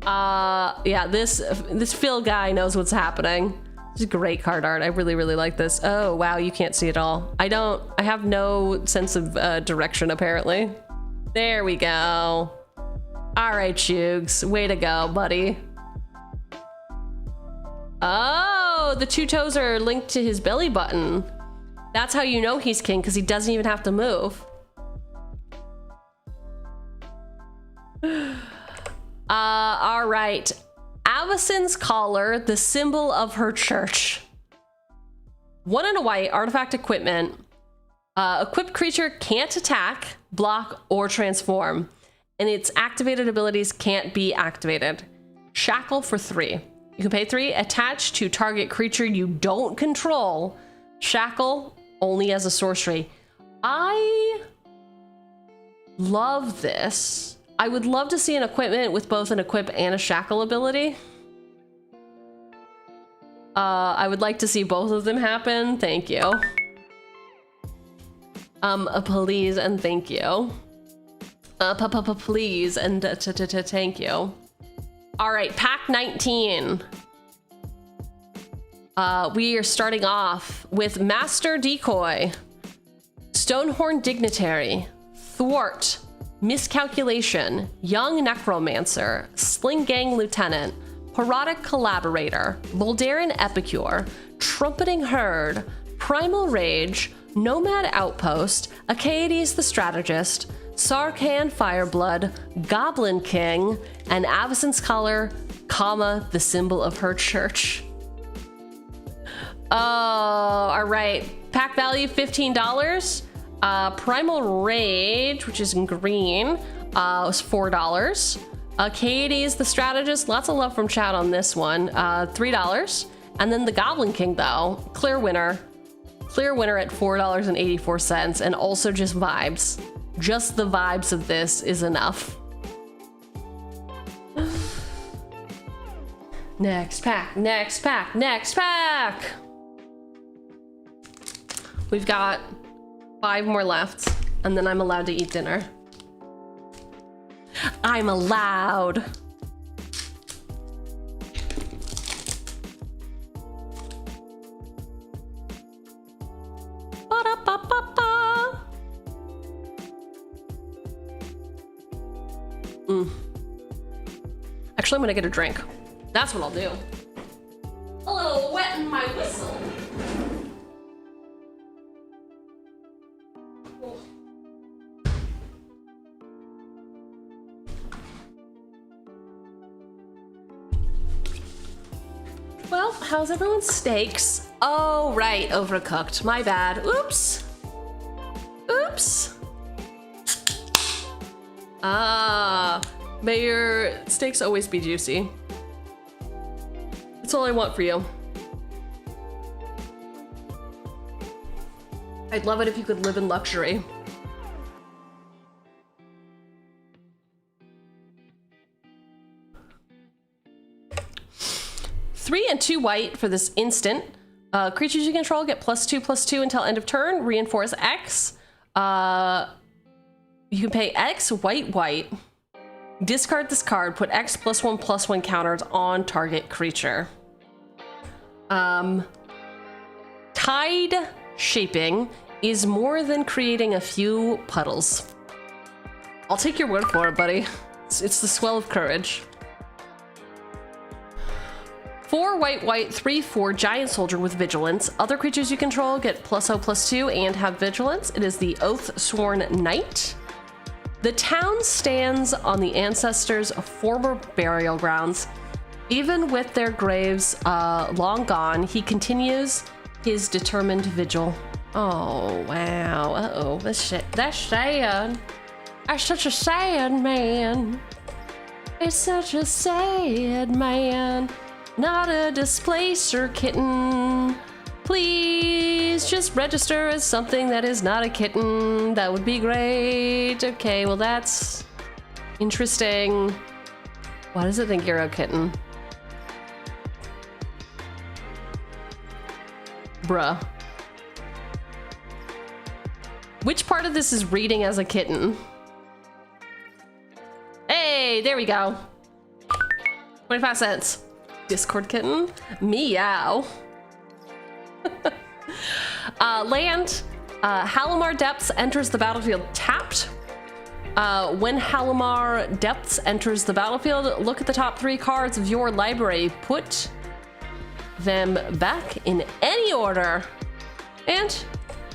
Yeah, this Phil guy knows what's happening. This is great card art. I really, really like this. Oh, wow, you can't see it all. I have no sense of direction, apparently. There we go. All right, Shugs, way to go, buddy. Oh, the 2 toes are linked to his belly button. That's how you know he's king, because he doesn't even have to move. All right. Avacyn's collar, the symbol of her church. 1 and a white, artifact equipment. Equipped creature can't attack, block, or transform, and its activated abilities can't be activated. Shackle for 3. You can pay 3, attach to target creature you don't control. Shackle only as a sorcery. I love this. I would love to see an equipment with both an equip and a shackle ability. I would like to see both of them happen. Thank you. Please and thank you. Please and thank you. All right, pack 19. We are starting off with Master Decoy, Stonehorn Dignitary, Thwart, Miscalculation, Young Necromancer, Sling Gang Lieutenant, Parodic Collaborator, Voldarin Epicure, Trumpeting Herd, Primal Rage, Nomad Outpost, Achaedes the Strategist, Sarkhan Fireblood, Goblin King, and Avacyn's Collar, comma, the symbol of her church. Oh, all right. Pack value $15. Primal Rage, which is in green, was $4. Achaedes the Strategist, lots of love from chat on this one, $3. And then the Goblin King, though, clear winner at $4.84, and also just vibes. Just the vibes of this is enough. Next pack. We've got 5 more left, and then I'm allowed to eat dinner. I'm allowed. Ba-da-ba-ba-ba. Actually, I'm gonna get a drink. That's what I'll do. A little wet in my whistle. Well, how's everyone's steaks? Oh, right, overcooked. My bad. Oops. May your steaks always be juicy. That's all I want for you. I'd love it if you could live in luxury. Three and 2 white for this instant. Creatures you control get +2/+2 until end of turn. Reinforce X. You can pay X, white. Discard this card. Put X +1/+1 counters on target creature. Tide shaping is more than creating a few puddles. I'll take your word for it, buddy. It's the swell of courage. 4 white, 3/4 giant soldier with vigilance. Other creatures you control get +0/+2 and have vigilance. It is the Oath Sworn Knight. The town stands on the ancestors' former burial grounds. Even with their graves long gone, he continues his determined vigil. Oh, wow. Uh-oh. That's sad. That's such a sad man. It's such a sad man. Not a displacer kitten. Please just register as something that is not a kitten. That would be great. Okay, well that's interesting. Why does it think you're a kitten? Bruh. Which part of this is reading as a kitten? Hey, there we go. 25 cents. Discord kitten. Meow. Land. Halimar Depths enters the battlefield tapped. When Halimar Depths enters the battlefield, look at the top 3 cards of your library. Put them back in any order. And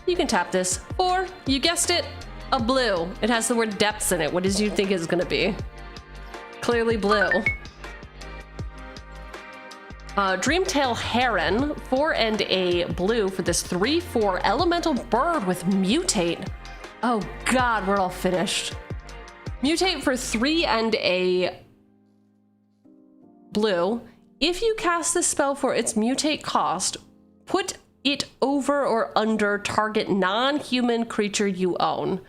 you can tap this for, you guessed it, a blue. It has the word depths in it. What did you think it's gonna be? Clearly blue. Dreamtail Heron, 4 and a blue for this 3/4 elemental bird with mutate. Oh god, we're all finished. Mutate for 3 and a blue. If you cast this spell for its mutate cost, put it over or under target non-human creature you own.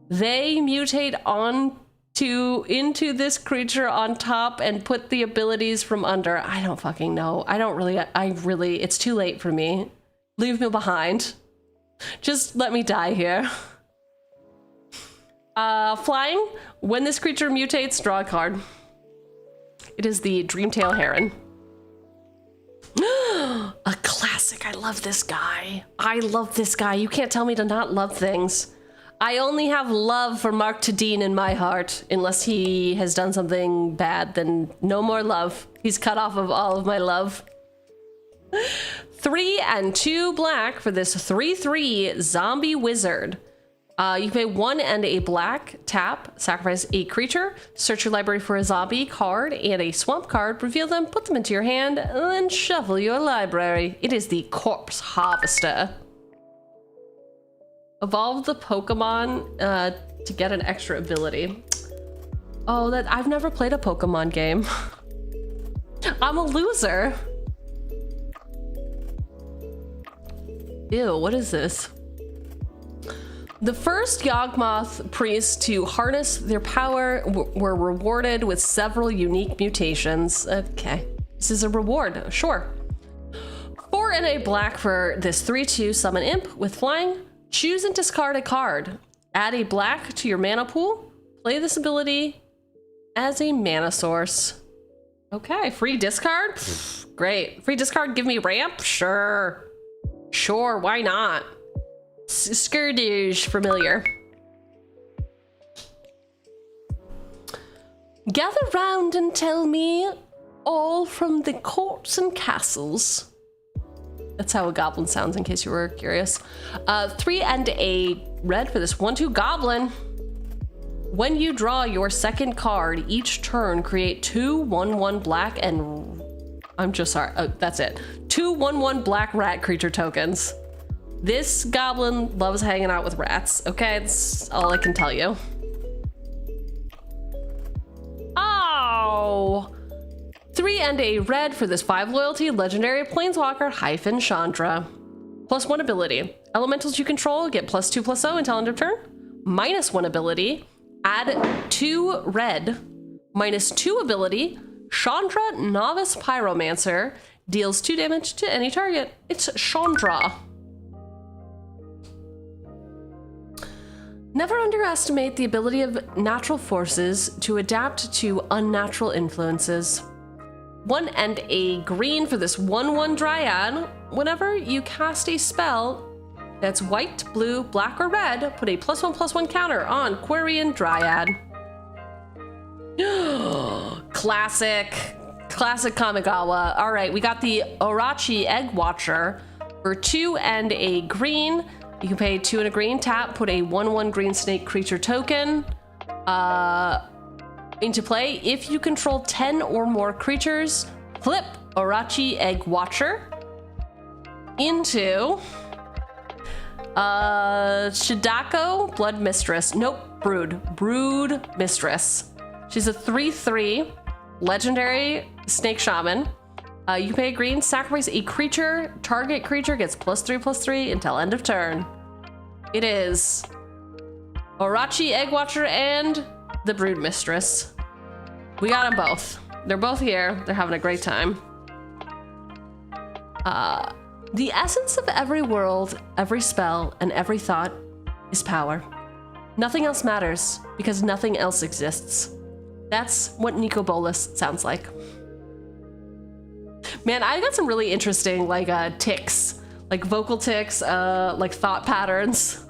They mutate into this creature on top and put the abilities from under. I don't fucking know. It's too late for me. Leave me behind. Just let me die here. Flying. When this creature mutates, draw a card. It is the Dreamtail Heron. A classic. I love this guy. You can't tell me to not love things. I only have love for Mark Tadine in my heart. Unless he has done something bad, then no more love. He's cut off of all of my love. 3 and 2 black for this 3/3 zombie wizard. You pay 1 and a black, tap, sacrifice a creature, search your library for a zombie card and a swamp card, reveal them, put them into your hand, and then shuffle your library. It is the Corpse Harvester. Evolve the Pokemon to get an extra ability. Oh, I've never played a Pokemon game. I'm a loser. Ew, what is this? The first Yawgmoth priests to harness their power were rewarded with several unique mutations. Okay, this is a reward, sure. 4 and a black for this 3/2 summon imp with flying. Choose and discard a card. Add a black to your mana pool. Play this ability as a mana source. Okay, free discard? Pfft, great. Free discard, give me ramp? Sure. Sure, why not? Scourge familiar. Gather round and tell me all from the courts and castles. That's how a goblin sounds, in case you were curious. 3 and a red for this 1/2 goblin. When you draw your second card each turn, create 2 1/1 black and... I'm just sorry. Oh, that's it. 2 1/1 black rat creature tokens. This goblin loves hanging out with rats. Okay, that's all I can tell you. Oh! 3 and a red for this 5 loyalty legendary planeswalker Chandra. +1 ability. Elementals you control get +2/+0 until end of turn. -1 ability. Add 2 red. -2 ability. Chandra Novice Pyromancer deals 2 damage to any target. It's Chandra. Never underestimate the ability of natural forces to adapt to unnatural influences. 1 and a green for this 1/1 Dryad. Whenever you cast a spell that's white, blue, black, or red, put a +1/+1 counter on Quarian Dryad. Classic Kamigawa. All right, we got the Orochi Egg Watcher for 2 and a green. You can pay 2 and a green, tap, put a 1/1 green snake creature token into play. If you control 10 or more creatures, flip Orochi Egg Watcher into Shidako Blood Mistress. Nope, Brood Mistress. She's a 3/3 legendary snake shaman. You pay a green, sacrifice a creature. Target creature gets +3/+3 until end of turn. It is Orochi Egg Watcher and the Brood Mistress. We got them both. They're both here. They're having a great time. The essence of every world, every spell, and every thought is power. Nothing else matters because nothing else exists. That's what Nico Bolas sounds like. Man, I got some really interesting tics, like vocal tics, like thought patterns.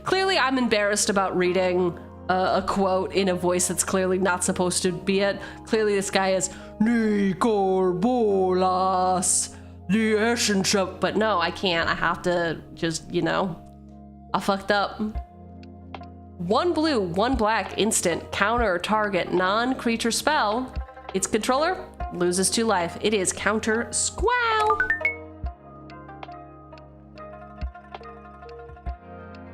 Clearly, I'm embarrassed about reading a quote in a voice that's clearly not supposed to be it. Clearly, this guy is Nico Bolas, the essence of. But no, I can't. I have to just, I fucked up. 1 blue, 1 black, instant, counter target non-creature spell. Its controller loses 2 life. It is Counter Squall.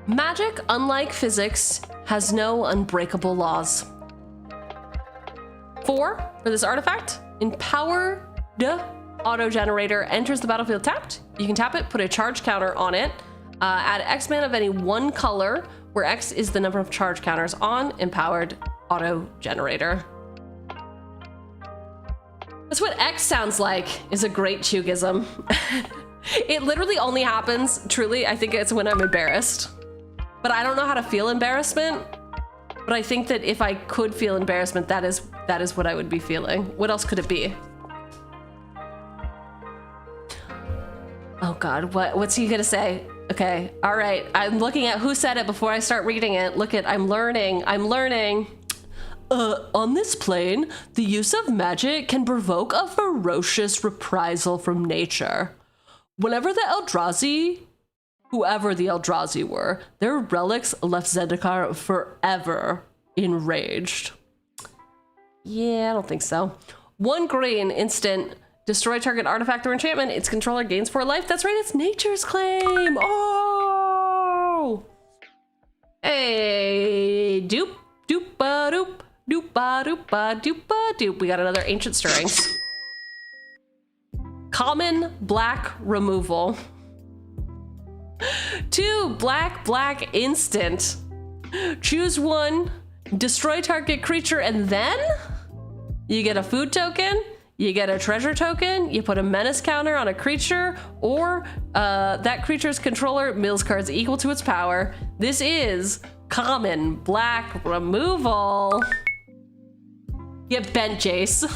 Magic, unlike physics, has no unbreakable laws. 4 for this artifact. Empowered auto generator enters the battlefield tapped. You can tap it, put a charge counter on it. Add X mana of any 1 color, where X is the number of charge counters on empowered auto generator. That's what X sounds like, is a great Chugism. It literally only happens, truly, I think it's when I'm embarrassed. But I don't know how to feel embarrassment. But I think that if I could feel embarrassment, that is what I would be feeling. What else could it be? Oh God, what's he gonna say? Okay, all right, I'm looking at who said it before I start reading it. Look at, I'm learning. On this plane, the use of magic can provoke a ferocious reprisal from nature. Whenever the Eldrazi, whoever the Eldrazi were, their relics left Zendikar forever enraged. Yeah, I don't think so. 1 green, instant, destroy target artifact or enchantment. Its controller gains 4 life. That's right, it's Nature's Claim. Oh! Hey, doop, doop-ba-doop. Doop-ba-doop-ba-doop-ba-doop. We got another Ancient Stirrings. Common black removal. 2 black instant. Choose 1, destroy target creature, and then you get a food token, you get a treasure token, you put a menace counter on a creature, or that creature's controller mills cards equal to its power. This is common black removal. Get bent, Jace.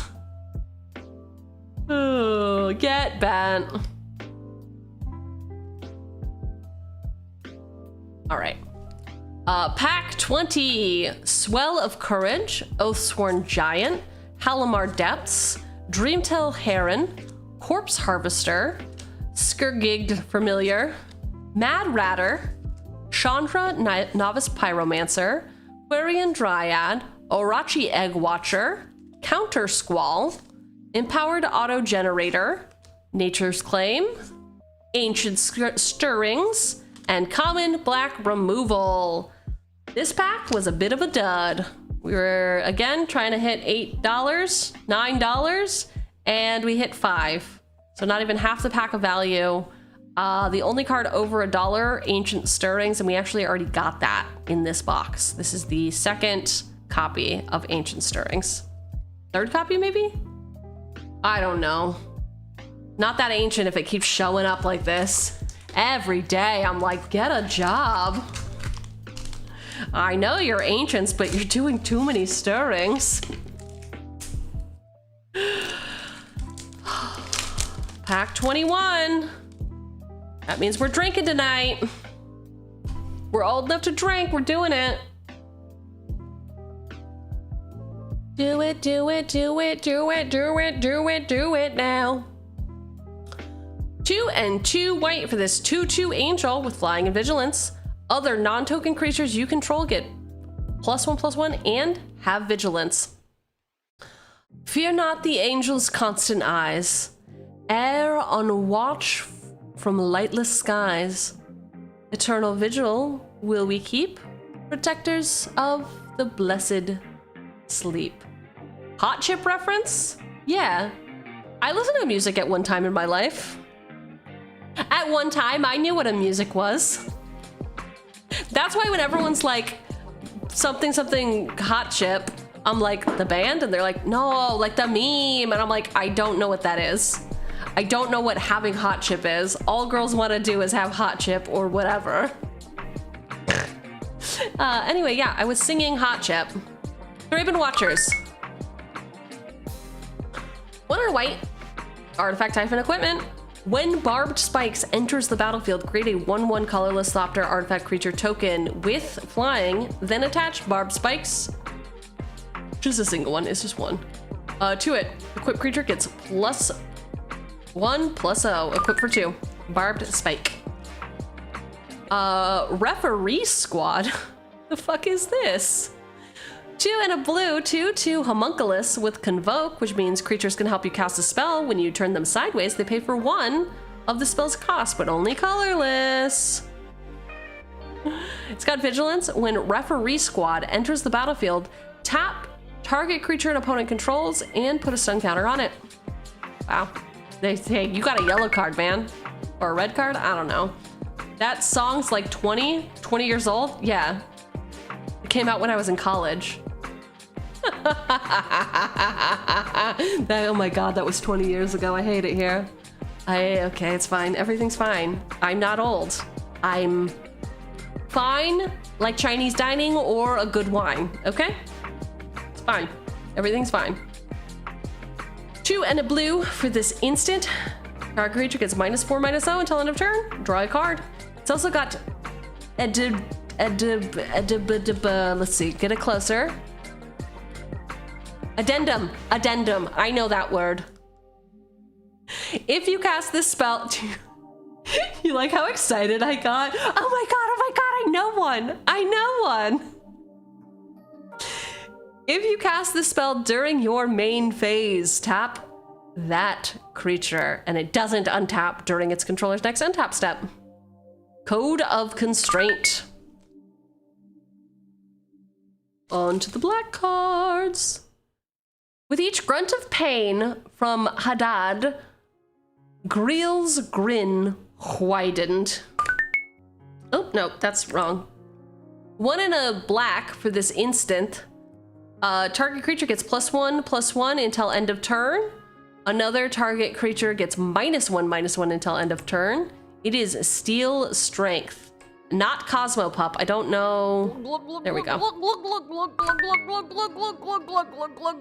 Oh, get bent. All right. Pack 20. Swell of Courage, Oathsworn Giant, Halimar Depths, Dreamtail Heron, Corpse Harvester, Skirgigged Familiar, Mad Ratter, Chandra Novice Pyromancer, Quarian Dryad, Orochi Egg Watcher, Counter Squall, Empowered Auto Generator, Nature's Claim, Ancient Stirrings, and Common Black Removal. This pack was a bit of a dud. We were, again, trying to hit $8, $9, and we hit 5. So not even half the pack of value. The only card over $1, Ancient Stirrings, and we actually already got that in this box. This is the second copy of Ancient Stirrings. Third copy, maybe? I don't know. Not that ancient if it keeps showing up like this. Every day, I'm like, get a job. I know you're ancients, but you're doing too many stirrings. Pack 21. That means we're drinking tonight. We're old enough to drink. We're doing it. Do it, do it, do it, do it, do it, do it, do it now. 2 and 2 white for this 2/2 angel with flying and vigilance. Other non-token creatures you control get +1/+1 and have vigilance. Fear not the angel's constant eyes. Err on watch from lightless skies. Eternal vigil will we keep, protectors of the blessed sleep. Hot chip reference? Yeah. I listened to music at one time in my life. At one time, I knew what a music was. That's why when everyone's like, something, something hot chip, I'm like, the band? And they're like, no, like the meme. And I'm like, I don't know what that is. I don't know what having hot chip is. All girls want to do is have hot chip or whatever. Anyway, yeah, I was singing hot chip. Raven Watchers. 1 or white. Artifact hyphen equipment. When Barbed Spikes enters the battlefield, create a 1/1 colorless Thopter artifact creature token with flying, then attach Barbed Spikes. Just a single one, it's just one. To it, equipped creature gets +1/+0, equipped for 2. Barbed Spike. Referee Squad. The fuck is this? 2 and a blue, 2/2 homunculus with convoke, which means creatures can help you cast a spell. When you turn them sideways, they pay for 1 of the spell's cost, but only colorless. It's got vigilance. When Referee Squad enters the battlefield, tap target creature an opponent controls and put a stun counter on it. Wow. They say you got a yellow card, man. Or a red card? I don't know. That song's like 20 years old? Yeah. It came out when I was in college. Oh my god, that was 20 years ago. I hate it here. Okay, it's fine. Everything's fine. I'm not old. I'm fine, like Chinese dining or a good wine, okay? It's fine. Everything's fine. 2 and a blue for this instant. Target creature gets -4/-0 until end of turn. Draw a card. It's also got let's see, get it closer. Addendum. I know that word. If you cast this spell, you like how excited I got? Oh my god, I know one. If you cast this spell during your main phase, tap that creature, and it doesn't untap during its controller's next untap step. Code of Constraint. On to the black cards. With each grunt of pain from Haddad, Greel's grin widened. Oh, no, that's wrong. 1 and a black for this instant. Target creature gets +1/+1 until end of turn. Another target creature gets -1/-1 until end of turn. It is Steel Strength, not Cosmo Pup. I don't know. There we go.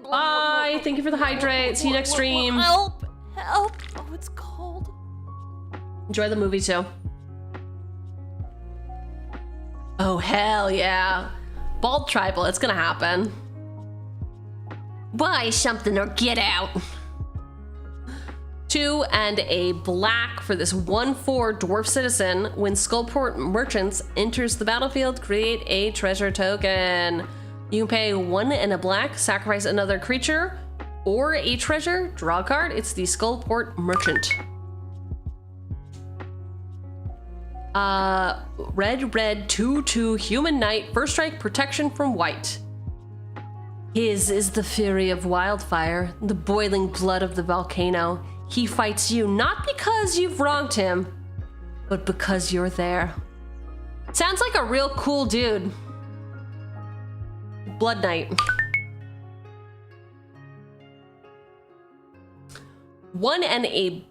Bye. Thank you for the hydrate. See you next stream. Help! Oh, it's cold. Enjoy the movie too. Oh, hell yeah. Bald tribal, it's gonna happen. Buy something or get out. 2 and a black for this 1/4 dwarf citizen. When Skullport Merchants enters the battlefield, create a treasure token. You can pay 1 and a black, sacrifice another creature or a treasure, draw a card. It's the Skullport Merchant. Red 2/2 human knight, first strike, protection from white. His is the fury of wildfire, the boiling blood of the volcano. He fights you not because you've wronged him, but because you're there. Sounds like a real cool dude. Blood Knight. 1 and a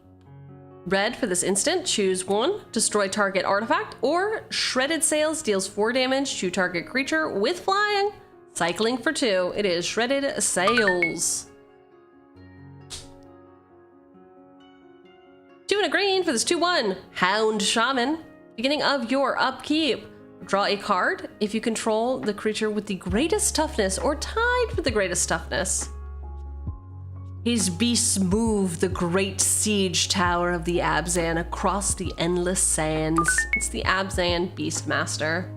red for this instant. Choose 1, destroy target artifact, or Shredded Sails deals 4 damage to target creature with flying. Cycling for 2. It is Shredded Sails. 2 and a green for this 2/1. Hound Shaman. Beginning of your upkeep. Draw a card if you control the creature with the greatest toughness or tied for the greatest toughness. His beasts move the great siege tower of the Abzan across the endless sands. It's the Abzan Beastmaster.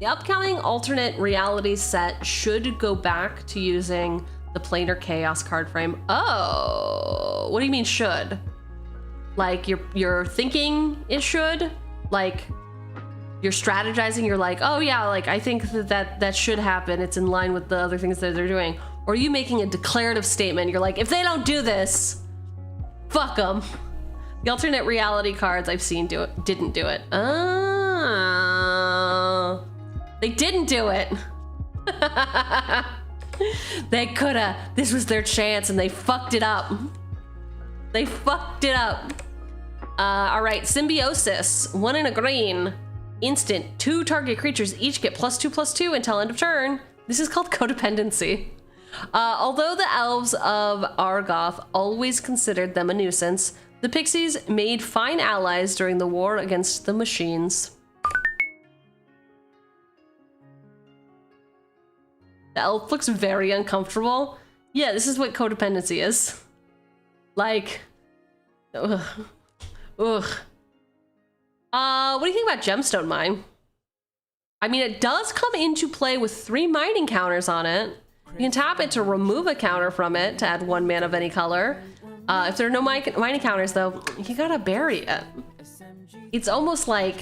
The upcoming alternate reality set should go back to using the Planar Chaos card frame. Oh, what do you mean should? Like you're thinking it should? Like you're strategizing, you're like, oh yeah, like I think that should happen. It's in line with the other things that they're doing. Or are you making a declarative statement? You're like, if they don't do this, fuck them. The alternate reality cards I've seen didn't do it. They didn't do it. They coulda. This was their chance and they fucked it up. They fucked it up. All right, Symbiosis. 1 and a green. Instant. 2 target creatures each get +2/+2 until end of turn. This is called codependency. Although the elves of Argoth always considered them a nuisance, the pixies made fine allies during the war against the machines. The elf looks very uncomfortable. Yeah, this is what codependency is. Like, ugh. Ugh. What do you think about Gemstone Mine? I mean, it does come into play with 3 mining counters on it. You can tap it to remove a counter from it to add 1 mana of any color. If there are no mining counters, though, you gotta bury it. It's almost like...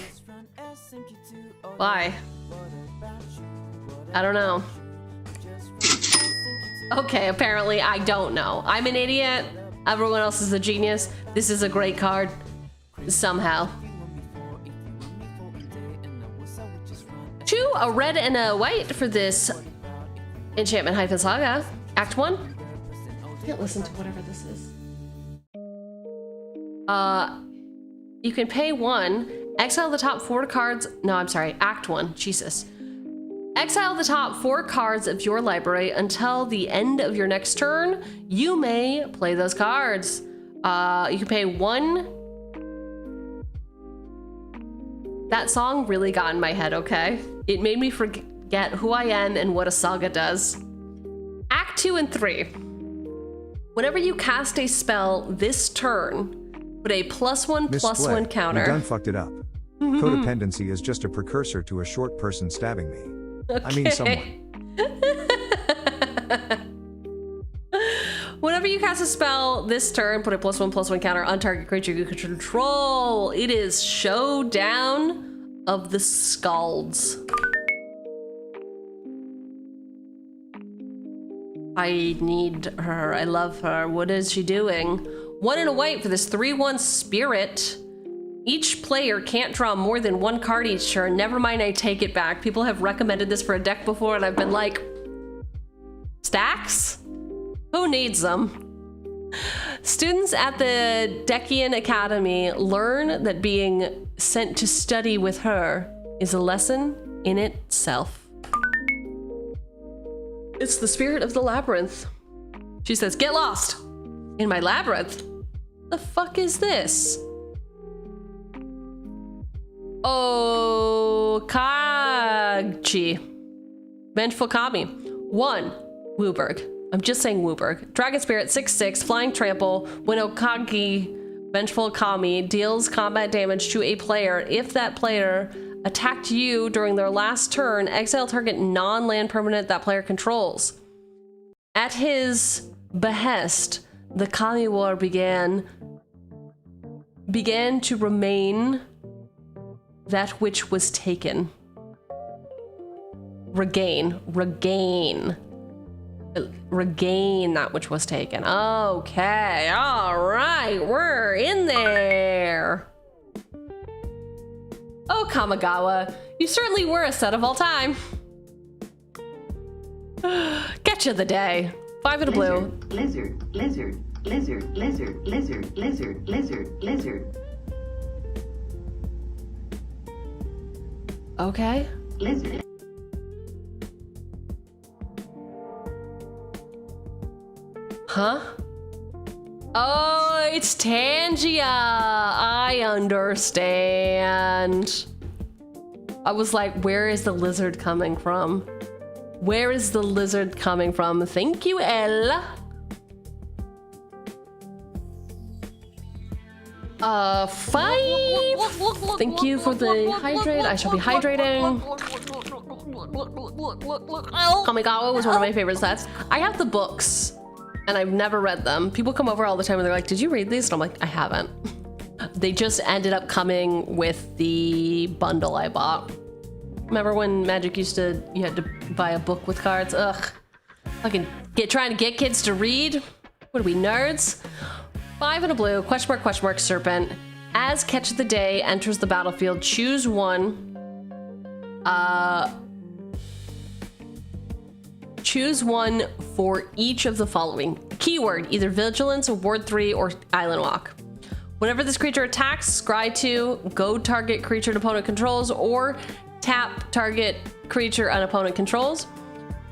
Why? I don't know. Okay, apparently I don't know. I'm an idiot. Everyone else is a genius. This is a great card. Somehow. 2, a red and a white for this Enchantment-Saga. Act 1. I can't listen to whatever this is. You can pay 1, exile the top 4 cards. No, I'm sorry, Act 1, Jesus. Exile the top 4 cards of your library until the end of your next turn. You may play those cards. You can pay 1. That song really got in my head, okay? It made me forget who I am and what a saga does. Act 2 and 3. Whenever you cast a spell this turn, put a +1/+1 counter. You done fucked it up. Codependency is just a precursor to a short person stabbing me. Okay. I mean someone. Whenever you cast a spell this turn, put a +1/+1 counter on target creature you control. It is Showdown of the Scalds. I need her. I love her. What is she doing? 1 and a white for this 3/1 Spirit. Each player can't draw more than 1 card each turn. Never mind, I take it back. People have recommended this for a deck before and I've been like, stacks? Who needs them? Students at the Decian Academy learn that being sent to study with her is a lesson in itself. It's the spirit of the labyrinth. She says, get lost in my labyrinth. The fuck is this? Oh, Kagchi. Vengeful Kami. 1, Wooburg. I'm just saying Wooburg. Dragon Spirit, 6/6, Flying Trample. When Okagi, Vengeful Kami, deals combat damage to a player, if that player attacked you during their last turn, exile target non-land permanent that player controls. At his behest, the Kami War began to remain that which was taken. Regain that which was taken. Okay, all right, we're in there. Kamigawa, you certainly were a set of all time. Catch of the day. 5 and a blue. Lizard, lizard, lizard, lizard, lizard, lizard, lizard, lizard. Okay. Lizard. Huh? Oh, it's Tangia. I understand. I was like, where is the lizard coming from? Where is the lizard coming from? Thank you, Elle. 5. Thank you for the hydrate. I shall be hydrating. Kamigawa was one of my favorite sets. I have the books, and I've never read them. People come over all the time and they're like, did you read these? And I'm like, I haven't. They just ended up coming with the bundle I bought. Remember when Magic used to, you had to buy a book with cards? Ugh. Fucking trying to get kids to read? What are we, nerds? 5 and a blue, question mark, serpent. As catch of the day enters the battlefield, choose one. Choose one for each of the following. Keyword, either vigilance, ward 3, or island walk. Whenever this creature attacks, scry 2, go target creature an opponent controls, or tap target creature an opponent controls.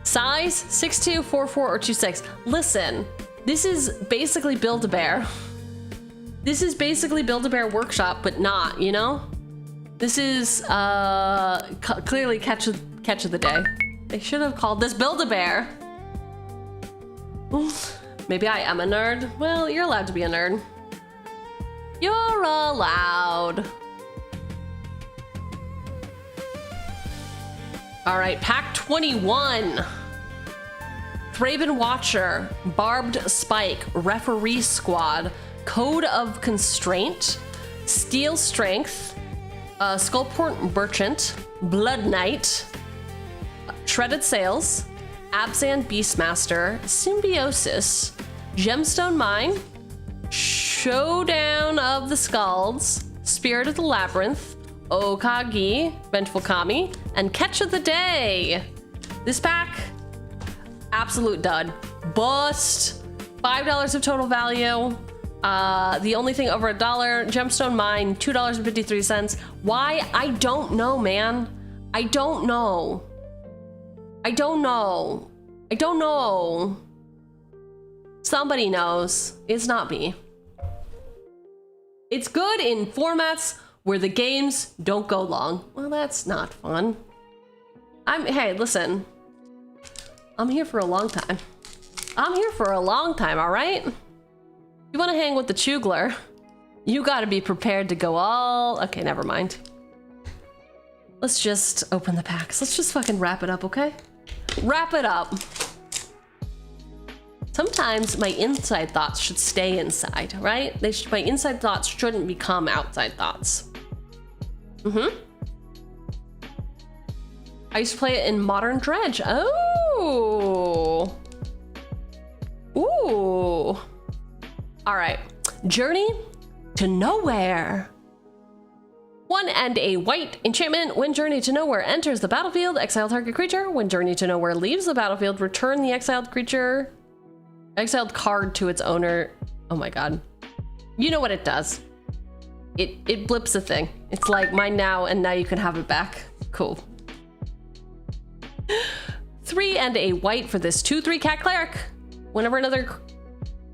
Size, 6'2", 4'4", or 2'6". Listen, this is basically Build-A-Bear. This is basically Build-A-Bear Workshop, but not, you know? This is clearly catch of the day. They should have called this Build-A-Bear. Maybe I am a nerd. Well, you're allowed to be a nerd. You're allowed. All right, pack 21. Thraben Watcher, Barbed Spike, Referee Squad, Code of Constraint, Steel Strength, Skullport Merchant, Blood Knight, Shredded Sails, Abzan Beastmaster, Symbiosis, Gemstone Mine, Showdown of the Skulls, Spirit of the Labyrinth, Okagi, Vengeful Kami, and Catch of the Day. This pack, absolute dud. Bust. $5 of total value. The only thing over $1, Gemstone Mine, $2.53. Why? I don't know, man. I don't know. I don't know. I don't know. Somebody knows. It's not me. It's good in formats where the games don't go long. Well, that's not fun. Hey, listen. I'm here for a long time. I'm here for a long time, all right? You want to hang with the Chugler, you got to be prepared to go all... Okay, never mind. Let's just open the packs. Let's just fucking wrap it up, okay? Wrap it up. Sometimes my inside thoughts should stay inside, right? My inside thoughts shouldn't become outside thoughts. I used to play it in Modern Dredge. Oh. Ooh. All right. Journey to Nowhere. 1 and a white enchantment. When Journey to Nowhere enters the battlefield, exile target creature. When Journey to Nowhere leaves the battlefield, return the exiled card to its owner. Oh my god. You know what it does. It blips a thing. It's like mine now, and now you can have it back. Cool. 3 and a white for this 2/3 cat cleric. Whenever another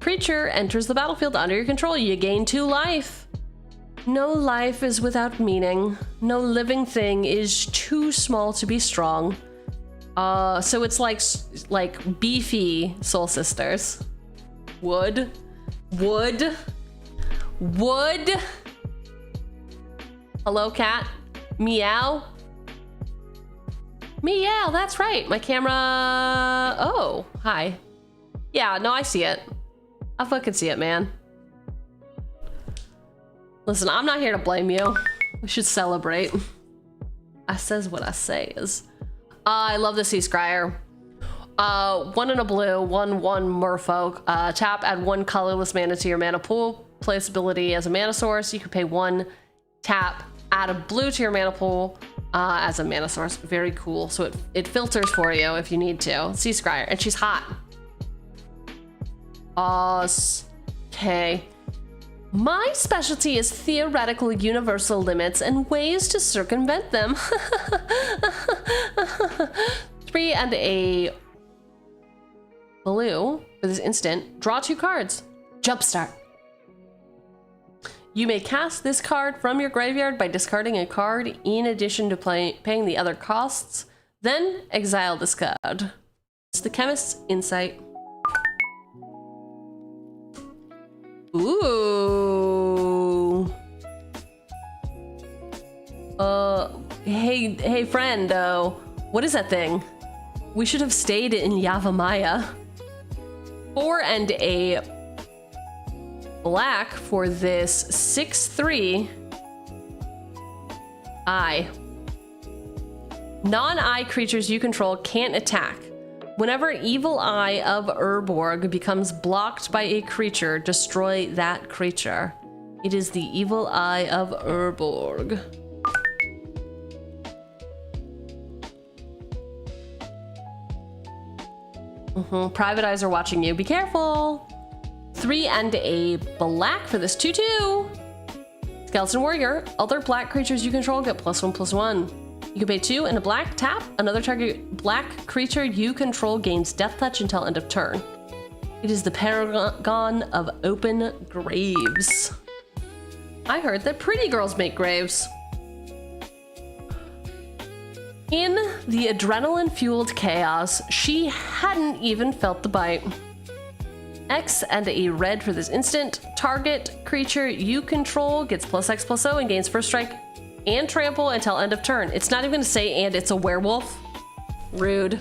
creature enters the battlefield under your control, you gain 2 life. No life is without meaning. No living thing is too small to be strong. So it's like beefy Soul Sisters. Wood. Hello, cat. Meow. Meow, that's right. My camera. Oh, hi. Yeah, no, I see it. I fucking see it, man. Listen, I'm not here to blame you. We should celebrate. I says what I says. I love the Sea Scryer. 1 and a blue, 1/1 merfolk. Tap, add 1 colorless mana to your mana pool. Place ability as a mana source. You can pay 1, tap, Add a blue to your mana pool as a mana source. Very cool. So it filters for you if you need to. Sea Scryer, and she's hot. Okay. My specialty is theoretical universal limits and ways to circumvent them. 3 and a blue for this instant. Draw 2 cards. Jumpstart. You may cast this card from your graveyard by discarding a card in addition to paying the other costs. Then exile this card. It's the Chemist's Insight. Ooh. Hey friend, what is that thing? We should have stayed in Yavimaya. 4 and a black for this 6/3 eye. Non-eye creatures you control can't attack. Whenever Evil Eye of Urborg becomes blocked by a creature, destroy that creature. It is the Evil Eye of Urborg. Private eyes are watching you. Be careful. 3 and a black for this 2/2. Skeleton Warrior. Other black creatures you control get +1/+1. You can pay 2 and a black, tap. Another target black creature you control gains Death Touch until end of turn. It is the Paragon of Open Graves. I heard that pretty girls make graves. In the adrenaline-fueled chaos, she hadn't even felt the bite. X and a red for this instant. Target creature you control gets +X/+0 and gains first strike and trample until end of turn. It's not even gonna say and it's a werewolf. Rude.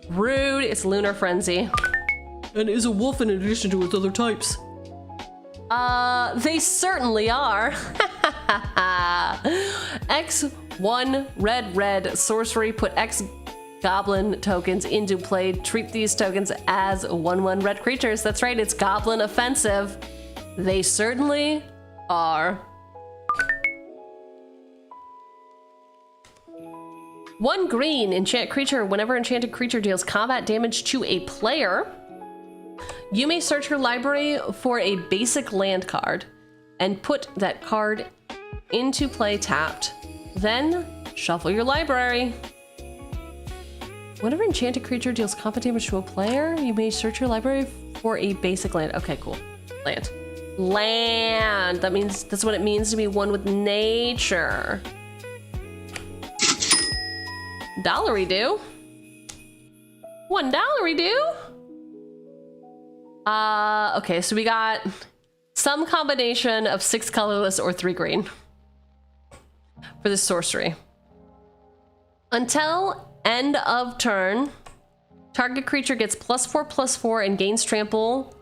Rude. It's Lunar Frenzy. And is a wolf in addition to its other types. They certainly are. X1 red sorcery. Put X goblin tokens into play. Treat these tokens as 1/1 red creatures. That's right, it's goblin offensive. They certainly are. 1 green, enchant creature. Whenever enchanted creature deals combat damage to a player, you may search your library for a basic land card and put that card into play tapped. Then shuffle your library. Whenever enchanted creature deals combat damage to a player, you may search your library for a basic land. Okay, cool. Land. Land. That means that's what it means to be one with nature. $1 do. $1 do. Okay, so we got some combination of 6 colorless or 3 green for this sorcery. Until end of turn, target creature gets +4/+4 and gains trample,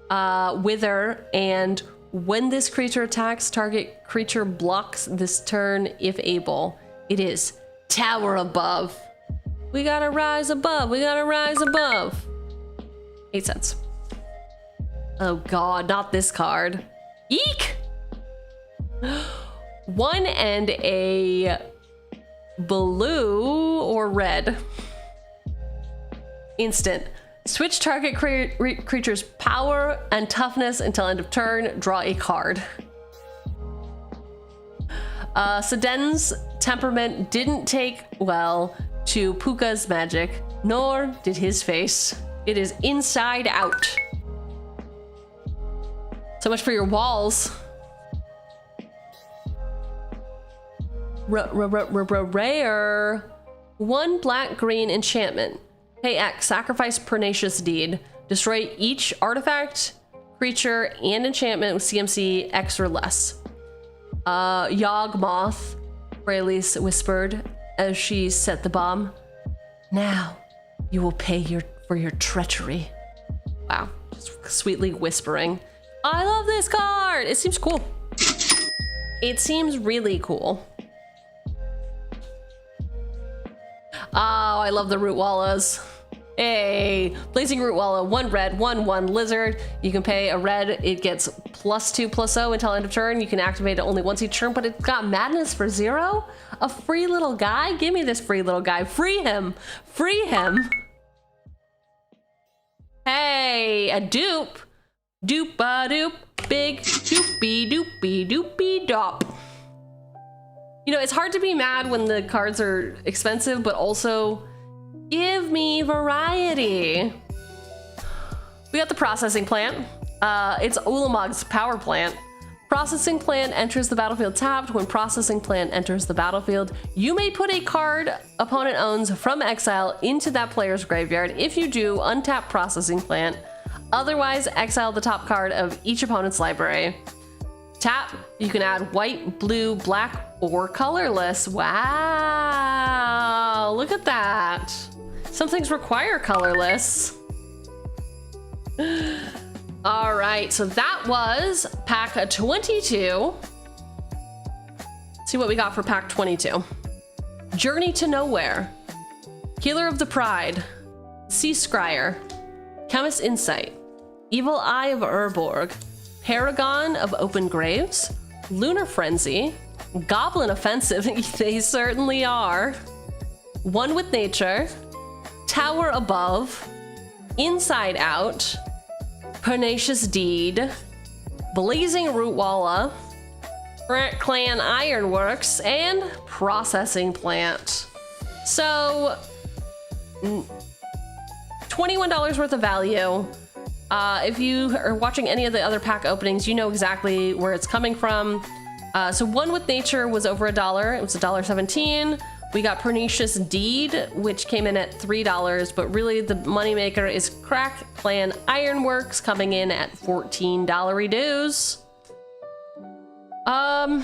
wither, and when this creature attacks, target creature blocks this turn if able. It is Tower Above. We gotta rise above. We gotta rise above. 8 cents. Oh god, not this card. Eek! 1 and a blue or red. Instant. Switch target creature's power and toughness until end of turn. Draw a card. Seden's temperament didn't take well to Puka's magic, nor did his face. It is inside out. So much for your walls. Rare. 1 black green enchantment. Pay X, sacrifice Pernicious Deed. Destroy each artifact, creature, and enchantment with CMC X or less. Yawgmoth, Rayleigh whispered as she set the bomb. Now you will pay for your treachery. Wow, just sweetly whispering. I love this card. It seems cool. It seems really cool. Oh, I love the root wallas. Hey, Blazing Root Wallow, 1 red, 1/1 lizard. You can pay a red, it gets +2/+0 until end of turn. You can activate it only once each turn, but it's got madness for 0? A free little guy? Give me this free little guy. Free him. Free him. Hey, a dupe. Doop-a-doop. Big doopy doopy doopy dop. You know, it's hard to be mad when the cards are expensive, but also give me variety. We got the processing plant. It's Ulamog's power plant. Processing plant enters the battlefield tapped. When processing plant enters the battlefield, you may put a card opponent owns from exile into that player's graveyard. If you do, untap processing plant. Otherwise, exile the top card of each opponent's library. Tap, you can add white, blue, black, or colorless. Wow, look at that. Some things require colorless. All right, so that was pack 22. Let's see what we got for pack 22. Journey to Nowhere, Healer of the Pride, Sea Scryer, Chemist Insight, Evil Eye of Urborg, Paragon of Open Graves, Lunar Frenzy, Goblin Offensive, they certainly are, One with Nature, Tower Above, Inside Out, Pernicious Deed, Blazing Rootwalla, Clan Ironworks, and Processing Plant. So, $21 worth of value. If you are watching any of the other pack openings, you know exactly where it's coming from. So One with Nature was over $1. It was $1.17. We got Pernicious Deed, which came in at $3, but really the moneymaker is Crack Clan Ironworks coming in at $14 dues. A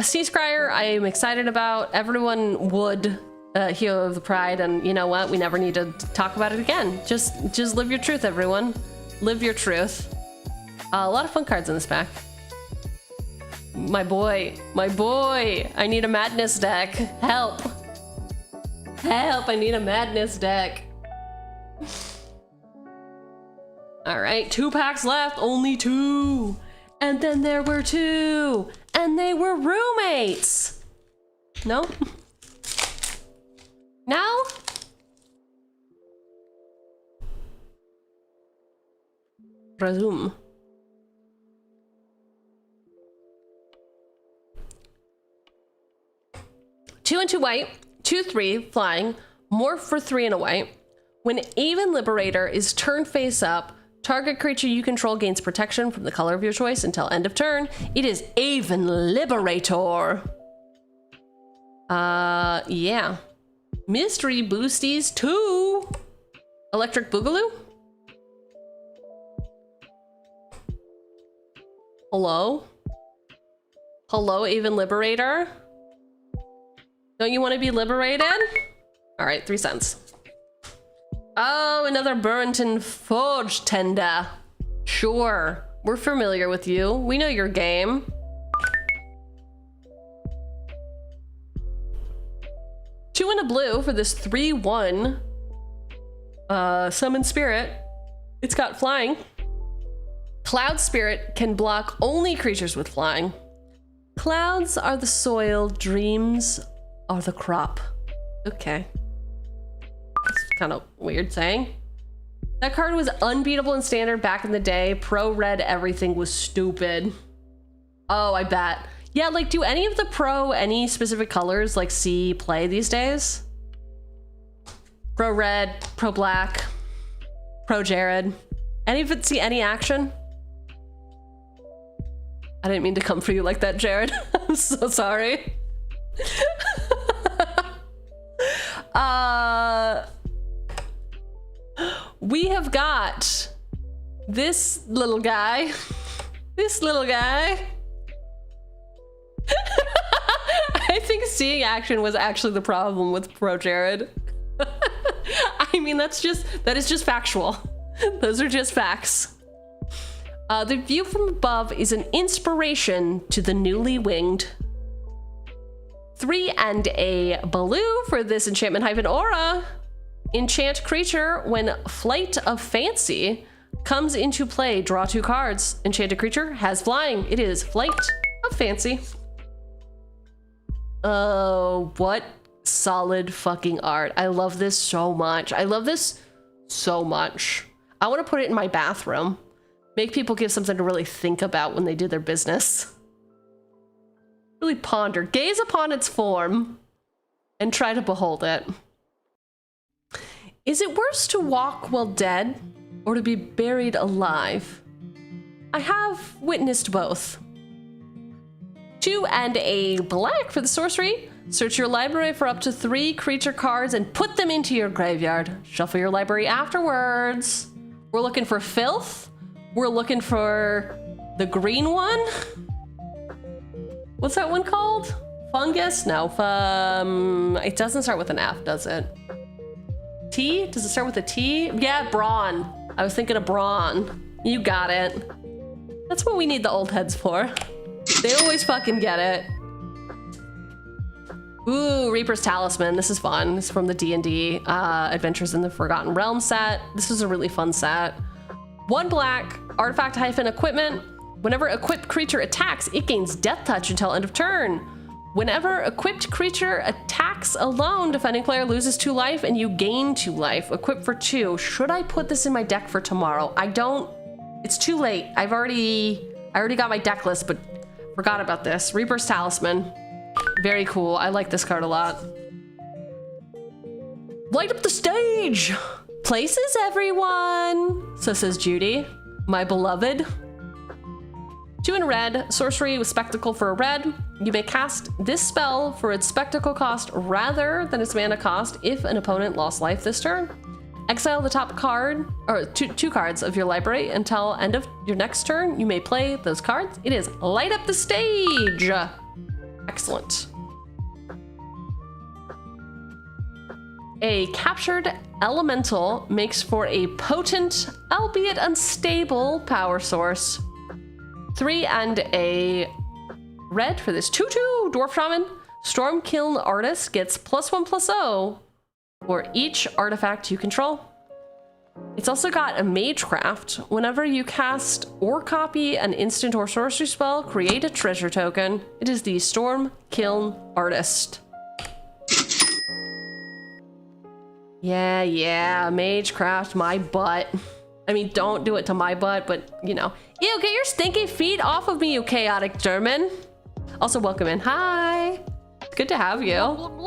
Sea Scryer I am excited about. Everyone would Hero of the Pride, and you know what? We never need to talk about it again. Just live your truth, everyone. Live your truth. A lot of fun cards in this pack. My boy, I need a madness deck. Help. Help, I need a madness deck. All right, 2 packs left, only 2. And then there were 2, and they were roommates. No? Now? Resume. 2 and 2 white, 2/3 flying, morph for 3 and a white. When Aven Liberator is turned face up, target creature you control gains protection from the color of your choice until end of turn. It is Aven Liberator. Yeah. Mystery Boosties 2. Electric Boogaloo. Hello? Hello, Aven Liberator? Don't you want to be liberated? All right, 3 cents. Oh, another Burrington Forge Tender. Sure, we're familiar with you. We know your game. Two and a blue for this 3/1 Summon Spirit. It's got flying. Cloud Spirit can block only creatures with flying. Clouds are the soil, dreams are the crop. Okay. That's kind of weird saying. That card was unbeatable in standard back in the day. Pro red everything was stupid. Oh, I bet. Yeah, like do any of the pro any specific colors like see play these days? Pro red, pro black, pro Jared. Any of it see any action? I didn't mean to come for you like that, Jared. I'm so sorry. We have got this little guy. This little guy. I think seeing action was actually the problem with Pro Jared. I mean, that is just factual. Those are just facts. The view from above is an inspiration to the newly winged. 3 and a blue for this enchantment hyphen aura. Enchant creature. When Flight of Fancy comes into play, draw 2 cards. Enchanted creature has flying. It is Flight of Fancy. Oh, what solid fucking art. I love this so much. I love this so much. I want to put it in my bathroom. Make people give something to really think about when they do their business. Really ponder. Gaze upon its form and try to behold it. Is it worse to walk while dead or to be buried alive? I have witnessed both. 2 and a black for the sorcery. Search your library for up to 3 creature cards and put them into your graveyard. Shuffle your library afterwards. We're looking for filth. We're looking for the green one. What's that one called? Fungus? No. It doesn't start with an F, does it? T? Does it start with a T? Yeah, brawn. I was thinking of brawn. You got it. That's what we need the old heads for. They always fucking get it. Ooh, Reaper's Talisman. This is fun. This is from the D&D Adventures in the Forgotten Realm set. This is a really fun set. 1 black, artifact hyphen equipment. Whenever equipped creature attacks, it gains death touch until end of turn. Whenever equipped creature attacks alone, defending player loses 2 life and you gain 2 life. Equipped for 2. Should I put this in my deck for tomorrow? I don't. It's too late. I already got my deck list, but forgot about this. Reaper's Talisman. Very cool. I like this card a lot. Light up the stage! Places, everyone! So says Judy, my beloved. 2 in red, sorcery with spectacle for a red. You may cast this spell for its spectacle cost rather than its mana cost if an opponent lost life this turn. Exile the top card, or two cards of your library until end of your next turn. You may play those cards. It is Light Up the Stage. Excellent. A captured elemental makes for a potent, albeit unstable, power source. 3 and a red for this 2/2 Dwarf Shaman. Stormkiln Artist gets +1/+0 for each artifact you control. It's also got a Magecraft. Whenever you cast or copy an instant or sorcery spell, create a treasure token. It is the Stormkiln Artist. Yeah, Magecraft, my butt. I mean, don't do it to my butt, but you know. Ew, get your stinky feet off of me, you chaotic German. Also, welcome in. Hi. Good to have you.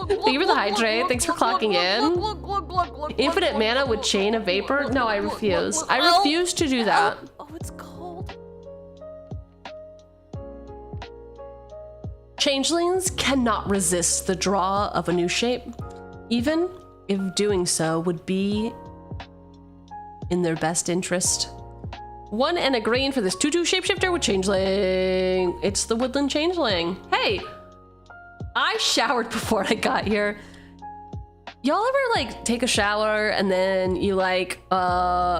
Thank you for the hydrate. Thanks for clocking in. Infinite mana with Chain of Vapor? No, I refuse. I refuse to do that. Oh, it's cold. Changelings cannot resist the draw of a new shape, even if doing so would be in their best interest. 1 and a green for this 2/2 shapeshifter with Changeling. It's the Woodland Changeling. Hey, I showered before I got here. Y'all ever like take a shower and then you like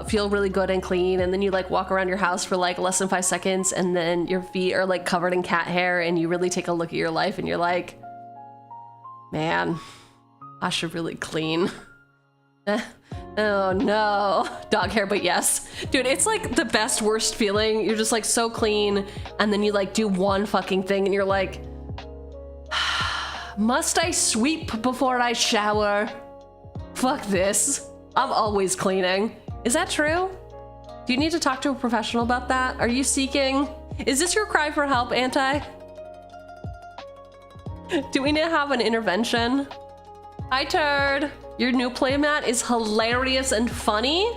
feel really good and clean and then you like walk around your house for like less than 5 seconds and then your feet are like covered in cat hair and you really take a look at your life and you're like, man, I should really clean. Oh no, dog hair, but yes. Dude, it's like the best worst feeling. You're just like so clean and then you like do one fucking thing and you're like, must I sweep before I shower? Fuck this. I'm always cleaning. Is that true? Do you need to talk to a professional about that? Are you seeking? Is this your cry for help, Anti? Do we need to have an intervention? Hi, Turd. Your new playmat is hilarious and funny.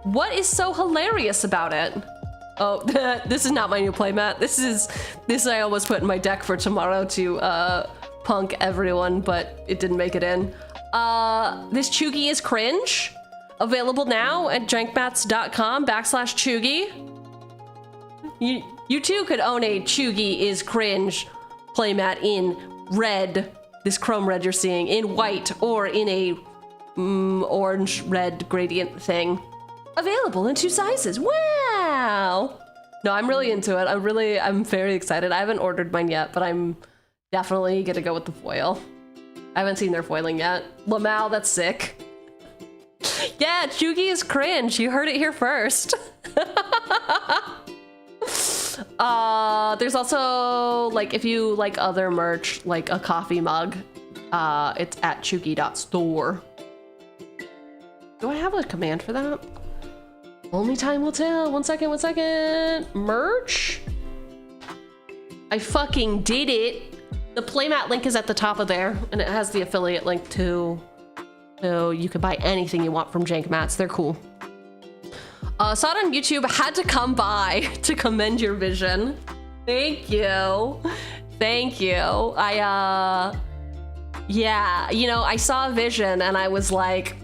What is so hilarious about it? Oh, this is not my new playmat. This I almost put in my deck for tomorrow to punk everyone, but it didn't make it in. This Chugi is cringe. Available now at jankbats.com/Chugi. You too could own a Chugi is cringe playmat in red. This chrome red you're seeing, in white or in a orange red gradient thing. Available in 2 sizes. Wow. No, I'm really into it. I'm very excited. I haven't ordered mine yet, but I'm definitely gonna go with the foil. I haven't seen their foiling yet. Lamau, that's sick. Yeah, Chugi is cringe. You heard it here first. There's also, like, if you like other merch, like a coffee mug, it's at chugi.store. Do I have a command for that? Only time will tell. One second. Merch? I fucking did it. The playmat link is at the top of there, and it has the affiliate link too. So you can buy anything you want from Jank Mats. They're cool. Saw it on YouTube. Had to come by to commend your vision. Thank you. Thank you. Yeah, you know, I saw a vision and I was like,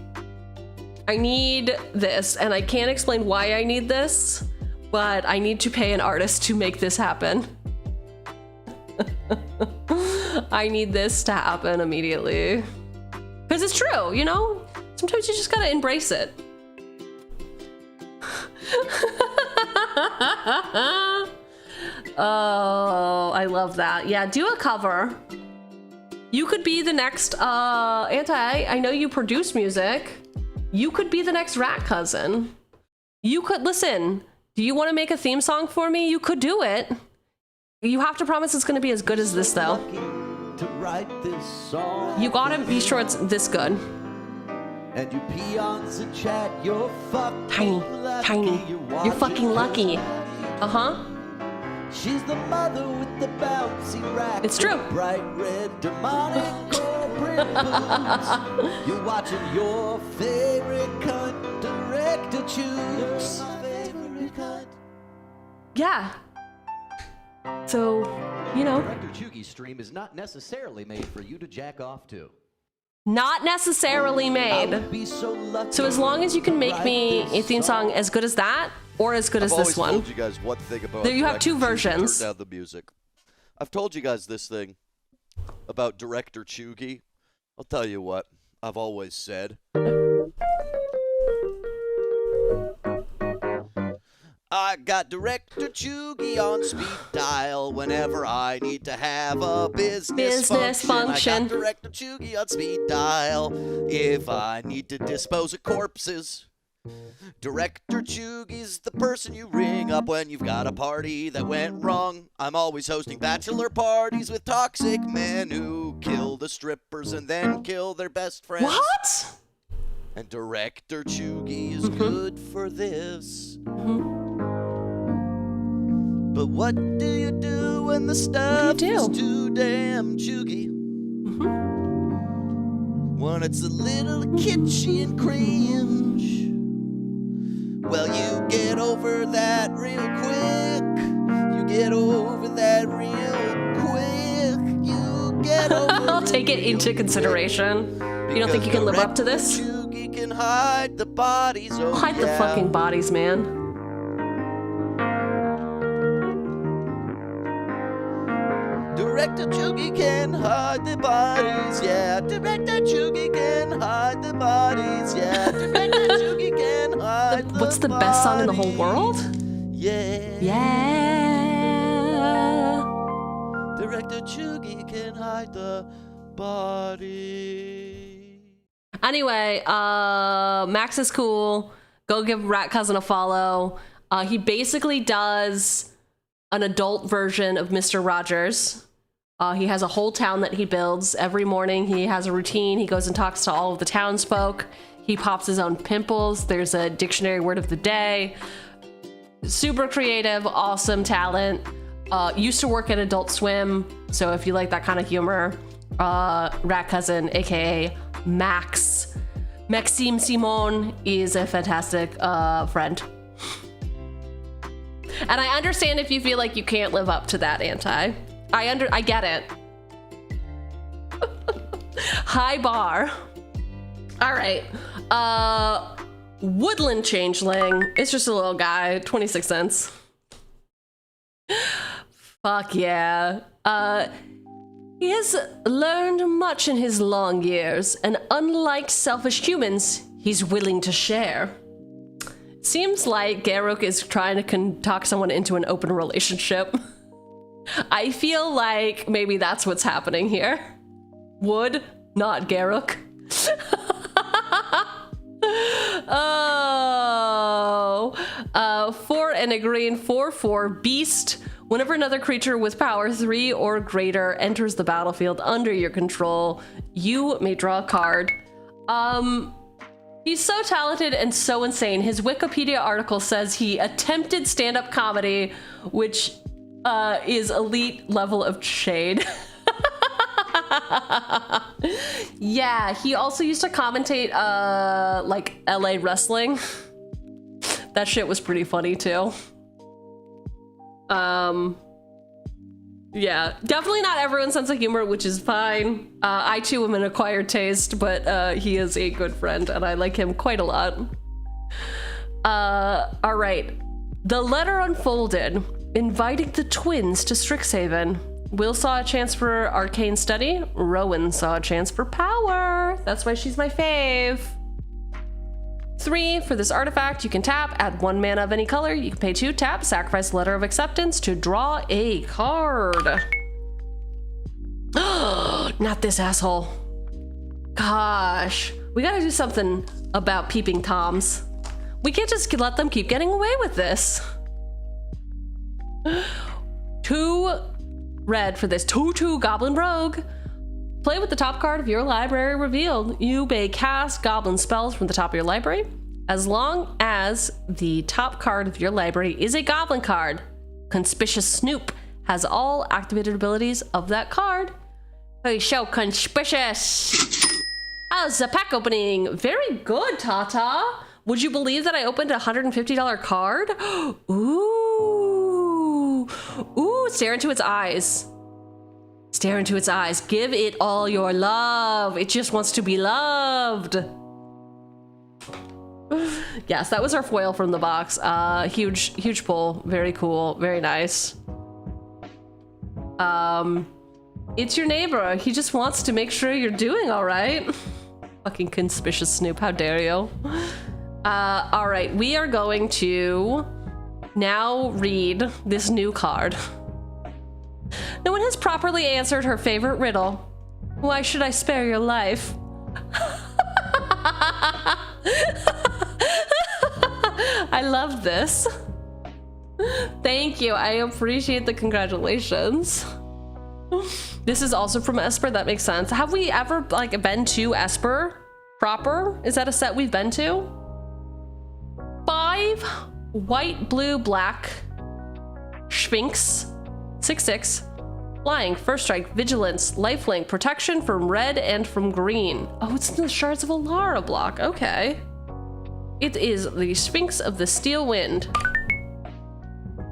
I need this, and I can't explain why I need this, but I need to pay an artist to make this happen. I need this to happen immediately. Because it's true, you know? Sometimes you just gotta embrace it. Oh, I love that. Yeah, do a cover. You could be the next, I know you produce music. You could be the next Rat Cousin. You could, listen, do you want to make a theme song for me? You could do it. You have to promise it's going to be as good as this, though. You gotta be sure it's this good. And you peons in chat, you're Tiny. You're fucking lucky. Uh-huh. She's the mother with the bouncy rack. It's true. Bright red demonic corporate boots. You're watching your favorite cunt director choose. Favorite cunt. Yeah. So, you know. Director Chugi's stream is not necessarily made for you to jack off to. Not necessarily made. So as long as you can make me a theme song as good as that, or as good as this one. I've always told you guys one thing about there you have two versions. Turn down the music. I've told you guys this thing about Director Chugi. I'll tell you what I've always said. I got Director Chugi on speed dial whenever I need to have a business function. I got Director Chugi on speed dial if I need to dispose of corpses. Director Chugi's the person you ring up when you've got a party that went wrong. I'm always hosting bachelor parties with toxic men who kill the strippers and then kill their best friends. What? And Director Chugi is good for this. But what do you do when the stuff is too damn chuggy? When it's a little kitschy and cringe. Well, you get over that real quick. You get over that real quick. You get over I'll take it into consideration. You don't think you can live up to this? Chugi can hide the bodies. Oh, hide the fucking bodies, man. Director Chugi can hide the bodies, yeah. Director Chugi can hide the bodies, yeah. Director Chugi can hide the What's the best song in the whole world? Yeah. Yeah. Director Chugi can hide the body. Anyway, Max is cool. Go give Rat Cousin a follow. He basically does an adult version of Mr. Rogers. He has a whole town that he builds. Every morning he has a routine. He goes and talks to all of the townsfolk. He pops his own pimples. There's a dictionary word of the day. Super creative, awesome talent. Used to work at Adult Swim. So if you like that kind of humor, Rat Cousin, aka Maxime Simon, is a fantastic friend. And I understand if you feel like you can't live up to that, Anti. I get it. High bar. All right. Woodland Changeling. It's just a little guy, 26 cents. Fuck yeah. He has learned much in his long years, and unlike selfish humans, he's willing to share. Seems like Garruk is trying to talk someone into an open relationship. I feel like maybe that's what's happening here. Wood, not Garruk. 4 and a green 4/4 beast. Whenever another creature with power 3 or greater enters the battlefield under your control, you may draw a card. He's so talented and so insane. His Wikipedia article says he attempted stand-up comedy, which is elite level of shade. Yeah, he also used to commentate like LA wrestling. That shit was pretty funny too. Yeah, definitely not everyone's sense of humor, which is fine. I too am an acquired taste, but he is a good friend and I like him quite a lot. All right. The letter unfolded, inviting the twins to Strixhaven. Will saw a chance for arcane study. Rowan saw a chance for power. That's why she's my fave. 3, for this artifact, you can tap, add 1 mana of any color. You can pay 2, tap, sacrifice letter of acceptance to draw a card. Not this asshole. Gosh, we gotta do something about peeping Toms. We can't just let them keep getting away with this. 2 red for this 2/2 Goblin Rogue. Play with the top card of your library revealed. You may cast goblin spells from the top of your library as long as the top card of your library is a goblin card. Conspicuous Snoop has all activated abilities of that card. Hey, so conspicuous. How's the pack opening? Very good, Tata. Would you believe that I opened a $150 card? Ooh. Ooh, stare into its eyes. Stare into its eyes. Give it all your love. It just wants to be loved. Yes, that was our foil from the box. Huge pull. Very cool. Very nice. It's your neighbor. He just wants to make sure you're doing all right. Fucking conspicuous Snoop. How dare you? All right. We are going to now read this new card. No one has properly answered her favorite riddle. Why should I spare your life? I love this. Thank you. I appreciate the congratulations. This is also from Esper. That makes sense. Have we ever like been to Esper proper? Is that a set we've been to? 5 white, blue, black Sphinx. 6/6. Flying, first strike, vigilance, lifelink, protection from red and from green. Oh, it's in the Shards of Alara block. Okay. It is the Sphinx of the Steel Wind.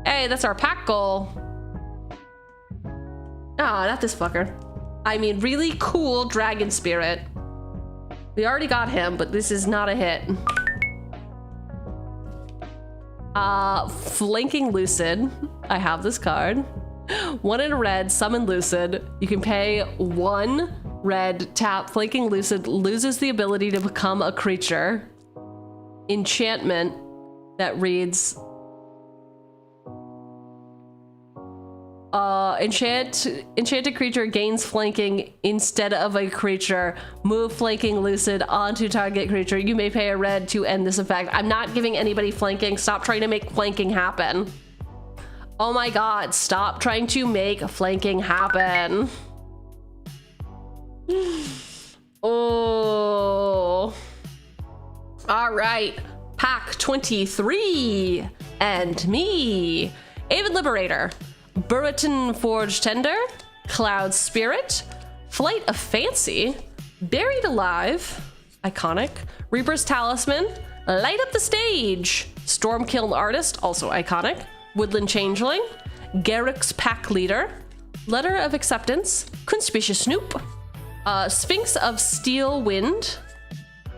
Hey, that's our pack goal. Ah, not this fucker. I mean, really cool dragon spirit. We already got him, but this is not a hit. Flanking Lucid. I have this card. 1 in a red, summon Lucid. You can pay 1 red, tap, Flanking Lucid loses the ability to become a creature. Enchantment that reads enchanted creature gains flanking instead of a creature. Move Flanking Lucid onto target creature. You may pay a red to end this effect. I'm not giving anybody flanking. Stop trying to make flanking happen. Oh my god, stop trying to make flanking happen. Oh. All right, pack 23 and me. Avid Liberator, Burriton Forge Tender, Cloud Spirit, Flight of Fancy, Buried Alive, iconic, Reaper's Talisman, Light Up the Stage, Stormkiln Artist, also iconic, Woodland Changeling, Garrick's Pack Leader, Letter of Acceptance, Conspicuous Snoop, Sphinx of Steel Wind,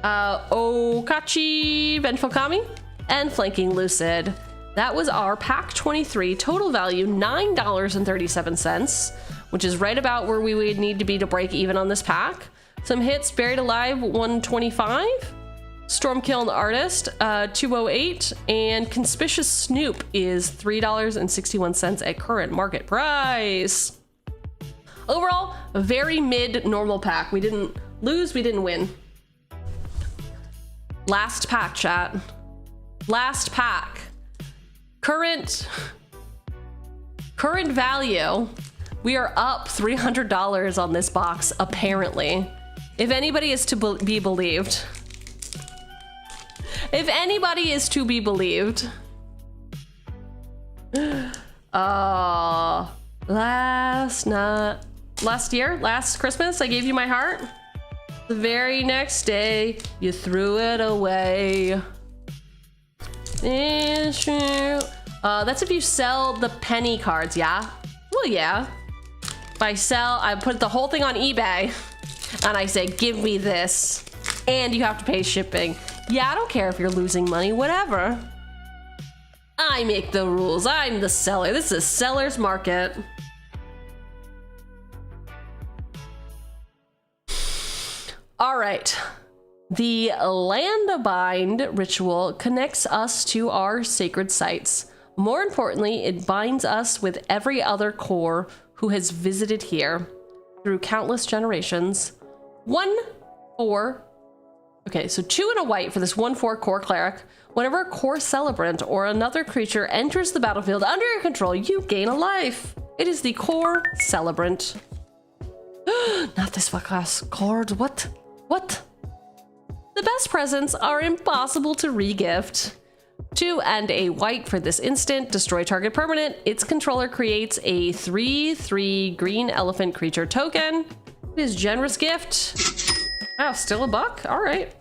Okachi Vengeful Kami, and Flanking Lucid. That was our pack 23, total value $9.37, which is right about where we would need to be to break even on this pack. Some hits: Buried Alive 125, Stormkiln Artist 208, and Conspicuous Snoop is $3.61 at current market price. Overall, a very mid normal pack. We didn't lose, we didn't win. Last pack, chat. Last pack. Current value. We are up $300 on this box, apparently. If anybody is to be believed. If anybody is to be believed. Last Christmas, I gave you my heart. The very next day, you threw it away. It's true. That's if you sell the penny cards, yeah? Well, yeah. If I sell, I put the whole thing on eBay, and I say, give me this, and you have to pay shipping. Yeah, I don't care if you're losing money, whatever. I make the rules. I'm the seller. This is a seller's market. All right. The Landbind ritual connects us to our sacred sites. More importantly, it binds us with every other core who has visited here through countless generations. 1/4. Okay, so 2 and a white for this 1/4 core cleric. Whenever a core celebrant or another creature enters the battlefield under your control, you gain a life. It is the core celebrant. Not this class card. What? The best presents are impossible to regift. 2 and a white for this instant. Destroy target permanent. Its controller creates a 3/3 green elephant creature token. It is generous gift. Wow, still a buck? All right.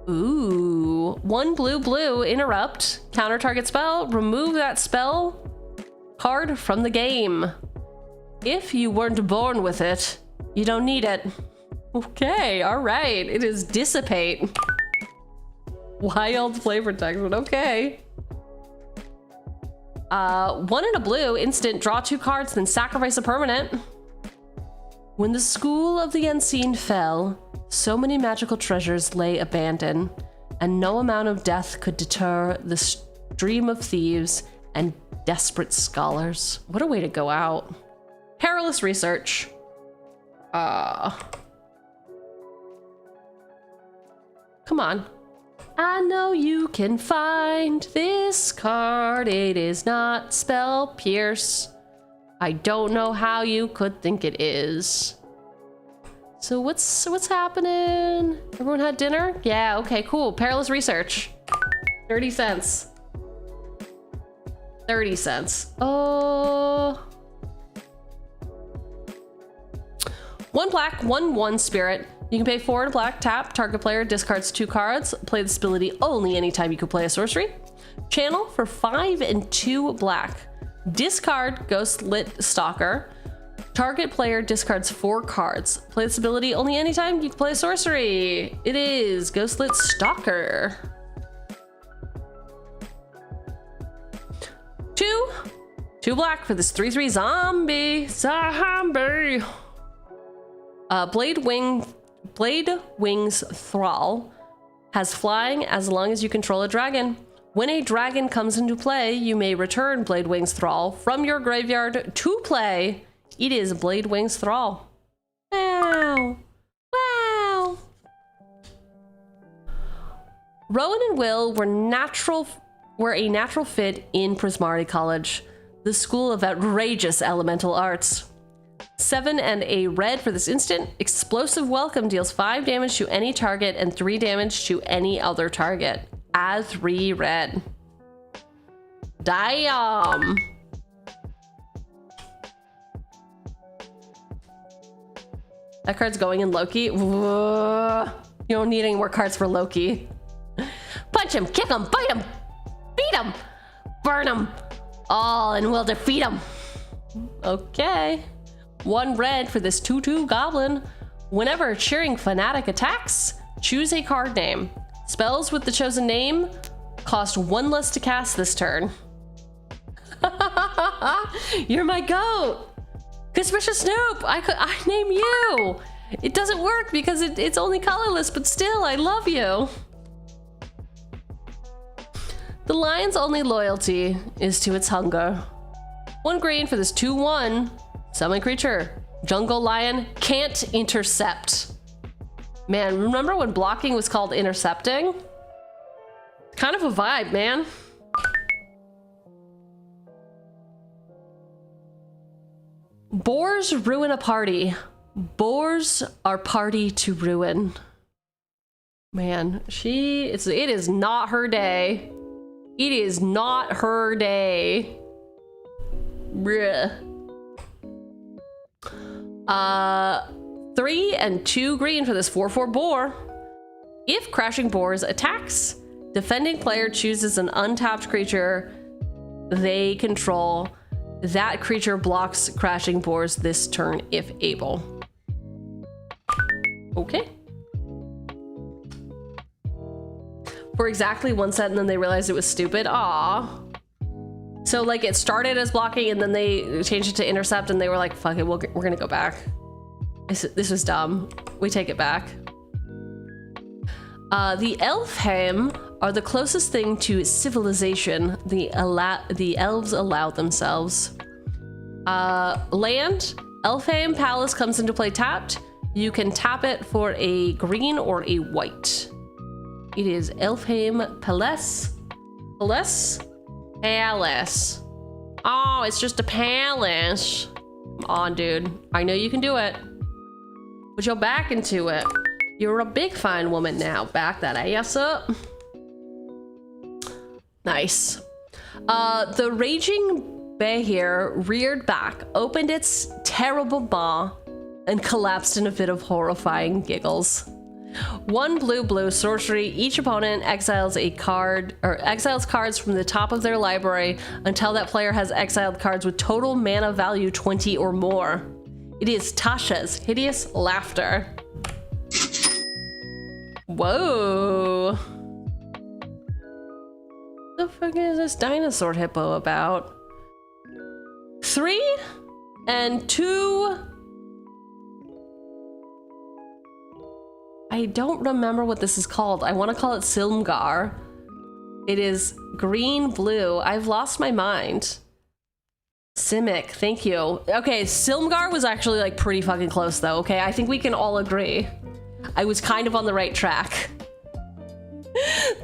Ooh, 1 blue, interrupt. Counter target spell. Remove that spell card from the game. If you weren't born with it, you don't need it. Okay, all right. It is dissipate. Wild flavor text, but okay. 1 and a blue, instant, draw 2 cards, then sacrifice a permanent. When the school of the unseen fell, so many magical treasures lay abandoned, and no amount of death could deter the stream of thieves and desperate scholars. What a way to go out. Perilous research. Come on. I know you can find this card. It is not spell pierce. I don't know how you could think it is. So what's happening? Everyone had dinner? Yeah, okay, cool. Perilous research. 30 cents. 30 cents. 1 black, 1/1 spirit. You can pay 4 and a black, tap, target player discards 2 cards, play this ability only anytime you can play a sorcery. Channel for 5 and 2 black. Discard Ghost Lit Stalker. Target player discards 4 cards. Play this ability only anytime you can play a sorcery. It is Ghost Lit Stalker. 2 black for this 3/3 zombie. Blade Wings Thrall has flying as long as you control a dragon. When a dragon comes into play, you may return Blade Wings Thrall from your graveyard to play. It is Blade Wings Thrall. Wow. Wow. Rowan and Will were a natural fit in Prismari College, the school of outrageous elemental arts. 7 and a red for this instant. Explosive Welcome deals 5 damage to any target and 3 damage to any other target. Add 3 red. Damn. That card's going in Loki. Whoa. You don't need any more cards for Loki. Punch him, kick him, bite him, beat him, burn him. All and we'll defeat him. Okay. 1 red for this 2/2 goblin. Whenever a cheering fanatic attacks, choose a card name. Spells with the chosen name cost 1 less to cast this turn. You're my goat. Conspicuous Snoop, I name you. It doesn't work because it's only colorless, but still, I love you. The lion's only loyalty is to its hunger. 1 green for this 2/1. Summon creature. Jungle Lion can't intercept. Man, remember when blocking was called intercepting? Kind of a vibe, man. Boars ruin a party. Boars are party to ruin. Man, it is not her day. It is not her day. Bruh. 3 and 2 green for this 4/4 boar. If crashing boars attacks, defending player chooses an untapped creature they control. That creature blocks crashing boars this turn if able. Okay. For exactly 1 set, and then they realized it was stupid. Aw. So like it started as blocking and then they changed it to intercept and they were like, fuck it, we're gonna go back. This was dumb. We take it back. The Elfheim are the closest thing to civilization the elves allow themselves. Land, Elfheim Palace comes into play tapped. You can tap it for a green or a white. It is Elfheim Palace. Palace? Palace. Oh, it's just a palace. Come on, dude. I know you can do it. Put your back into it. You're a big fine woman now. Back that ass up. Nice. The raging bear reared back, opened its terrible maw, and collapsed in a fit of horrifying giggles. 1 blue sorcery. Each opponent exiles a card or exiles cards from the top of their library until that player has exiled cards with total mana value 20 or more. It is Tasha's Hideous Laughter. Whoa. The fuck is this dinosaur hippo about? 3 and 2. I don't remember what this is called. I want to call it Silmgar. It is green-blue. I've lost my mind. Simic, thank you. Okay, Silmgar was actually like pretty fucking close though, okay? I think we can all agree. I was kind of on the right track.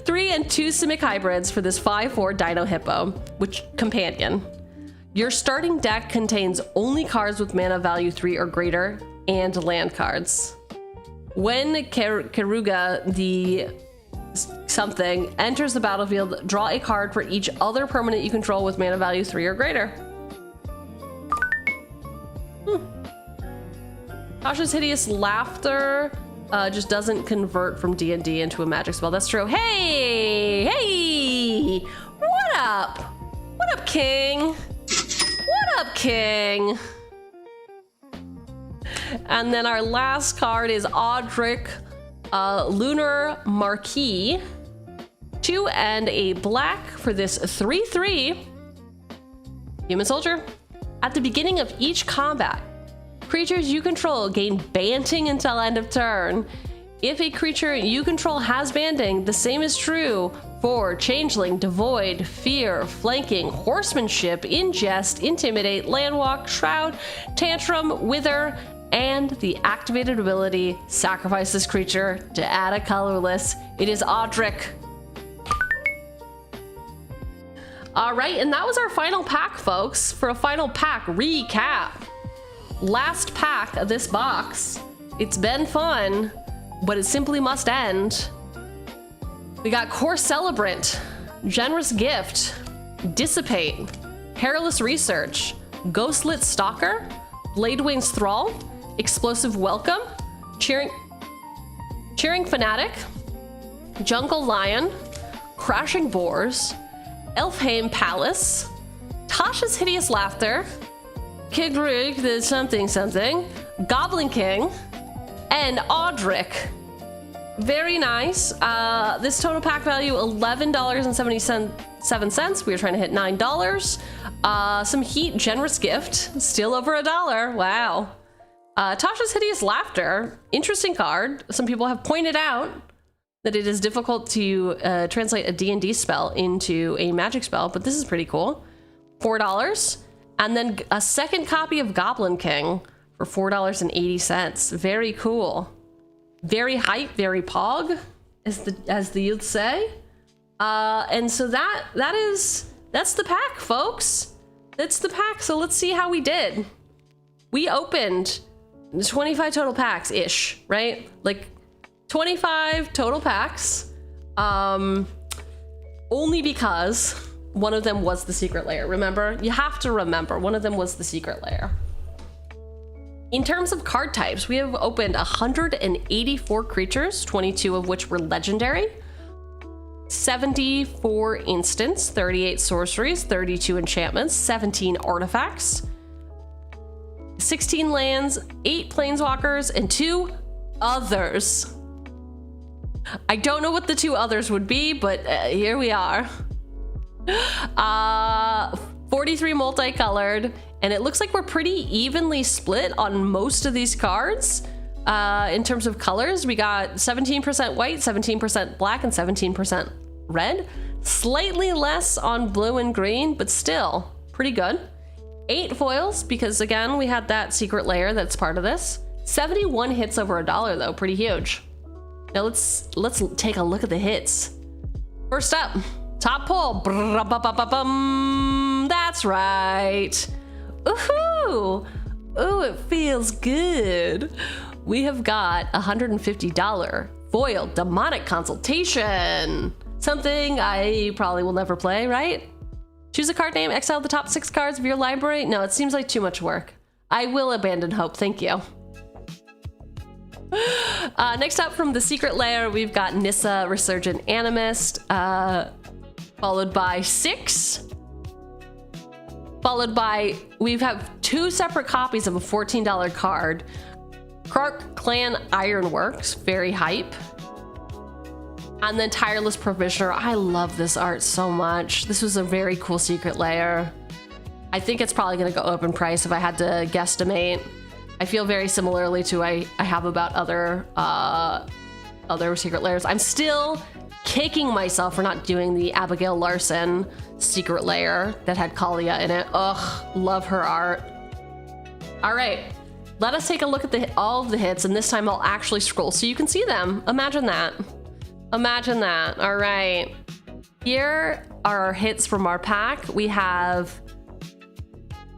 3 and 2 Simic hybrids for this 5/4 Dino Hippo, which companion. Your starting deck contains only cards with mana value 3 or greater and land cards. When Keruga, the something, enters the battlefield, draw a card for each other permanent you control with mana value 3 or greater. Tasha's Hideous Laughter just doesn't convert from D&D into a magic spell. That's true. Hey! Hey! What up? What up, King? What up, King? And then our last card is Audric, Lunar Marquis. 2 and a black for this 3/3 human soldier. At the beginning of each combat, creatures you control gain banding until end of turn. If a creature you control has banding, the same is true for Changeling, Devoid, Fear, Flanking, Horsemanship, Ingest, Intimidate, Landwalk, Shroud, Tantrum, Wither, and the activated ability, sacrifice this creature to add a colorless. It is Audric. All right, and that was our final pack, folks. For a final pack recap. Last pack of this box. It's been fun, but it simply must end. We got Core Celebrant, Generous Gift, Dissipate, Perilous Research, Ghostlit Stalker, Bladewing's Thrall, Explosive Welcome, Cheering Fanatic, Jungle Lion, Crashing Boars, Elfheim Palace, Tasha's Hideous Laughter, Kidrug the something, Goblin King, and Audric. Very nice. This total pack value, $11.77. We were trying to hit $9. Some heat, Generous Gift, still over $1. Wow. Tasha's Hideous Laughter, interesting card. Some people have pointed out that it is difficult to translate a D&D spell into a magic spell, but this is pretty cool. $4. And then a second copy of Goblin King for $4.80. Very cool. Very hype, very pog, as the youth say. And so that's the pack, folks. That's the pack. So let's see how we did. we opened 25 total packs ish, right? Like 25 total packs. Only because one of them was the secret lair. Remember? You have to remember, one of them was the secret lair. In terms of card types, we have opened 184 creatures, 22 of which were legendary, 74 instants, 38 sorceries, 32 enchantments, 17 artifacts, 16 lands, 8 planeswalkers, and 2 others. I don't know what the 2 others would be, but here we are. 43 multicolored, and it looks like we're pretty evenly split on most of these cards. In terms of colors, we got 17% white, 17% black, and 17% red. Slightly less on blue and green, but still pretty good. 8 foils, because again, we had that secret layer that's part of this. 71 hits over $1 though, pretty huge. Now let's take a look at the hits. First up, top pull. That's right. Ooh, ooh, it feels good. We have got $150 foil demonic consultation. Something I probably will never play, right? Choose a card name, exile the top 6 cards of your library. No, it seems like too much work. I will abandon hope, thank you. Next up from the secret lair, we've got Nissa Resurgent Animist, followed by 6. Followed by, we have 2 separate copies of a $14 card. Krark Clan Ironworks, very hype. And then Tireless Provisioner. I love this art so much. This was a very cool secret layer. I think it's probably gonna go up in price if I had to guesstimate. I feel very similarly to I have about other secret layers. I'm still kicking myself for not doing the Abigail Larson secret layer that had Kalia in it. Ugh, love her art. All right, let us take a look at all of the hits, and this time I'll actually scroll so you can see them. Imagine that. Imagine that. All right. Here are our hits from our pack. We have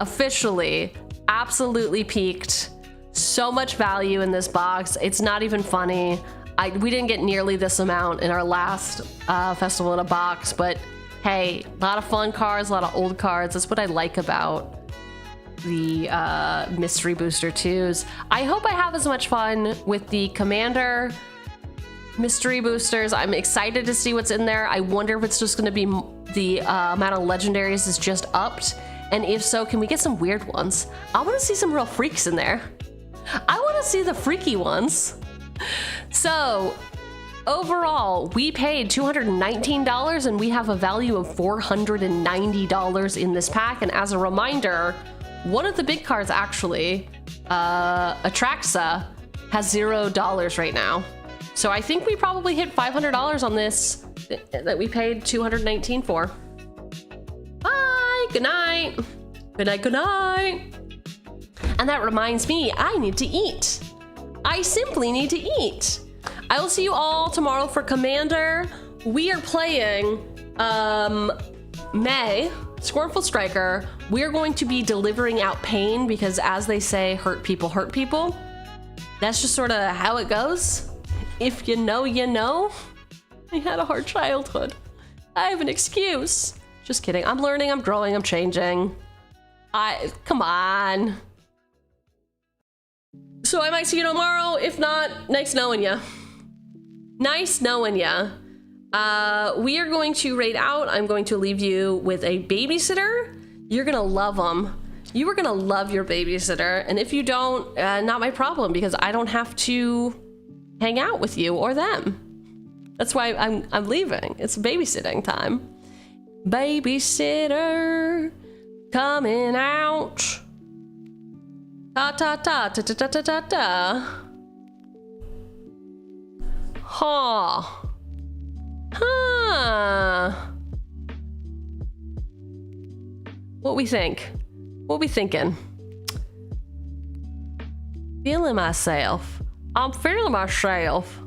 officially absolutely peaked. So much value in this box. It's not even funny. We didn't get nearly this amount in our last Festival in a Box, but hey, a lot of fun cards, a lot of old cards. That's what I like about the Mystery Booster 2s. I hope I have as much fun with the Commander Mystery Boosters. I'm excited to see what's in there. I wonder if it's just going to be the amount of legendaries is just upped. And if so, can we get some weird ones? I want to see some real freaks in there. I want to see the freaky ones. So overall, we paid $219 and we have a value of $490 in this pack. And as a reminder, one of the big cards actually, Atraxa, has $0 right now. So I think we probably hit $500 on this that we paid $219 for. Bye, good night. Good night, good night. And that reminds me, I need to eat. I simply need to eat. I will see you all tomorrow for Commander. We are playing May, Scornful Striker. We are going to be delivering out pain because, as they say, hurt people hurt people. That's just sort of how it goes. If you know, you know. I had a hard childhood. I have an excuse. Just kidding. I'm learning, I'm growing, I'm changing. Come on. So I might see you tomorrow. If not, nice knowing ya. Nice knowing ya. We are going to raid out. I'm going to leave you with a babysitter. You're gonna love them. You are gonna love your babysitter. And if you don't, not my problem, because I don't have to hang out with you or them. That's why I'm leaving. It's babysitting time. Babysitter coming out. Ta ta ta ta ta ta ta ta ta. Huh. Huh. What we think? What we thinking? Feeling myself. I'm feeling myself.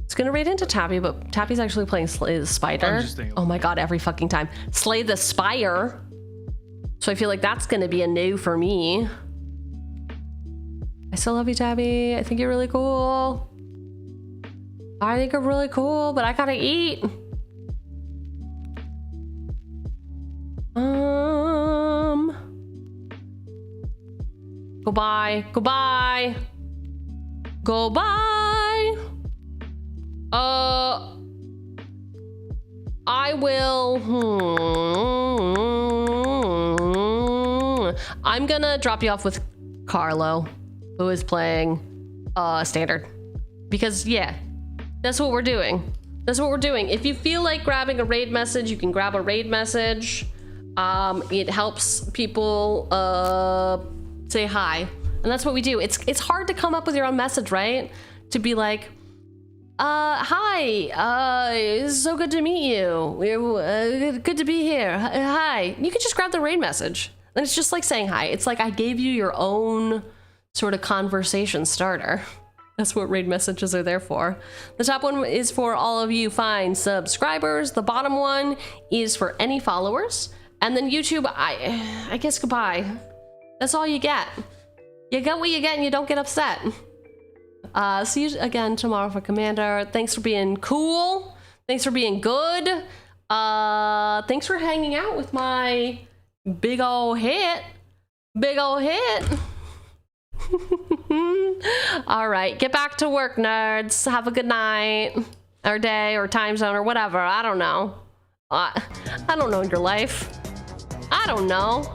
It's gonna raid into Tappy, but Tappy's actually playing Slay the Spider. Oh my god, every fucking time. Slay the Spire. So I feel like that's gonna be a no for me. I still love you, Tabby. I think you're really cool. I think you're really cool, but I gotta eat. Goodbye. Goodbye. Goodbye. I will. I'm gonna drop you off with Carlo, who is playing standard. Because yeah, that's what we're doing. That's what we're doing. If you feel like grabbing a raid message, you can grab a raid message. It helps people say hi. And that's what we do. It's hard to come up with your own message, right? To be like, hi, it's so good to meet you. We're good to be here. Hi. You can just grab the raid message. And it's just like saying hi. It's like I gave you your own sort of conversation starter. That's what raid messages are there for. The top one is for all of you fine subscribers. The bottom one is for any followers. And then YouTube, I guess goodbye. That's all you get. You get what you get and you don't get upset. See you again tomorrow for Commander. Thanks for being cool. Thanks for being good. Thanks for hanging out with my big ol' hit. Big ol' hit. All right, get back to work, nerds. Have a good night or day or time zone or whatever. I don't know. I don't know your life. I don't know.